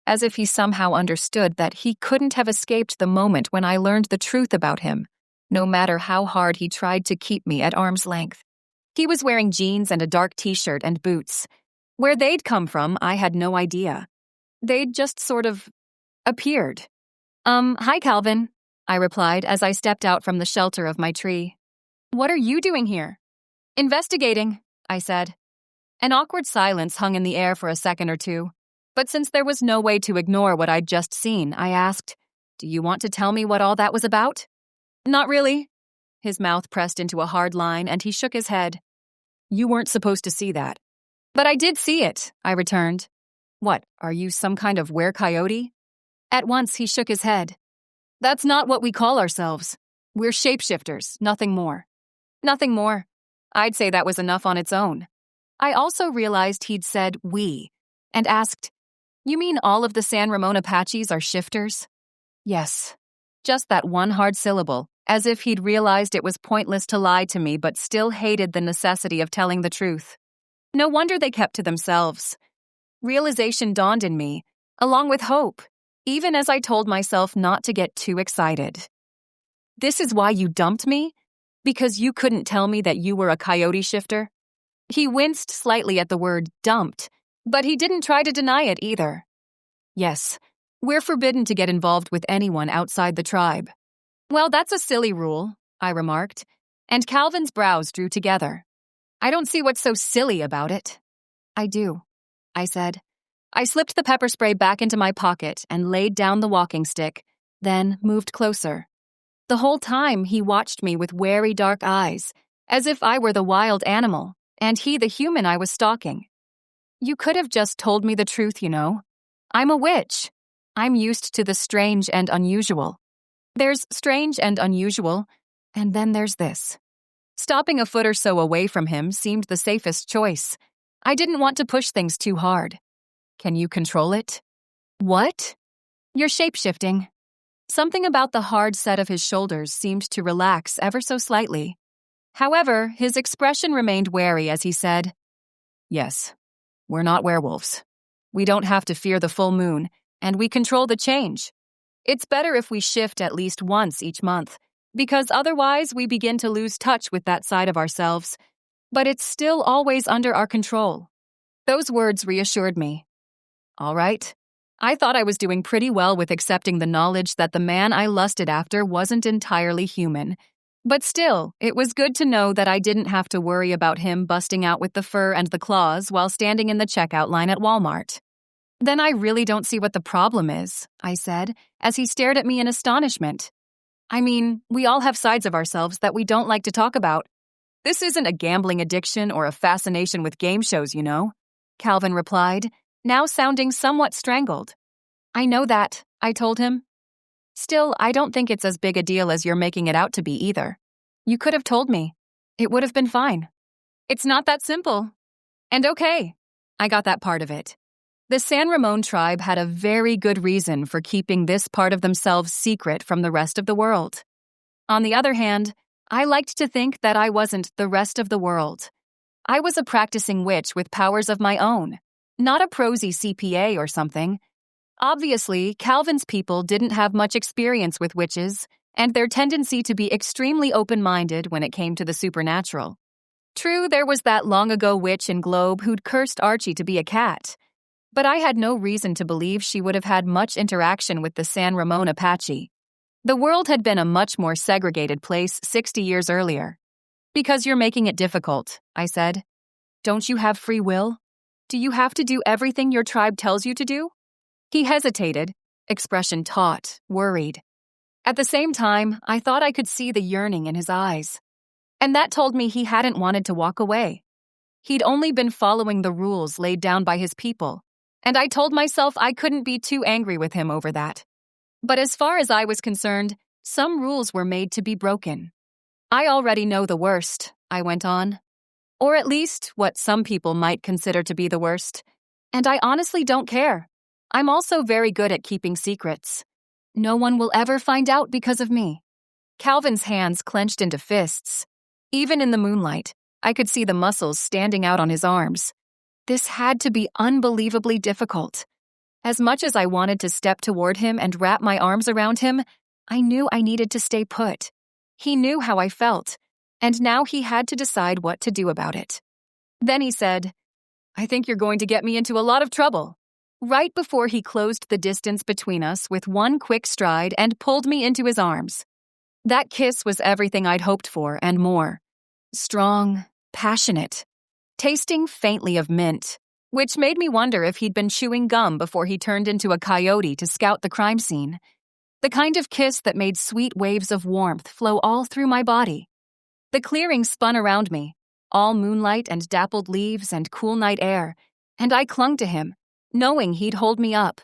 as if he somehow understood that he couldn't have escaped the moment when I learned the truth about him, no matter how hard he tried to keep me at arm's length. He was wearing jeans and a dark t-shirt and boots. Where they'd come from, I had no idea. They'd just sort of appeared. Hi, Calvin," I replied as I stepped out from the shelter of my tree. "What are you doing here?" "Investigating," I said. An awkward silence hung in the air for a second or two, but since there was no way to ignore what I'd just seen, I asked, "Do you want to tell me what all that was about?" "Not really." His mouth pressed into a hard line and he shook his head. "You weren't supposed to see that." "But I did see it," I returned. "What, are you some kind of were-coyote?" At once he shook his head. "That's not what we call ourselves. We're shapeshifters, nothing more." "Nothing more." I'd say that was enough on its own. I also realized he'd said we, and asked, "You mean all of the San Ramon Apaches are shifters?" "Yes." Just that one hard syllable, as if he'd realized it was pointless to lie to me but still hated the necessity of telling the truth. No wonder they kept to themselves. Realization dawned in me, along with hope, even as I told myself not to get too excited. "This is why you dumped me? Because you couldn't tell me that you were a coyote shifter?" He winced slightly at the word dumped, but he didn't try to deny it either. "Yes, we're forbidden to get involved with anyone outside the tribe." "Well, that's a silly rule," I remarked, and Calvin's brows drew together. I don't see what's so silly about it. I do, I said. I slipped the pepper spray back into my pocket and laid down the walking stick, then moved closer. The whole time he watched me with wary dark eyes, as if I were the wild animal, and he the human I was stalking. You could have just told me the truth, you know. I'm a witch. I'm used to the strange and unusual. There's strange and unusual, and then there's this. Stopping a foot or so away from him seemed the safest choice. I didn't want to push things too hard. Can you control it? What? You're shape-shifting. Something about the hard set of his shoulders seemed to relax ever so slightly. However, his expression remained wary as he said, Yes, we're not werewolves. We don't have to fear the full moon, and we control the change. It's better if we shift at least once each month, because otherwise we begin to lose touch with that side of ourselves. But it's still always under our control. Those words reassured me. All right. I thought I was doing pretty well with accepting the knowledge that the man I lusted after wasn't entirely human. But still, it was good to know that I didn't have to worry about him busting out with the fur and the claws while standing in the checkout line at Walmart. Then I really don't see what the problem is, I said, as he stared at me in astonishment. I mean, we all have sides of ourselves that we don't like to talk about. This isn't a gambling addiction or a fascination with game shows, you know, Calvin replied, now sounding somewhat strangled. I know that, I told him. Still, I don't think it's as big a deal as you're making it out to be either. You could have told me. It would have been fine. It's not that simple. And okay, I got that part of it. The San Ramon tribe had a very good reason for keeping this part of themselves secret from the rest of the world. On the other hand, I liked to think that I wasn't the rest of the world. I was a practicing witch with powers of my own, not a prosy CPA or something. Obviously, Calvin's people didn't have much experience with witches, and their tendency to be extremely open-minded when it came to the supernatural. True, there was that long-ago witch in Globe who'd cursed Archie to be a cat, but I had no reason to believe she would have had much interaction with the San Ramon Apache. The world had been a much more segregated place 60 years earlier. Because you're making it difficult, I said. Don't you have free will? Do you have to do everything your tribe tells you to do? He hesitated, expression taut, worried. At the same time, I thought I could see the yearning in his eyes. And that told me he hadn't wanted to walk away. He'd only been following the rules laid down by his people, and I told myself I couldn't be too angry with him over that. But as far as I was concerned, some rules were made to be broken. I already know the worst, I went on. Or at least what some people might consider to be the worst. And I honestly don't care. I'm also very good at keeping secrets. No one will ever find out because of me. Calvin's hands clenched into fists. Even in the moonlight, I could see the muscles standing out on his arms. This had to be unbelievably difficult. As much as I wanted to step toward him and wrap my arms around him, I knew I needed to stay put. He knew how I felt, and now he had to decide what to do about it. Then he said, I think you're going to get me into a lot of trouble. Right before he closed the distance between us with one quick stride and pulled me into his arms. That kiss was everything I'd hoped for and more. Strong, passionate, tasting faintly of mint, which made me wonder if he'd been chewing gum before he turned into a coyote to scout the crime scene. The kind of kiss that made sweet waves of warmth flow all through my body. The clearing spun around me, all moonlight and dappled leaves and cool night air, and I clung to him, knowing he'd hold me up,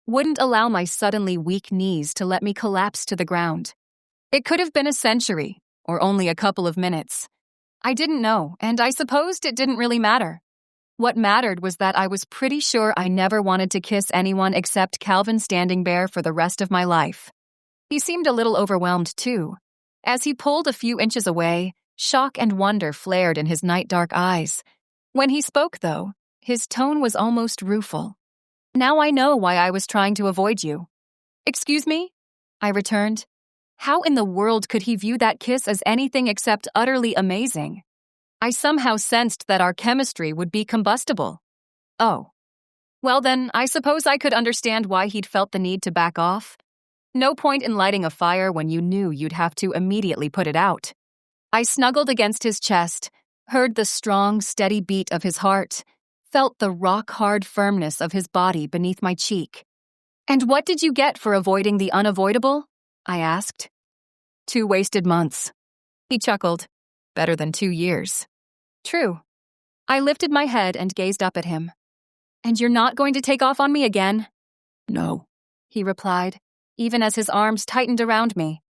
wouldn't allow my suddenly weak knees to let me collapse to the ground. It could have been a century, or only a couple of minutes. I didn't know, and I supposed it didn't really matter. What mattered was that I was pretty sure I never wanted to kiss anyone except Calvin Standingbear for the rest of my life. He seemed a little overwhelmed, too. As he pulled a few inches away, shock and wonder flared in his night-dark eyes. When he spoke, though, his tone was almost rueful. Now I know why I was trying to avoid you. Excuse me? I returned. How in the world could he view that kiss as anything except utterly amazing? I somehow sensed that our chemistry would be combustible. Oh. Well then, I suppose I could understand why he'd felt the need to back off. No point in lighting a fire when you knew you'd have to immediately put it out. I snuggled against his chest, heard the strong, steady beat of his heart, felt the rock-hard firmness of his body beneath my cheek. "And what did you get for avoiding the unavoidable?" I asked. "2 wasted months." He chuckled. "Better than 2 years." "True." I lifted my head and gazed up at him. "And you're not going to take off on me again?" "No," he replied, even as his arms tightened around me.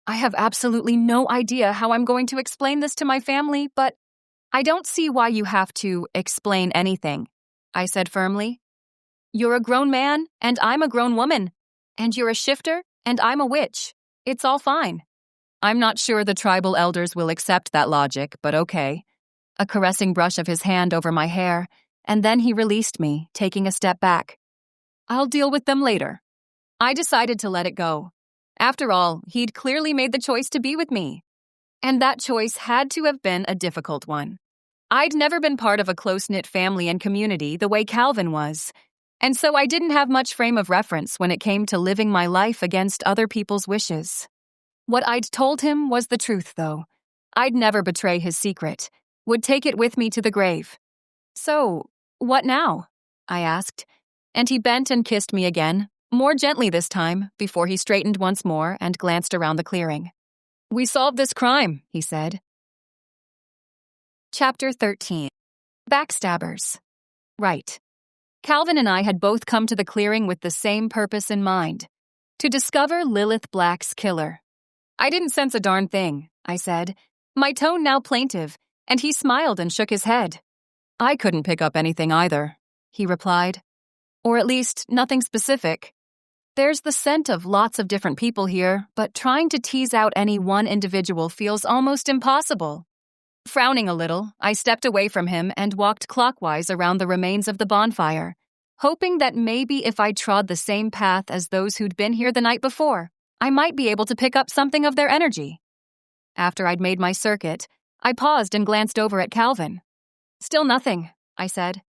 I have absolutely no idea how I'm going to explain this to my family, but I don't see why you have to explain anything, I said firmly. You're a grown man, and I'm a grown woman. And you're a shifter, and I'm a witch. It's all fine. I'm not sure the tribal elders will accept that logic, but okay. A caressing brush of his hand over my hair, and then he released me, taking a step back. I'll deal with them later. I decided to let it go. After all, he'd clearly made the choice to be with me. And that choice had to have been a difficult one. I'd never been part of a close-knit family and community the way Calvin was, and so I didn't have much frame of reference when it came to living my life against other people's wishes. What I'd told him was the truth, though. I'd never betray his secret, would take it with me to the grave. So, what now? I asked, and he bent and kissed me again, more gently this time, before he straightened once more and glanced around the clearing. We solved this crime, he said. Chapter 13. Backstabbers. Right. Calvin and I had both come to the clearing with the same purpose in mind, to discover Lilith Black's killer. I didn't sense a darn thing, I said, my tone now plaintive, and he smiled and shook his head. I couldn't pick up anything either, he replied. Or at least, nothing specific. There's the scent of lots of different people here, but trying to tease out any one individual feels almost impossible. Frowning a little, I stepped away from him and walked clockwise around the remains of the bonfire, hoping that maybe if I trod the same path as those who'd been here the night before, I might be able to pick up something of their energy. After I'd made my circuit, I paused and glanced over at Calvin. Still nothing, I said.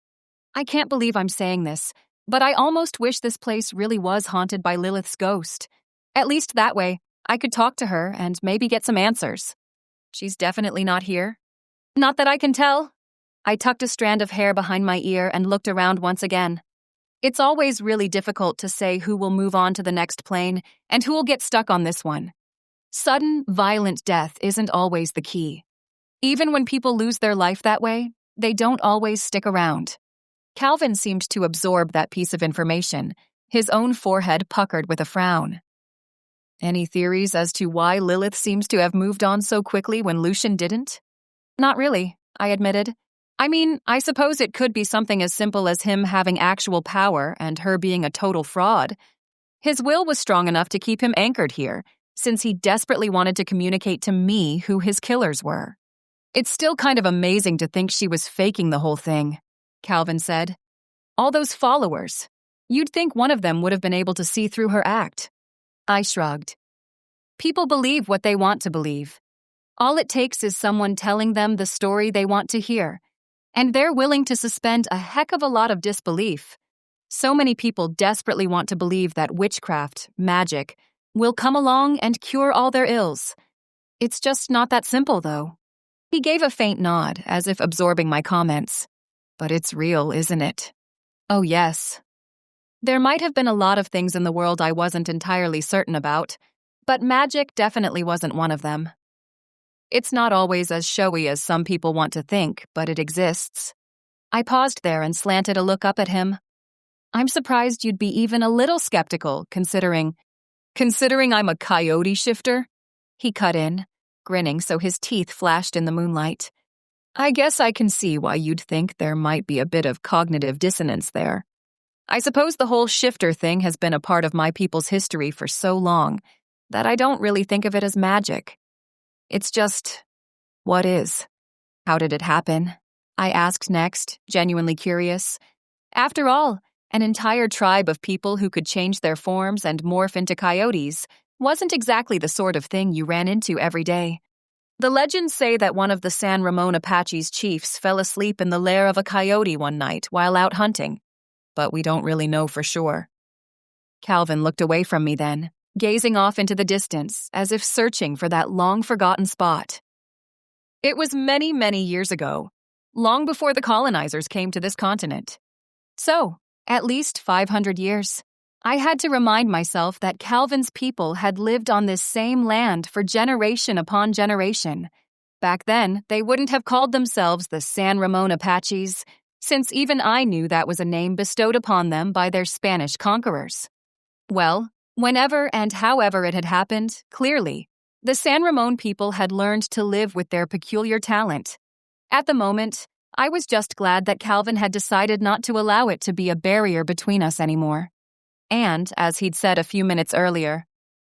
I can't believe I'm saying this, but I almost wish this place really was haunted by Lilith's ghost. At least that way, I could talk to her and maybe get some answers. She's definitely not here. Not that I can tell. I tucked a strand of hair behind my ear and looked around once again. It's always really difficult to say who will move on to the next plane and who will get stuck on this one. Sudden, violent death isn't always the key. Even when people lose their life that way, they don't always stick around. Calvin seemed to absorb that piece of information, his own forehead puckered with a frown. Any theories as to why Lilith seems to have moved on so quickly when Lucian didn't? Not really, I admitted. I mean, I suppose it could be something as simple as him having actual power and her being a total fraud. His will was strong enough to keep him anchored here, since he desperately wanted to communicate to me who his killers were. It's still kind of amazing to think she was faking the whole thing, Calvin said. All those followers. You'd think one of them would have been able to see through her act. I shrugged. People believe what they want to believe. All it takes is someone telling them the story they want to hear, and they're willing to suspend a heck of a lot of disbelief. So many people desperately want to believe that witchcraft, magic, will come along and cure all their ills. It's just not that simple, though. He gave a faint nod, as if absorbing my comments. But it's real, isn't it? Oh, yes. There might have been a lot of things in the world I wasn't entirely certain about, but magic definitely wasn't one of them. It's not always as showy as some people want to think, but it exists. I paused there and slanted a look up at him. I'm surprised you'd be even a little skeptical, considering I'm a coyote shifter? He cut in, grinning so his teeth flashed in the moonlight. I guess I can see why you'd think there might be a bit of cognitive dissonance there. I suppose the whole shifter thing has been a part of my people's history for so long that I don't really think of it as magic. It's just, what is? How did it happen? I asked next, genuinely curious. After all, an entire tribe of people who could change their forms and morph into coyotes wasn't exactly the sort of thing you ran into every day. The legends say that one of the San Ramon Apache's chiefs fell asleep in the lair of a coyote one night while out hunting, but we don't really know for sure. Calvin looked away from me then, gazing off into the distance as if searching for that long-forgotten spot. It was many, many years ago, long before the colonizers came to this continent. So, at least 500 years. I had to remind myself that Calvin's people had lived on this same land for generation upon generation. Back then, they wouldn't have called themselves the San Ramon Apaches, since even I knew that was a name bestowed upon them by their Spanish conquerors. Well, whenever and however it had happened, clearly, the San Ramon people had learned to live with their peculiar talent. At the moment, I was just glad that Calvin had decided not to allow it to be a barrier between us anymore. And, as he'd said a few minutes earlier,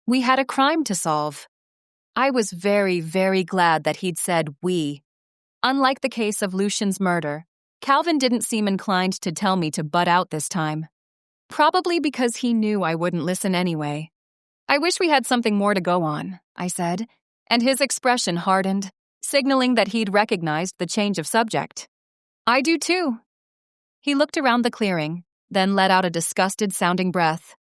we had a crime to solve. I was very, very glad that he'd said we. Unlike the case of Lucian's murder, Calvin didn't seem inclined to tell me to butt out this time. Probably because he knew I wouldn't listen anyway. I wish we had something more to go on, I said, and his expression hardened, signaling that he'd recognized the change of subject. I do too. He looked around the clearing, then let out a disgusted-sounding breath.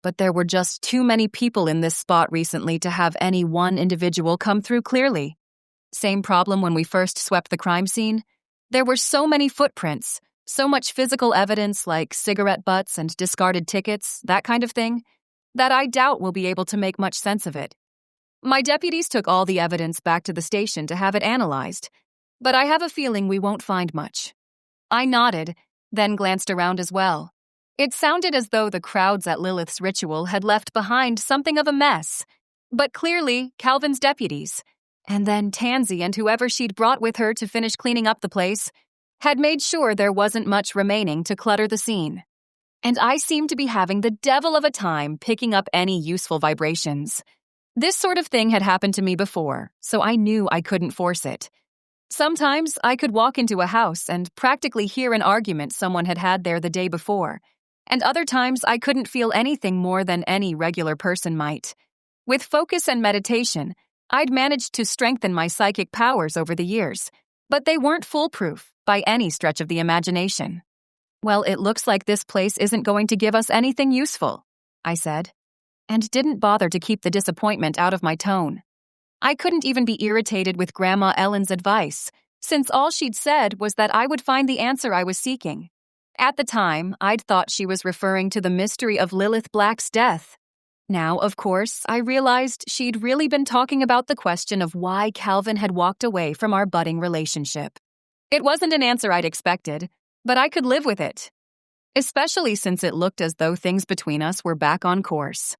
But there were just too many people in this spot recently to have any one individual come through clearly. Same problem when we first swept the crime scene. There were so many footprints, so much physical evidence like cigarette butts and discarded tickets, that kind of thing, that I doubt we'll be able to make much sense of it. My deputies took all the evidence back to the station to have it analyzed, but I have a feeling we won't find much. I nodded, then glanced around as well. It sounded as though the crowds at Lilith's ritual had left behind something of a mess, but clearly Calvin's deputies, and then Tansy and whoever she'd brought with her to finish cleaning up the place, had made sure there wasn't much remaining to clutter the scene. And I seemed to be having the devil of a time picking up any useful vibrations. This sort of thing had happened to me before, so I knew I couldn't force it. Sometimes I could walk into a house and practically hear an argument someone had had there the day before, and other times I couldn't feel anything more than any regular person might. With focus and meditation, I'd managed to strengthen my psychic powers over the years, but they weren't foolproof by any stretch of the imagination. Well, it looks like this place isn't going to give us anything useful, I said, and didn't bother to keep the disappointment out of my tone. I couldn't even be irritated with Grandma Ellen's advice, since all she'd said was that I would find the answer I was seeking. At the time, I'd thought she was referring to the mystery of Lilith Black's death. Now, of course, I realized she'd really been talking about the question of why Calvin had walked away from our budding relationship. It wasn't an answer I'd expected, but I could live with it, especially since it looked as though things between us were back on course.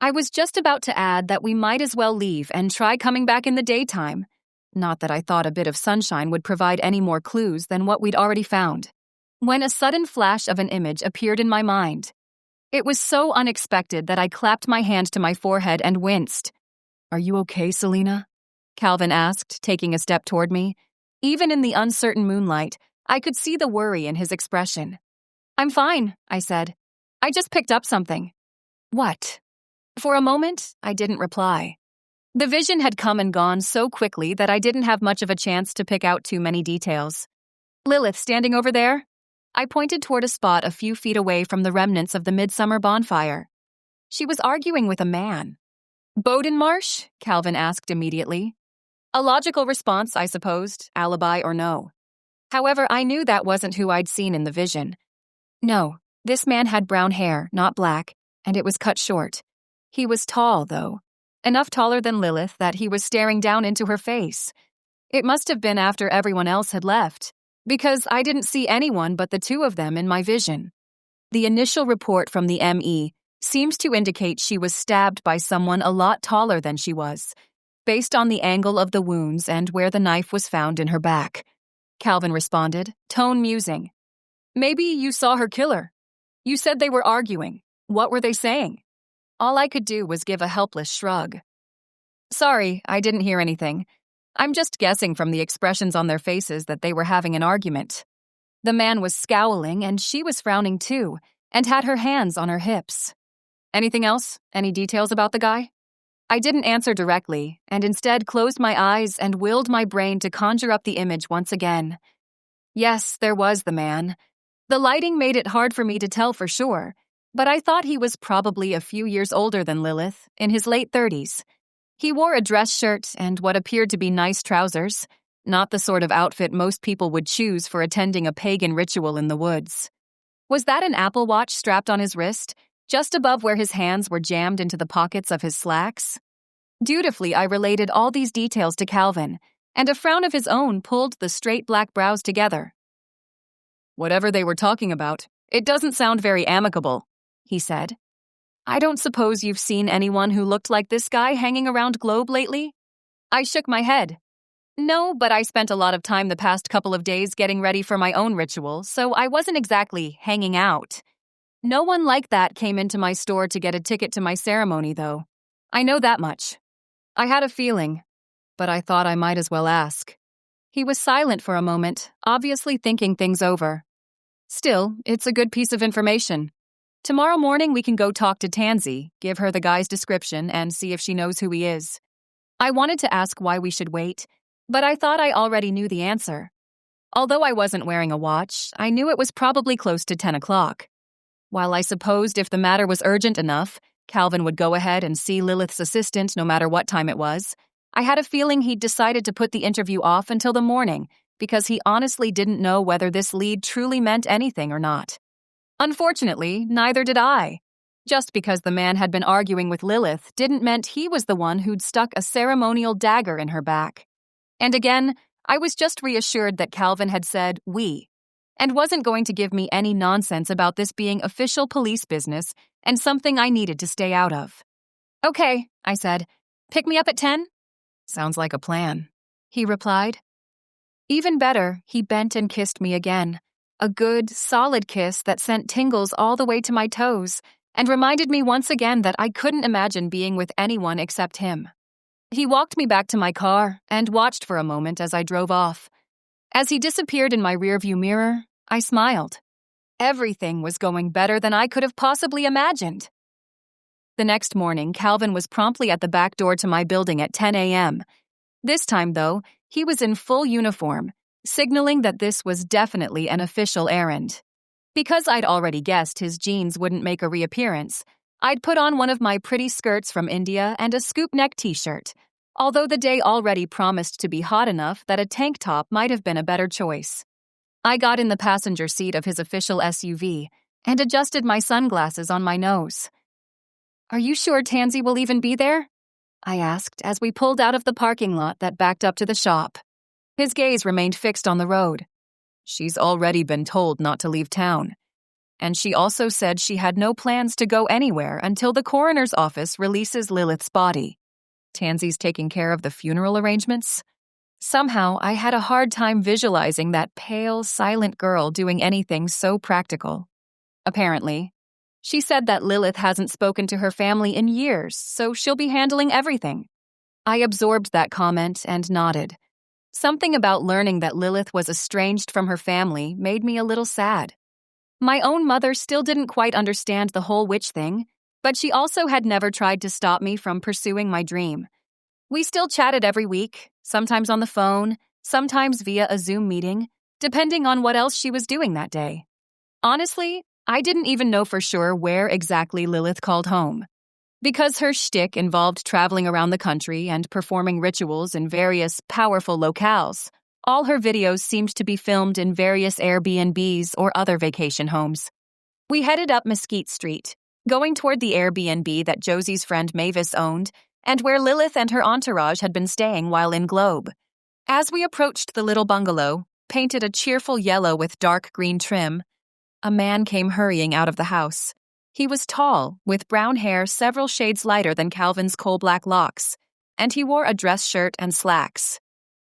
I was just about to add that we might as well leave and try coming back in the daytime. Not that I thought a bit of sunshine would provide any more clues than what we'd already found, when a sudden flash of an image appeared in my mind. It was so unexpected that I clapped my hand to my forehead and winced. "Are you okay, Selena?" Calvin asked, taking a step toward me. Even in the uncertain moonlight, I could see the worry in his expression. "I'm fine," I said. "I just picked up something." "What?" For a moment, I didn't reply. The vision had come and gone so quickly that I didn't have much of a chance to pick out too many details. "Lilith standing over there?" I pointed toward a spot a few feet away from the remnants of the midsummer bonfire. She was arguing with a man. "Bowden Marsh?" Calvin asked immediately. A logical response, I supposed, alibi or no. However, I knew that wasn't who I'd seen in the vision. No, this man had brown hair, not black, and it was cut short. He was tall, though. Enough taller than Lilith that he was staring down into her face. It must have been after everyone else had left, because I didn't see anyone but the two of them in my vision. The initial report from the ME seems to indicate she was stabbed by someone a lot taller than she was, based on the angle of the wounds and where the knife was found in her back. Calvin responded, tone musing. "Maybe you saw her killer. You said they were arguing. What were they saying?" All I could do was give a helpless shrug. "Sorry, I didn't hear anything. I'm just guessing from the expressions on their faces that they were having an argument." The man was scowling and she was frowning too, and had her hands on her hips. "Anything else? Any details about the guy?" I didn't answer directly, and instead closed my eyes and willed my brain to conjure up the image once again. Yes, there was the man. The lighting made it hard for me to tell for sure, but I thought he was probably a few years older than Lilith, in his late 30s. He wore a dress shirt and what appeared to be nice trousers, not the sort of outfit most people would choose for attending a pagan ritual in the woods. Was that an Apple Watch strapped on his wrist, just above where his hands were jammed into the pockets of his slacks? Dutifully, I related all these details to Calvin, and a frown of his own pulled the straight black brows together. "Whatever they were talking about, it doesn't sound very amicable," he said. "I don't suppose you've seen anyone who looked like this guy hanging around Globe lately?" I shook my head. "No, but I spent a lot of time the past couple of days getting ready for my own ritual, so I wasn't exactly hanging out. No one like that came into my store to get a ticket to my ceremony, though. I know that much." I had a feeling, but I thought I might as well ask. He was silent for a moment, obviously thinking things over. "Still, it's a good piece of information. Tomorrow morning we can go talk to Tansy, give her the guy's description, and see if she knows who he is." I wanted to ask why we should wait, but I thought I already knew the answer. Although I wasn't wearing a watch, I knew it was probably close to 10 o'clock. While I supposed if the matter was urgent enough, Calvin would go ahead and see Lilith's assistant no matter what time it was, I had a feeling he'd decided to put the interview off until the morning because he honestly didn't know whether this lead truly meant anything or not. Unfortunately, neither did I. Just because the man had been arguing with Lilith didn't mean he was the one who'd stuck a ceremonial dagger in her back. And again, I was just reassured that Calvin had said "we," and wasn't going to give me any nonsense about this being official police business and something I needed to stay out of. "Okay," I said. "Pick me up at 10? "Sounds like a plan," he replied. Even better, he bent and kissed me again. A good, solid kiss that sent tingles all the way to my toes and reminded me once again that I couldn't imagine being with anyone except him. He walked me back to my car and watched for a moment as I drove off. As he disappeared in my rearview mirror, I smiled. Everything was going better than I could have possibly imagined. The next morning, Calvin was promptly at the back door to my building at 10 a.m. This time, though, he was in full uniform, signaling that this was definitely an official errand. Because I'd already guessed his jeans wouldn't make a reappearance, I'd put on one of my pretty skirts from India and a scoop neck t-shirt, although the day already promised to be hot enough that a tank top might have been a better choice. I got in the passenger seat of his official SUV and adjusted my sunglasses on my nose. "Are you sure Tansy will even be there?" I asked as we pulled out of the parking lot that backed up to the shop. His gaze remained fixed on the road. "She's already been told not to leave town. And she also said she had no plans to go anywhere until the coroner's office releases Lilith's body. Tansy's taking care of the funeral arrangements." Somehow, I had a hard time visualizing that pale, silent girl doing anything so practical. Apparently, she said that Lilith hasn't spoken to her family in years, so she'll be handling everything. I absorbed that comment and nodded. Something about learning that Lilith was estranged from her family made me a little sad. My own mother still didn't quite understand the whole witch thing, but she also had never tried to stop me from pursuing my dream. We still chatted every week, sometimes on the phone, sometimes via a Zoom meeting, depending on what else she was doing that day. Honestly, I didn't even know for sure where exactly Lilith called home. Because her shtick involved traveling around the country and performing rituals in various powerful locales, all her videos seemed to be filmed in various Airbnbs or other vacation homes. We headed up Mesquite Street, going toward the Airbnb that Josie's friend Mavis owned, and where Lilith and her entourage had been staying while in Globe. As we approached the little bungalow, painted a cheerful yellow with dark green trim, a man came hurrying out of the house. He was tall, with brown hair several shades lighter than Calvin's coal-black locks, and he wore a dress shirt and slacks.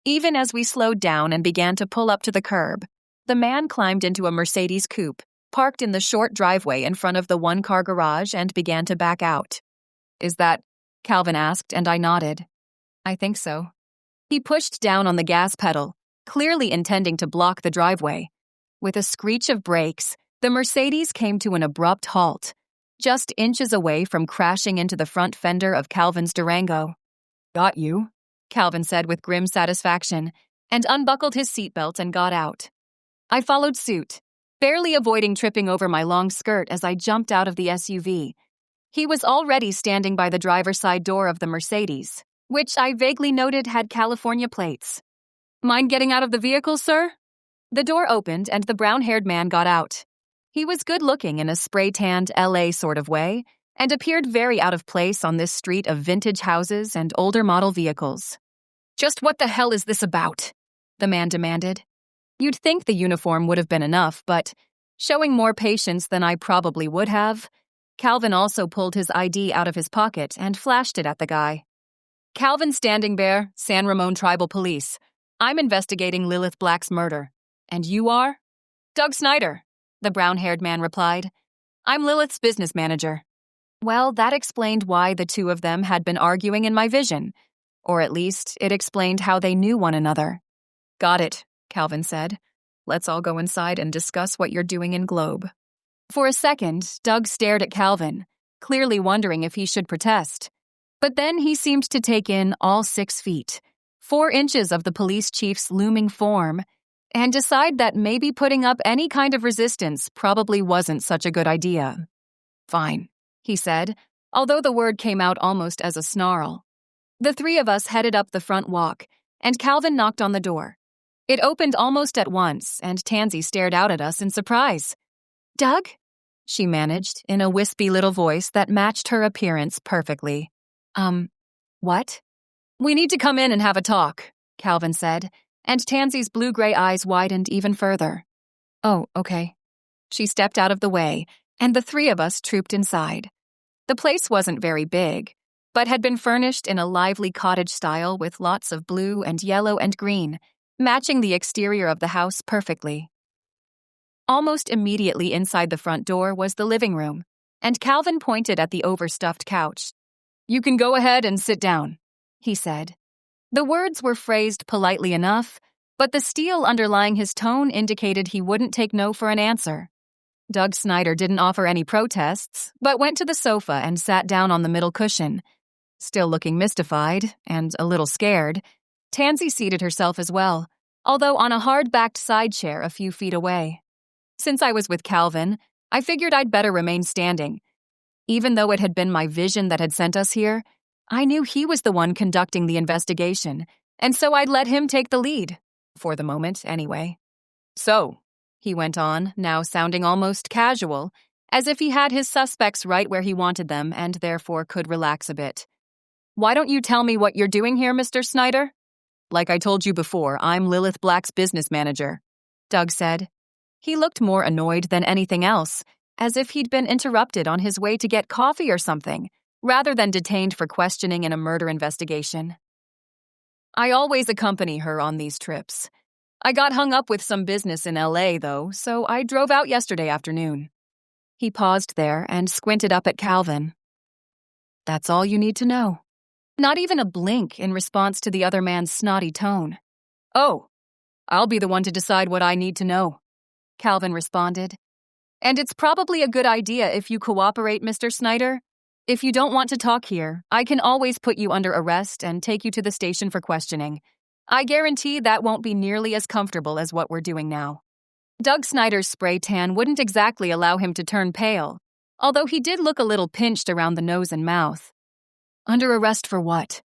Even as we slowed down and began to pull up to the curb, the man climbed into a Mercedes coupe, parked in the short driveway in front of the one-car garage, and began to back out. "Is that?" Calvin asked, and I nodded. "I think so." He pushed down on the gas pedal, clearly intending to block the driveway. With a screech of brakes, the Mercedes came to an abrupt halt, just inches away from crashing into the front fender of Calvin's Durango. "Got you," Calvin said with grim satisfaction, and unbuckled his seatbelt and got out. I followed suit, barely avoiding tripping over my long skirt as I jumped out of the SUV. He was already standing by the driver's side door of the Mercedes, which I vaguely noted had California plates. "Mind getting out of the vehicle, sir?" The door opened and the brown-haired man got out. He was good-looking in a spray-tanned LA sort of way and appeared very out of place on this street of vintage houses and older model vehicles. "Just what the hell is this about?" the man demanded. You'd think the uniform would have been enough, but showing more patience than I probably would have, Calvin also pulled his ID out of his pocket and flashed it at the guy. "Calvin Standingbear, San Ramon Tribal Police. I'm investigating Lilith Black's murder. And you are?" "Doug Snyder," the brown-haired man replied. "I'm Lilith's business manager." Well, that explained why the two of them had been arguing in my vision, or at least it explained how they knew one another. "Got it," Calvin said. "Let's all go inside and discuss what you're doing in Globe." For a second, Doug stared at Calvin, clearly wondering if he should protest. But then he seemed to take in all 6 feet, 4 inches of the police chief's looming form, and decide that maybe putting up any kind of resistance probably wasn't such a good idea. "Fine," he said, although the word came out almost as a snarl. The 3 of us headed up the front walk, and Calvin knocked on the door. It opened almost at once, and Tansy stared out at us in surprise. "Doug?" she managed, in a wispy little voice that matched her appearance perfectly. What?" "We need to come in and have a talk," Calvin said, and Tansy's blue-gray eyes widened even further. "Oh, okay." She stepped out of the way, and the 3 of us trooped inside. The place wasn't very big, but had been furnished in a lively cottage style with lots of blue and yellow and green, matching the exterior of the house perfectly. Almost immediately inside the front door was the living room, and Calvin pointed at the overstuffed couch. "You can go ahead and sit down," he said. The words were phrased politely enough, but the steel underlying his tone indicated he wouldn't take no for an answer. Doug Snyder didn't offer any protests, but went to the sofa and sat down on the middle cushion. Still looking mystified and a little scared, Tansy seated herself as well, although on a hard-backed side chair a few feet away. Since I was with Calvin, I figured I'd better remain standing. Even though it had been my vision that had sent us here, I knew he was the one conducting the investigation, and so I'd let him take the lead, for the moment anyway. "So," he went on, now sounding almost casual, as if he had his suspects right where he wanted them and therefore could relax a bit. "Why don't you tell me what you're doing here, Mr. Snyder?" "Like I told you before, I'm Lilith Black's business manager," Doug said. He looked more annoyed than anything else, as if he'd been interrupted on his way to get coffee or something, rather than detained for questioning in a murder investigation. "I always accompany her on these trips. I got hung up with some business in LA, though, so I drove out yesterday afternoon." He paused there and squinted up at Calvin. "That's all you need to know." Not even a blink in response to the other man's snotty tone. "Oh, I'll be the one to decide what I need to know," Calvin responded. "And it's probably a good idea if you cooperate, Mr. Snyder. If you don't want to talk here, I can always put you under arrest and take you to the station for questioning. I guarantee that won't be nearly as comfortable as what we're doing now." Doug Snyder's spray tan wouldn't exactly allow him to turn pale, although he did look a little pinched around the nose and mouth. "Under arrest for what?"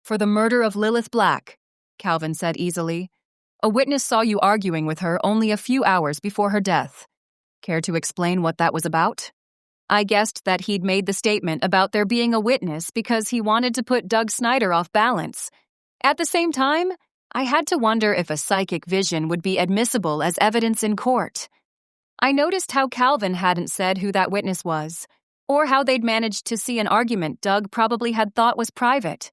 "For the murder of Lilith Black," Calvin said easily. "A witness saw you arguing with her only a few hours before her death. Care to explain what that was about?" I guessed that he'd made the statement about there being a witness because he wanted to put Doug Snyder off balance. At the same time, I had to wonder if a psychic vision would be admissible as evidence in court. I noticed how Calvin hadn't said who that witness was, or how they'd managed to see an argument Doug probably had thought was private.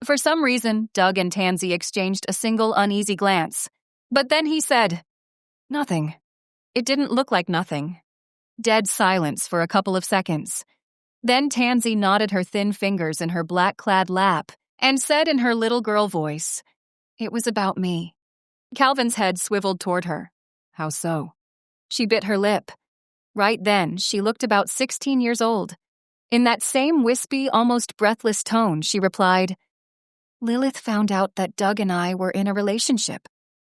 For some reason, Doug and Tansy exchanged a single uneasy glance. But then he said, "Nothing." It didn't look like nothing. Dead silence for a couple of seconds. Then Tansy nodded her thin fingers in her black-clad lap and said in her little girl voice, "It was about me." Calvin's head swiveled toward her. "How so?" She bit her lip. Right then, she looked about 16 years old. In that same wispy, almost breathless tone, she replied, "Lilith found out that Doug and I were in a relationship."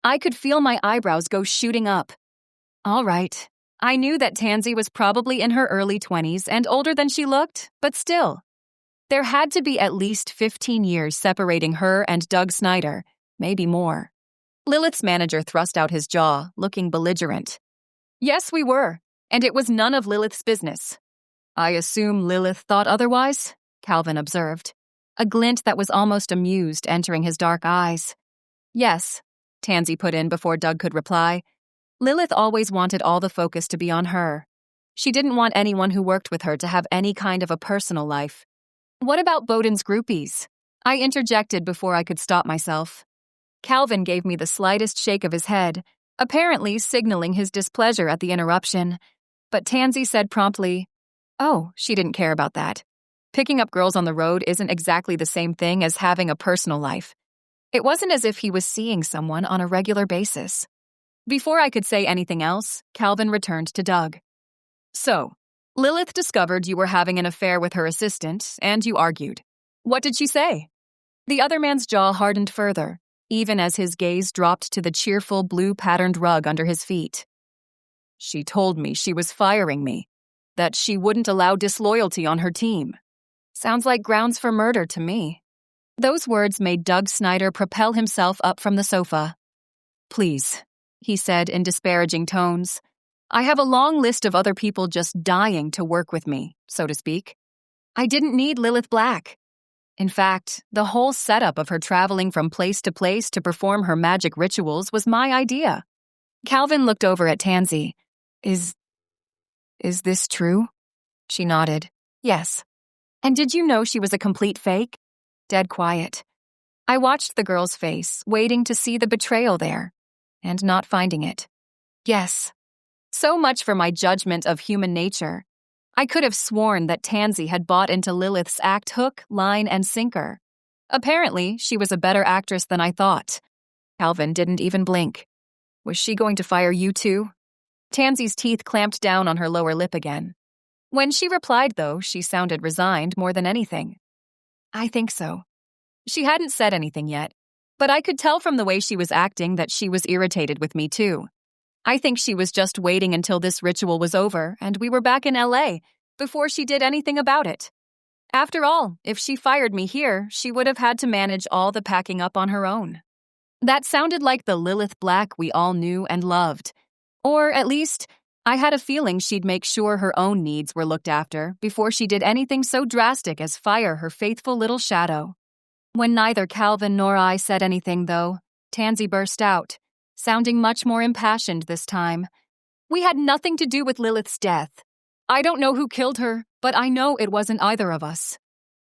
I could feel my eyebrows go shooting up. All right. I knew that Tansy was probably in her early 20s and older than she looked, but still. There had to be at least 15 years separating her and Doug Snyder, maybe more. Lilith's manager thrust out his jaw, looking belligerent. Yes, we were, and it was none of Lilith's business. I assume Lilith thought otherwise, Calvin observed, a glint that was almost amused entering his dark eyes. Yes, Tansy put in before Doug could reply. Lilith always wanted all the focus to be on her. She didn't want anyone who worked with her to have any kind of a personal life. What about Bowden's groupies? I interjected before I could stop myself. Calvin gave me the slightest shake of his head, apparently signaling his displeasure at the interruption. But Tansy said promptly, "Oh, she didn't care about that. Picking up girls on the road isn't exactly the same thing as having a personal life." It wasn't as if he was seeing someone on a regular basis. Before I could say anything else, Calvin returned to Doug. So, Lilith discovered you were having an affair with her assistant, and you argued. What did she say? The other man's jaw hardened further, even as his gaze dropped to the cheerful blue-patterned rug under his feet. She told me she was firing me, that she wouldn't allow disloyalty on her team. Sounds like grounds for murder to me. Those words made Doug Snyder propel himself up from the sofa. Please, he said in disparaging tones. I have a long list of other people just dying to work with me, so to speak. I didn't need Lilith Black. In fact, the whole setup of her traveling from place to perform her magic rituals was my idea. Calvin looked over at Tansy. Is this true? She nodded. Yes. And did you know she was a complete fake? Dead quiet. I watched the girl's face, waiting to see the betrayal there, and not finding it. Yes. So much for my judgment of human nature. I could have sworn that Tansy had bought into Lilith's act hook, line, and sinker. Apparently, she was a better actress than I thought. Calvin didn't even blink. Was she going to fire you too? Tansy's teeth clamped down on her lower lip again. When she replied, though, she sounded resigned more than anything. I think so. She hadn't said anything yet, but I could tell from the way she was acting that she was irritated with me too. I think she was just waiting until this ritual was over and we were back in LA before she did anything about it. After all, if she fired me here, she would have had to manage all the packing up on her own. That sounded like the Lilith Black we all knew and loved. Or at least, I had a feeling she'd make sure her own needs were looked after before she did anything so drastic as fire her faithful little shadow. When neither Calvin nor I said anything, though, Tansy burst out, sounding much more impassioned this time. We had nothing to do with Lilith's death. I don't know who killed her, but I know it wasn't either of us.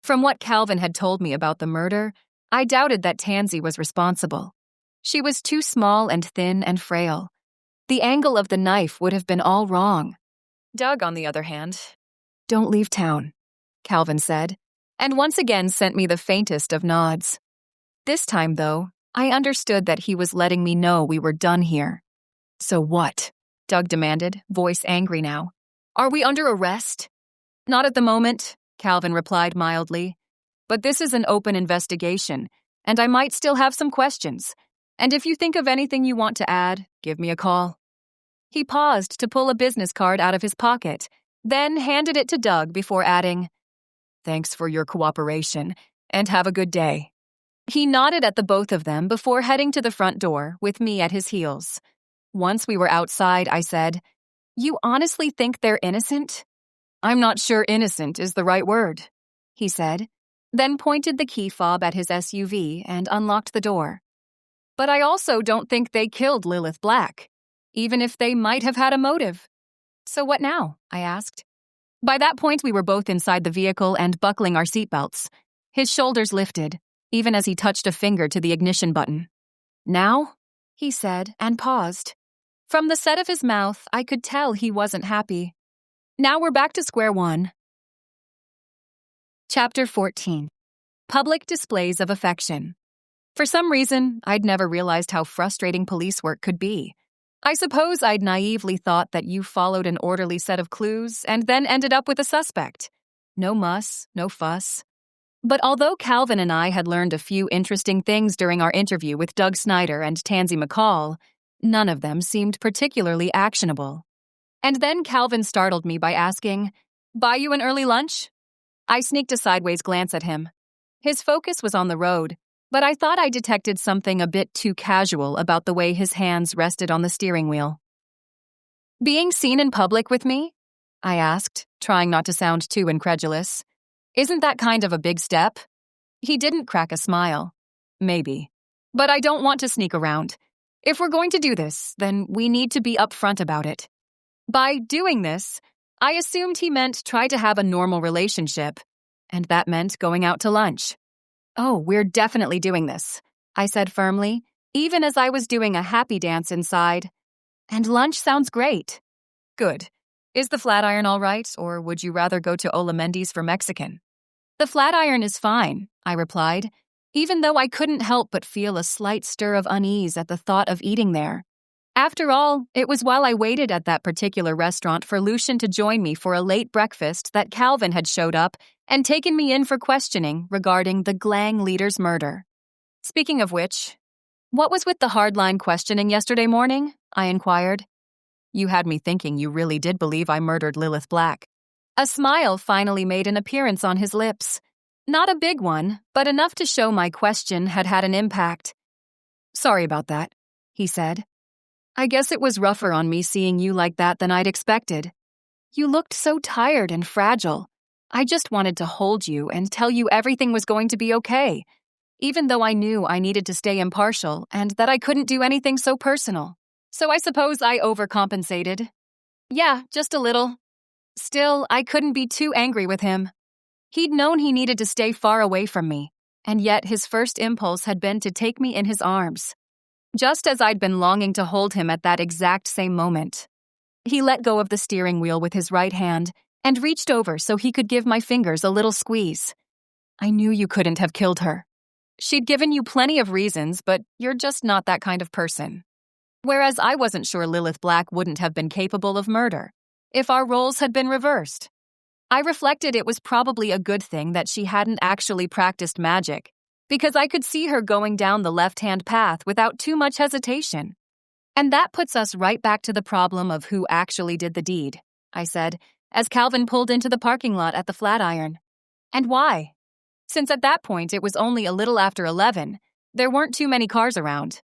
From what Calvin had told me about the murder, I doubted that Tansy was responsible. She was too small and thin and frail. The angle of the knife would have been all wrong. Doug, on the other hand, don't leave town, Calvin said, and once again sent me the faintest of nods. This time, though, I understood that he was letting me know we were done here. So what? Doug demanded, voice angry now. Are we under arrest? Not at the moment, Calvin replied mildly. But this is an open investigation, and I might still have some questions. And if you think of anything you want to add, give me a call. He paused to pull a business card out of his pocket, then handed it to Doug before adding, Thanks for your cooperation, and have a good day. He nodded at the both of them before heading to the front door, with me at his heels. Once we were outside, I said, You honestly think they're innocent? I'm not sure innocent is the right word, he said, then pointed the key fob at his SUV and unlocked the door. But I also don't think they killed Lilith Black, even if they might have had a motive. So what now? I asked. By that point, we were both inside the vehicle and buckling our seatbelts. His shoulders lifted, even as he touched a finger to the ignition button. Now? He said, and paused. From the set of his mouth, I could tell he wasn't happy. Now we're back to square one. Chapter 14. Public Displays of Affection. For some reason, I'd never realized how frustrating police work could be. I suppose I'd naively thought that you followed an orderly set of clues and then ended up with a suspect. No muss, no fuss. But although Calvin and I had learned a few interesting things during our interview with Doug Snyder and Tansy McCall, none of them seemed particularly actionable. And then Calvin startled me by asking, Buy you an early lunch? I sneaked a sideways glance at him. His focus was on the road, but I thought I detected something a bit too casual about the way his hands rested on the steering wheel. "Being seen in public with me?" I asked, trying not to sound too incredulous. "Isn't that kind of a big step?" He didn't crack a smile. "Maybe. But I don't want to sneak around. If we're going to do this, then we need to be upfront about it." By doing this, I assumed he meant try to have a normal relationship, and that meant going out to lunch. "Oh, we're definitely doing this," I said firmly, even as I was doing a happy dance inside. "And lunch sounds great." "Good. Is the Flatiron all right, or would you rather go to Olamendi's for Mexican?" "The Flatiron is fine," I replied, even though I couldn't help but feel a slight stir of unease at the thought of eating there. After all, it was while I waited at that particular restaurant for Lucian to join me for a late breakfast that Calvin had showed up and taken me in for questioning regarding the Glang leader's murder. Speaking of which, what was with the hardline questioning yesterday morning? I inquired. "You had me thinking you really did believe I murdered Lilith Black." A smile finally made an appearance on his lips. Not a big one, but enough to show my question had had an impact. "Sorry about that," he said. "I guess it was rougher on me seeing you like that than I'd expected. You looked so tired and fragile. I just wanted to hold you and tell you everything was going to be okay, even though I knew I needed to stay impartial and that I couldn't do anything so personal. So I suppose I overcompensated." "Yeah, just a little." Still, I couldn't be too angry with him. He'd known he needed to stay far away from me, and yet his first impulse had been to take me in his arms, just as I'd been longing to hold him at that exact same moment. He let go of the steering wheel with his right hand and reached over so he could give my fingers a little squeeze. "I knew you couldn't have killed her. She'd given you plenty of reasons, but you're just not that kind of person." Whereas I wasn't sure Lilith Black wouldn't have been capable of murder if our roles had been reversed. I reflected it was probably a good thing that she hadn't actually practiced magic, because I could see her going down the left-hand path without too much hesitation. "And that puts us right back to the problem of who actually did the deed," I said, as Calvin pulled into the parking lot at the Flatiron. "And why?" Since at that point it was only a little after 11, there weren't too many cars around.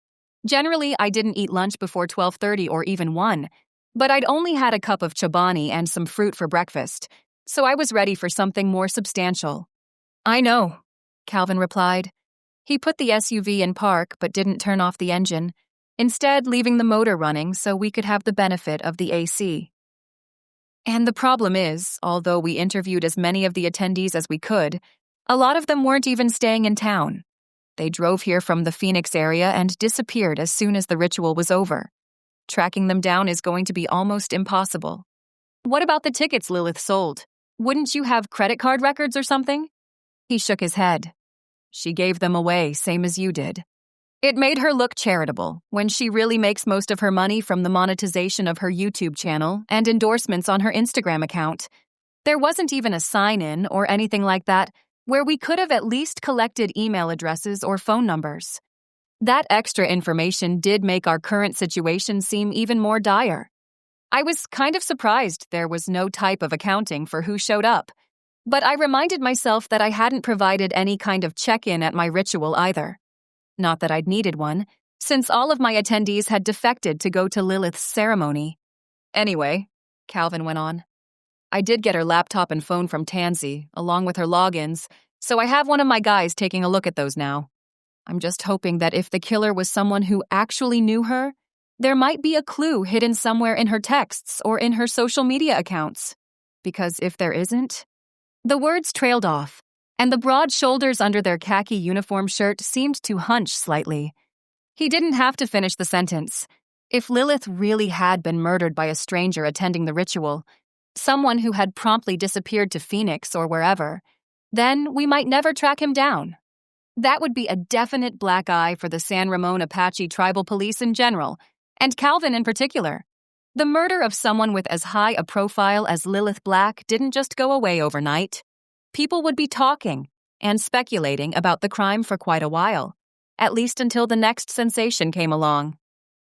Generally, I didn't eat lunch before 12:30 or even 1, but I'd only had a cup of chobani and some fruit for breakfast, so I was ready for something more substantial. "I know," Calvin replied. He put the SUV in park but didn't turn off the engine, instead leaving the motor running so we could have the benefit of the AC. "And the problem is, although we interviewed as many of the attendees as we could, a lot of them weren't even staying in town. They drove here from the Phoenix area and disappeared as soon as the ritual was over. Tracking them down is going to be almost impossible." "What about the tickets Lilith sold? Wouldn't you have credit card records or something?" He shook his head. "She gave them away, same as you did. It made her look charitable, when she really makes most of her money from the monetization of her YouTube channel and endorsements on her Instagram account. There wasn't even a sign-in or anything like that, where we could have at least collected email addresses or phone numbers. That extra information did make our current situation seem even more dire. I was kind of surprised there was no type of accounting for who showed up, but I reminded myself that I hadn't provided any kind of check-in at my ritual either. Not that I'd needed one, since all of my attendees had defected to go to Lilith's ceremony. "Anyway," Calvin went on, "I did get her laptop and phone from Tansy, along with her logins, so I have one of my guys taking a look at those now. I'm just hoping that if the killer was someone who actually knew her, there might be a clue hidden somewhere in her texts or in her social media accounts. Because if there isn't..." The words trailed off, and the broad shoulders under their khaki uniform shirt seemed to hunch slightly. He didn't have to finish the sentence. If Lilith really had been murdered by a stranger attending the ritual, someone who had promptly disappeared to Phoenix or wherever, then we might never track him down. That would be a definite black eye for the San Ramon Apache tribal police in general, and Calvin in particular. The murder of someone with as high a profile as Lilith Black didn't just go away overnight. People would be talking and speculating about the crime for quite a while, at least until the next sensation came along.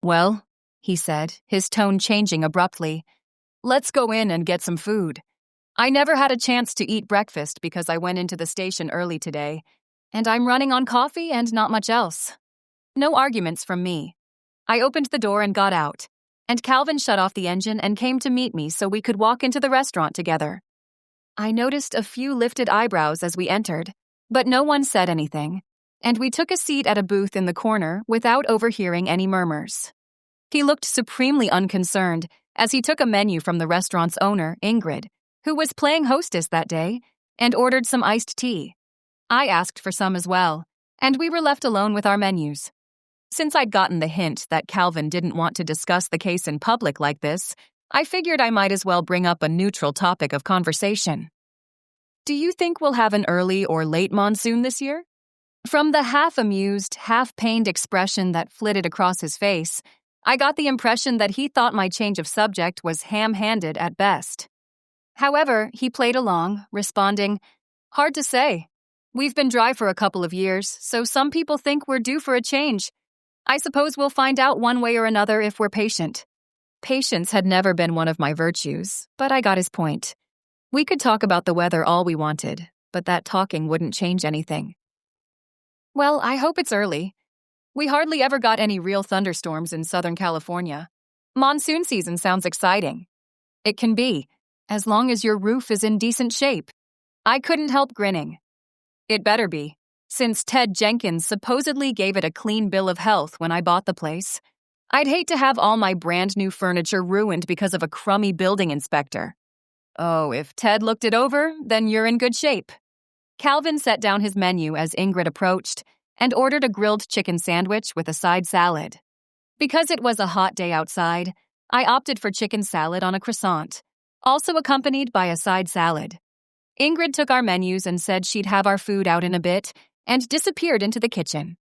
"Well," he said, his tone changing abruptly, "let's go in and get some food. I never had a chance to eat breakfast because I went into the station early today, and I'm running on coffee and not much else. No arguments from me. I opened the door and got out, and Calvin shut off the engine and came to meet me so we could walk into the restaurant together. I noticed a few lifted eyebrows as we entered, but no one said anything, and we took a seat at a booth in the corner without overhearing any murmurs. He looked supremely unconcerned as he took a menu from the restaurant's owner, Ingrid, who was playing hostess that day, and ordered some iced tea. I asked for some as well, and we were left alone with our menus. Since I'd gotten the hint that Calvin didn't want to discuss the case in public like this, I figured I might as well bring up a neutral topic of conversation. Do you think we'll have an early or late monsoon this year? From the half-amused, half-pained expression that flitted across his face, I got the impression that he thought my change of subject was ham-handed at best. However, he played along, responding, "Hard to say. We've been dry for a couple of years, so some people think we're due for a change. I suppose we'll find out one way or another if we're patient." Patience had never been one of my virtues, but I got his point. We could talk about the weather all we wanted, but that talking wouldn't change anything. Well, I hope it's early. We hardly ever got any real thunderstorms in Southern California. Monsoon season sounds exciting. It can be, as long as your roof is in decent shape. I couldn't help grinning. It better be, since Ted Jenkins supposedly gave it a clean bill of health when I bought the place. I'd hate to have all my brand new furniture ruined because of a crummy building inspector. Oh, if Ted looked it over, then you're in good shape. Calvin set down his menu as Ingrid approached and ordered a grilled chicken sandwich with a side salad. Because it was a hot day outside, I opted for chicken salad on a croissant, also accompanied by a side salad. Ingrid took our menus and said she'd have our food out in a bit and disappeared into the kitchen.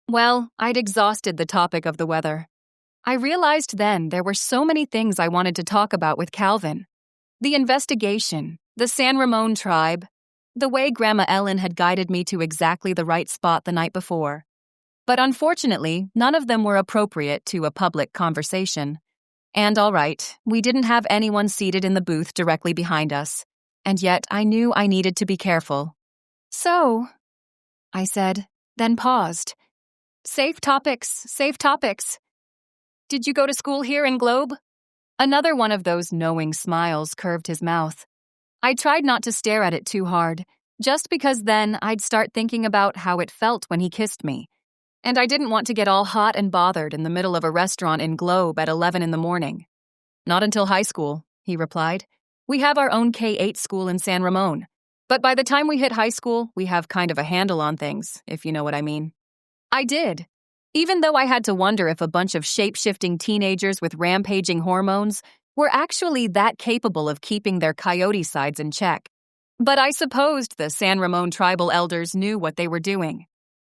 Well, I'd exhausted the topic of the weather. I realized then there were so many things I wanted to talk about with Calvin. The investigation, the San Ramon tribe, the way Grandma Ellen had guided me to exactly the right spot the night before. But unfortunately, none of them were appropriate to a public conversation. And all right, we didn't have anyone seated in the booth directly behind us, and yet I knew I needed to be careful. So, I said, then paused. Safe topics, safe topics. Did you go to school here in Globe? Another one of those knowing smiles curved his mouth. I tried not to stare at it too hard, just because then I'd start thinking about how it felt when he kissed me. And I didn't want to get all hot and bothered in the middle of a restaurant in Globe at 11 in the morning. Not until high school, he replied. We have our own K-8 school in San Ramon. But by the time we hit high school, we have kind of a handle on things, if you know what I mean. I did. Even though I had to wonder if a bunch of shape-shifting teenagers with rampaging hormones were actually that capable of keeping their coyote sides in check. But I supposed the San Ramon tribal elders knew what they were doing.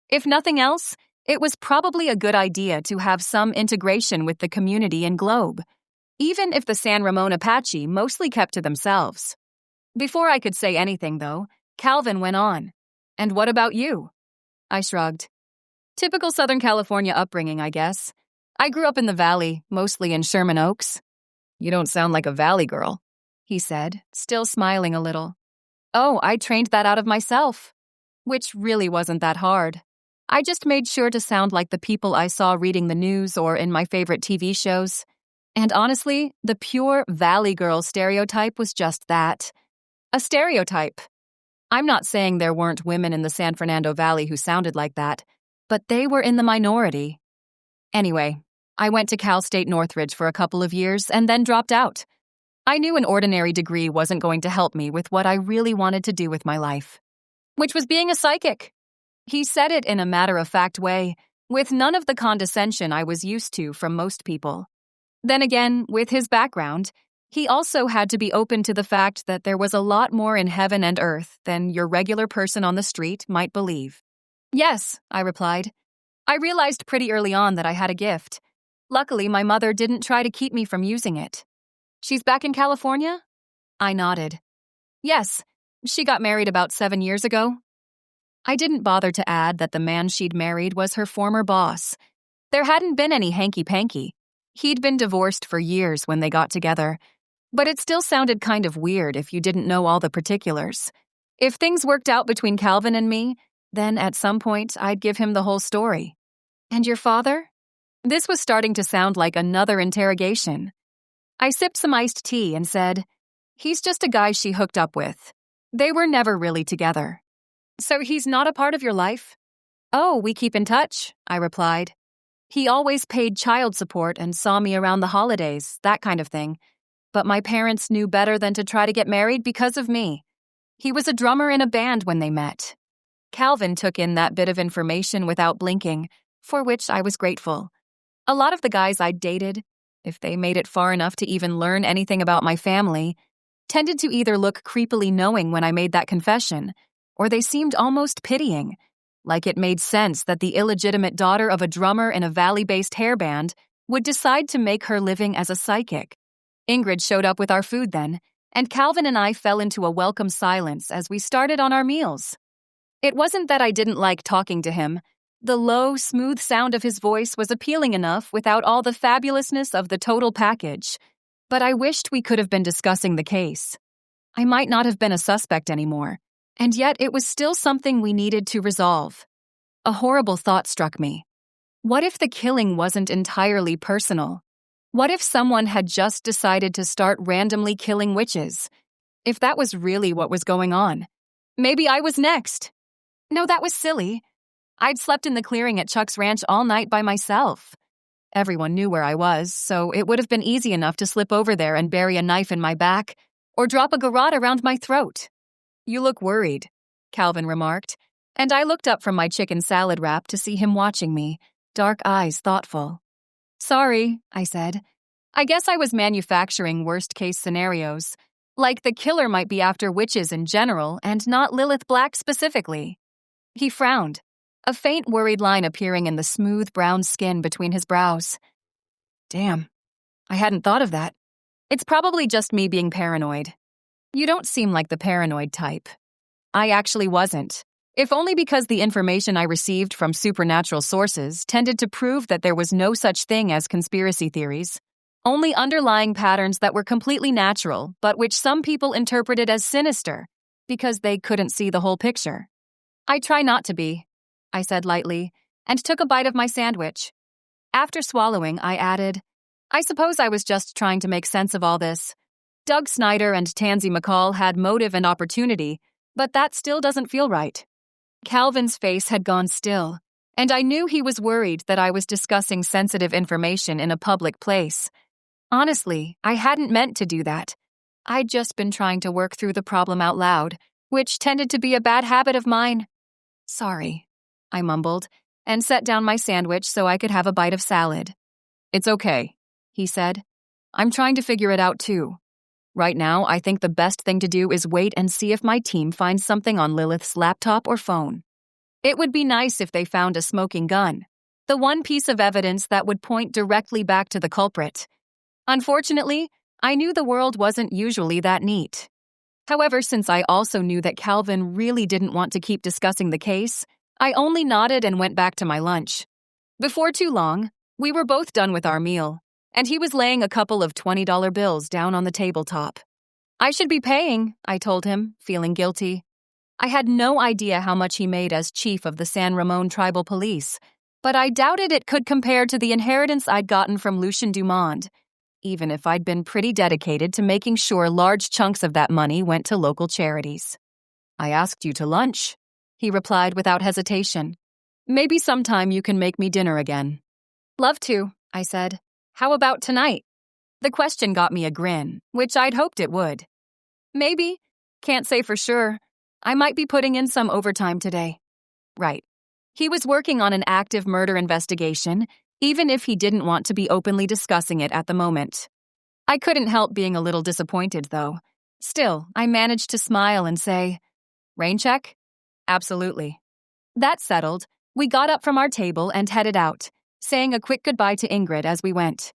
If nothing else, it was probably a good idea to have some integration with the community in Globe, even if the San Ramon Apache mostly kept to themselves. Before I could say anything, though, Calvin went on. And what about you? I shrugged. Typical Southern California upbringing, I guess. I grew up in the valley, mostly in Sherman Oaks. You don't sound like a valley girl, he said, still smiling a little. Oh, I trained that out of myself. Which really wasn't that hard. I just made sure to sound like the people I saw reading the news or in my favorite TV shows. And honestly, the pure valley girl stereotype was just that. A stereotype. I'm not saying there weren't women in the San Fernando Valley who sounded like that, but they were in the minority. Anyway, I went to Cal State Northridge for a couple of years and then dropped out. I knew an ordinary degree wasn't going to help me with what I really wanted to do with my life, which was being a psychic. He said it in a matter-of-fact way, with none of the condescension I was used to from most people. Then again, with his background, he also had to be open to the fact that there was a lot more in heaven and earth than your regular person on the street might believe. Yes, I replied. I realized pretty early on that I had a gift. Luckily, my mother didn't try to keep me from using it. She's back in California? I nodded. Yes, she got married about 7 years ago. I didn't bother to add that the man she'd married was her former boss. There hadn't been any hanky-panky. He'd been divorced for years when they got together. But it still sounded kind of weird if you didn't know all the particulars. If things worked out between Calvin and me, then at some point I'd give him the whole story. And your father? This was starting to sound like another interrogation. I sipped some iced tea and said, "He's just a guy she hooked up with. They were never really together." "So he's not a part of your life?" "Oh, we keep in touch," I replied. "He always paid child support and saw me around the holidays, that kind of thing. But my parents knew better than to try to get married because of me. He was a drummer in a band when they met." Calvin took in that bit of information without blinking, for which I was grateful. A lot of the guys I'd dated, if they made it far enough to even learn anything about my family, tended to either look creepily knowing when I made that confession, or they seemed almost pitying, like it made sense that the illegitimate daughter of a drummer in a valley-based hair band would decide to make her living as a psychic. Ingrid showed up with our food then, and Calvin and I fell into a welcome silence as we started on our meals. It wasn't that I didn't like talking to him. The low, smooth sound of his voice was appealing enough without all the fabulousness of the total package. But I wished we could have been discussing the case. I might not have been a suspect anymore, and yet it was still something we needed to resolve. A horrible thought struck me. What if the killing wasn't entirely personal? What if someone had just decided to start randomly killing witches? If that was really what was going on, maybe I was next. No, that was silly. I'd slept in the clearing at Chuck's ranch all night by myself. Everyone knew where I was, so it would have been easy enough to slip over there and bury a knife in my back, or drop a garrote around my throat. "You look worried," Calvin remarked, and I looked up from my chicken salad wrap to see him watching me, dark eyes thoughtful. "Sorry," I said. "I guess I was manufacturing worst-case scenarios, like the killer might be after witches in general and not Lilith Black specifically." He frowned, a faint worried line appearing in the smooth brown skin between his brows. "Damn, I hadn't thought of that. It's probably just me being paranoid." "You don't seem like the paranoid type." I actually wasn't, if only because the information I received from supernatural sources tended to prove that there was no such thing as conspiracy theories, only underlying patterns that were completely natural, but which some people interpreted as sinister because they couldn't see the whole picture. "I try not to be," I said lightly, and took a bite of my sandwich. After swallowing, I added, "I suppose I was just trying to make sense of all this. Doug Snyder and Tansy McCall had motive and opportunity, but that still doesn't feel right." Calvin's face had gone still, and I knew he was worried that I was discussing sensitive information in a public place. Honestly, I hadn't meant to do that. I'd just been trying to work through the problem out loud, which tended to be a bad habit of mine. "Sorry," I mumbled, and set down my sandwich so I could have a bite of salad. "It's okay," he said. "I'm trying to figure it out too. Right now, I think the best thing to do is wait and see if my team finds something on Lilith's laptop or phone. It would be nice if they found a smoking gun, the one piece of evidence that would point directly back to the culprit. Unfortunately, I knew the world wasn't usually that neat. However, since I also knew that Calvin really didn't want to keep discussing the case, I only nodded and went back to my lunch. Before too long, we were both done with our meal, and he was laying a couple of $20 bills down on the tabletop. "I should be paying," I told him, feeling guilty. I had no idea how much he made as chief of the San Ramon Tribal Police, but I doubted it could compare to the inheritance I'd gotten from Lucien Dumond, even if I'd been pretty dedicated to making sure large chunks of that money went to local charities. "I asked you to lunch," he replied without hesitation. "Maybe sometime you can make me dinner again." "Love to," I said. "How about tonight?" The question got me a grin, which I'd hoped it would. "Maybe. Can't say for sure. I might be putting in some overtime today." Right. He was working on an active murder investigation, even if he didn't want to be openly discussing it at the moment. I couldn't help being a little disappointed, though. Still, I managed to smile and say, "Rain check?" "Absolutely." That settled, we got up from our table and headed out, saying a quick goodbye to Ingrid as we went.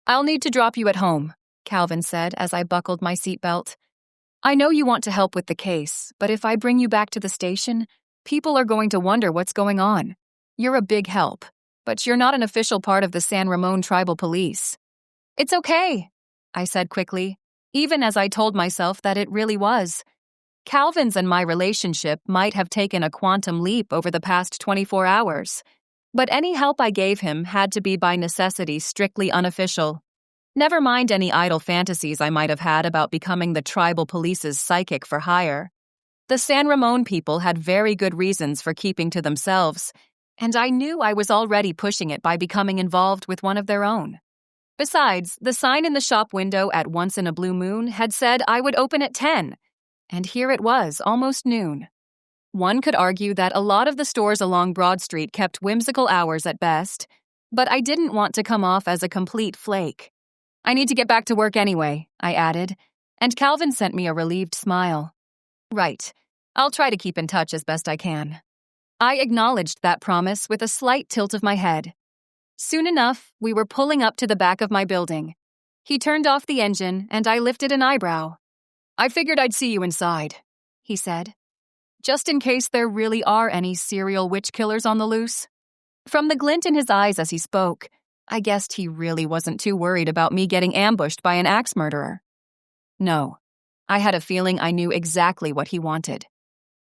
"I'll need to drop you at home," Calvin said as I buckled my seatbelt. "I know you want to help with the case, but if I bring you back to the station, people are going to wonder what's going on. You're a big help, but you're not an official part of the San Ramon Tribal Police." "It's okay," I said quickly. even as I told myself that it really was. Calvin's and my relationship might have taken a quantum leap over the past 24 hours, but any help I gave him had to be by necessity strictly unofficial. Never mind any idle fantasies I might have had about becoming the tribal police's psychic for hire. The San Ramon people had very good reasons for keeping to themselves, and I knew I was already pushing it by becoming involved with one of their own. Besides, the sign in the shop window at Once in a Blue Moon had said I would open at 10, and here it was, almost noon. One could argue that a lot of the stores along Broad Street kept whimsical hours at best, but I didn't want to come off as a complete flake. I need to get back to work anyway, I added, and Calvin sent me a relieved smile. Right. I'll try to keep in touch as best I can. I acknowledged that promise with a slight tilt of my head. Soon enough, we were pulling up to the back of my building. He turned off the engine, and I lifted an eyebrow. I figured I'd see you inside, he said. Just in case there really are any serial witch killers on the loose. From the glint in his eyes as he spoke, I guessed he really wasn't too worried about me getting ambushed by an axe murderer. No, I had a feeling I knew exactly what he wanted.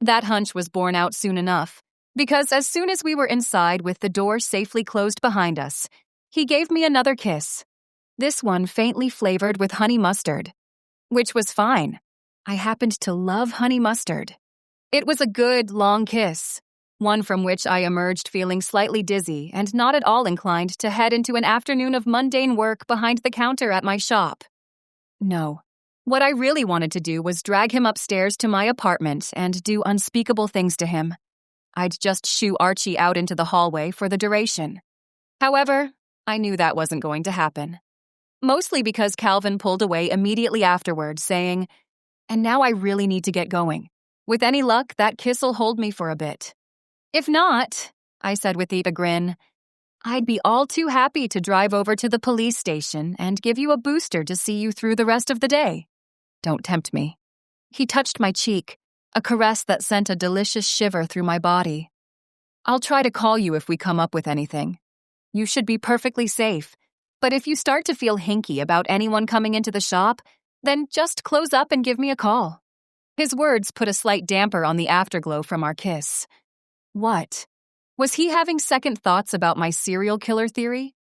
That hunch was borne out soon enough, because as soon as we were inside with the door safely closed behind us, he gave me another kiss, this one faintly flavored with honey mustard. Which was fine. I happened to love honey mustard. It was a good, long kiss, one from which I emerged feeling slightly dizzy and not at all inclined to head into an afternoon of mundane work behind the counter at my shop. No. What I really wanted to do was drag him upstairs to my apartment and do unspeakable things to him. I'd just shoo Archie out into the hallway for the duration. However, I knew that wasn't going to happen. Mostly because Calvin pulled away immediately afterward, saying, "And now I really need to get going. With any luck, that kiss'll hold me for a bit. If not," I said with a grin, "I'd be all too happy to drive over to the police station and give you a booster to see you through the rest of the day. Don't tempt me." He touched my cheek, a caress that sent a delicious shiver through my body. "I'll try to call you if we come up with anything. You should be perfectly safe, but if you start to feel hinky about anyone coming into the shop, then just close up and give me a call." His words put a slight damper on the afterglow from our kiss. What? Was he having second thoughts about my serial killer theory?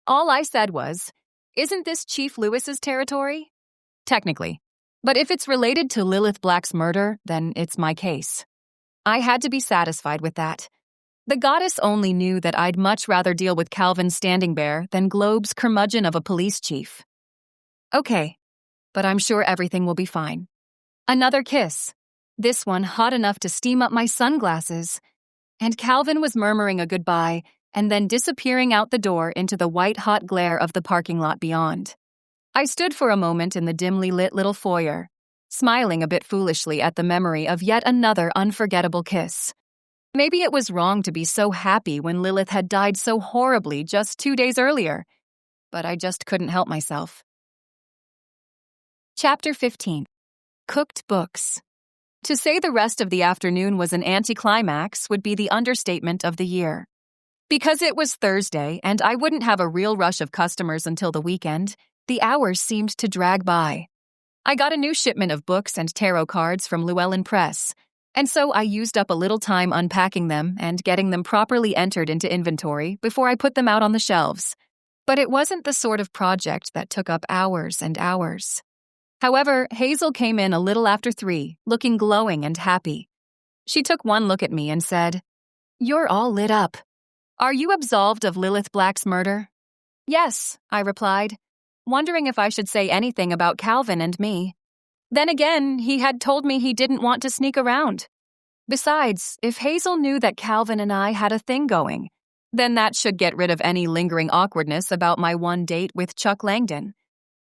All I said was, "Isn't this Chief Lewis's territory?" Technically. But if it's related to Lilith Black's murder, then it's my case. I had to be satisfied with that. The goddess only knew that I'd much rather deal with Calvin Standingbear than Globe's curmudgeon of a police chief. Okay, but I'm sure everything will be fine. Another kiss, this one hot enough to steam up my sunglasses, and Calvin was murmuring a goodbye and then disappearing out the door into the white-hot glare of the parking lot beyond. I stood for a moment in the dimly lit little foyer, smiling a bit foolishly at the memory of yet another unforgettable kiss. Maybe it was wrong to be so happy when Lilith had died so horribly just 2 days earlier, but I just couldn't help myself. Chapter 15. Cooked Books. To say the rest of the afternoon was an anticlimax would be the understatement of the year. Because it was Thursday and I wouldn't have a real rush of customers until the weekend, the hours seemed to drag by. I got a new shipment of books and tarot cards from Llewellyn Press, and so I used up a little time unpacking them and getting them properly entered into inventory before I put them out on the shelves. But it wasn't the sort of project that took up hours and hours. However, Hazel came in a little after 3, looking glowing and happy. She took one look at me and said, "You're all lit up. Are you absolved of Lilith Black's murder?" "Yes," I replied, wondering if I should say anything about Calvin and me. Then again, he had told me he didn't want to sneak around. Besides, if Hazel knew that Calvin and I had a thing going, then that should get rid of any lingering awkwardness about my one date with Chuck Langdon.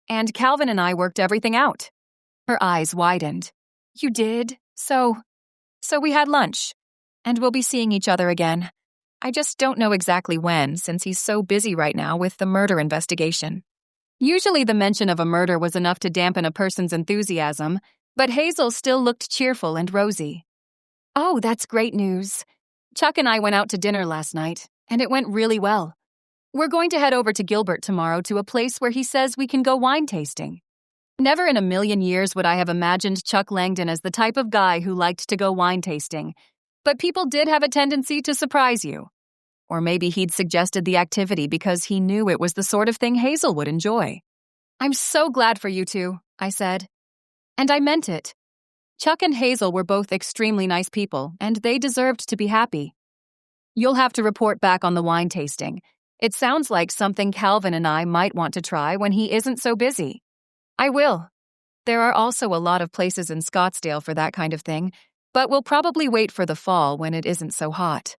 And Calvin and I worked everything out. Her eyes widened. "You did? So we had lunch, and we'll be seeing each other again. I just don't know exactly when, since he's so busy right now with the murder investigation." Usually the mention of a murder was enough to dampen a person's enthusiasm, but Hazel still looked cheerful and rosy. "Oh, that's great news. Chuck and I went out to dinner last night, and it went really well. We're going to head over to Gilbert tomorrow to a place where he says we can go wine tasting." Never in a million years would I have imagined Chuck Langdon as the type of guy who liked to go wine tasting, but people did have a tendency to surprise you. Or maybe he'd suggested the activity because he knew it was the sort of thing Hazel would enjoy. "I'm so glad for you two," I said. And I meant it. Chuck and Hazel were both extremely nice people, and they deserved to be happy. "You'll have to report back on the wine tasting. It sounds like something Calvin and I might want to try when he isn't so busy." "I will. There are also a lot of places in Scottsdale for that kind of thing, but we'll probably wait for the fall when it isn't so hot."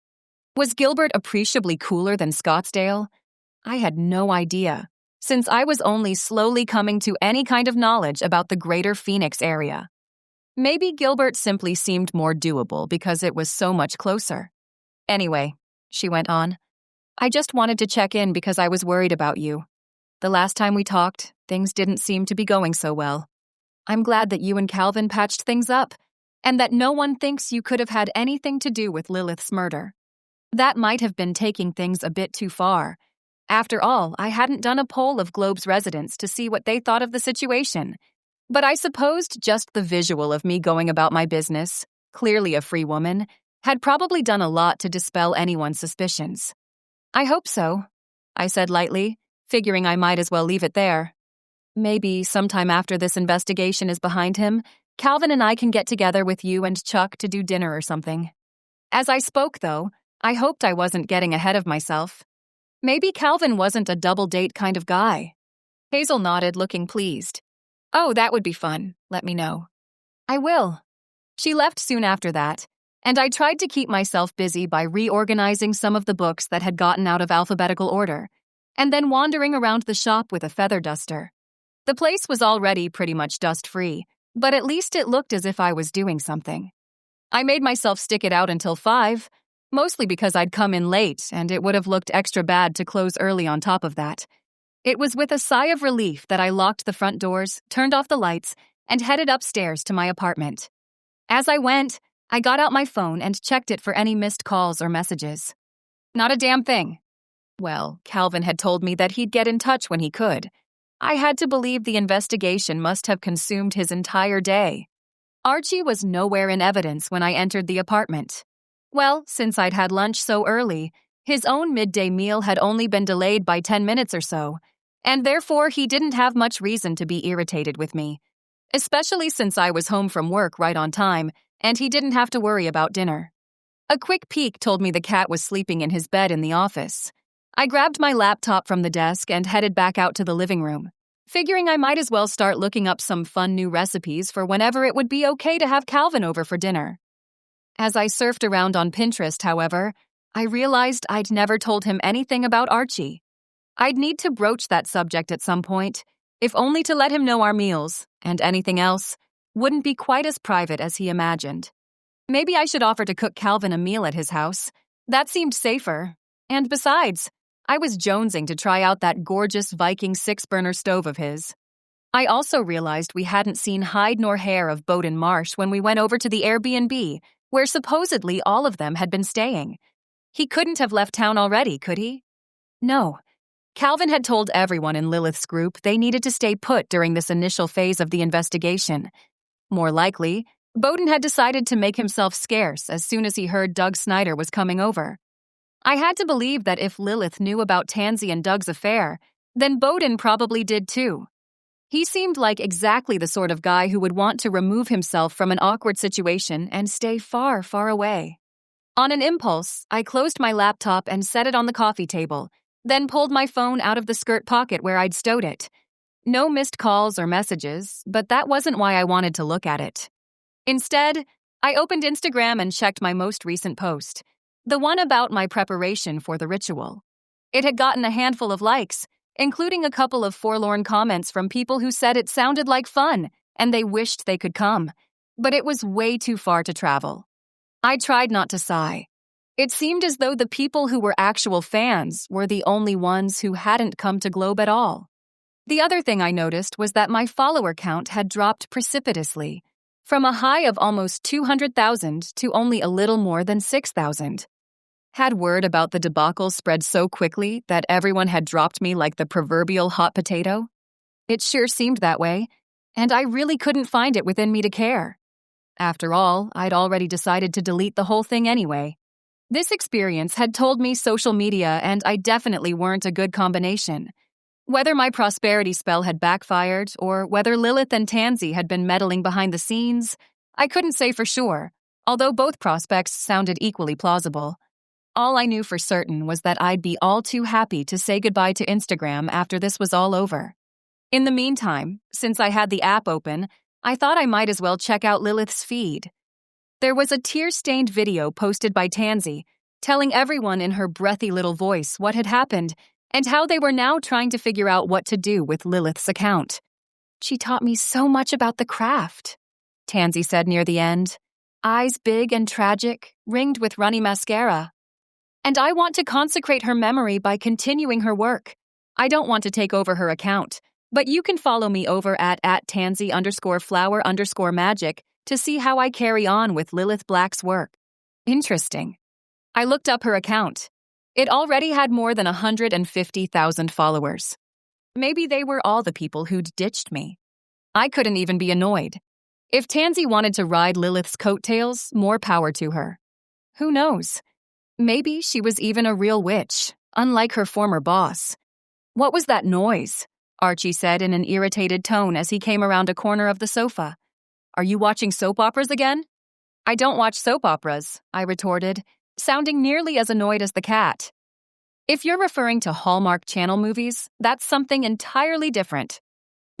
Was Gilbert appreciably cooler than Scottsdale? I had no idea, since I was only slowly coming to any kind of knowledge about the greater Phoenix area. Maybe Gilbert simply seemed more doable because it was so much closer. "Anyway," she went on, "I just wanted to check in because I was worried about you. The last time we talked, things didn't seem to be going so well. I'm glad that you and Calvin patched things up, and that no one thinks you could have had anything to do with Lilith's murder. That might have been taking things a bit too far. After all, I hadn't done a poll of Globe's residents to see what they thought of the situation. But I supposed just the visual of me going about my business, clearly a free woman, had probably done a lot to dispel anyone's suspicions." "I hope so," I said lightly, figuring I might as well leave it there. "Maybe sometime after this investigation is behind him, Calvin and I can get together with you and Chuck to do dinner or something." As I spoke, though, I hoped I wasn't getting ahead of myself. Maybe Calvin wasn't a double date kind of guy. Hazel nodded, looking pleased. "Oh, that would be fun. Let me know." "I will." She left soon after that, and I tried to keep myself busy by reorganizing some of the books that had gotten out of alphabetical order, and then wandering around the shop with a feather duster. The place was already pretty much dust-free, but at least it looked as if I was doing something. I made myself stick it out until 5, mostly because I'd come in late and it would have looked extra bad to close early on top of that. It was with a sigh of relief that I locked the front doors, turned off the lights, and headed upstairs to my apartment. As I went, I got out my phone and checked it for any missed calls or messages. Not a damn thing. Well, Calvin had told me that he'd get in touch when he could. I had to believe the investigation must have consumed his entire day. Archie was nowhere in evidence when I entered the apartment. Well, since I'd had lunch so early, his own midday meal had only been delayed by 10 minutes or so, and therefore he didn't have much reason to be irritated with me, especially since I was home from work right on time and he didn't have to worry about dinner. A quick peek told me the cat was sleeping in his bed in the office. I grabbed my laptop from the desk and headed back out to the living room, figuring I might as well start looking up some fun new recipes for whenever it would be okay to have Calvin over for dinner. As I surfed around on Pinterest, however, I realized I'd never told him anything about Archie. I'd need to broach that subject at some point, if only to let him know our meals, and anything else, wouldn't be quite as private as he imagined. Maybe I should offer to cook Calvin a meal at his house. That seemed safer. And besides, I was jonesing to try out that gorgeous Viking 6-burner stove of his. I also realized we hadn't seen hide nor hair of Bowden Marsh when we went over to the Airbnb, where supposedly all of them had been staying. He couldn't have left town already, could he? No. Calvin had told everyone in Lilith's group they needed to stay put during this initial phase of the investigation. More likely, Bowden had decided to make himself scarce as soon as he heard Doug Snyder was coming over. I had to believe that if Lilith knew about Tansy and Doug's affair, then Bowden probably did too. He seemed like exactly the sort of guy who would want to remove himself from an awkward situation and stay far, far away. On an impulse, I closed my laptop and set it on the coffee table, then pulled my phone out of the skirt pocket where I'd stowed it. No missed calls or messages, but that wasn't why I wanted to look at it. Instead, I opened Instagram and checked my most recent post, the one about my preparation for the ritual. It had gotten a handful of likes, including a couple of forlorn comments from people who said it sounded like fun and they wished they could come, but it was way too far to travel. I tried not to sigh. It seemed as though the people who were actual fans were the only ones who hadn't come to Globe at all. The other thing I noticed was that my follower count had dropped precipitously, from a high of almost 200,000 to only a little more than 6,000. Had word about the debacle spread so quickly that everyone had dropped me like the proverbial hot potato? It sure seemed that way, and I really couldn't find it within me to care. After all, I'd already decided to delete the whole thing anyway. This experience had told me social media and I definitely weren't a good combination. Whether my prosperity spell had backfired or whether Lilith and Tansy had been meddling behind the scenes, I couldn't say for sure, although both prospects sounded equally plausible. All I knew for certain was that I'd be all too happy to say goodbye to Instagram after this was all over. In the meantime, since I had the app open, I thought I might as well check out Lilith's feed. There was a tear-stained video posted by Tansy, telling everyone in her breathy little voice what had happened and how they were now trying to figure out what to do with Lilith's account. "She taught me so much about the craft," Tansy said near the end, eyes big and tragic, ringed with runny mascara. "And I want to consecrate her memory by continuing her work. I don't want to take over her account, but you can follow me over at @Tansy_flower_magic to see how I carry on with Lilith Black's work." Interesting. I looked up her account. It already had more than 150,000 followers. Maybe they were all the people who'd ditched me. I couldn't even be annoyed. If Tansy wanted to ride Lilith's coattails, more power to her. Who knows? Maybe she was even a real witch, unlike her former boss. "What was that noise?" Archie said in an irritated tone as he came around a corner of the sofa. "Are you watching soap operas again?" "I don't watch soap operas," I retorted, sounding nearly as annoyed as the cat. "If you're referring to Hallmark Channel movies, that's something entirely different.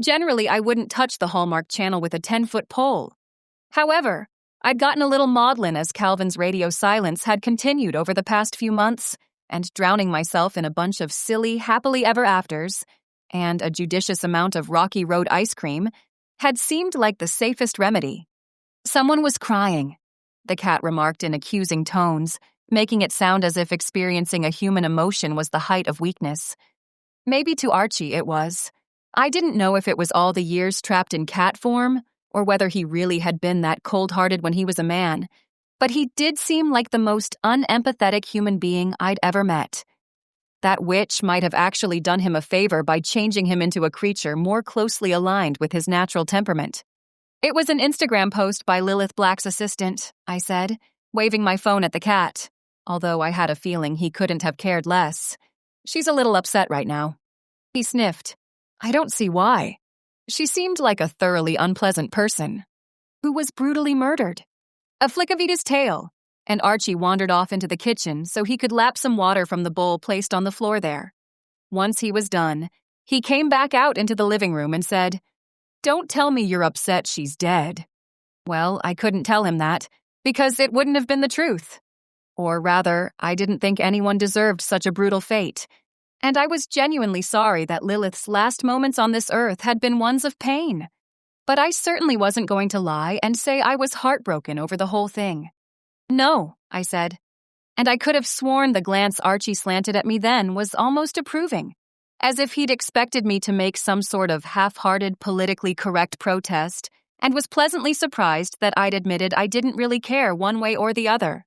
Generally, I wouldn't touch the Hallmark Channel with a 10-foot pole. However, I'd gotten a little maudlin as Calvin's radio silence had continued over the past few months, and drowning myself in a bunch of silly happily ever afters and a judicious amount of Rocky Road ice cream had seemed like the safest remedy. "Someone was crying," the cat remarked in accusing tones, making it sound as if experiencing a human emotion was the height of weakness. Maybe to Archie it was. I didn't know if it was all the years trapped in cat form, or whether he really had been that cold-hearted when he was a man, but he did seem like the most unempathetic human being I'd ever met. That witch might have actually done him a favor by changing him into a creature more closely aligned with his natural temperament. "It was an Instagram post by Lilith Black's assistant," I said, waving my phone at the cat, although I had a feeling he couldn't have cared less. "She's a little upset right now." He sniffed. "I don't see why. She seemed like a thoroughly unpleasant person." "Who was brutally murdered." A flick of Edith's tail, and Archie wandered off into the kitchen so he could lap some water from the bowl placed on the floor there. Once he was done, he came back out into the living room and said, "Don't tell me you're upset she's dead." Well, I couldn't tell him that, because it wouldn't have been the truth. Or rather, I didn't think anyone deserved such a brutal fate, and I was genuinely sorry that Lilith's last moments on this earth had been ones of pain. But I certainly wasn't going to lie and say I was heartbroken over the whole thing. "No," I said, and I could have sworn the glance Archie slanted at me then was almost approving, as if he'd expected me to make some sort of half-hearted, politically correct protest, and was pleasantly surprised that I'd admitted I didn't really care one way or the other.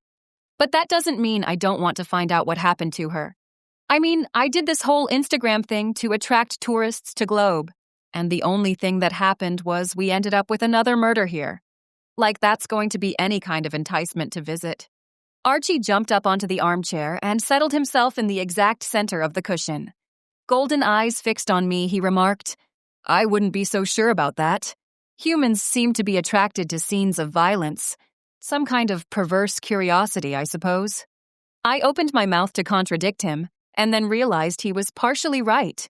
But that doesn't mean I don't want to find out what happened to her. I mean, I did this whole Instagram thing to attract tourists to Globe, and the only thing that happened was we ended up with another murder here. Like that's going to be any kind of enticement to visit. Archie jumped up onto the armchair and settled himself in the exact center of the cushion. Golden eyes fixed on me, he remarked, "I wouldn't be so sure about that. Humans seem to be attracted to scenes of violence. Some kind of perverse curiosity, I suppose." I opened my mouth to contradict him, and then realized he was partially right.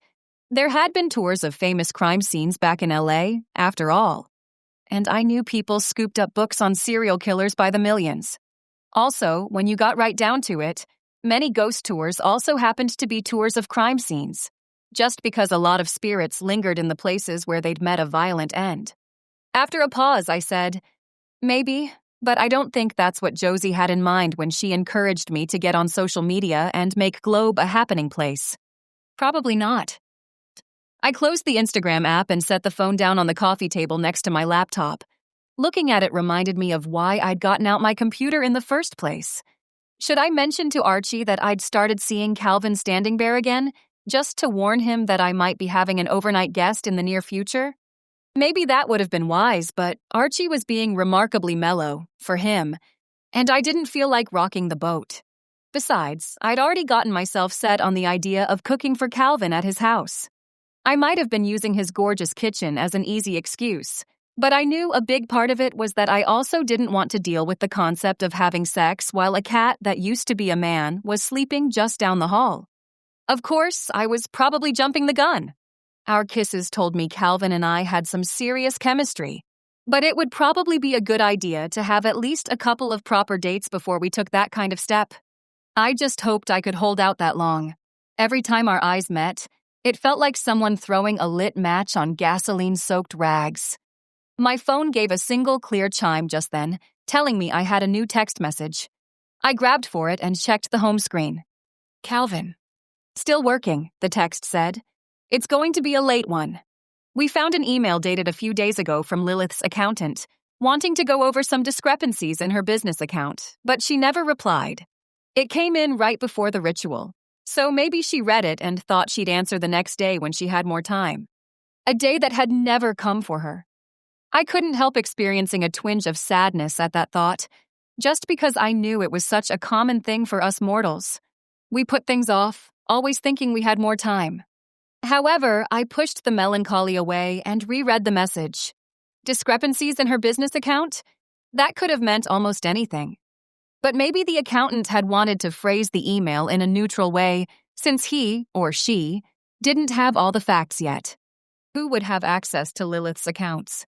There had been tours of famous crime scenes back in LA, after all. And I knew people scooped up books on serial killers by the millions. Also, when you got right down to it, many ghost tours also happened to be tours of crime scenes, just because a lot of spirits lingered in the places where they'd met a violent end. After a pause, I said, "Maybe, but I don't think that's what Josie had in mind when she encouraged me to get on social media and make Globe a happening place. Probably not." I closed the Instagram app and set the phone down on the coffee table next to my laptop. Looking at it reminded me of why I'd gotten out my computer in the first place. Should I mention to Archie that I'd started seeing Calvin Standingbear again, just to warn him that I might be having an overnight guest in the near future? Maybe that would have been wise, but Archie was being remarkably mellow, for him, and I didn't feel like rocking the boat. Besides, I'd already gotten myself set on the idea of cooking for Calvin at his house. I might have been using his gorgeous kitchen as an easy excuse, but I knew a big part of it was that I also didn't want to deal with the concept of having sex while a cat that used to be a man was sleeping just down the hall. Of course, I was probably jumping the gun. Our kisses told me Calvin and I had some serious chemistry, but it would probably be a good idea to have at least a couple of proper dates before we took that kind of step. I just hoped I could hold out that long. Every time our eyes met, it felt like someone throwing a lit match on gasoline-soaked rags. My phone gave a single clear chime just then, telling me I had a new text message. I grabbed for it and checked the home screen. Calvin. Still working, the text said. It's going to be a late one. We found an email dated a few days ago from Lilith's accountant, wanting to go over some discrepancies in her business account, but she never replied. It came in right before the ritual, so maybe she read it and thought she'd answer the next day when she had more time. A day that had never come for her. I couldn't help experiencing a twinge of sadness at that thought, just because I knew it was such a common thing for us mortals. We put things off, always thinking we had more time. However, I pushed the melancholy away and reread the message. Discrepancies in her business account? That could have meant almost anything. But maybe the accountant had wanted to phrase the email in a neutral way, since he, or she, didn't have all the facts yet. Who would have access to Lilith's accounts?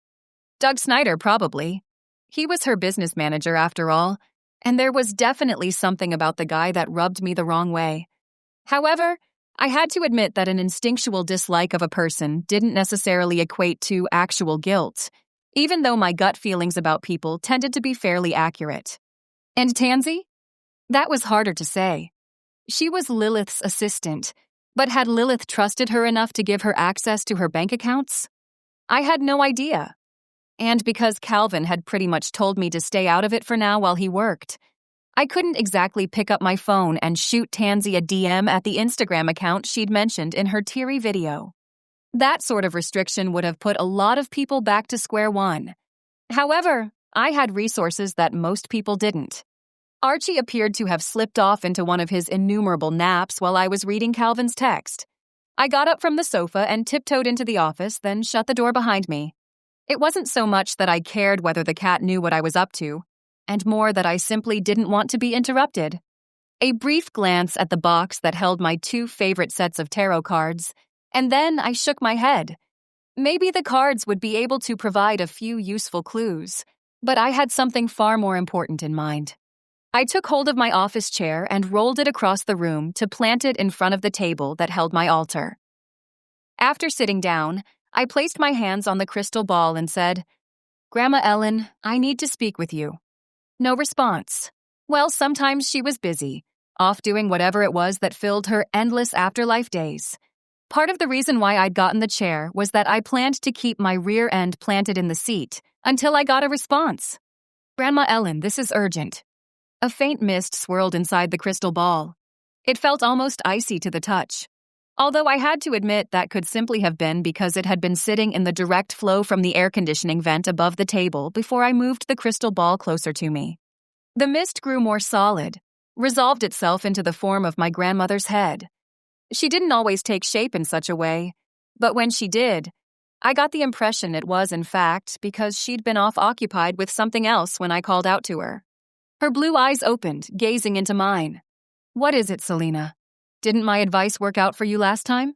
Doug Snyder, probably. He was her business manager, after all, and there was definitely something about the guy that rubbed me the wrong way. However, I had to admit that an instinctual dislike of a person didn't necessarily equate to actual guilt, even though my gut feelings about people tended to be fairly accurate. And Tansy? That was harder to say. She was Lilith's assistant, but had Lilith trusted her enough to give her access to her bank accounts? I had no idea. And because Calvin had pretty much told me to stay out of it for now while he worked, I couldn't exactly pick up my phone and shoot Tansy a DM at the Instagram account she'd mentioned in her teary video. That sort of restriction would have put a lot of people back to square one. However, I had resources that most people didn't. Archie appeared to have slipped off into one of his innumerable naps while I was reading Calvin's text. I got up from the sofa and tiptoed into the office, then shut the door behind me. It wasn't so much that I cared whether the cat knew what I was up to, and more that I simply didn't want to be interrupted. A brief glance at the box that held my 2 favorite sets of tarot cards, and then I shook my head. Maybe the cards would be able to provide a few useful clues, but I had something far more important in mind. I took hold of my office chair and rolled it across the room to plant it in front of the table that held my altar. After sitting down, I placed my hands on the crystal ball and said, "Grandma Ellen, I need to speak with you." No response. Well, sometimes she was busy, off doing whatever it was that filled her endless afterlife days. Part of the reason why I'd gotten the chair was that I planned to keep my rear end planted in the seat until I got a response. "Grandma Ellen, this is urgent." A faint mist swirled inside the crystal ball. It felt almost icy to the touch, although I had to admit that could simply have been because it had been sitting in the direct flow from the air conditioning vent above the table before I moved the crystal ball closer to me. The mist grew more solid, resolved itself into the form of my grandmother's head. She didn't always take shape in such a way, but when she did, I got the impression it was, in fact, because she'd been off occupied with something else when I called out to her. Her blue eyes opened, gazing into mine. "What is it, Selena? Didn't my advice work out for you last time?"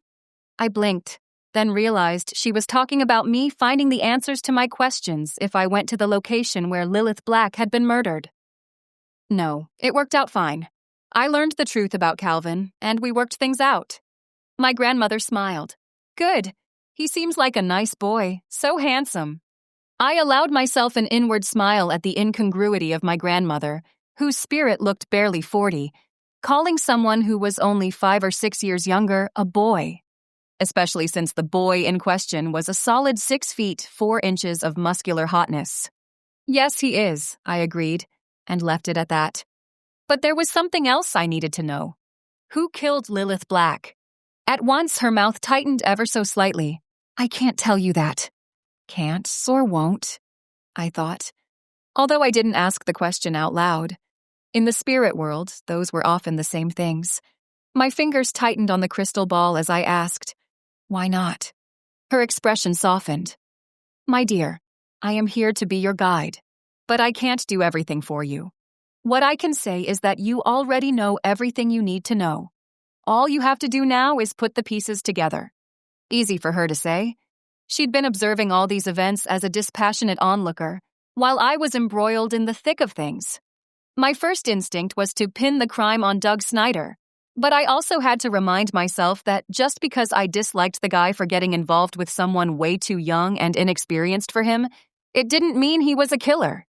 I blinked, then realized she was talking about me finding the answers to my questions if I went to the location where Lilith Black had been murdered. No, it worked out fine. I learned the truth about Calvin, and we worked things out. My grandmother smiled. "Good. He seems like a nice boy, so handsome." I allowed myself an inward smile at the incongruity of my grandmother, whose spirit looked barely 40, calling someone who was only 5 or 6 years younger a boy, especially since the boy in question was a solid 6 feet, 4 inches of muscular hotness. "Yes, he is," I agreed, and left it at that. But there was something else I needed to know. Who killed Lilith Black? At once, her mouth tightened ever so slightly. "I can't tell you that." Can't or won't, I thought, although I didn't ask the question out loud. In the spirit world, those were often the same things. My fingers tightened on the crystal ball as I asked, "Why not?" Her expression softened. "My dear, I am here to be your guide, but I can't do everything for you. What I can say is that you already know everything you need to know. All you have to do now is put the pieces together." Easy for her to say. She'd been observing all these events as a dispassionate onlooker, while I was embroiled in the thick of things. My first instinct was to pin the crime on Doug Snyder, but I also had to remind myself that just because I disliked the guy for getting involved with someone way too young and inexperienced for him, it didn't mean he was a killer.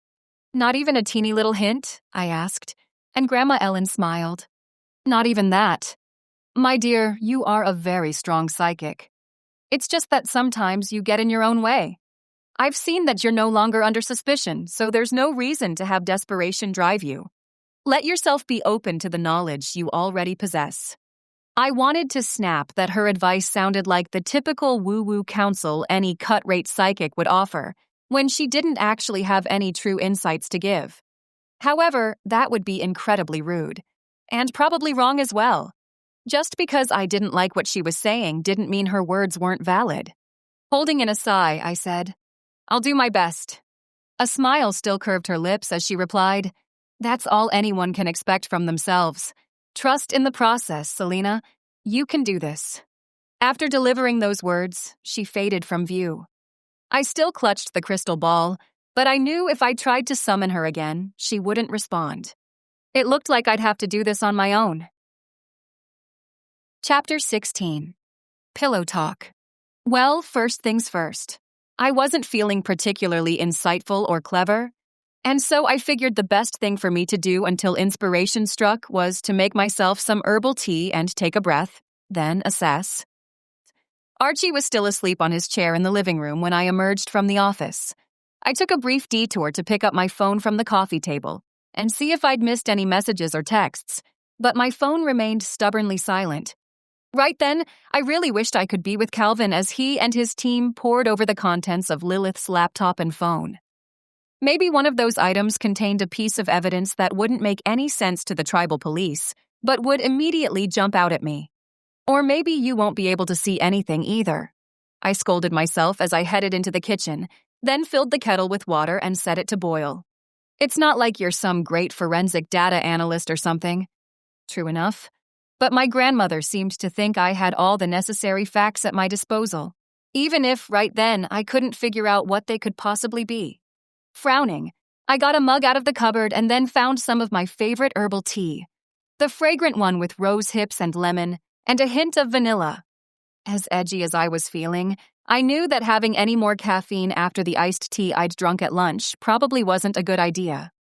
"Not even a teeny little hint?" I asked, and Grandma Ellen smiled. "Not even that. My dear, you are a very strong psychic. It's just that sometimes you get in your own way. I've seen that you're no longer under suspicion, so there's no reason to have desperation drive you. Let yourself be open to the knowledge you already possess." I wanted to snap that her advice sounded like the typical woo-woo counsel any cut-rate psychic would offer, when she didn't actually have any true insights to give. However, that would be incredibly rude, and probably wrong as well. Just because I didn't like what she was saying didn't mean her words weren't valid. Holding in a sigh, I said, "I'll do my best." A smile still curved her lips as she replied, "That's all anyone can expect from themselves. Trust in the process, Selena. You can do this." After delivering those words, she faded from view. I still clutched the crystal ball, but I knew if I tried to summon her again, she wouldn't respond. It looked like I'd have to do this on my own. Chapter 16. Pillow Talk. Well, first things first. I wasn't feeling particularly insightful or clever, and so I figured the best thing for me to do until inspiration struck was to make myself some herbal tea and take a breath, then assess. Archie was still asleep on his chair in the living room when I emerged from the office. I took a brief detour to pick up my phone from the coffee table and see if I'd missed any messages or texts, but my phone remained stubbornly silent. Right then, I really wished I could be with Calvin as he and his team pored over the contents of Lilith's laptop and phone. Maybe one of those items contained a piece of evidence that wouldn't make any sense to the tribal police, but would immediately jump out at me. Or maybe you won't be able to see anything either. I scolded myself as I headed into the kitchen, then filled the kettle with water and set it to boil. It's not like you're some great forensic data analyst or something. True enough. But my grandmother seemed to think I had all the necessary facts at my disposal, even if, right then, I couldn't figure out what they could possibly be. Frowning, I got a mug out of the cupboard and then found some of my favorite herbal tea. The fragrant one with rose hips and lemon, and a hint of vanilla. As edgy as I was feeling, I knew that having any more caffeine after the iced tea I'd drunk at lunch probably wasn't a good idea.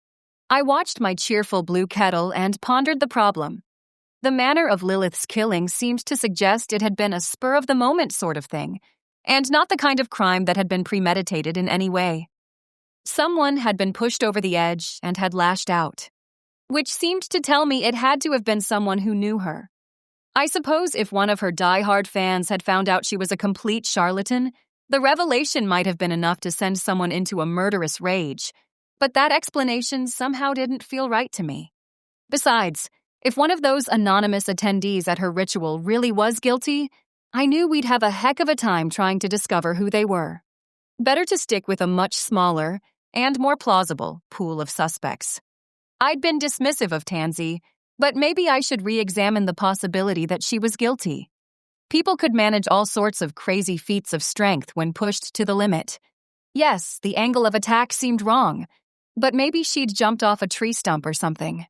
I watched my cheerful blue kettle and pondered the problem. The manner of Lilith's killing seemed to suggest it had been a spur-of-the-moment sort of thing, and not the kind of crime that had been premeditated in any way. Someone had been pushed over the edge and had lashed out, which seemed to tell me it had to have been someone who knew her. I suppose if one of her die-hard fans had found out she was a complete charlatan, the revelation might have been enough to send someone into a murderous rage, but that explanation somehow didn't feel right to me. Besides, if one of those anonymous attendees at her ritual really was guilty, I knew we'd have a heck of a time trying to discover who they were. Better to stick with a much smaller and more plausible pool of suspects. I'd been dismissive of Tansy, but maybe I should re-examine the possibility that she was guilty. People could manage all sorts of crazy feats of strength when pushed to the limit. Yes, the angle of attack seemed wrong, but maybe she'd jumped off a tree stump or something.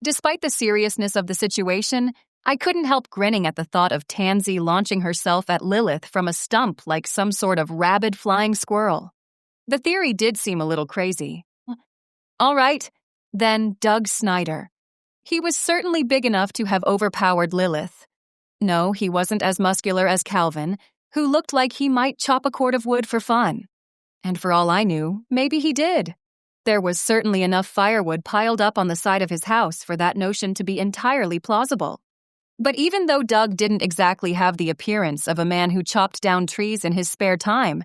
Despite the seriousness of the situation, I couldn't help grinning at the thought of Tansy launching herself at Lilith from a stump like some sort of rabid flying squirrel. The theory did seem a little crazy. All right, then Doug Snyder. He was certainly big enough to have overpowered Lilith. No, he wasn't as muscular as Calvin, who looked like he might chop a cord of wood for fun. And for all I knew, maybe he did. There was certainly enough firewood piled up on the side of his house for that notion to be entirely plausible. But even though Doug didn't exactly have the appearance of a man who chopped down trees in his spare time,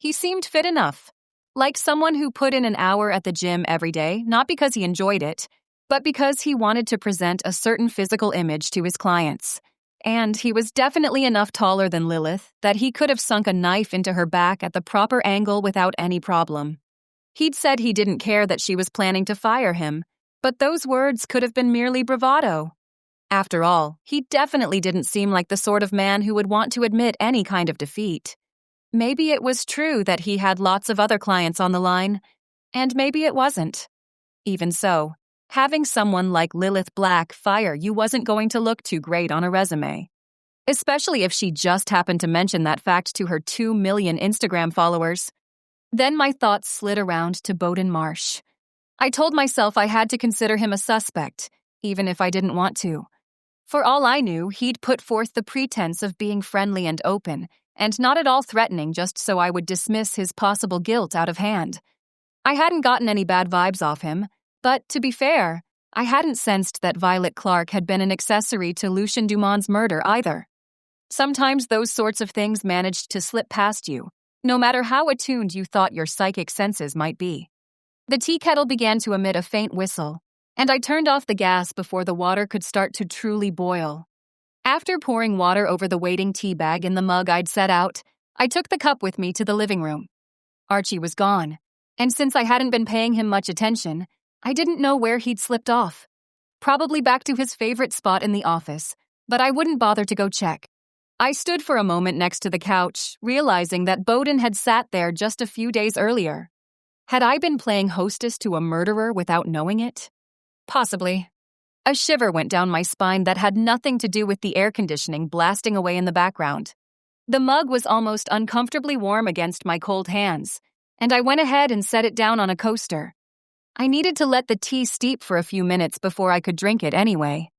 He seemed fit enough. Like someone who put in an hour at the gym every day, not because he enjoyed it, but because he wanted to present a certain physical image to his clients. And he was definitely enough taller than Lilith that he could have sunk a knife into her back at the proper angle without any problem. He'd said he didn't care that she was planning to fire him, but those words could have been merely bravado. After all, he definitely didn't seem like the sort of man who would want to admit any kind of defeat. Maybe it was true that he had lots of other clients on the line, and maybe it wasn't. Even so, having someone like Lilith Black fire you wasn't going to look too great on a resume. Especially if she just happened to mention that fact to her 2 million Instagram followers. Then my thoughts slid around to Bowden Marsh. I told myself I had to consider him a suspect, even if I didn't want to. For all I knew, he'd put forth the pretense of being friendly and open, and not at all threatening just so I would dismiss his possible guilt out of hand. I hadn't gotten any bad vibes off him, but to be fair, I hadn't sensed that Violet Clark had been an accessory to Lucien Dumont's murder either. Sometimes those sorts of things managed to slip past you, no matter how attuned you thought your psychic senses might be. The tea kettle began to emit a faint whistle, and I turned off the gas before the water could start to truly boil. After pouring water over the waiting tea bag in the mug I'd set out, I took the cup with me to the living room. Archie was gone, and since I hadn't been paying him much attention, I didn't know where he'd slipped off. Probably back to his favorite spot in the office, but I wouldn't bother to go check. I stood for a moment next to the couch, realizing that Bowden had sat there just a few days earlier. Had I been playing hostess to a murderer without knowing it? Possibly. A shiver went down my spine that had nothing to do with the air conditioning blasting away in the background. The mug was almost uncomfortably warm against my cold hands, and I went ahead and set it down on a coaster. I needed to let the tea steep for a few minutes before I could drink it anyway.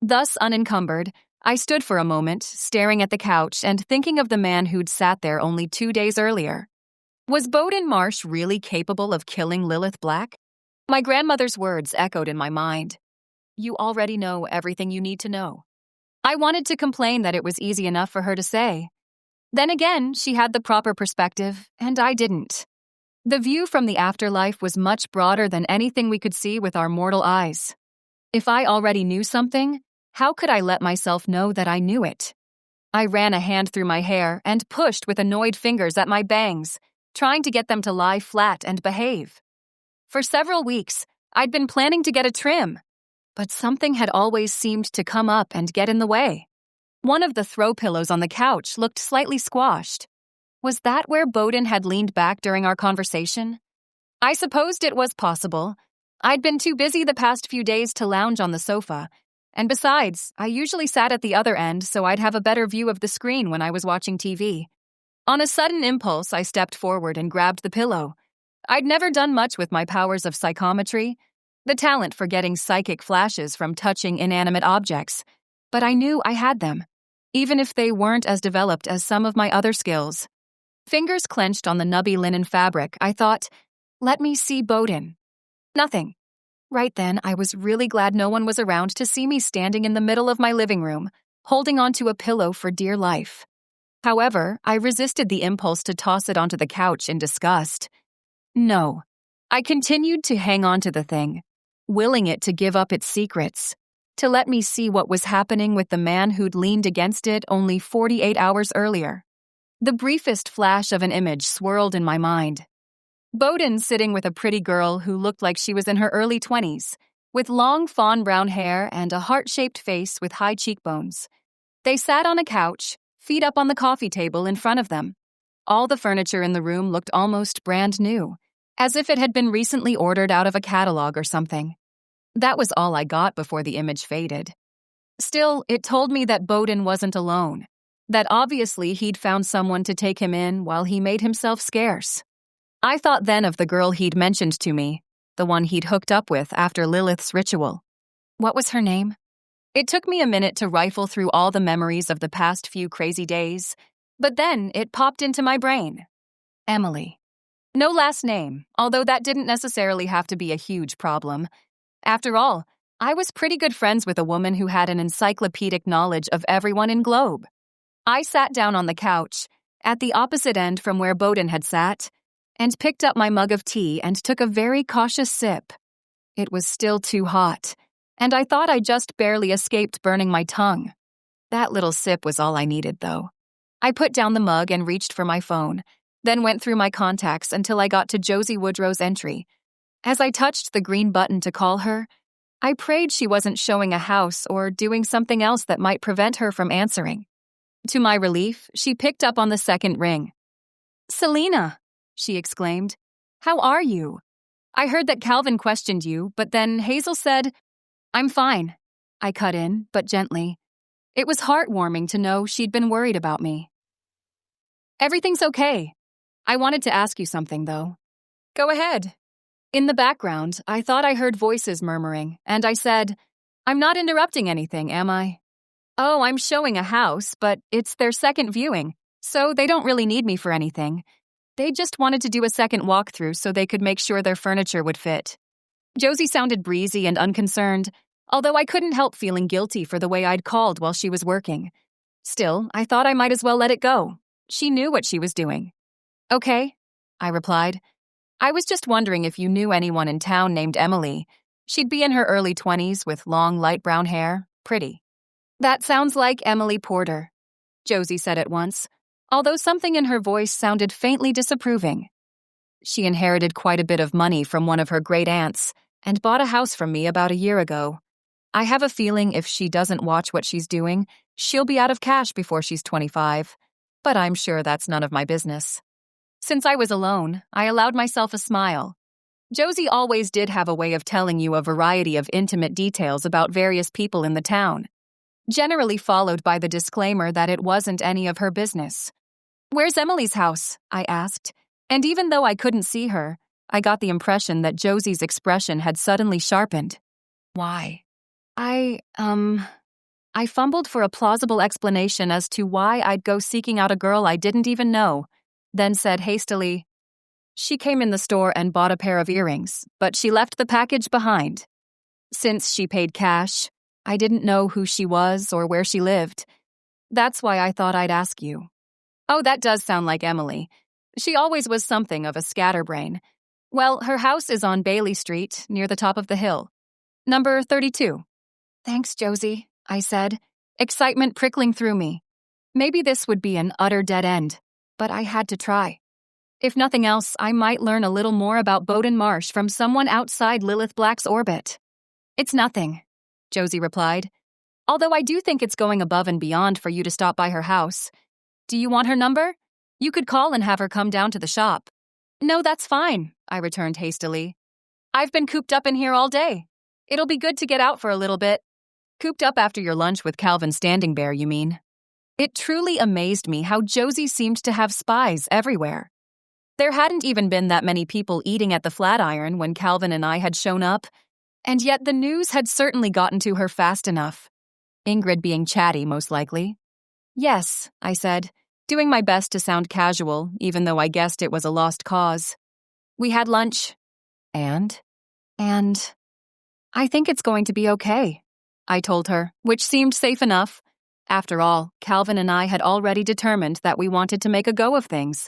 Thus unencumbered, I stood for a moment, staring at the couch and thinking of the man who'd sat there only 2 days earlier. Was Bowden Marsh really capable of killing Lilith Black? My grandmother's words echoed in my mind. You already know everything you need to know. I wanted to complain that it was easy enough for her to say. Then again, she had the proper perspective, and I didn't. The view from the afterlife was much broader than anything we could see with our mortal eyes. If I already knew something, how could I let myself know that I knew it? I ran a hand through my hair and pushed with annoyed fingers at my bangs, trying to get them to lie flat and behave. For several weeks, I'd been planning to get a trim, but something had always seemed to come up and get in the way. One of the throw pillows on the couch looked slightly squashed. Was that where Bowden had leaned back during our conversation? I supposed it was possible. I'd been too busy the past few days to lounge on the sofa, and besides, I usually sat at the other end so I'd have a better view of the screen when I was watching TV. On a sudden impulse, I stepped forward and grabbed the pillow. I'd never done much with my powers of psychometry, the talent for getting psychic flashes from touching inanimate objects, but I knew I had them, even if they weren't as developed as some of my other skills. Fingers clenched on the nubby linen fabric, I thought, let me see Bowden. Nothing. Right then, I was really glad no one was around to see me standing in the middle of my living room, holding onto a pillow for dear life. However, I resisted the impulse to toss it onto the couch in disgust. No. I continued to hang on to the thing, willing it to give up its secrets, to let me see what was happening with the man who'd leaned against it only 48 hours earlier. The briefest flash of an image swirled in my mind. Bowden sitting with a pretty girl who looked like she was in her early 20s, with long fawn brown hair and a heart-shaped face with high cheekbones. They sat on a couch, feet up on the coffee table in front of them. All the furniture in the room looked almost brand new, as if it had been recently ordered out of a catalog or something. That was all I got before the image faded. Still, it told me that Bowden wasn't alone, that obviously he'd found someone to take him in while he made himself scarce. I thought then of the girl he'd mentioned to me, the one he'd hooked up with after Lilith's ritual. What was her name? It took me a minute to rifle through all the memories of the past few crazy days, but then it popped into my brain. Emily. No last name, although that didn't necessarily have to be a huge problem. After all, I was pretty good friends with a woman who had an encyclopedic knowledge of everyone in Globe. I sat down on the couch, at the opposite end from where Bowden had sat, and picked up my mug of tea and took a very cautious sip. It was still too hot, and I thought I just barely escaped burning my tongue. That little sip was all I needed, though. I put down the mug and reached for my phone, then went through my contacts until I got to Josie Woodrow's entry. As I touched the green button to call her, I prayed she wasn't showing a house or doing something else that might prevent her from answering. To my relief, she picked up on the second ring. "Selena," she exclaimed. "How are you? I heard that Calvin questioned you, but then Hazel said—" "I'm fine," I cut in, but gently. It was heartwarming to know she'd been worried about me. "Everything's okay. I wanted to ask you something, though." "Go ahead." In the background, I thought I heard voices murmuring, and I said, "I'm not interrupting anything, am I?" "Oh, I'm showing a house, but it's their second viewing, so they don't really need me for anything. They just wanted to do a second walkthrough so they could make sure their furniture would fit." Josie sounded breezy and unconcerned, although I couldn't help feeling guilty for the way I'd called while she was working. Still, I thought I might as well let it go. She knew what she was doing. "Okay," I replied. "I was just wondering if you knew anyone in town named Emily. She'd be in her early 20s with long light brown hair, pretty." "That sounds like Emily Porter," Josie said at once, although something in her voice sounded faintly disapproving. "She inherited quite a bit of money from one of her great-aunts and bought a house from me about a year ago. I have a feeling if she doesn't watch what she's doing, she'll be out of cash before she's 25, but I'm sure that's none of my business." Since I was alone, I allowed myself a smile. Josie always did have a way of telling you a variety of intimate details about various people in the town, generally followed by the disclaimer that it wasn't any of her business. "Where's Emily's house?" I asked, and even though I couldn't see her, I got the impression that Josie's expression had suddenly sharpened. "Why?" I fumbled for a plausible explanation as to why I'd go seeking out a girl I didn't even know, then said hastily, "She came in the store and bought a pair of earrings, but she left the package behind. Since she paid cash, I didn't know who she was or where she lived. That's why I thought I'd ask you." "Oh, that does sound like Emily. She always was something of a scatterbrain. Well, her house is on Bailey Street, near the top of the hill. Number 32. "Thanks, Josie," I said, excitement prickling through me. Maybe this would be an utter dead end, but I had to try. If nothing else, I might learn a little more about Bowden Marsh from someone outside Lilith Black's orbit. "It's nothing," Josie replied, "although I do think it's going above and beyond for you to stop by her house. Do you want her number? You could call and have her come down to the shop." "No, that's fine," I returned hastily. "I've been cooped up in here all day. It'll be good to get out for a little bit." "Cooped up after your lunch with Calvin Standingbear, you mean?" It truly amazed me how Josie seemed to have spies everywhere. There hadn't even been that many people eating at the Flatiron when Calvin and I had shown up, and yet the news had certainly gotten to her fast enough. Ingrid being chatty, most likely. "Yes," I said, doing my best to sound casual, even though I guessed it was a lost cause. "We had lunch." And I think it's going to be okay," I told her, which seemed safe enough. After all, Calvin and I had already determined that we wanted to make a go of things.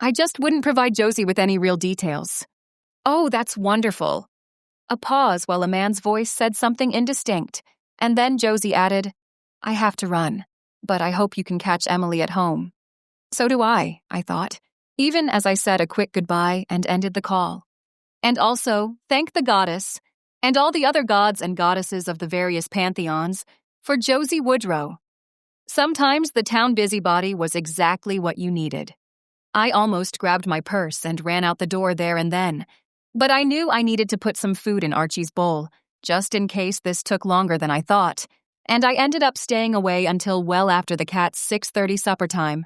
I just wouldn't provide Josie with any real details. "Oh, that's wonderful." A pause while a man's voice said something indistinct, and then Josie added, "I have to run, but I hope you can catch Emily at home." So do I thought, even as I said a quick goodbye and ended the call. And also, thank the goddess, and all the other gods and goddesses of the various pantheons, for Josie Woodrow. Sometimes the town busybody was exactly what you needed. I almost grabbed my purse and ran out the door there and then, but I knew I needed to put some food in Archie's bowl, just in case this took longer than I thought, and I ended up staying away until well after the cat's 6:30 supper time.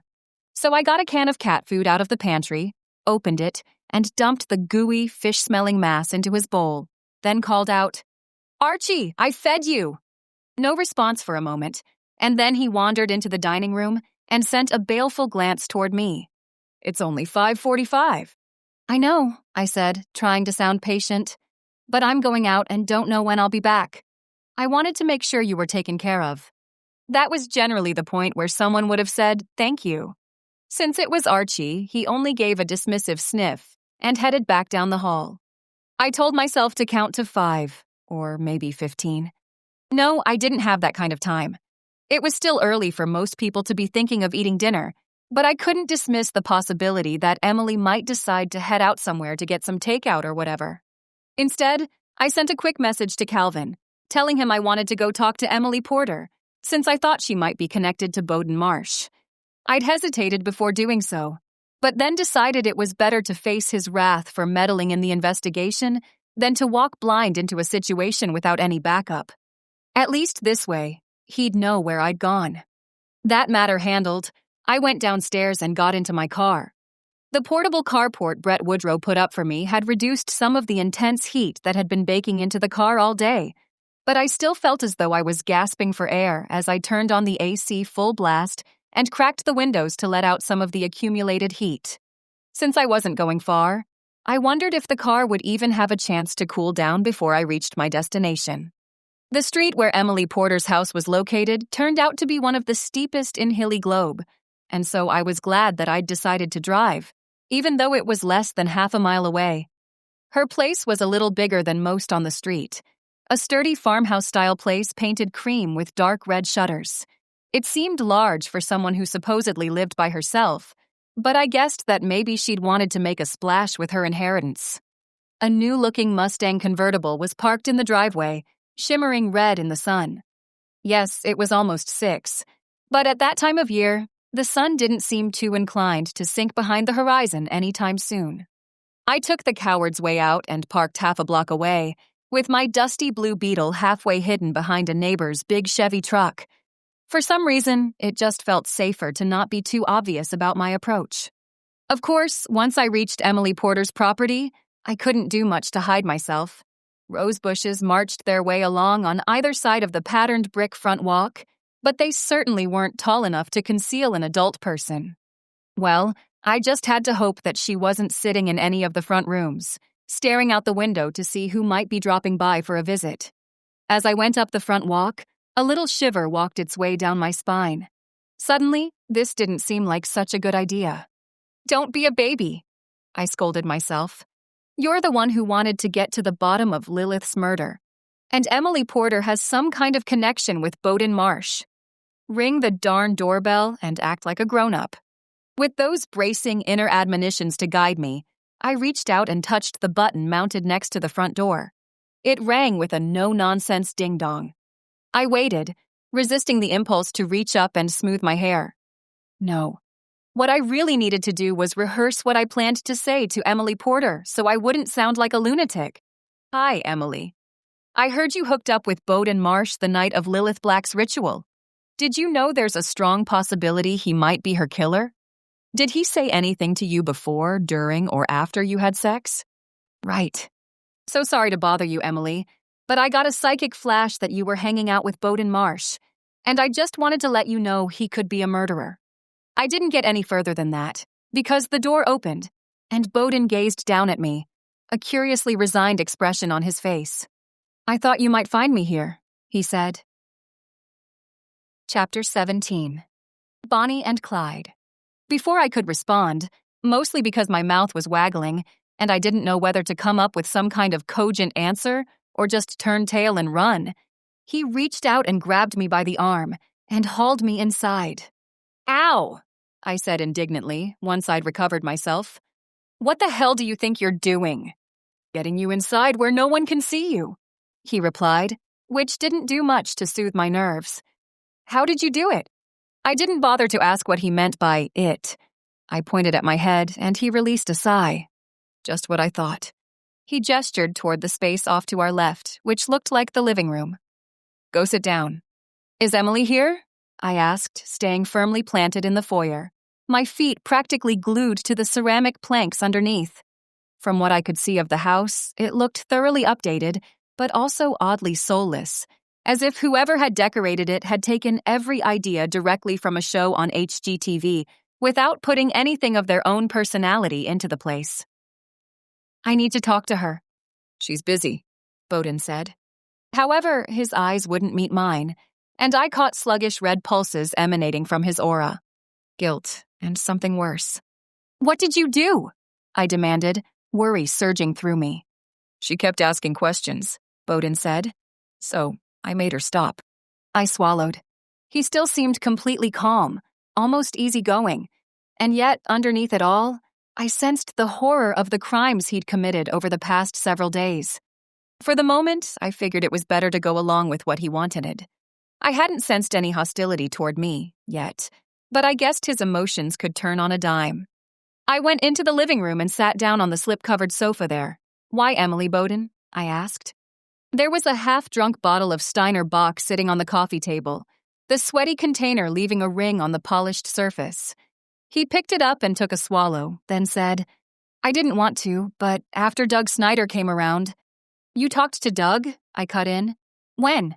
So I got a can of cat food out of the pantry, opened it, and dumped the gooey, fish-smelling mass into his bowl, then called out, "Archie, I fed you!" No response for a moment, and then he wandered into the dining room and sent a baleful glance toward me. "It's only 5:45. "I know," I said, trying to sound patient, "but I'm going out and don't know when I'll be back. I wanted to make sure you were taken care of." That was generally the point where someone would have said, "Thank you." Since it was Archie, he only gave a dismissive sniff and headed back down the hall. I told myself to count to 5, or maybe 15. No, I didn't have that kind of time. It was still early for most people to be thinking of eating dinner, but I couldn't dismiss the possibility that Emily might decide to head out somewhere to get some takeout or whatever. Instead, I sent a quick message to Calvin, telling him I wanted to go talk to Emily Porter, since I thought she might be connected to Bowden Marsh. I'd hesitated before doing so, but then decided it was better to face his wrath for meddling in the investigation than to walk blind into a situation without any backup. At least this way, he'd know where I'd gone. That matter handled, I went downstairs and got into my car. The portable carport Brett Woodrow put up for me had reduced some of the intense heat that had been baking into the car all day, but I still felt as though I was gasping for air as I turned on the AC full blast and cracked the windows to let out some of the accumulated heat. Since I wasn't going far, I wondered if the car would even have a chance to cool down before I reached my destination. The street where Emily Porter's house was located turned out to be one of the steepest in Hilly Globe, and so I was glad that I'd decided to drive, even though it was less than half a mile away. Her place was a little bigger than most on the street, a sturdy farmhouse-style place painted cream with dark red shutters. It seemed large for someone who supposedly lived by herself, but I guessed that maybe she'd wanted to make a splash with her inheritance. A new-looking Mustang convertible was parked in the driveway, shimmering red in the sun. Yes, it was almost 6, but at that time of year, the sun didn't seem too inclined to sink behind the horizon anytime soon. I took the coward's way out and parked half a block away, with my dusty blue Beetle halfway hidden behind a neighbor's big Chevy truck. For some reason, it just felt safer to not be too obvious about my approach. Of course, once I reached Emily Porter's property, I couldn't do much to hide myself. Rose bushes marched their way along on either side of the patterned brick front walk, but they certainly weren't tall enough to conceal an adult person. Well, I just had to hope that she wasn't sitting in any of the front rooms, staring out the window to see who might be dropping by for a visit. As I went up the front walk, a little shiver walked its way down my spine. Suddenly, this didn't seem like such a good idea. "Don't be a baby," I scolded myself. "You're the one who wanted to get to the bottom of Lilith's murder, and Emily Porter has some kind of connection with Bowden Marsh. Ring the darn doorbell and act like a grown-up." With those bracing inner admonitions to guide me, I reached out and touched the button mounted next to the front door. It rang with a no-nonsense ding-dong. I waited, resisting the impulse to reach up and smooth my hair. No. What I really needed to do was rehearse what I planned to say to Emily Porter so I wouldn't sound like a lunatic. "Hi, Emily. I heard you hooked up with Bowden Marsh the night of Lilith Black's ritual. Did you know there's a strong possibility he might be her killer? Did he say anything to you before, during, or after you had sex?" "Right. So sorry to bother you, Emily, but I got a psychic flash that you were hanging out with Bowden Marsh, and I just wanted to let you know he could be a murderer." I didn't get any further than that, because the door opened, and Bowden gazed down at me, a curiously resigned expression on his face. "I thought you might find me here," he said. Chapter 17. Bonnie and Clyde. Before I could respond, mostly because my mouth was waggling, and I didn't know whether to come up with some kind of cogent answer or just turn tail and run, he reached out and grabbed me by the arm and hauled me inside. "Ow!" I said indignantly, once I'd recovered myself. "What the hell do you think you're doing?" "Getting you inside where no one can see you," he replied, which didn't do much to soothe my nerves. "How did you do it?" I didn't bother to ask what he meant by it. I pointed at my head, and he released a sigh. "Just what I thought." He gestured toward the space off to our left, which looked like the living room. "Go sit down." "Is Emily here?" I asked, staying firmly planted in the foyer, my feet practically glued to the ceramic planks underneath. From what I could see of the house, it looked thoroughly updated, but also oddly soulless, as if whoever had decorated it had taken every idea directly from a show on HGTV without putting anything of their own personality into the place. "I need to talk to her." "She's busy," Bowden said. However, his eyes wouldn't meet mine, and I caught sluggish red pulses emanating from his aura. guilt, and something worse. "What did you do?" I demanded, worry surging through me. "She kept asking questions," Bowden said. "So I made her stop." I swallowed. He still seemed completely calm, almost easygoing, and yet underneath it all, I sensed the horror of the crimes he'd committed over the past several days. For the moment, I figured it was better to go along with what he wanted. I hadn't sensed any hostility toward me, yet, but I guessed his emotions could turn on a dime. I went into the living room and sat down on the slip-covered sofa there. "Why Emily, Bowden?" I asked. There was a half-drunk bottle of Steiner Bock sitting on the coffee table, the sweaty container leaving a ring on the polished surface. He picked it up and took a swallow, then said, "I didn't want to, but after Doug Snyder came around—" "You talked to Doug?" I cut in. "When?"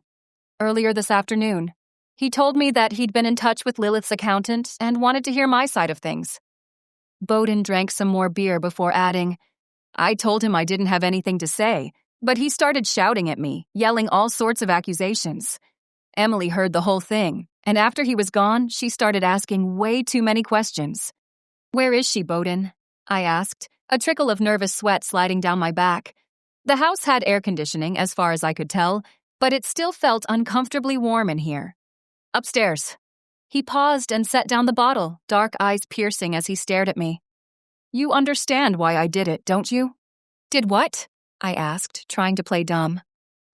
"Earlier this afternoon. He told me that he'd been in touch with Lilith's accountant and wanted to hear my side of things." Bowden drank some more beer before adding, "I told him I didn't have anything to say, but he started shouting at me, yelling all sorts of accusations. Emily heard the whole thing, and after he was gone, she started asking way too many questions." "Where is she, Bowden?" I asked, a trickle of nervous sweat sliding down my back. The house had air conditioning, as far as I could tell, but it still felt uncomfortably warm in here. "Upstairs." He paused and set down the bottle, dark eyes piercing as he stared at me. "You understand why I did it, don't you?" "Did what?" I asked, trying to play dumb.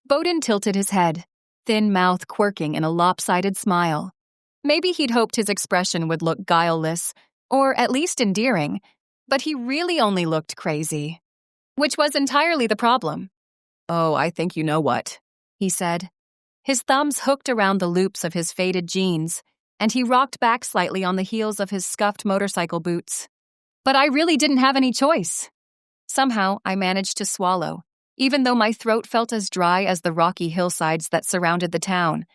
Bowden tilted his head, thin mouth quirking in a lopsided smile. Maybe he'd hoped his expression would look guileless, or at least endearing, but he really only looked crazy. Which was entirely the problem. "Oh, I think you know what," he said. His thumbs hooked around the loops of his faded jeans, and he rocked back slightly on the heels of his scuffed motorcycle boots. But I really didn't have any choice. Somehow, I managed to swallow, even though my throat felt as dry as the rocky hillsides that surrounded the town.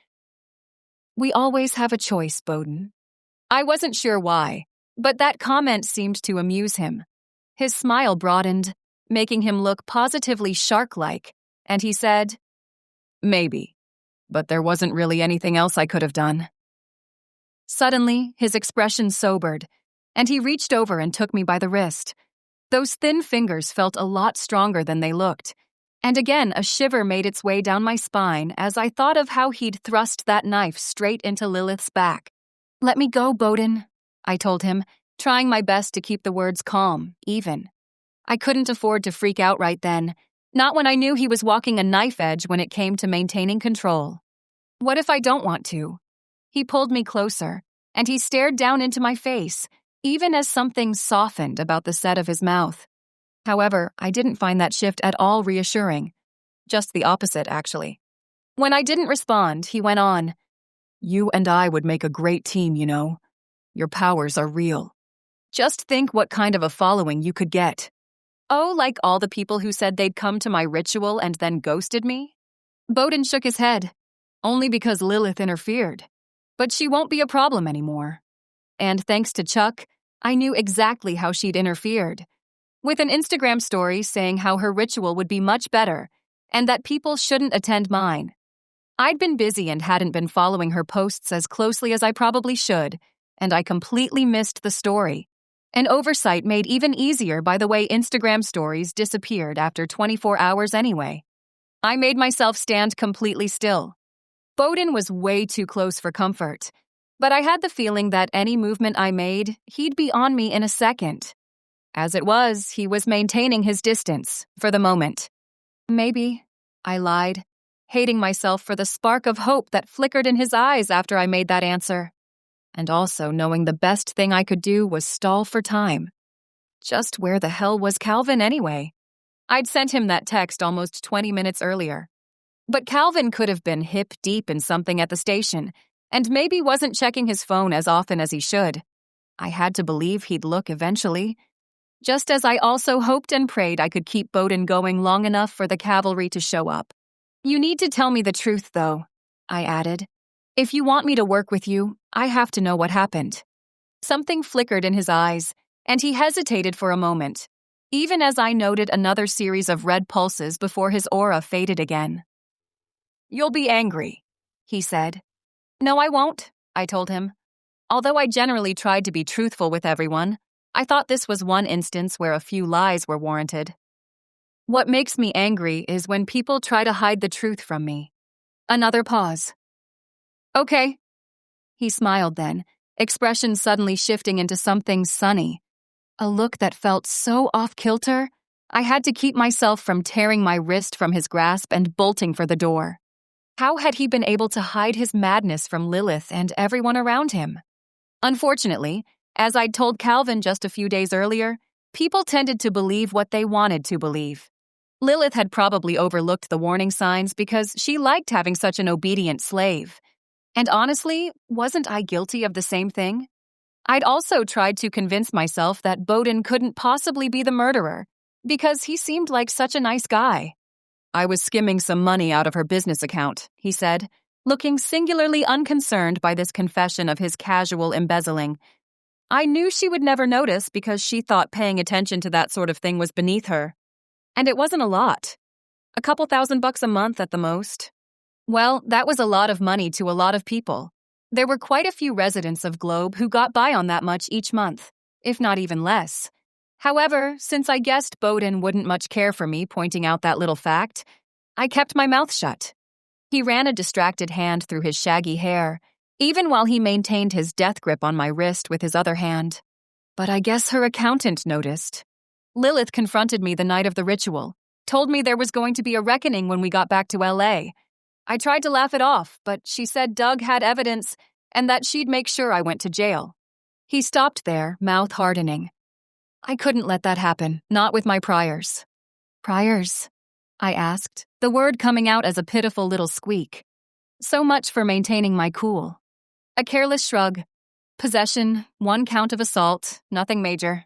"We always have a choice, Bowden." I wasn't sure why, but that comment seemed to amuse him. His smile broadened, making him look positively shark-like, and he said, "Maybe, but there wasn't really anything else I could have done." Suddenly, his expression sobered, and he reached over and took me by the wrist. Those thin fingers felt a lot stronger than they looked, and again a shiver made its way down my spine as I thought of how he'd thrust that knife straight into Lilith's back. "Let me go, Bowden," I told him, trying my best to keep the words calm, even. I couldn't afford to freak out right then, not when I knew he was walking a knife edge when it came to maintaining control. "What if I don't want to?" He pulled me closer, and he stared down into my face, even as something softened about the set of his mouth. However, I didn't find that shift at all reassuring. Just the opposite, actually. When I didn't respond, he went on, "You and I would make a great team, you know. Your powers are real. Just think what kind of a following you could get." "Oh, like all the people who said they'd come to my ritual and then ghosted me?" Bowden shook his head. "Only because Lilith interfered. But she won't be a problem anymore." And thanks to Chuck, I knew exactly how she'd interfered. With an Instagram story saying how her ritual would be much better, and that people shouldn't attend mine. I'd been busy and hadn't been following her posts as closely as I probably should, and I completely missed the story. An oversight made even easier by the way Instagram stories disappeared after 24 hours anyway. I made myself stand completely still. Bowden was way too close for comfort, but I had the feeling that any movement I made, he'd be on me in a second. As it was, he was maintaining his distance, for the moment. "Maybe," I lied, hating myself for the spark of hope that flickered in his eyes after I made that answer. And also knowing the best thing I could do was stall for time. Just where the hell was Calvin anyway? I'd sent him that text almost 20 minutes earlier. But Calvin could have been hip-deep in something at the station, and maybe wasn't checking his phone as often as he should. I had to believe he'd look eventually. Just as I also hoped and prayed I could keep Bowden going long enough for the cavalry to show up. "You need to tell me the truth, though," I added. "If you want me to work with you, I have to know what happened." Something flickered in his eyes, and he hesitated for a moment, even as I noted another series of red pulses before his aura faded again. "You'll be angry," he said. "No, I won't," I told him. Although I generally tried to be truthful with everyone, I thought this was one instance where a few lies were warranted. What makes me angry is when people try to hide the truth from me. Another pause. Okay. He smiled then, expression suddenly shifting into something sunny. A look that felt so off-kilter, I had to keep myself from tearing my wrist from his grasp and bolting for the door. How had he been able to hide his madness from Lilith and everyone around him? Unfortunately, as I'd told Calvin just a few days earlier, people tended to believe what they wanted to believe. Lilith had probably overlooked the warning signs because she liked having such an obedient slave. And honestly, wasn't I guilty of the same thing? I'd also tried to convince myself that Bowden couldn't possibly be the murderer, because he seemed like such a nice guy. I was skimming some money out of her business account, he said, looking singularly unconcerned by this confession of his casual embezzling. I knew she would never notice because she thought paying attention to that sort of thing was beneath her. And it wasn't a lot. A couple $1,000 a month at the most. Well, that was a lot of money to a lot of people. There were quite a few residents of Globe who got by on that much each month, if not even less. However, since I guessed Bowden wouldn't much care for me pointing out that little fact, I kept my mouth shut. He ran a distracted hand through his shaggy hair, even while he maintained his death grip on my wrist with his other hand. But I guess her accountant noticed. Lilith confronted me the night of the ritual, told me there was going to be a reckoning when we got back to L.A. I tried to laugh it off, but she said Doug had evidence and that she'd make sure I went to jail. He stopped there, mouth hardening. I couldn't let that happen, not with my priors. Priors? I asked, the word coming out as a pitiful little squeak. So much for maintaining my cool. A careless shrug. Possession, 1 count of assault, nothing major.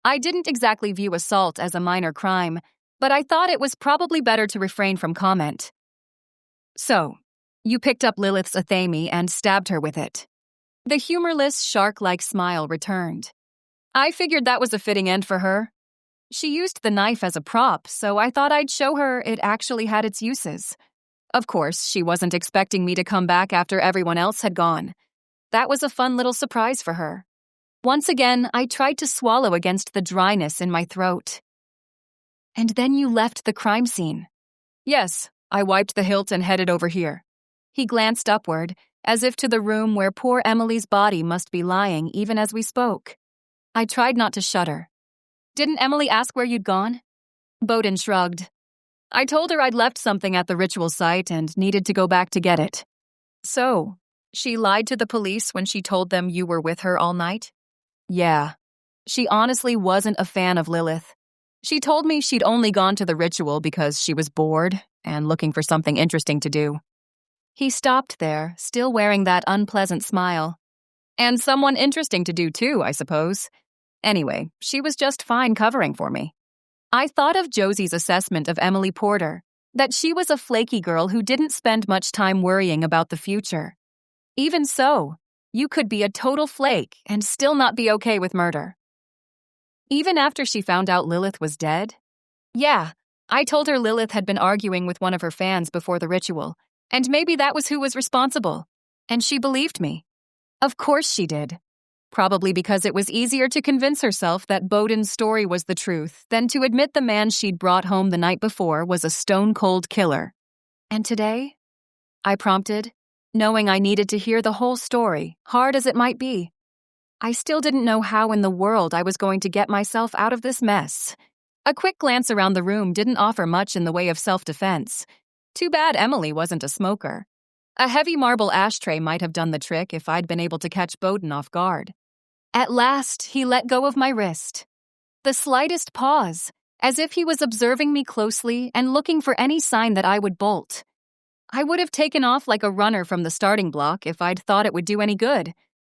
I didn't exactly view assault as a minor crime, but I thought it was probably better to refrain from comment. So, you picked up Lilith's athame and stabbed her with it. The humorless, shark-like smile returned. I figured that was a fitting end for her. She used the knife as a prop, so I thought I'd show her it actually had its uses. Of course, she wasn't expecting me to come back after everyone else had gone. That was a fun little surprise for her. Once again, I tried to swallow against the dryness in my throat. And then you left the crime scene. Yes, I wiped the hilt and headed over here. He glanced upward, as if to the room where poor Emily's body must be lying even as we spoke. I tried not to shudder. Didn't Emily ask where you'd gone? Bowden shrugged. I told her I'd left something at the ritual site and needed to go back to get it. So, she lied to the police when she told them you were with her all night? Yeah. She honestly wasn't a fan of Lilith. She told me she'd only gone to the ritual because she was bored and looking for something interesting to do. He stopped there, still wearing that unpleasant smile. And someone interesting to do too, I suppose. Anyway, she was just fine covering for me. I thought of Josie's assessment of Emily Porter, that she was a flaky girl who didn't spend much time worrying about the future. Even so, you could be a total flake and still not be okay with murder. Even after she found out Lilith was dead? Yeah, I told her Lilith had been arguing with one of her fans before the ritual, and maybe that was who was responsible. And she believed me. Of course she did. Probably because it was easier to convince herself that Bowden's story was the truth than to admit the man she'd brought home the night before was a stone-cold killer. And today? I prompted, knowing I needed to hear the whole story, hard as it might be. I still didn't know how in the world I was going to get myself out of this mess. A quick glance around the room didn't offer much in the way of self-defense. Too bad Emily wasn't a smoker. A heavy marble ashtray might have done the trick if I'd been able to catch Bowden off guard. At last, he let go of my wrist. The slightest pause, as if he was observing me closely and looking for any sign that I would bolt. I would have taken off like a runner from the starting block if I'd thought it would do any good.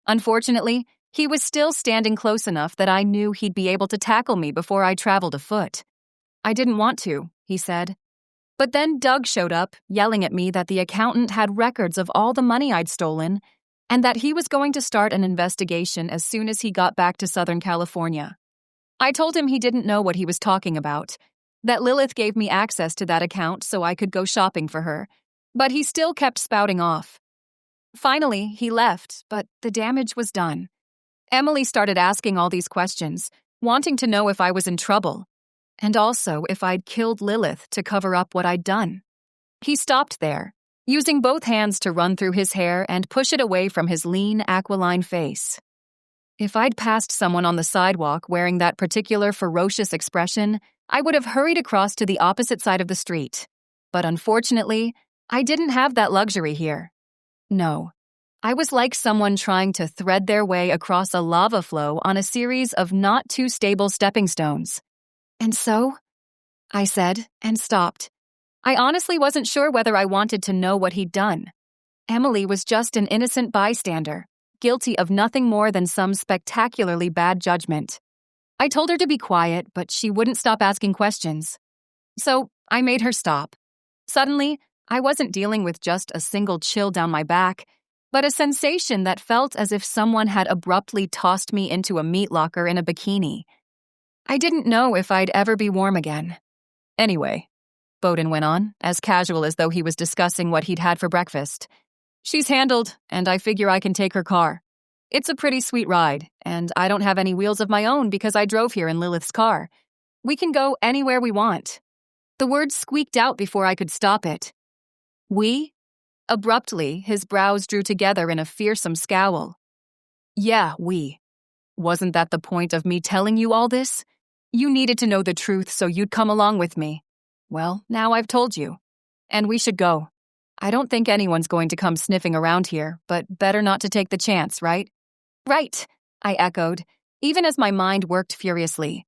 Unfortunately, he was still standing close enough that I knew he'd be able to tackle me before I traveled afoot. I didn't want to, he said. But then Doug showed up, yelling at me that the accountant had records of all the money I'd stolen, and that he was going to start an investigation as soon as he got back to Southern California. I told him he didn't know what he was talking about, that Lilith gave me access to that account so I could go shopping for her, but he still kept spouting off. Finally, he left, but the damage was done. Emily started asking all these questions, wanting to know if I was in trouble, and also if I'd killed Lilith to cover up what I'd done. He stopped there, using both hands to run through his hair and push it away from his lean, aquiline face. If I'd passed someone on the sidewalk wearing that particular ferocious expression, I would have hurried across to the opposite side of the street. But unfortunately, I didn't have that luxury here. No, I was like someone trying to thread their way across a lava flow on a series of not too stable stepping stones. And so, I said, and stopped. I honestly wasn't sure whether I wanted to know what he'd done. Emily was just an innocent bystander, guilty of nothing more than some spectacularly bad judgment. I told her to be quiet, but she wouldn't stop asking questions. So I made her stop. Suddenly, I wasn't dealing with just a single chill down my back, but a sensation that felt as if someone had abruptly tossed me into a meat locker in a bikini. I didn't know if I'd ever be warm again. Anyway, Bowden went on, as casual as though he was discussing what he'd had for breakfast. She's handled, and I figure I can take her car. It's a pretty sweet ride, and I don't have any wheels of my own because I drove here in Lilith's car. We can go anywhere we want. The word squeaked out before I could stop it. We? Abruptly, his brows drew together in a fearsome scowl. Yeah, we. Wasn't that the point of me telling you all this? You needed to know the truth so you'd come along with me. Well, now I've told you. And we should go. I don't think anyone's going to come sniffing around here, but better not to take the chance, right? Right, I echoed, even as my mind worked furiously.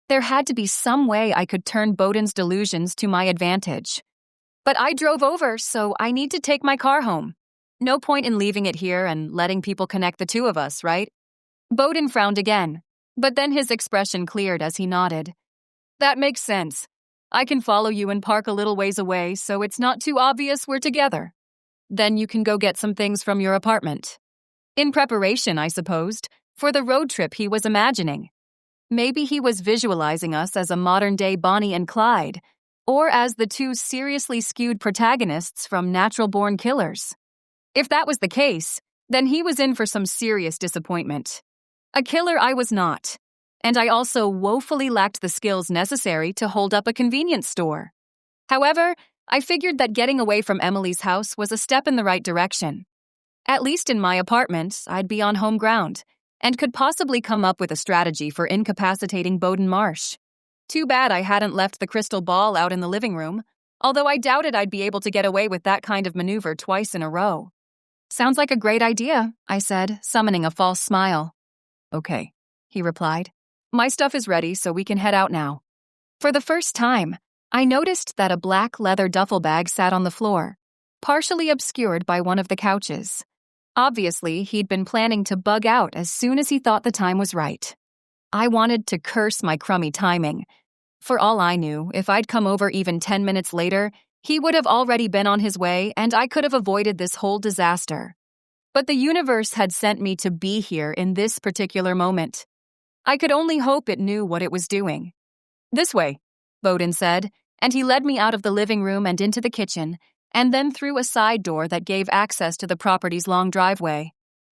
There had to be some way I could turn Bowden's delusions to my advantage. But I drove over, so I need to take my car home. No point in leaving it here and letting people connect the two of us, right? Bowden frowned again, but then his expression cleared as he nodded. That makes sense. I can follow you and park a little ways away so it's not too obvious we're together. Then you can go get some things from your apartment. In preparation, I supposed, for the road trip he was imagining. Maybe he was visualizing us as a modern-day Bonnie and Clyde, or as the two seriously skewed protagonists from Natural Born Killers. If that was the case, then he was in for some serious disappointment. A killer I was not, and I also woefully lacked the skills necessary to hold up a convenience store. However, I figured that getting away from Emily's house was a step in the right direction. At least in my apartment, I'd be on home ground, and could possibly come up with a strategy for incapacitating Bowden Marsh. Too bad I hadn't left the crystal ball out in the living room, although I doubted I'd be able to get away with that kind of maneuver twice in a row. Sounds like a great idea, I said, summoning a false smile. Okay, he replied. My stuff is ready, so we can head out now. For the first time, I noticed that a black leather duffel bag sat on the floor, partially obscured by one of the couches. Obviously, he'd been planning to bug out as soon as he thought the time was right. I wanted to curse my crummy timing. For all I knew, if I'd come over even 10 minutes later, he would have already been on his way and I could have avoided this whole disaster. But the universe had sent me to be here in this particular moment. I could only hope it knew what it was doing. This way, Bowden said, and he led me out of the living room and into the kitchen, and then through a side door that gave access to the property's long driveway.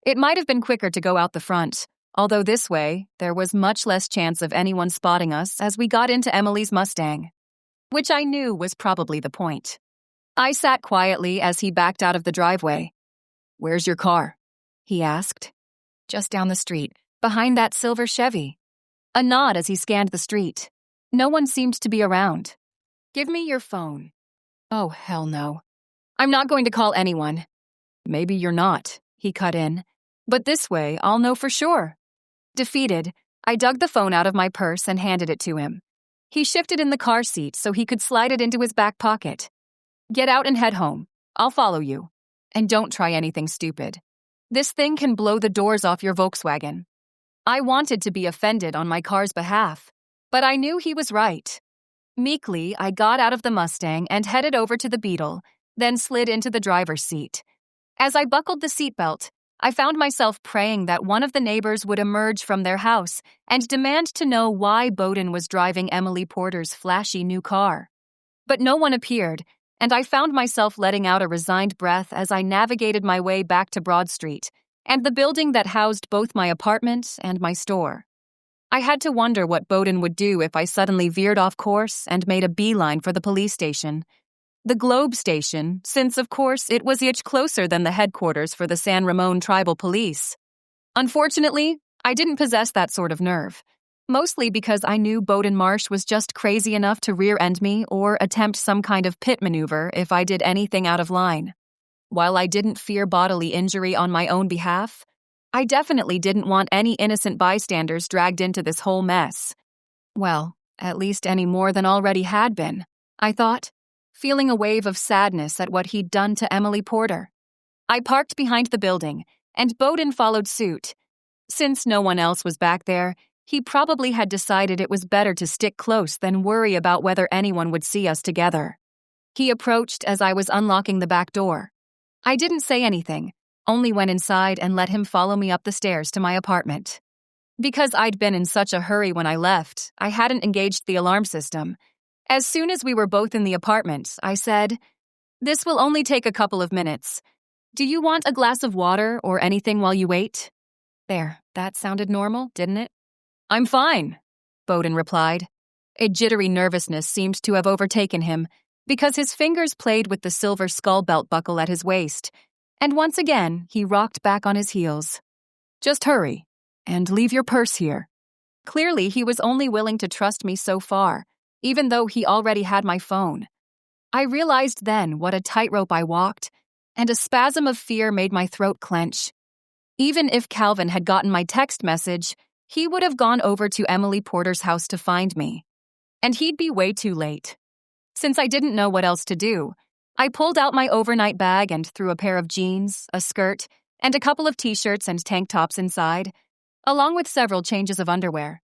It might have been quicker to go out the front, although this way, there was much less chance of anyone spotting us as we got into Emily's Mustang, which I knew was probably the point. I sat quietly as he backed out of the driveway. Where's your car? He asked. Just down the street, behind that silver Chevy. A nod as he scanned the street. No one seemed to be around. Give me your phone. Oh, hell no. I'm not going to call anyone. Maybe you're not, he cut in. But this way, I'll know for sure. Defeated, I dug the phone out of my purse and handed it to him. He shifted in the car seat so he could slide it into his back pocket. Get out and head home. I'll follow you. And don't try anything stupid. This thing can blow the doors off your Volkswagen. I wanted to be offended on my car's behalf, but I knew he was right. Meekly, I got out of the Mustang and headed over to the Beetle, then slid into the driver's seat. As I buckled the seatbelt, I found myself praying that one of the neighbors would emerge from their house and demand to know why Bowden was driving Emily Porter's flashy new car. But no one appeared, and I found myself letting out a resigned breath as I navigated my way back to Broad Street and the building that housed both my apartment and my store. I had to wonder what Bowden would do if I suddenly veered off course and made a beeline for the police station. The Globe station, since of course it was much closer than the headquarters for the San Ramon Tribal Police. Unfortunately, I didn't possess that sort of nerve, mostly because I knew Bowden Marsh was just crazy enough to rear-end me or attempt some kind of pit maneuver if I did anything out of line. While I didn't fear bodily injury on my own behalf, I definitely didn't want any innocent bystanders dragged into this whole mess. Well, at least any more than already had been, I thought, feeling a wave of sadness at what he'd done to Emily Porter. I parked behind the building, and Bowden followed suit. Since no one else was back there, he probably had decided it was better to stick close than worry about whether anyone would see us together. He approached as I was unlocking the back door. I didn't say anything, only went inside and let him follow me up the stairs to my apartment. Because I'd been in such a hurry when I left, I hadn't engaged the alarm system. As soon as we were both in the apartment, I said, "This will only take a couple of minutes. Do you want a glass of water or anything while you wait?" There, that sounded normal, didn't it? "I'm fine," Bowden replied. A jittery nervousness seemed to have overtaken him, because his fingers played with the silver skull belt buckle at his waist, and once again he rocked back on his heels. "Just hurry, and leave your purse here." Clearly, he was only willing to trust me so far, even though he already had my phone. I realized then what a tightrope I walked, and a spasm of fear made my throat clench. Even if Calvin had gotten my text message, he would have gone over to Emily Porter's house to find me. And he'd be way too late. Since I didn't know what else to do, I pulled out my overnight bag and threw a pair of jeans, a skirt, and a couple of t-shirts and tank tops inside, along with several changes of underwear,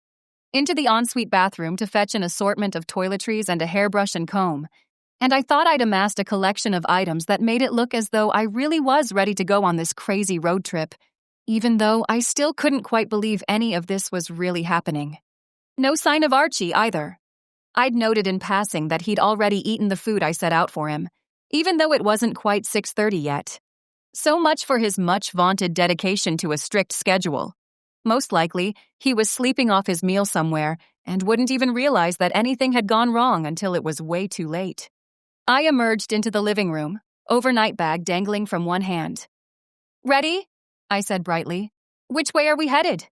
into the ensuite bathroom to fetch an assortment of toiletries and a hairbrush and comb, and I thought I'd amassed a collection of items that made it look as though I really was ready to go on this crazy road trip, even though I still couldn't quite believe any of this was really happening. No sign of Archie, either. I'd noted in passing that he'd already eaten the food I set out for him, even though it wasn't quite 6:30 yet. So much for his much-vaunted dedication to a strict schedule. Most likely, he was sleeping off his meal somewhere and wouldn't even realize that anything had gone wrong until it was way too late. I emerged into the living room, overnight bag dangling from one hand. "Ready?" I said brightly. "Which way are we headed?"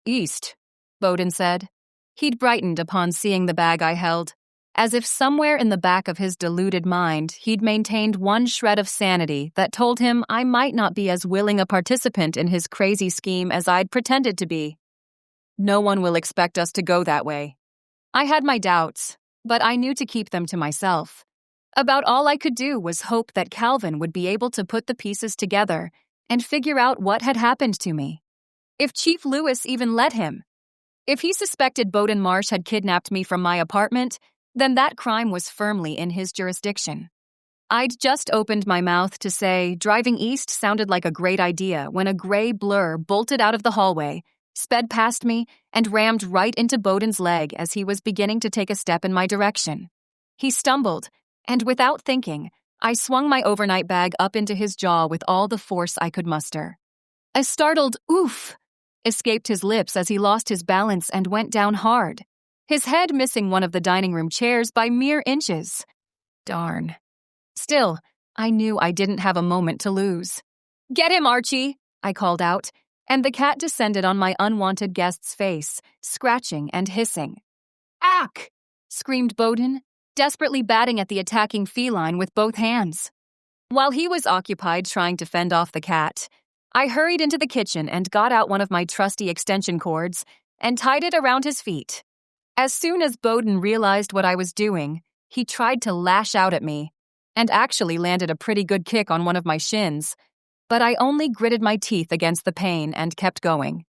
"East," Bowden said. He'd brightened upon seeing the bag I held, as if somewhere in the back of his deluded mind he'd maintained one shred of sanity that told him I might not be as willing a participant in his crazy scheme as I'd pretended to be. "No one will expect us to go that way." I had my doubts, but I knew to keep them to myself. About all I could do was hope that Calvin would be able to put the pieces together and figure out what had happened to me. If Chief Lewis even let him. If he suspected Bowden Marsh had kidnapped me from my apartment, then that crime was firmly in his jurisdiction. I'd just opened my mouth to say driving east sounded like a great idea when a gray blur bolted out of the hallway, sped past me, and rammed right into Bowden's leg as he was beginning to take a step in my direction. He stumbled, and without thinking, I swung my overnight bag up into his jaw with all the force I could muster. A startled oof escaped his lips as he lost his balance and went down hard, his head missing one of the dining room chairs by mere inches. Darn. Still, I knew I didn't have a moment to lose. "Get him, Archie!" I called out, and the cat descended on my unwanted guest's face, scratching and hissing. "Ack!" screamed Bowden, desperately batting at the attacking feline with both hands. While he was occupied trying to fend off the cat, I hurried into the kitchen and got out one of my trusty extension cords and tied it around his feet. As soon as Bowden realized what I was doing, he tried to lash out at me, and actually landed a pretty good kick on one of my shins, but I only gritted my teeth against the pain and kept going.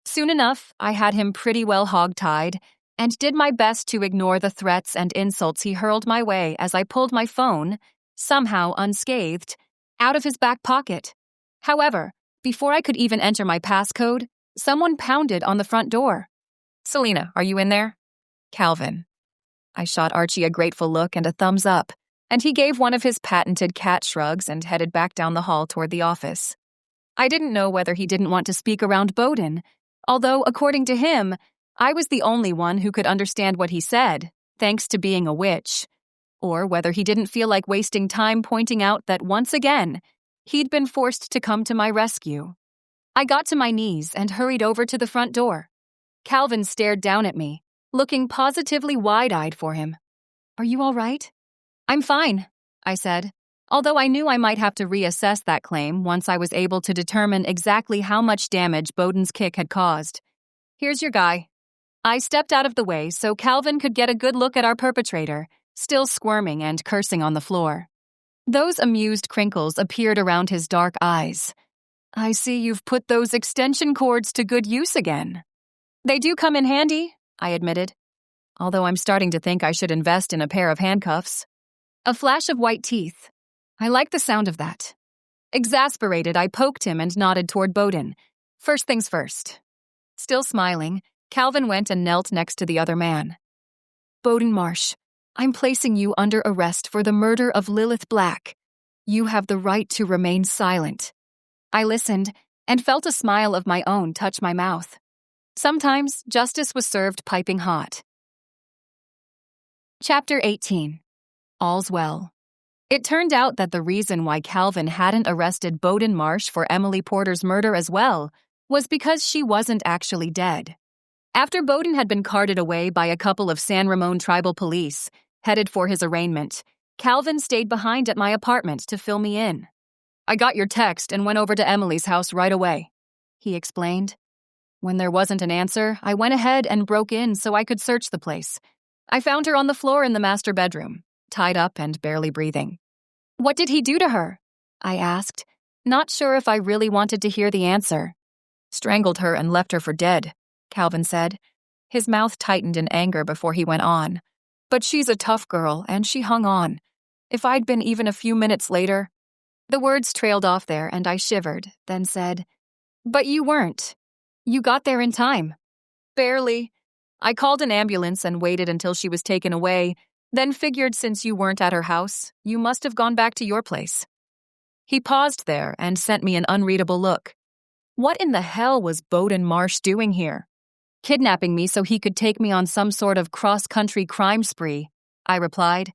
Soon enough, I had him pretty well hog-tied, and did my best to ignore the threats and insults he hurled my way as I pulled my phone, somehow unscathed, out of his back pocket. However, before I could even enter my passcode, someone pounded on the front door. "Selena, are you in there?" "Calvin." I shot Archie a grateful look and a thumbs up, and he gave one of his patented cat shrugs and headed back down the hall toward the office. I didn't know whether he didn't want to speak around Bowden, although, according to him, I was the only one who could understand what he said, thanks to being a witch, or whether he didn't feel like wasting time pointing out that once again, he'd been forced to come to my rescue. I got to my knees and hurried over to the front door. Calvin stared down at me, looking positively wide-eyed for him. "Are you all right?" "I'm fine," I said, although I knew I might have to reassess that claim once I was able to determine exactly how much damage Bowden's kick had caused. "Here's your guy." I stepped out of the way so Calvin could get a good look at our perpetrator, still squirming and cursing on the floor. Those amused crinkles appeared around his dark eyes. "I see you've put those extension cords to good use again." "They do come in handy," I admitted, although I'm starting to think I should invest in a pair of handcuffs. A flash of white teeth. I like the sound of that. Exasperated, I poked him and nodded toward Bowden. First things first. Still smiling, Calvin went and knelt next to the other man. "Bowden Marsh, I'm placing you under arrest for the murder of Lilith Black. You have the right to remain silent." I listened and felt a smile of my own touch my mouth. Sometimes justice was served piping hot. Chapter 18. All's Well. It turned out that the reason why Calvin hadn't arrested Bowden Marsh for Emily Porter's murder as well was because she wasn't actually dead. After Bowden had been carted away by a couple of San Ramon tribal police, headed for his arraignment, Calvin stayed behind at my apartment to fill me in. "I got your text and went over to Emily's house right away," he explained. When there wasn't an answer, I went ahead and broke in so I could search the place. I found her on the floor in the master bedroom, tied up and barely breathing. "What did he do to her?" I asked, not sure if I really wanted to hear the answer. "Strangled her and left her for dead," Calvin said. His mouth tightened in anger before he went on. "But she's a tough girl, and she hung on. If I'd been even a few minutes later—" The words trailed off there, and I shivered, then said, "But you weren't. You got there in time." "Barely. I called an ambulance and waited until she was taken away, then figured since you weren't at her house, you must have gone back to your place." He paused there and sent me an unreadable look. What in the hell was Bowden Marsh doing here? "Kidnapping me so he could take me on some sort of cross-country crime spree," I replied.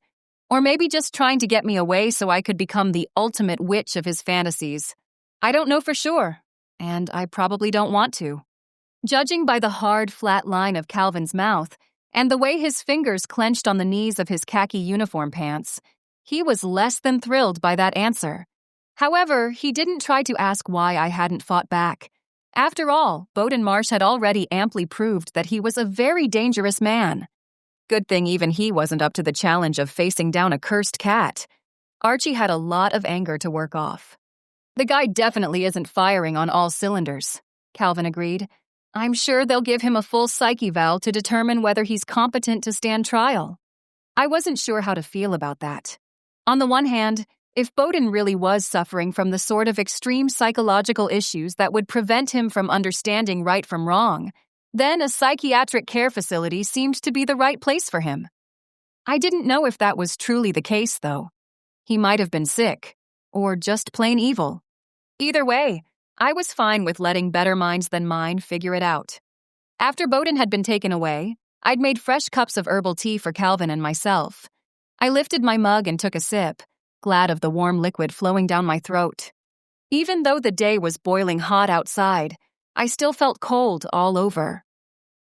"Or maybe just trying to get me away so I could become the ultimate witch of his fantasies. I don't know for sure, and I probably don't want to." Judging by the hard, flat line of Calvin's mouth and the way his fingers clenched on the knees of his khaki uniform pants, he was less than thrilled by that answer. However, he didn't try to ask why I hadn't fought back. After all, Bowden Marsh had already amply proved that he was a very dangerous man. Good thing even he wasn't up to the challenge of facing down a cursed cat. Archie had a lot of anger to work off. "The guy definitely isn't firing on all cylinders," Calvin agreed. "I'm sure they'll give him a full psyche eval to determine whether he's competent to stand trial." I wasn't sure how to feel about that. On the one hand, if Bowden really was suffering from the sort of extreme psychological issues that would prevent him from understanding right from wrong, then a psychiatric care facility seemed to be the right place for him. I didn't know if that was truly the case, though. He might have been sick, or just plain evil. Either way, I was fine with letting better minds than mine figure it out. After Bowden had been taken away, I'd made fresh cups of herbal tea for Calvin and myself. I lifted my mug and took a sip, glad of the warm liquid flowing down my throat. Even though the day was boiling hot outside, I still felt cold all over.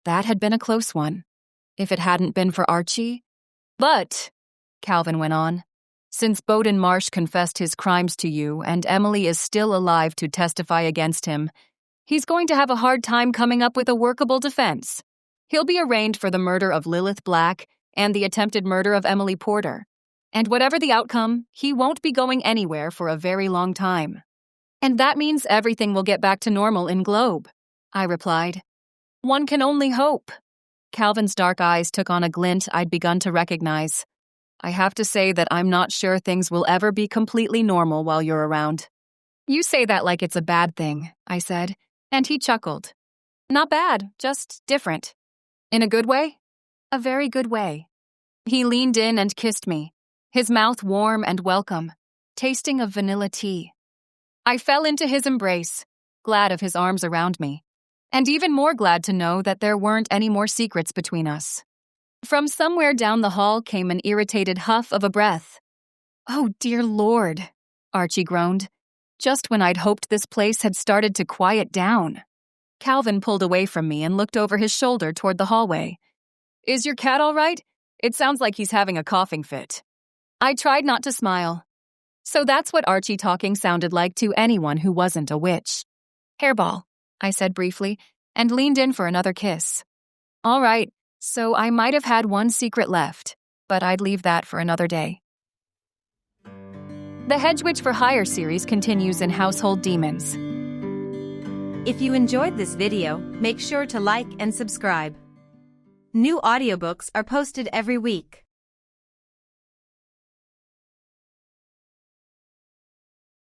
That had been a close one, if it hadn't been for Archie. "But," Calvin went on, "since Bowden Marsh confessed his crimes to you and Emily is still alive to testify against him, he's going to have a hard time coming up with a workable defense. He'll be arraigned for the murder of Lilith Black and the attempted murder of Emily Porter. And whatever the outcome, he won't be going anywhere for a very long time. And that means everything will get back to normal in Globe," I replied. "One can only hope." Calvin's dark eyes took on a glint I'd begun to recognize. "I have to say that I'm not sure things will ever be completely normal while you're around." "You say that like it's a bad thing," I said, and he chuckled. "Not bad, just different." "In a good way?" "A very good way." He leaned in and kissed me. his mouth warm and welcome, tasting of vanilla tea. I fell into his embrace, glad of his arms around me, and even more glad to know that there weren't any more secrets between us. From somewhere down the hall came an irritated huff of a breath. "Oh, dear Lord," Archie groaned, just when I'd hoped this place had started to quiet down. Calvin pulled away from me and looked over his shoulder toward the hallway. "Is your cat all right? It sounds like he's having a coughing fit." I tried not to smile. So that's what Archie talking sounded like to anyone who wasn't a witch. "Hairball," I said briefly, and leaned in for another kiss. All right, so I might have had one secret left, but I'd leave that for another day. The Hedgewitch for Hire series continues in Household Demons. If you enjoyed this video, make sure to like and subscribe. New audiobooks are posted every week.